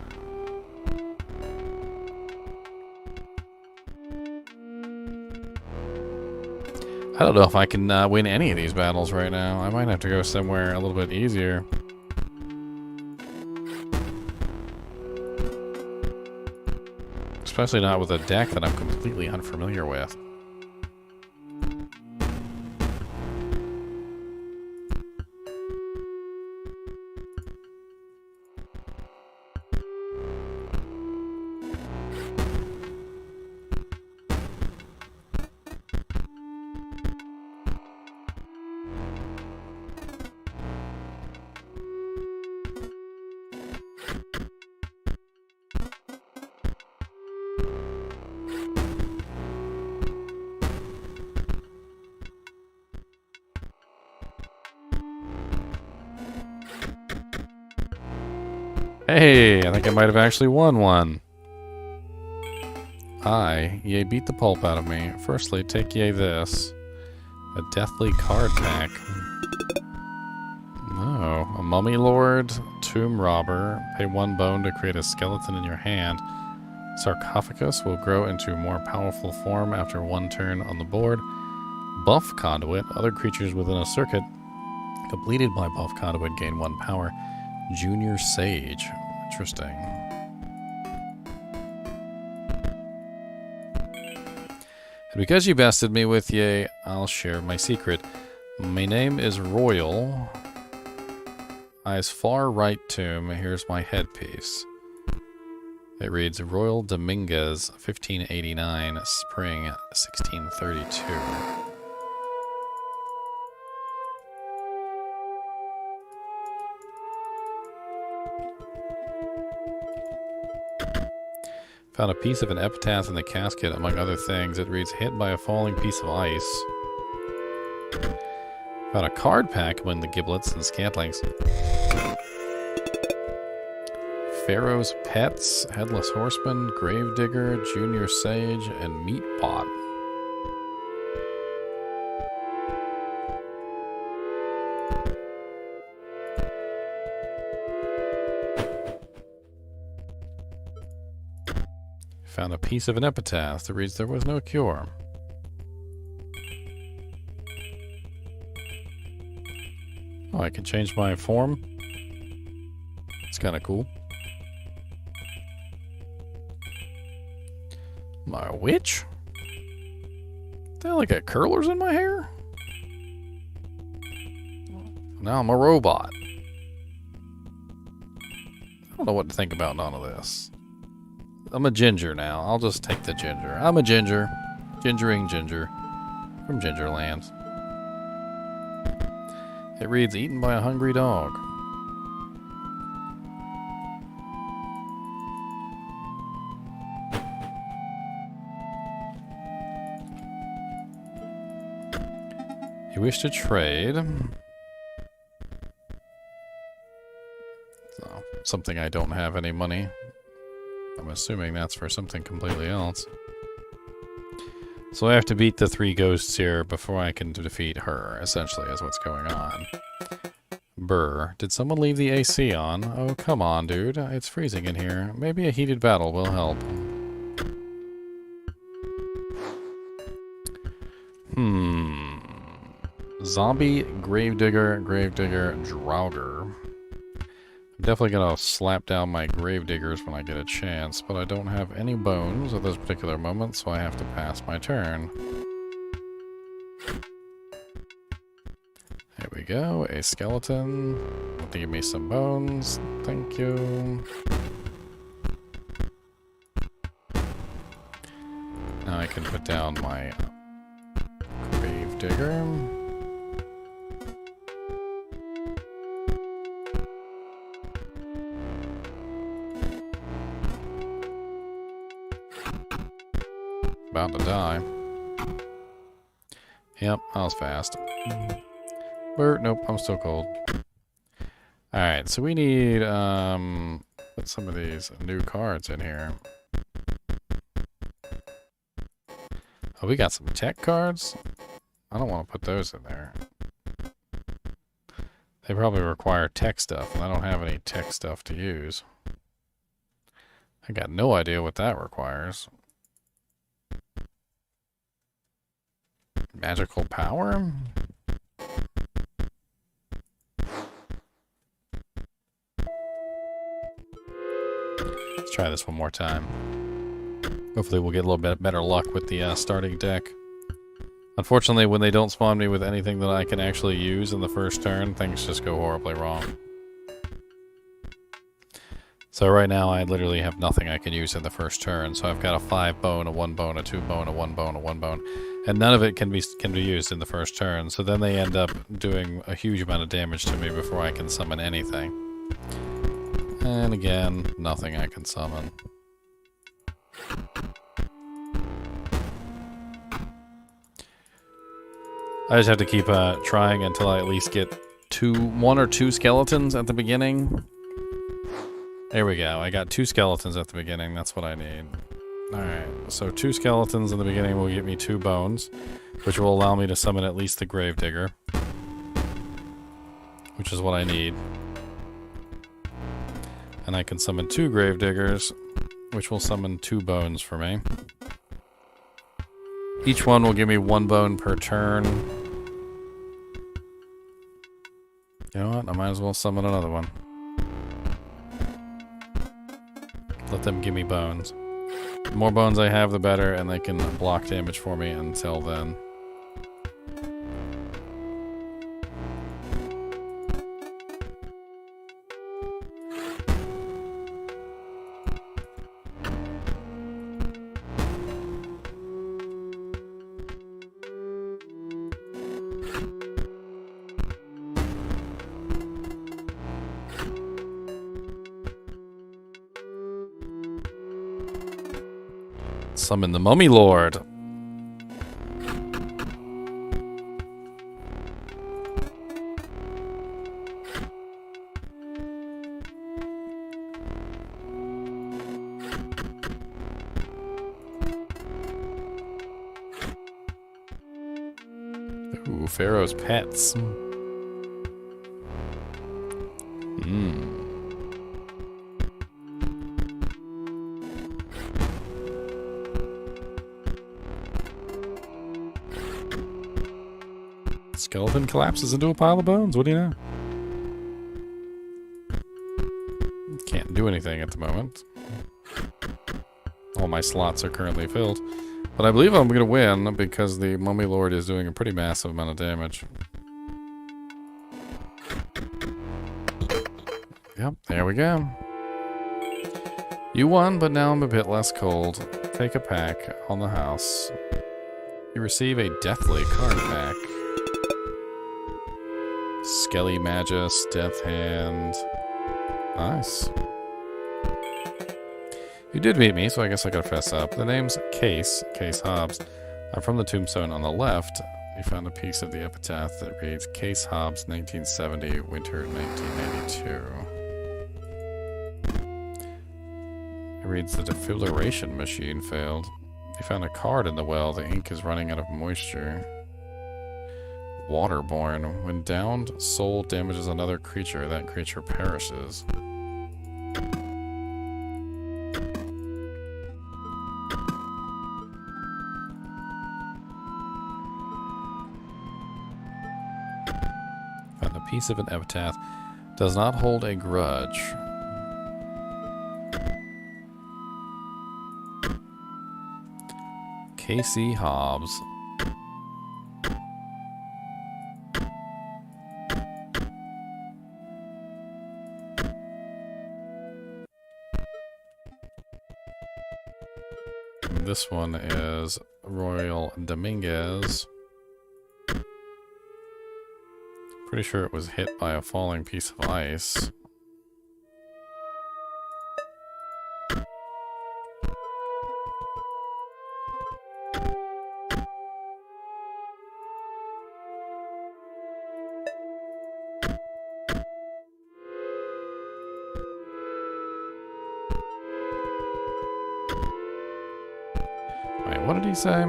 I don't know if I can win any of these battles right now. I might have to go somewhere a little bit easier. Especially not with a deck that I'm completely unfamiliar with. Hey, I think I might have actually won one. Yea, beat the pulp out of me. Firstly, take ye this. A deathly card pack. No. A mummy lord, tomb robber. Pay 1 bone to create a skeleton in your hand. Sarcophagus will grow into more powerful form after 1 turn on the board. Buff conduit. Other creatures within a circuit completed by buff conduit gain 1 power. Junior Sage. Interesting. And because you bested me with ye, I'll share my secret. My name is Royal. Eyes far right tomb. Here's my headpiece. It reads Royal Dominguez, 1589, Spring 1632. Found a piece of an epitaph in the casket, among other things. It reads, hit by a falling piece of ice. Found a card pack among the giblets and scantlings. Pharaoh's Pets, Headless Horseman, Gravedigger, Junior Sage, and Meatbot. Found a piece of an epitaph that reads, there was no cure. Oh, I can change my form. It's kind of cool. Am I a witch? Do I like got curlers in my hair? Now I'm a robot. I don't know what to think about none of this. I'm a ginger now. I'll just take the ginger. I'm a ginger. Gingering ginger. From Gingerland. It reads, eaten by a hungry dog. You wish to trade. So, something I don't have any money. I'm assuming that's for something completely else. So I have to beat the 3 ghosts here before I can defeat her, essentially, is what's going on. Brr. Did someone leave the AC on? Oh, come on, dude. It's freezing in here. Maybe a heated battle will help. Zombie, Gravedigger, Draugr. I'm definitely gonna slap down my Gravediggers when I get a chance, but I don't have any bones at this particular moment, so I have to pass my turn. There we go, a skeleton. Give me some bones, thank you. Now I can put down my Gravedigger. About to die. Yep, I was fast. Nope, I'm still cold. Alright, so we need, put some of these new cards in here. Oh, we got some tech cards? I don't want to put those in there. They probably require tech stuff, and I don't have any tech stuff to use. I got no idea what that requires. Magical power? Let's try this one more time. Hopefully we'll get a little bit better luck with the starting deck. Unfortunately, when they don't spawn me with anything that I can actually use in the first turn, things just go horribly wrong. So right now I literally have nothing I can use in the first turn, so I've got a 5 bone, a 1 bone, a 2 bone, a 1 bone, a 1 bone, and none of it can be used in the first turn, so then they end up doing a huge amount of damage to me before I can summon anything. And again, nothing I can summon. I just have to keep trying until I at least get 1 or 2 skeletons at the beginning. There we go. I got 2 skeletons at the beginning. That's what I need. Alright, so 2 skeletons in the beginning will give me 2 bones, which will allow me to summon at least the Gravedigger, which is what I need. And I can summon 2 Gravediggers, which will summon 2 bones for me. Each one will give me 1 bone per turn. You know what? I might as well summon another one. Let them give me bones. The more bones I have, the better, and they can block damage for me until then. Summon the Mummy Lord. Ooh, Pharaoh's pets. Skeleton collapses into a pile of bones. What do you know? Can't do anything at the moment. All my slots are currently filled. But I believe I'm going to win because the Mummy Lord is doing a pretty massive amount of damage. Yep, there we go. You won, but now I'm a bit less cold. Take a pack on the house. You receive a Deathly card pack. Skelly Magus, Death Hand. Nice. You did beat me, so I guess I gotta fess up. The name's Case Hobbs. I'm from the tombstone on the left. You found a piece of the epitaph that reads, Case Hobbs, 1970, winter 1982. It reads, the defibrilation machine failed. You found a card in the well. The ink is running out of moisture. Waterborne. When downed, soul damages another creature. That creature perishes. Found a piece of an epitaph. Does not hold a grudge. Casey Hobbs. This one is Royal Dominguez. Pretty sure it was hit by a falling piece of ice. Wait, what did he say?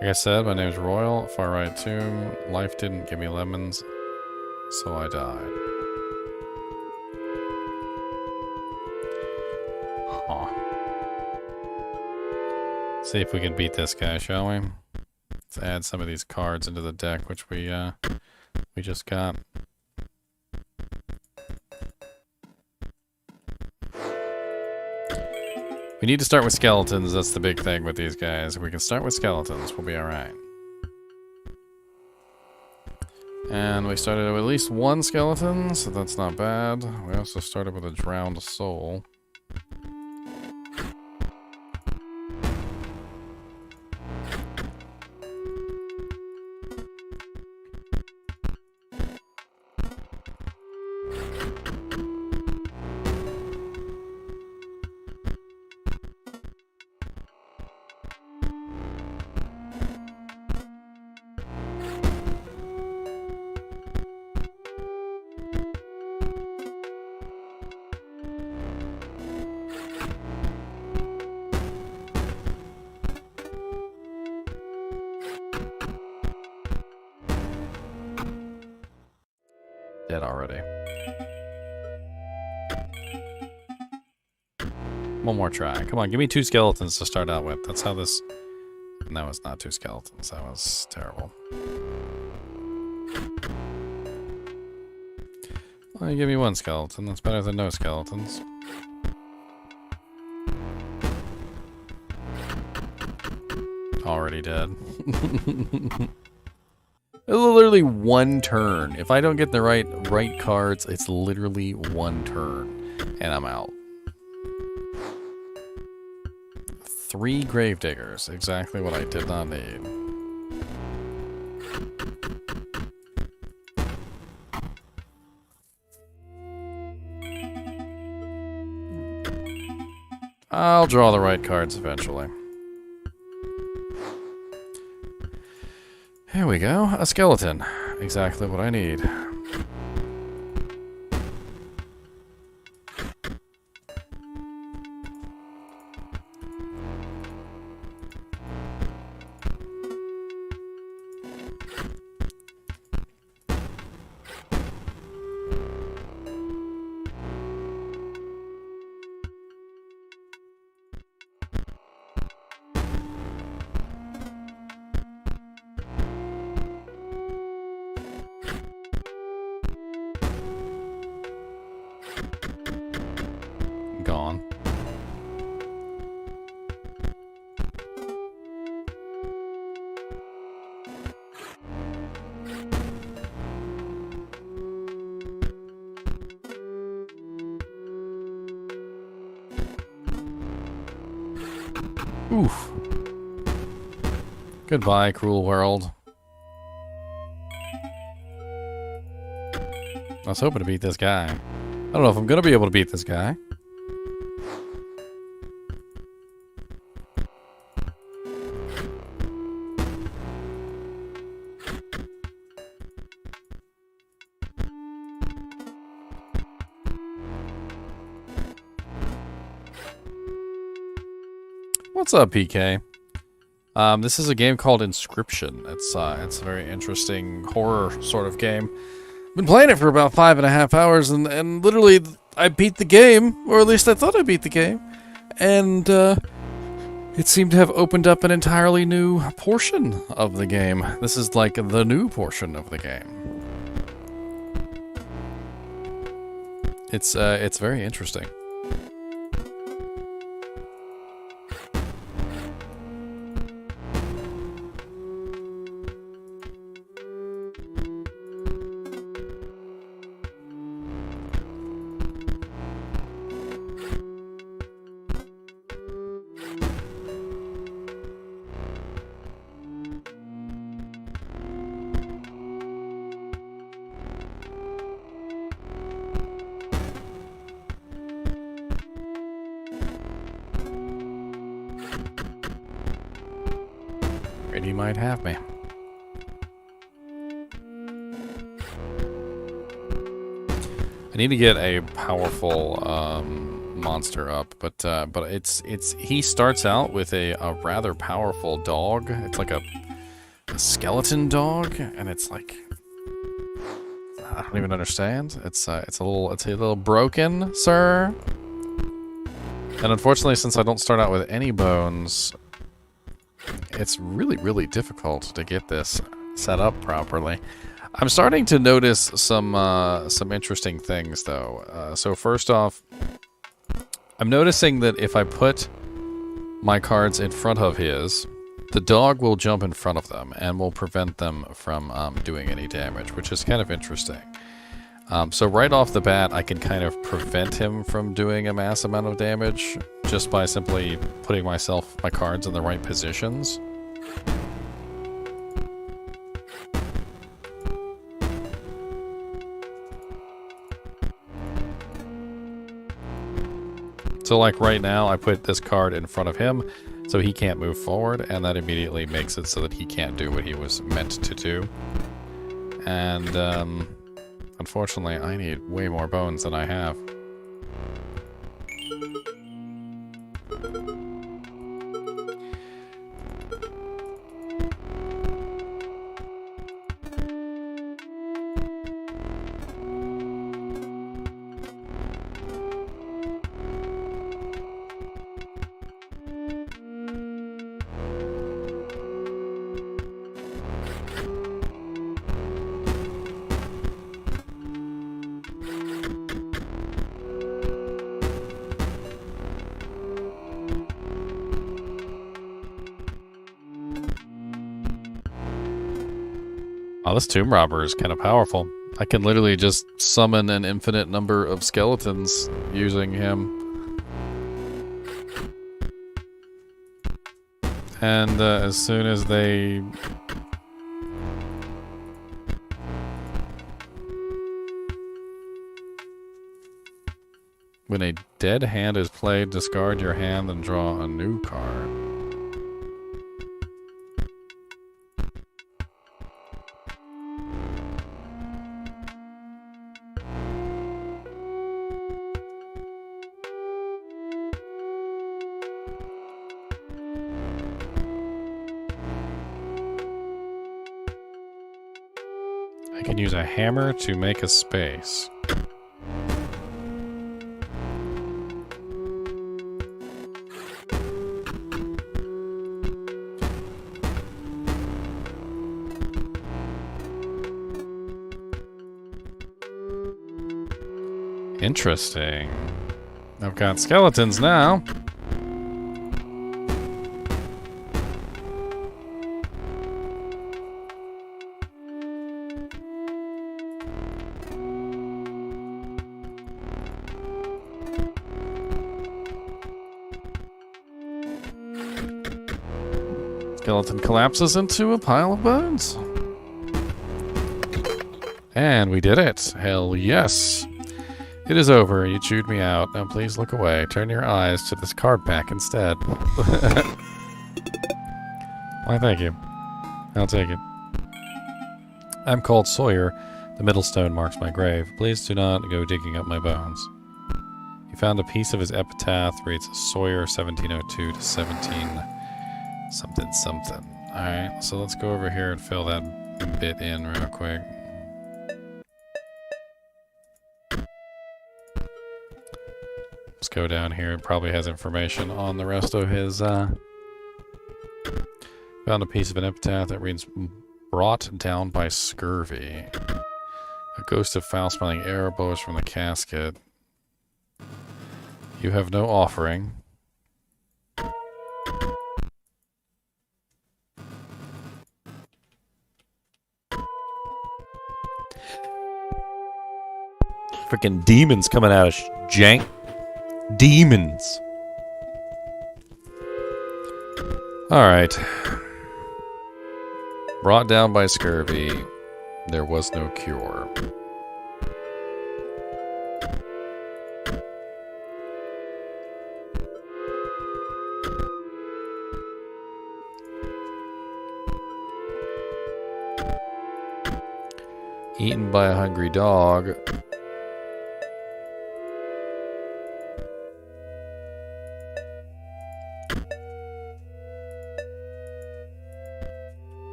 Like I said, my name's Royal, far right tomb. Life didn't give me lemons, so I died. Huh. See if we can beat this guy, shall we? Let's add some of these cards into the deck, which we just got. We need to start with skeletons. That's the big thing with these guys. If we can start with skeletons, we'll be alright. And we started with at least one skeleton, so that's not bad. We also started with a drowned soul. Dead already. One more try. Come on, give me 2 skeletons to start out with. That's how this... No, it's not 2 skeletons. That was terrible. Well, you give me 1 skeleton. That's better than no skeletons. Already dead. It's literally 1 turn. If I don't get the right cards, it's literally 1 turn, and I'm out. 3 gravediggers, exactly what I did not need. I'll draw the right cards eventually. Here we go. A skeleton. Exactly what I need. Gone. Oof. Goodbye, cruel world. I was hoping to beat this guy. I don't know if I'm gonna be able to beat this guy. What's up, PK? This is a game called Inscryption. It's a very interesting horror sort of game. Been playing it for about 5.5 hours, and literally I beat the game, or at least I thought I beat the game, and it seemed to have opened up an entirely new portion of the game. This is like the new portion of the game. It's very interesting. He might have me. I need to get a powerful monster up, but he starts out with a rather powerful dog. It's like a skeleton dog, and it's like I don't even understand. It's a little broken, sir. And unfortunately, since I don't start out with any bones, it's really difficult to get this set up properly. I'm starting to notice some interesting things, though. So first off, I'm noticing that if I put my cards in front of his, the dog will jump in front of them and will prevent them from doing any damage, which is kind of interesting. So right off the bat, I can kind of prevent him from doing a mass amount of damage just by simply putting my cards in the right positions. So like right now, I put this card in front of him so he can't move forward, and that immediately makes it so that he can't do what he was meant to do. And unfortunately, I need way more bones than I have. Oh, this tomb robber is kind of powerful. I can literally just summon an infinite number of skeletons using him. And as soon as they... When a dead hand is played, discard your hand and draw a new card. I can use a hammer to make a space. Interesting. I've got skeletons now. Skeleton collapses into a pile of bones. And we did it. Hell yes. It is over. You chewed me out. Now please look away. Turn your eyes to this card pack instead. Why, thank you. I'll take it. I'm called Sawyer. The middle stone marks my grave. Please do not go digging up my bones. You found a piece of his epitaph. Reads Sawyer 1702 to 17 something something. Alright, so let's go over here and fill that bit in real quick. Let's go down here. It probably has information on the rest of his, Found a piece of an epitaph that reads, brought down by scurvy. A ghost of foul-smelling arrow blows from the casket. You have no offering. Freaking demons coming out of jank. Demons. Alright. Brought down by scurvy. There was no cure. Eaten by a hungry dog.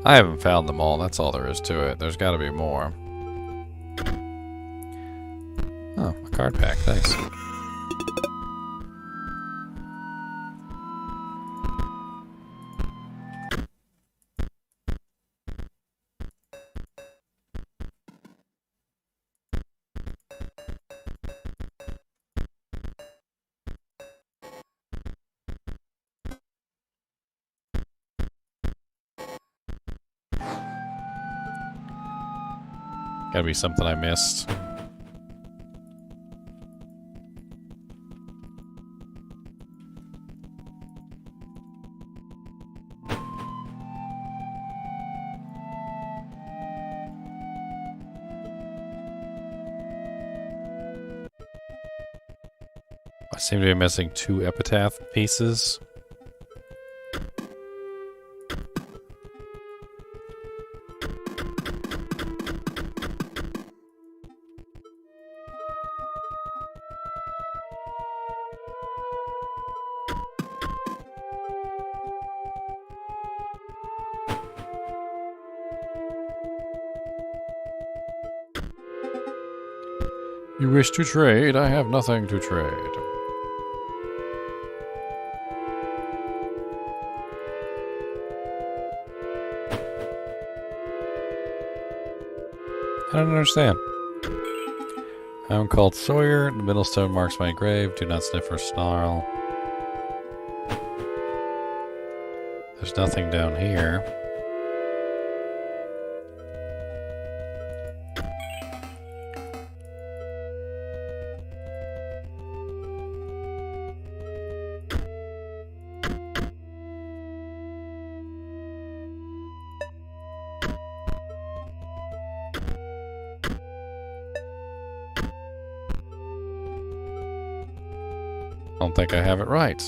I haven't found them all, that's all there is to it. There's gotta be more. Oh, a card pack, thanks. Gotta be something I missed. I seem to be missing 2 epitaph pieces. You wish to trade? I have nothing to trade. I don't understand. I'm called Sawyer. The middle stone marks my grave. Do not sniff or snarl. There's nothing down here. don't think I have it right.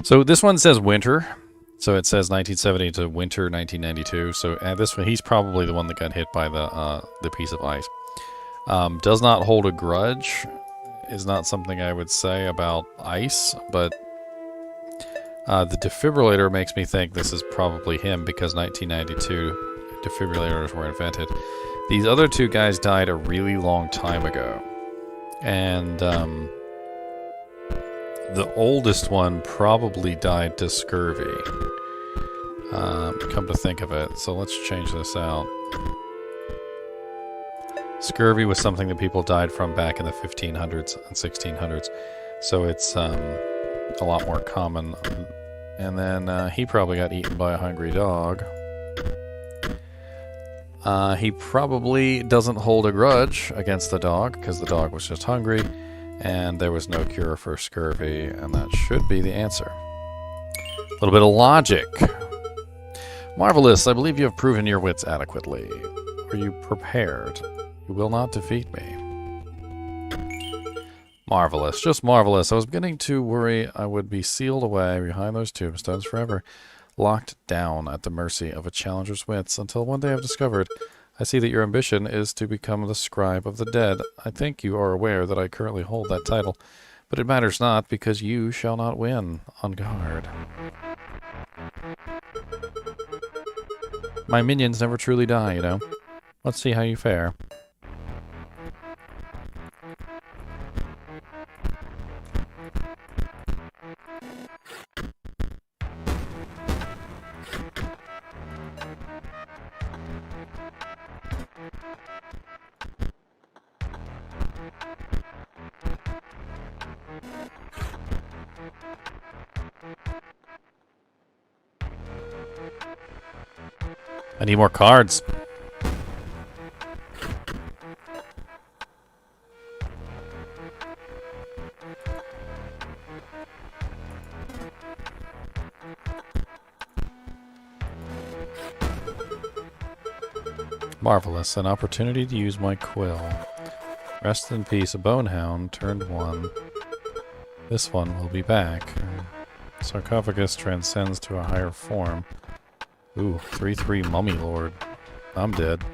So this one says winter. So it says 1970 to winter 1992. So this one, he's probably the one that got hit by the piece of ice. Does not hold a grudge is not something I would say about ice, but the defibrillator makes me think this is probably him because 1992 defibrillators were invented. These other two guys died a really long time ago. And the oldest one probably died to scurvy. Come to think of it. So let's change this out. Scurvy was something that people died from back in the 1500s and 1600s. So it's a lot more common. And then he probably got eaten by a hungry dog. He probably doesn't hold a grudge against the dog because the dog was just hungry. And there was no cure for scurvy, and that should be the answer. A little bit of logic. Marvelous, I believe you have proven your wits adequately. Are you prepared? You will not defeat me. Marvelous, just marvelous. I was beginning to worry I would be sealed away behind those tombstones forever, locked down at the mercy of a challenger's wits, until one day I've discovered I see that your ambition is to become the Scribe of the Dead. I think you are aware that I currently hold that title, but it matters not, because you shall not win. On guard. My minions never truly die, you know. Let's see how you fare. I need more cards. Marvelous. An opportunity to use my quill. Rest in peace, a bonehound turned 1. This one will be back. Sarcophagus transcends to a higher form. Ooh, 3/3 Mummy Lord. I'm dead.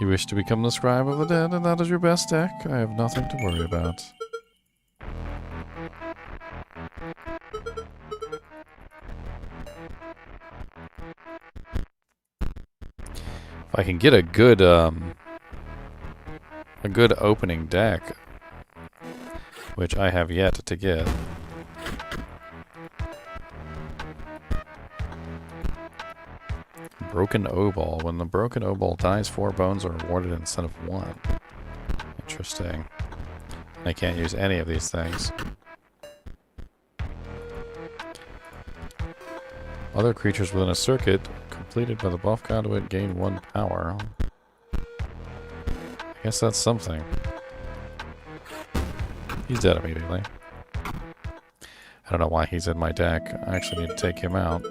You wish to become the Scribe of the Dead, and that is your best deck? I have nothing to worry about. If I can get a good opening deck, which I have yet to get. Broken Obol. When the Broken Obol dies, 4 bones are awarded instead of 1. Interesting. I can't use any of these things. Other creatures within a circuit completed by the buff conduit gain 1 power. I guess that's something. He's dead immediately. I don't know why he's in my deck. I actually need to take him out.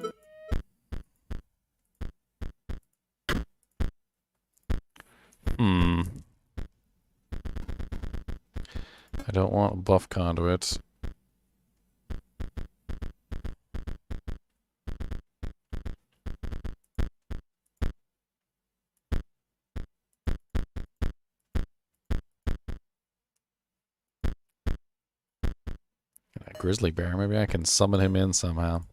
I don't want buff conduits. Grizzly bear, maybe I can summon him in somehow.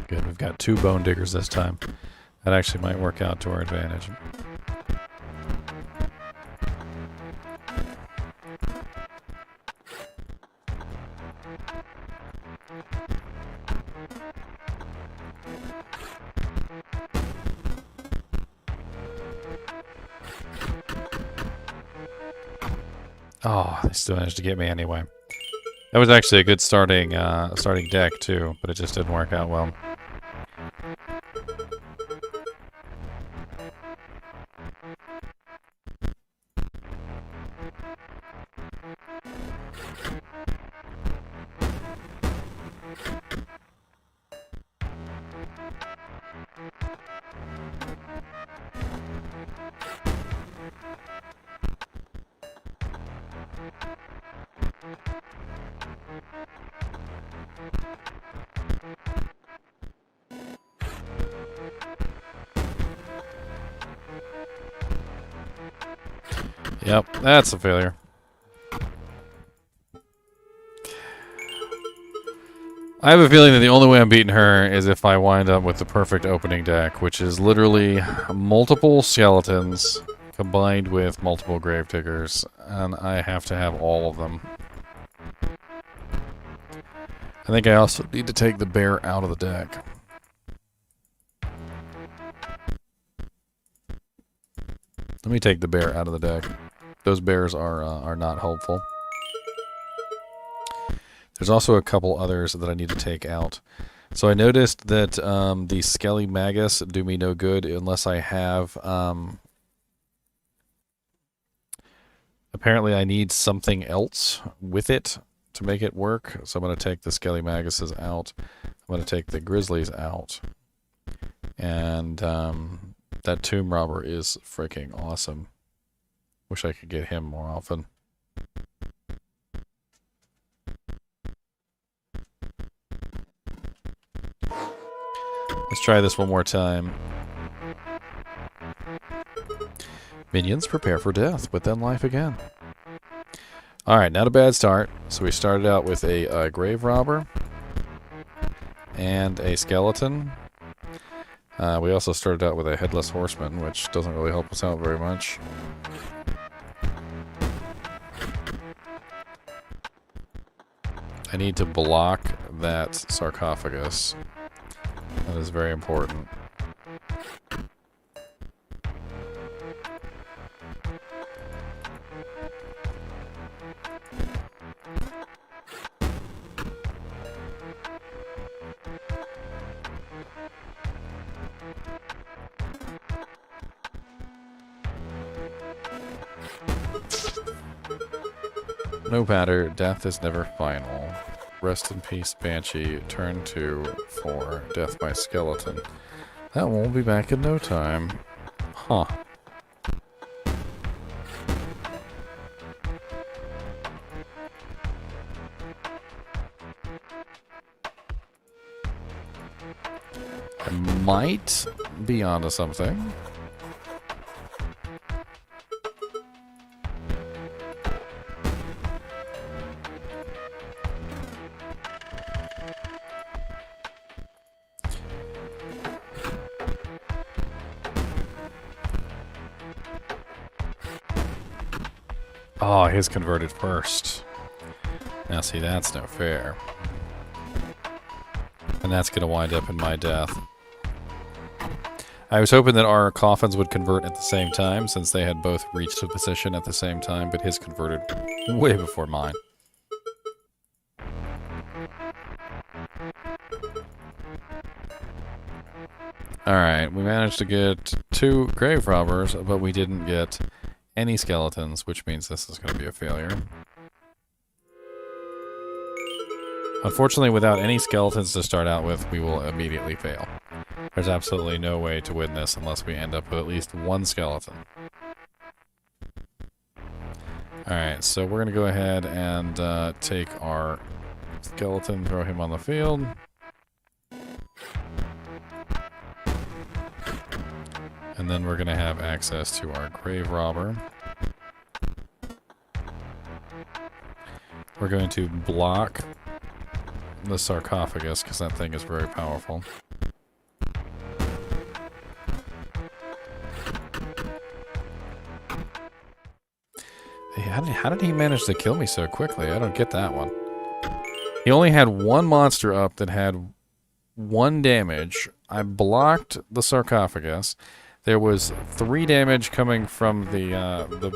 Good, we've got 2 bone diggers this time. That actually might work out to our advantage. Oh, they still managed to get me anyway. That was actually a good starting deck too, but it just didn't work out well. Yep, that's a failure. I have a feeling that the only way I'm beating her is if I wind up with the perfect opening deck, which is literally multiple skeletons combined with multiple gravediggers, and I have to have all of them. I think I also need to take the bear out of the deck. Let me take the bear out of the deck. Those bears are not helpful. There's also a couple others that I need to take out. So I noticed that the Skelly Magus do me no good unless I have... apparently I need something else with it to make it work. So I'm going to take the Skelly Maguses out. I'm going to take the Grizzlies out. And that Tomb Robber is freaking awesome. Wish I could get him more often. Let's try this one more time. Minions prepare for death, but then life again. Alright, not a bad start. So we started out with a grave robber and a skeleton. We also started out with a headless horseman, which doesn't really help us out very much. I need to block that sarcophagus. That is very important. No matter, death is never final. Rest in peace, Banshee. Turn 2 for death by skeleton. That won't be back in no time. Huh. I might be onto something. Oh, his converted first. Now see, that's no fair. And that's going to wind up in my death. I was hoping that our coffins would convert at the same time, since they had both reached a position at the same time, but his converted way before mine. Alright, we managed to get 2 grave robbers, but we didn't get any skeletons, which means this is going to be a failure. Unfortunately, without any skeletons to start out with, we will immediately fail. There's absolutely no way to win this unless we end up with at least 1 skeleton. Alright, so we're going to go ahead and take our skeleton, throw him on the field. And then we're going to have access to our grave robber. We're going to block the sarcophagus because that thing is very powerful. Hey, how did he manage to kill me so quickly? I don't get that one. He only had one monster up that had 1 damage. I blocked the sarcophagus. There was 3 damage coming from the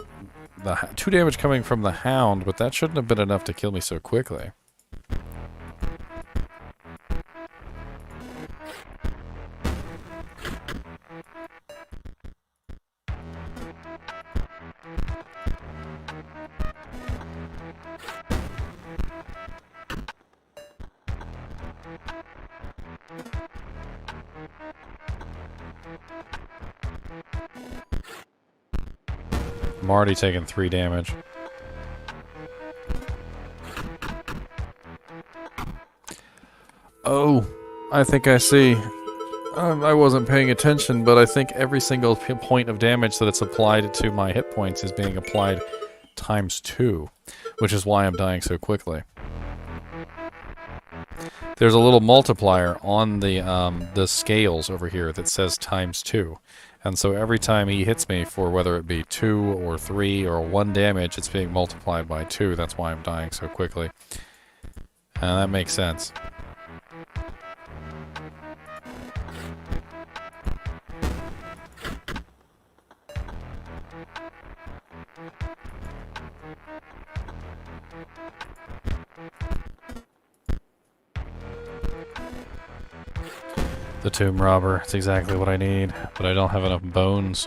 2 damage coming from the hound, but that shouldn't have been enough to kill me so quickly. I'm already taking 3 damage. Oh, I think I see. I wasn't paying attention, but I think every single point of damage that it's applied to my hit points is being applied times 2, which is why I'm dying so quickly. There's a little multiplier on the scales over here that says times 2. And so every time he hits me for whether it be 2 or 3 or 1 damage, it's being multiplied by 2. That's why I'm dying so quickly. And that makes sense. The tomb robber. It's exactly what I need, but I don't have enough bones.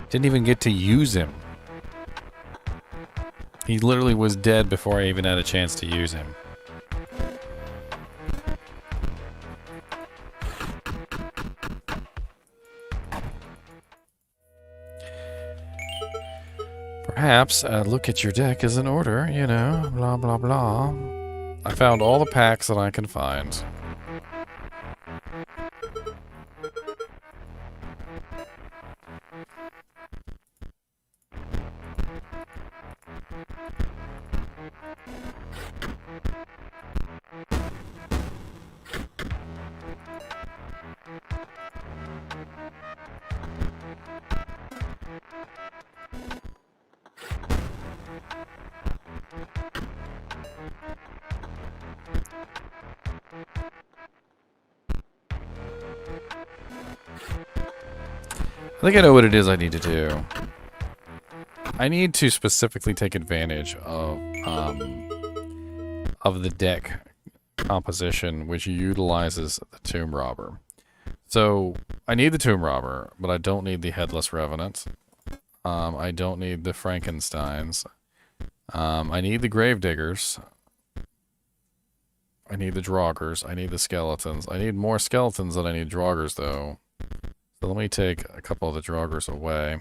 Didn't even get to use him. He literally was dead before I even had a chance to use him. Perhaps look at your deck is in order, you know, blah blah blah. I found all the packs that I can find. I think I know what it is I need to do. I need to specifically take advantage of the deck composition which utilizes the Tomb Robber. So I need the Tomb Robber, but I don't need the Headless Revenant. I don't need the Frankensteins. I need the Gravediggers. I need the Draugrs. I need the Skeletons. I need more Skeletons than I need Draugrs, though. So let me take a couple of the Draugrs away.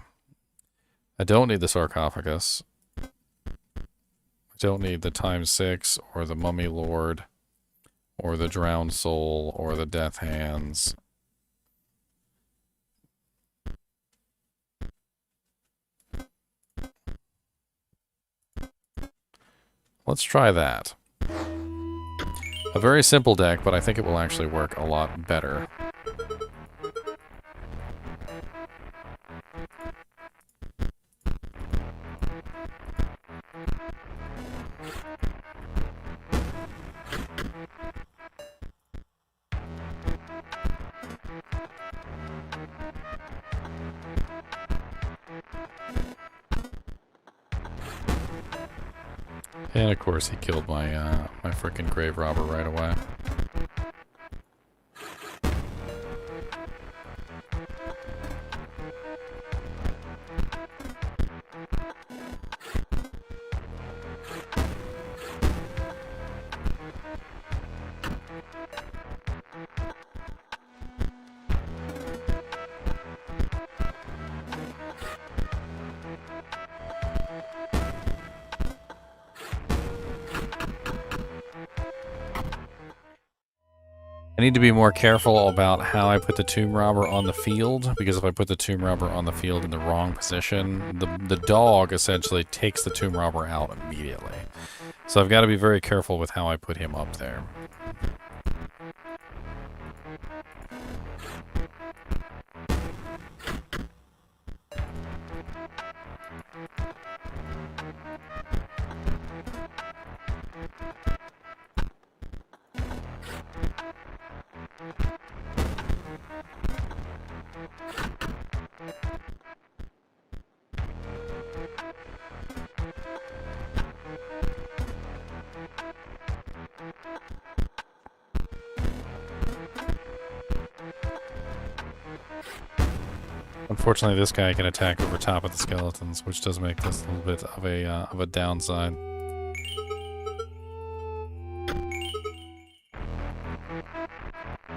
I don't need the Sarcophagus. I don't need the ×6, or the Mummy Lord, or the Drowned Soul, or the Death Hands. Let's try that. A very simple deck, but I think it will actually work a lot better. And of course he killed my my frickin' grave robber right away. need to be more careful about how I put the tomb robber on the field, because if I put the tomb robber on the field in the wrong position, the dog essentially takes the tomb robber out immediately. So I've got to be very careful with how I put him up there. Unfortunately, this guy can attack over top of the skeletons, which does make this a little bit of a downside.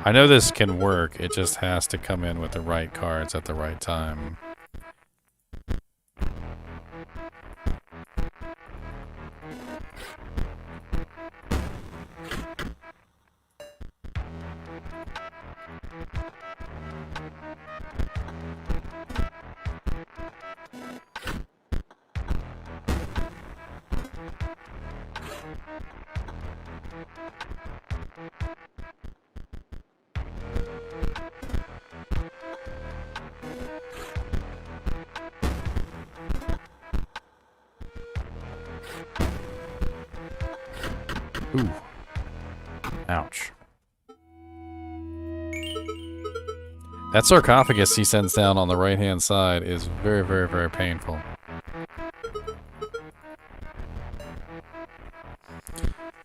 I know this can work, it just has to come in with the right cards at the right time. Ooh. Ouch. That sarcophagus he sends down on the right-hand side is very, very, very painful.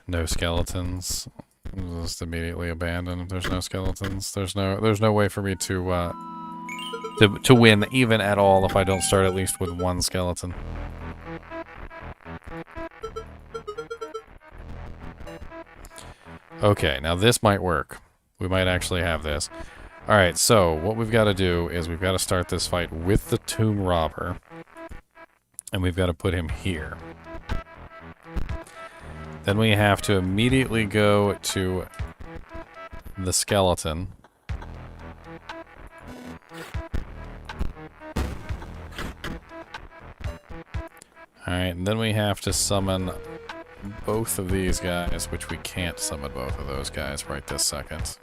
No skeletons. Just immediately abandoned. There's no skeletons. There's no way for me to win even at all if I don't start at least with one skeleton. Okay, now this might work. We might actually have this. Alright, so what we've got to do is we've got to start this fight with the tomb robber. And we've got to put him here. Then we have to immediately go to the skeleton. Alright, and then we have to summon both of these guys, which we can't summon both of those guys right this second.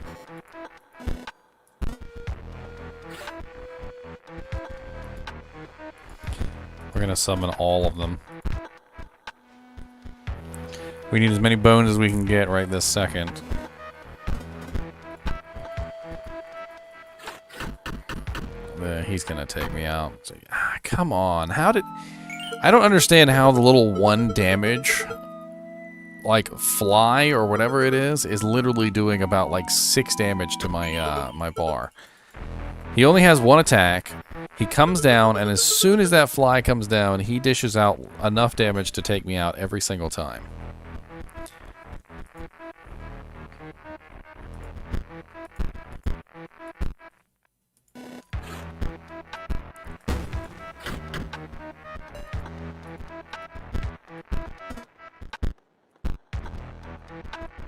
We're gonna summon all of them. We need as many bones as we can get right this second. He's gonna take me out. Come on, how did... I don't understand how the little 1 damage, like, fly or whatever it is literally doing about, like, 6 damage to my, my bar. He only has 1 attack. He comes down, and as soon as that fly comes down, he dishes out enough damage to take me out every single time.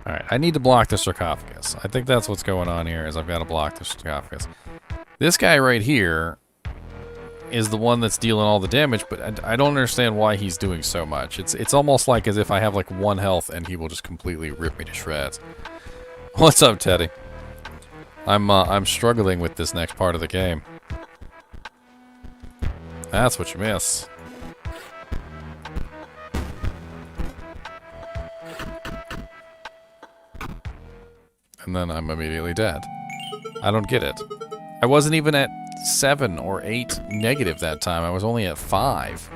Alright, I need to block the sarcophagus. I think that's what's going on here, is I've got to block the sarcophagus. This guy right here is the one that's dealing all the damage, but I don't understand why he's doing so much. It's almost like as if I have like 1 health and he will just completely rip me to shreds. What's up, Teddy? I'm struggling with this next part of the game. That's what you miss. And then I'm immediately dead. I don't get it. I wasn't even at 7 or 8 negative that time. I was only at 5.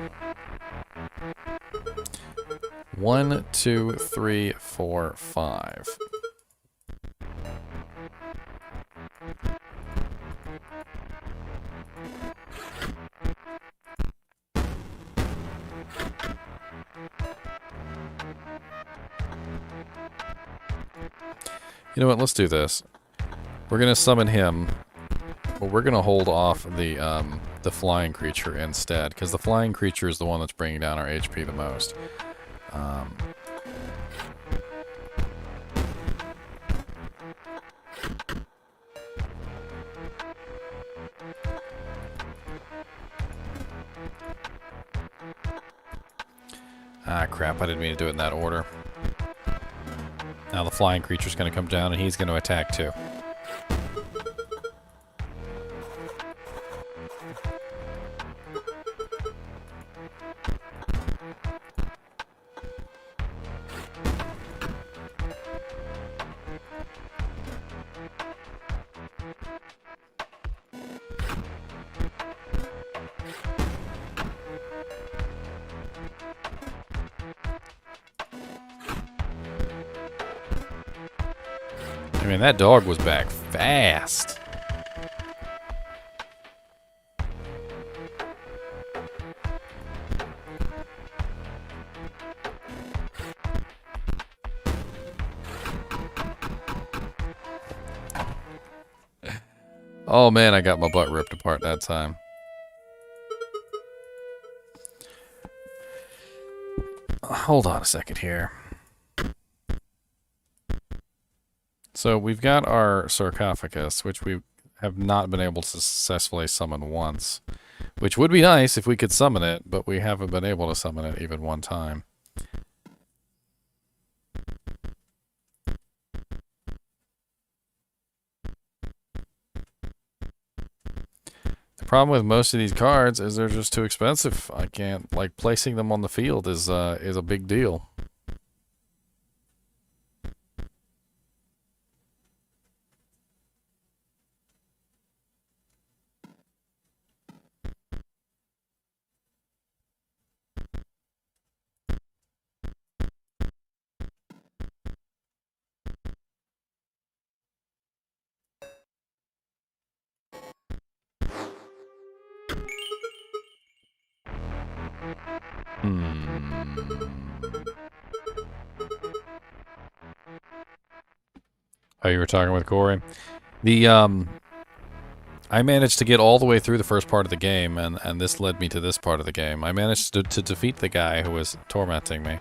1, 2, 3, 4, 5. You know what? Let's do this. We're gonna summon him, but we're gonna hold off the flying creature instead, because the flying creature is the one that's bringing down our HP the most. Ah, crap. I didn't mean to do it in that order. Now the flying creature's going to come down, and he's going to attack too. I mean, that dog was back fast. Oh man, I got my butt ripped apart that time. Hold on a second here. So we've got our sarcophagus, which we have not been able to successfully summon once. Which would be nice if we could summon it, but we haven't been able to summon it even one time. The problem with most of these cards is they're just too expensive. I can't, like, placing them on the field is a big deal. Oh, you were talking with Corey? I managed to get all the way through the first part of the game, and this led me to this part of the game. I managed to defeat the guy who was tormenting me.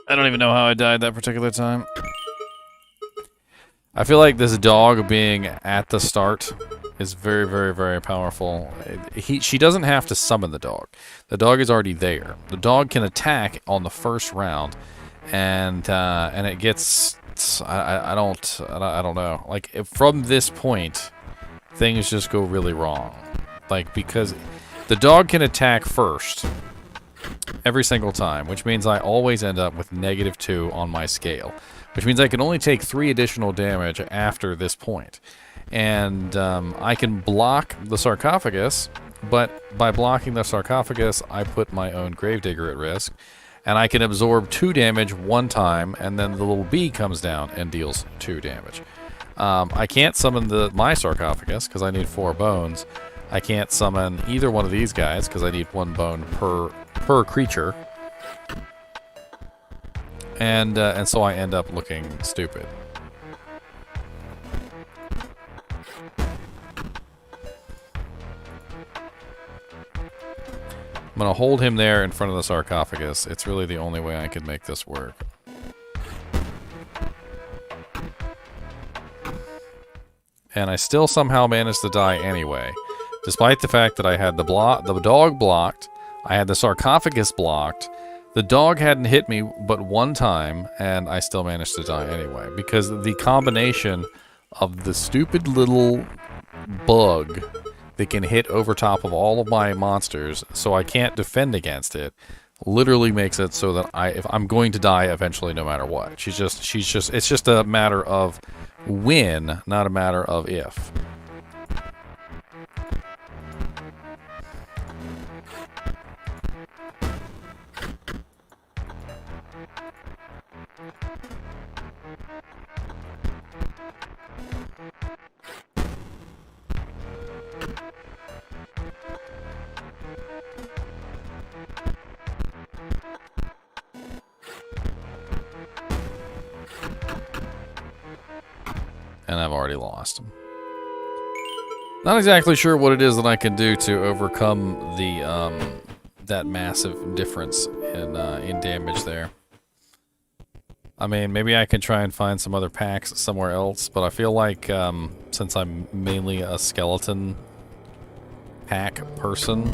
I don't even know how I died that particular time. I feel like this dog being at the start is very, very, very powerful. She doesn't have to summon the dog. The dog is already there. The dog can attack on the first round, and it gets. I don't know. Like from this point, things just go really wrong. Like because the dog can attack first. Every single time, which means I always end up with -2 on my scale, which means I can only take 3 additional damage after this point. And I can block the sarcophagus, but by blocking the sarcophagus, I put my own gravedigger at risk, and I can absorb 2 damage one time, and then the little bee comes down and deals 2 damage. I can't summon my sarcophagus because I need 4 bones. I can't summon either one of these guys because I need 1 bone per creature, and so I end up looking stupid. I'm gonna hold him there in front of the sarcophagus. It's really the only way I can make this work. And I still somehow managed to die anyway, despite the fact that I had the dog blocked. I had the sarcophagus blocked. The dog hadn't hit me but one time, and I still managed to die anyway. Because the combination of the stupid little bug that can hit over top of all of my monsters, so I can't defend against it, literally makes it so that if I'm going to die eventually no matter what. It's just a matter of when, not a matter of if. And I've already lost. Not exactly sure what it is that I can do to overcome the that massive difference in damage there. I mean, maybe I can try and find some other packs somewhere else, but I feel like since I'm mainly a skeleton pack person,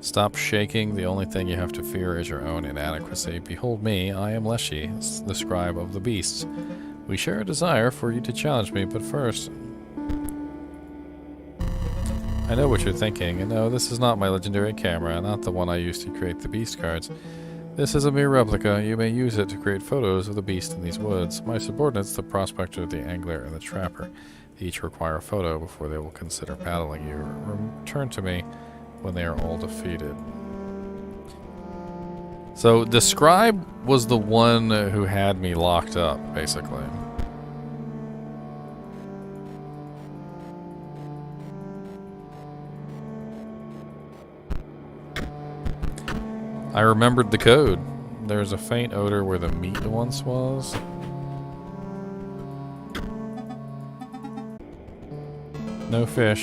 stop shaking. The only thing you have to fear is your own inadequacy. Behold me, I am Leshy, the scribe of the beasts. We share a desire for you to challenge me, but first... I know what you're thinking, and no, this is not my legendary camera, not the one I used to create the beast cards. This is a mere replica. You may use it to create photos of the beast in these woods. My subordinates, the Prospector, the Angler, and the Trapper, each require a photo before they will consider battling you. Return to me when they are all defeated. So the Scribe was the one who had me locked up, basically. I remembered the code. There's a faint odor where the meat once was. No fish.